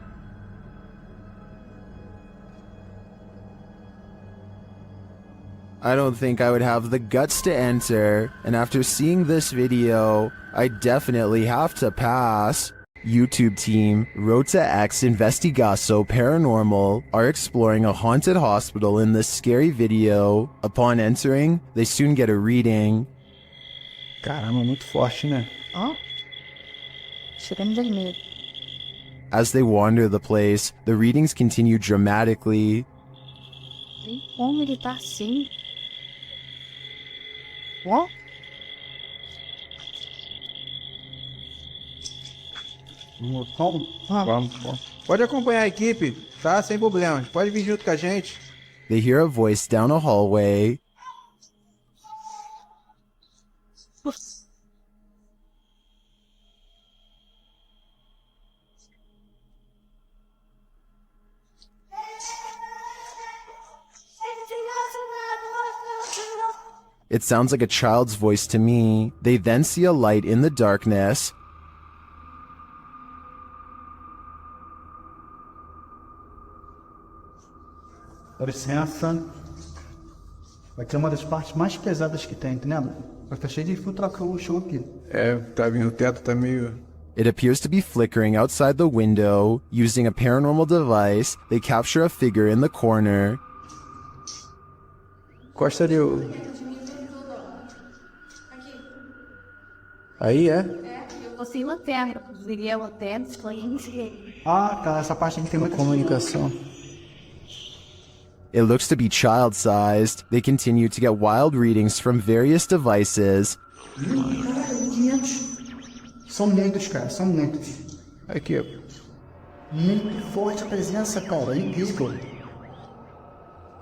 I don't think I would have the guts to enter, and after seeing this video, I definitely have to pass. YouTube team Rota X Investigaso Paranormal are exploring a haunted hospital in this scary video. Upon entering, they soon get a reading. Caramba, muito forte, né? Ó. Chegando vermelho. As they wander the place, the readings continue dramatically. Nem como ele tá assim. What? Vamos. Pode acompanhar a equipe, tá? Sem problema. Pode vir junto com a gente. They hear a voice down a hallway. It sounds like a child's voice to me. They then see a light in the darkness. Dá licença. Vai ter uma das partes mais pesadas que tem, entendeu? Vai estar cheio de infiltração no chão aqui. É, tá vindo, o teto tá meio... It appears to be flickering outside the window. Using a paranormal device, they capture a figure in the corner. Costa ali o... Aí, é? Eu vou sem lanterna, desliguei a lanterna, desconheci. Ah, tá. Essa parte aqui tem muita comunicação. It looks to be child-sized. They continue to get wild readings from various devices. São lentos, cara. São lentos. Aqui, ó. Muito forte a presença, cara. É incrível.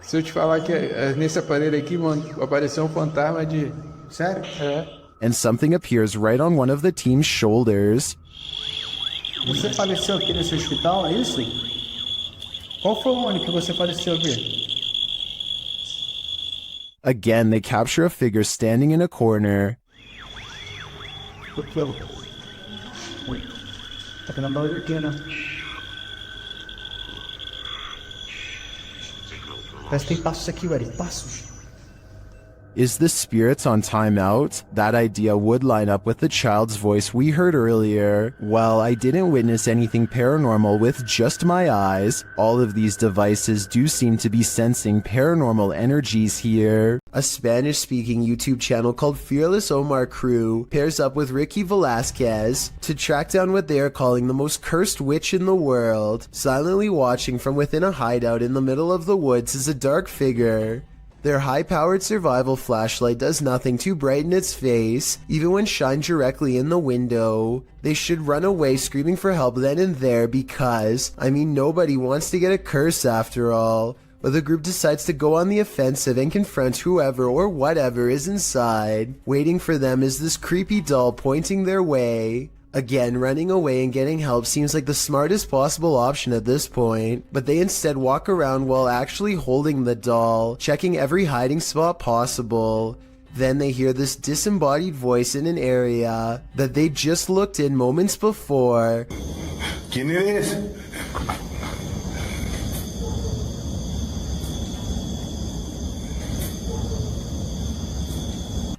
Se eu te falar que nesse aparelho aqui, mano, apareceu um fantasma de... Sério? É. And something appears right on one of the team's shoulders. Você faleceu aqui nesse hospital, é isso? Qual foi o ano que você faleceu aqui? Again, they capture a figure standing in a corner. Tá vendo barulho aqui, né? Parece que tem passos aqui, velho. Passos. Is the spirits on timeout? That idea would line up with the child's voice we heard earlier. Well, I didn't witness anything paranormal with just my eyes. All of these devices do seem to be sensing paranormal energies here. A Spanish-speaking YouTube channel called Fearless Omar Crew pairs up with Ricky Velasquez to track down what they are calling the most cursed witch in the world. Silently watching from within a hideout in the middle of the woods is a dark figure. Their high-powered survival flashlight does nothing to brighten its face, even when shined directly in the window. They should run away screaming for help then and there because, I mean, nobody wants to get a curse after all. But the group decides to go on the offensive and confront whoever or whatever is inside. Waiting for them is this creepy doll pointing their way. Again, running away and getting help seems like the smartest possible option at this point, but they instead walk around while actually holding the doll, checking every hiding spot possible. Then they hear this disembodied voice in an area that they just looked in moments before. ¿Quién eres?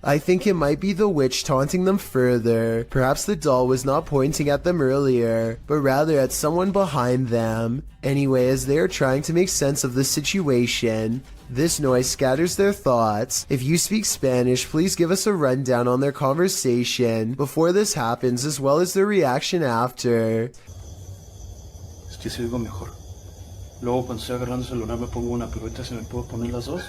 I think it might be the witch taunting them further. Perhaps the doll was not pointing at them earlier, but rather at someone behind them. Anyway, as they are trying to make sense of the situation, this noise scatters their thoughts. If you speak Spanish, please give us a rundown on their conversation before this happens, as well as their reaction after. Es que se oigo mejor. Luego cuando estoy agarrando el celular me pongo una, pero ahorita se me puedo poner las dos.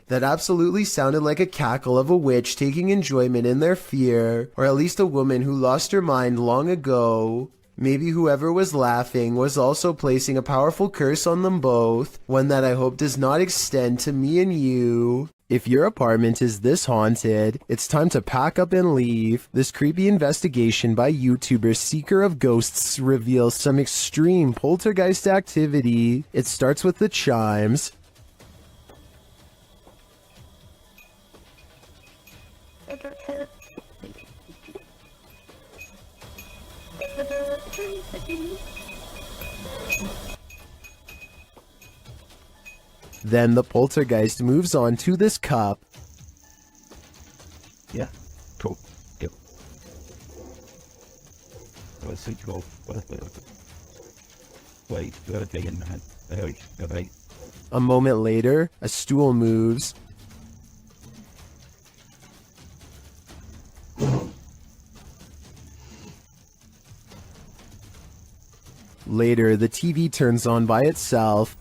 That absolutely sounded like a cackle of a witch taking enjoyment in their fear, or at least a woman who lost her mind long ago. Maybe whoever was laughing was also placing a powerful curse on them both, one that I hope does not extend to me and you. If your apartment is this haunted, it's time to pack up and leave. This creepy investigation by YouTuber Seeker of Ghosts reveals some extreme poltergeist activity. It starts with the chimes. Then the poltergeist moves on to this cup. Yeah, cool. Yep. Let's see, go. Wait, wait. A moment later, a stool moves. Later, the TV turns on by itself.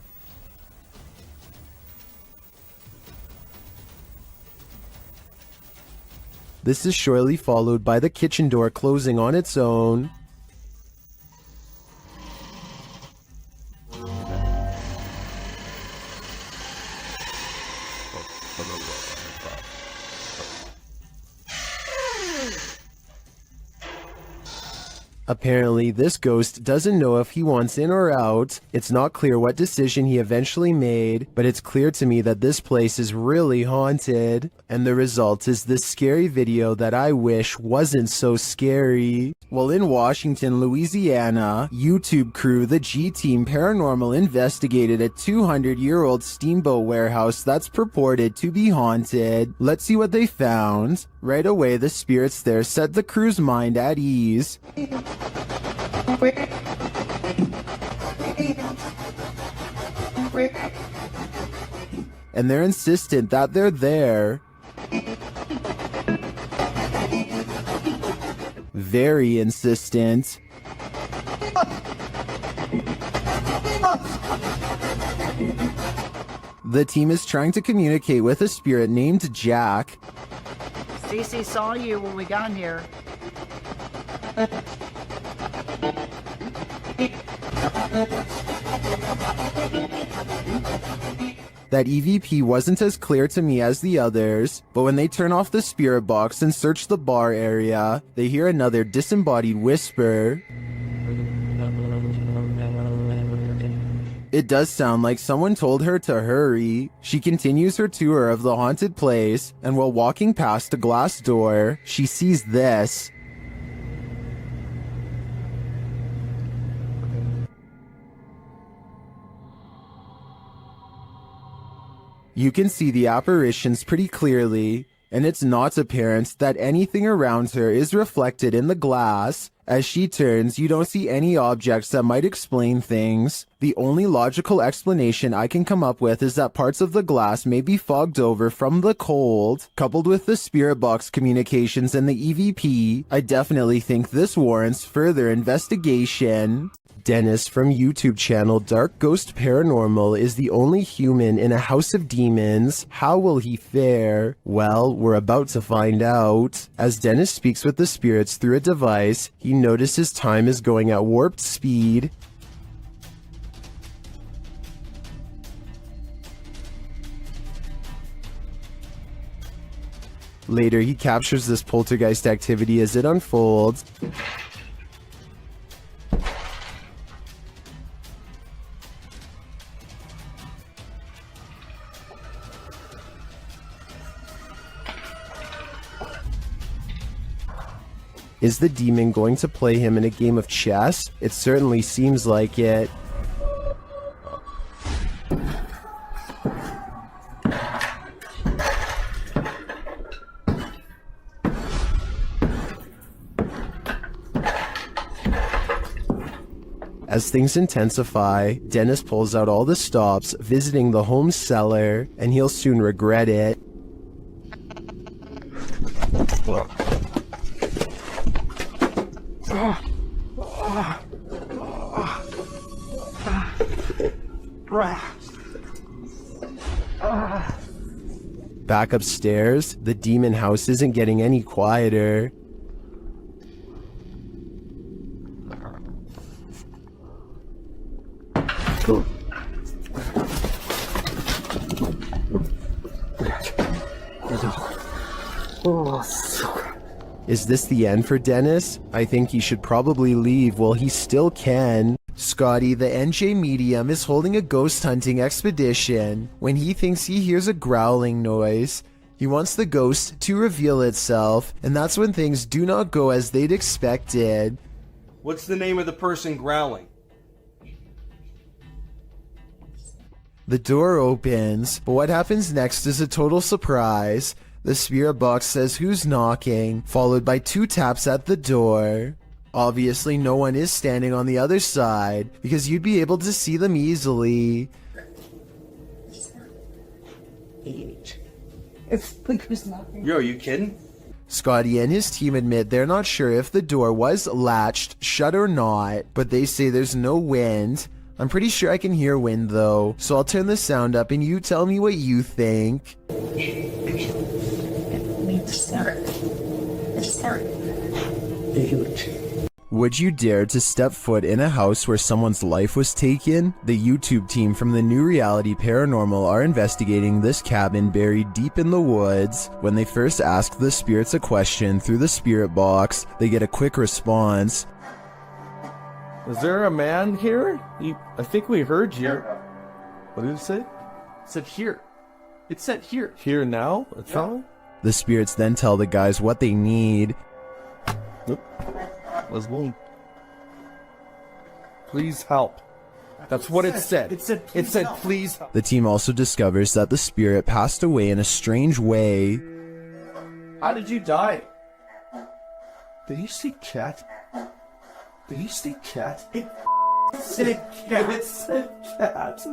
This is shortly followed by the kitchen door closing on its own. Apparently, this ghost doesn't know if he wants in or out. It's not clear what decision he eventually made, but it's clear to me that this place is really haunted. And the result is this scary video that I wish wasn't so scary. Well, in Washington, Louisiana, YouTube crew the G-Team Paranormal investigated a 200-year-old steamboat warehouse that's purported to be haunted. Let's see what they found. Right away, the spirits there set the crew's mind at ease. And they're insistent that they're there. Very insistent. The team is trying to communicate with a spirit named Jack. Cece saw you when we got here. That EVP wasn't as clear to me as the others, but when they turn off the spirit box and search the bar area, they hear another disembodied whisper. It does sound like someone told her to hurry. She continues her tour of the haunted place, and while walking past a glass door, she sees this. You can see the apparitions pretty clearly, and it's not apparent that anything around her is reflected in the glass. As she turns, you don't see any objects that might explain things. The only logical explanation I can come up with is that parts of the glass may be fogged over from the cold. Coupled with the spirit box communications and the EVP, I definitely think this warrants further investigation. Dennis from YouTube channel Dark Ghost Paranormal is the only human in a house of demons. How will he fare? Well, we're about to find out. As Dennis speaks with the spirits through a device, he notices time is going at warped speed. Later, he captures this poltergeist activity as it unfolds. Is the demon going to play him in a game of chess? It certainly seems like it. As things intensify, Dennis pulls out all the stops, visiting the home cellar, and he'll soon regret it. Back upstairs, the demon house isn't getting any quieter. Is this the end for Dennis? I think he should probably leave while he still can. Scotty, the NJ medium, is holding a ghost hunting expedition. When he thinks he hears a growling noise, he wants the ghost to reveal itself, and that's when things do not go as they'd expected. What's the name of the person growling? The door opens, but what happens next is a total surprise. The spirit box says who's knocking, followed by 2 taps at the door. Obviously, no one is standing on the other side, because you'd be able to see them easily. Yo, are you kidding? Scotty and his team admit they're not sure if the door was latched shut or not, but they say there's no wind. I'm pretty sure I can hear wind though, so I'll turn the sound up and you tell me what you think. Would you dare to step foot in a house where someone's life was taken? The YouTube team from the new reality Paranormal are investigating this cabin buried deep in the woods. When they first ask the spirits a question through the spirit box, they get a quick response. Is there a man here? I think we heard you. What did it say? It said here. It said here. Here now? It's all? The spirits then tell the guys what they need. Let's go. Please help. That's what it said. It said please help. The team also discovers that the spirit passed away in a strange way. How did you die? Did you see cat? Did you see cat? It said cat. It said cat.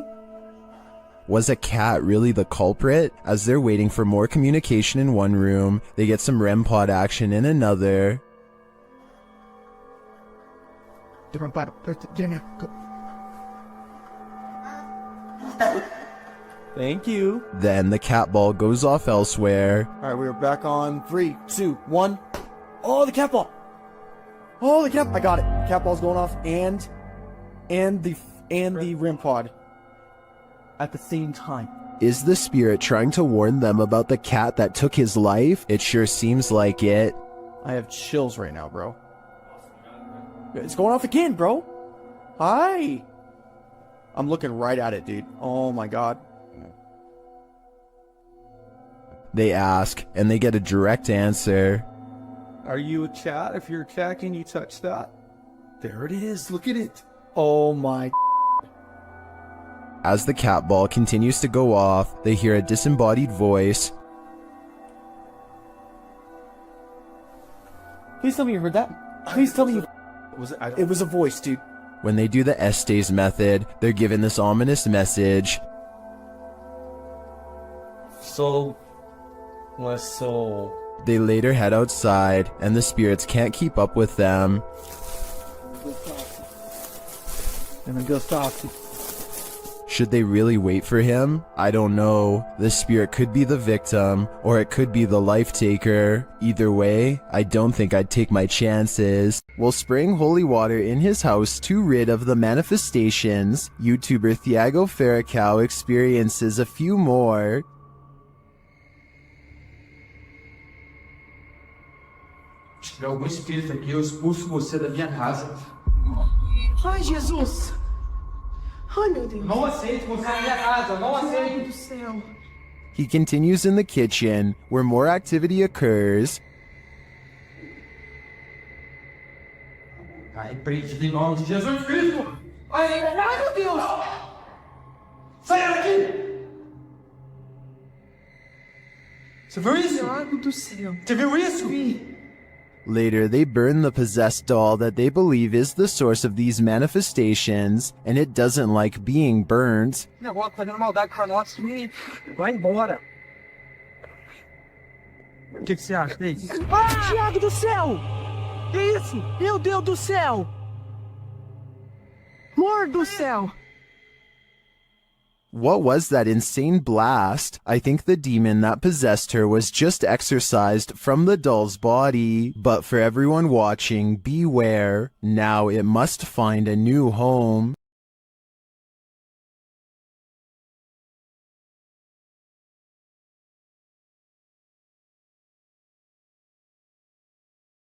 Was a cat really the culprit? As they're waiting for more communication in one room, they get some REM pod action in another. Thank you. Then the cat ball goes off elsewhere. Alright, we're back on 3, 2, 1. Oh, the cat ball! Oh, the cat! I got it. Cat ball's going off, and the REM pod at the same time. Is the spirit trying to warn them about the cat that took his life? It sure seems like it. I have chills right now, bro. It's going off again, bro. Hi. I'm looking right at it, dude. Oh my god. They ask, and they get a direct answer. Are you a cat? If you're a cat, can you touch that? There it is. Look at it. Oh my. As the cat ball continues to go off, they hear a disembodied voice. Please tell me you heard that. Please tell me you... It was a voice, dude. When they do the Estes method, they're given this ominous message. So... They later head outside, and the spirits can't keep up with them. Should they really wait for him? I don't know. The spirit could be the victim, or it could be the life taker. Either way, I don't think I'd take my chances. While spraying holy water in his house to rid of the manifestations, YouTuber Thiago Ferracao experiences a few more. Se tiver algum espírito aqui, eu expulso você da minha casa. Ai, Jesus! Ai, meu Deus! Não aceito você na minha casa, não aceito! Meu Deus do céu! He continues in the kitchen, where more activity occurs. Cai preso em nome de Jesus Cristo! Ai, meu Deus! Saia daqui! Você viu isso? Meu Deus do céu! Você viu isso? Later, they burn the possessed doll that they believe is the source of these manifestations, and it doesn't like being burnt. O negócio fazendo maldade com nós, vai embora. O que você acha disso? Ah! Tiago do céu! Que isso? Meu Deus do céu! Amor do céu! What was that insane blast? I think the demon that possessed her was just exorcised from the doll's body. But for everyone watching, beware. Now it must find a new home.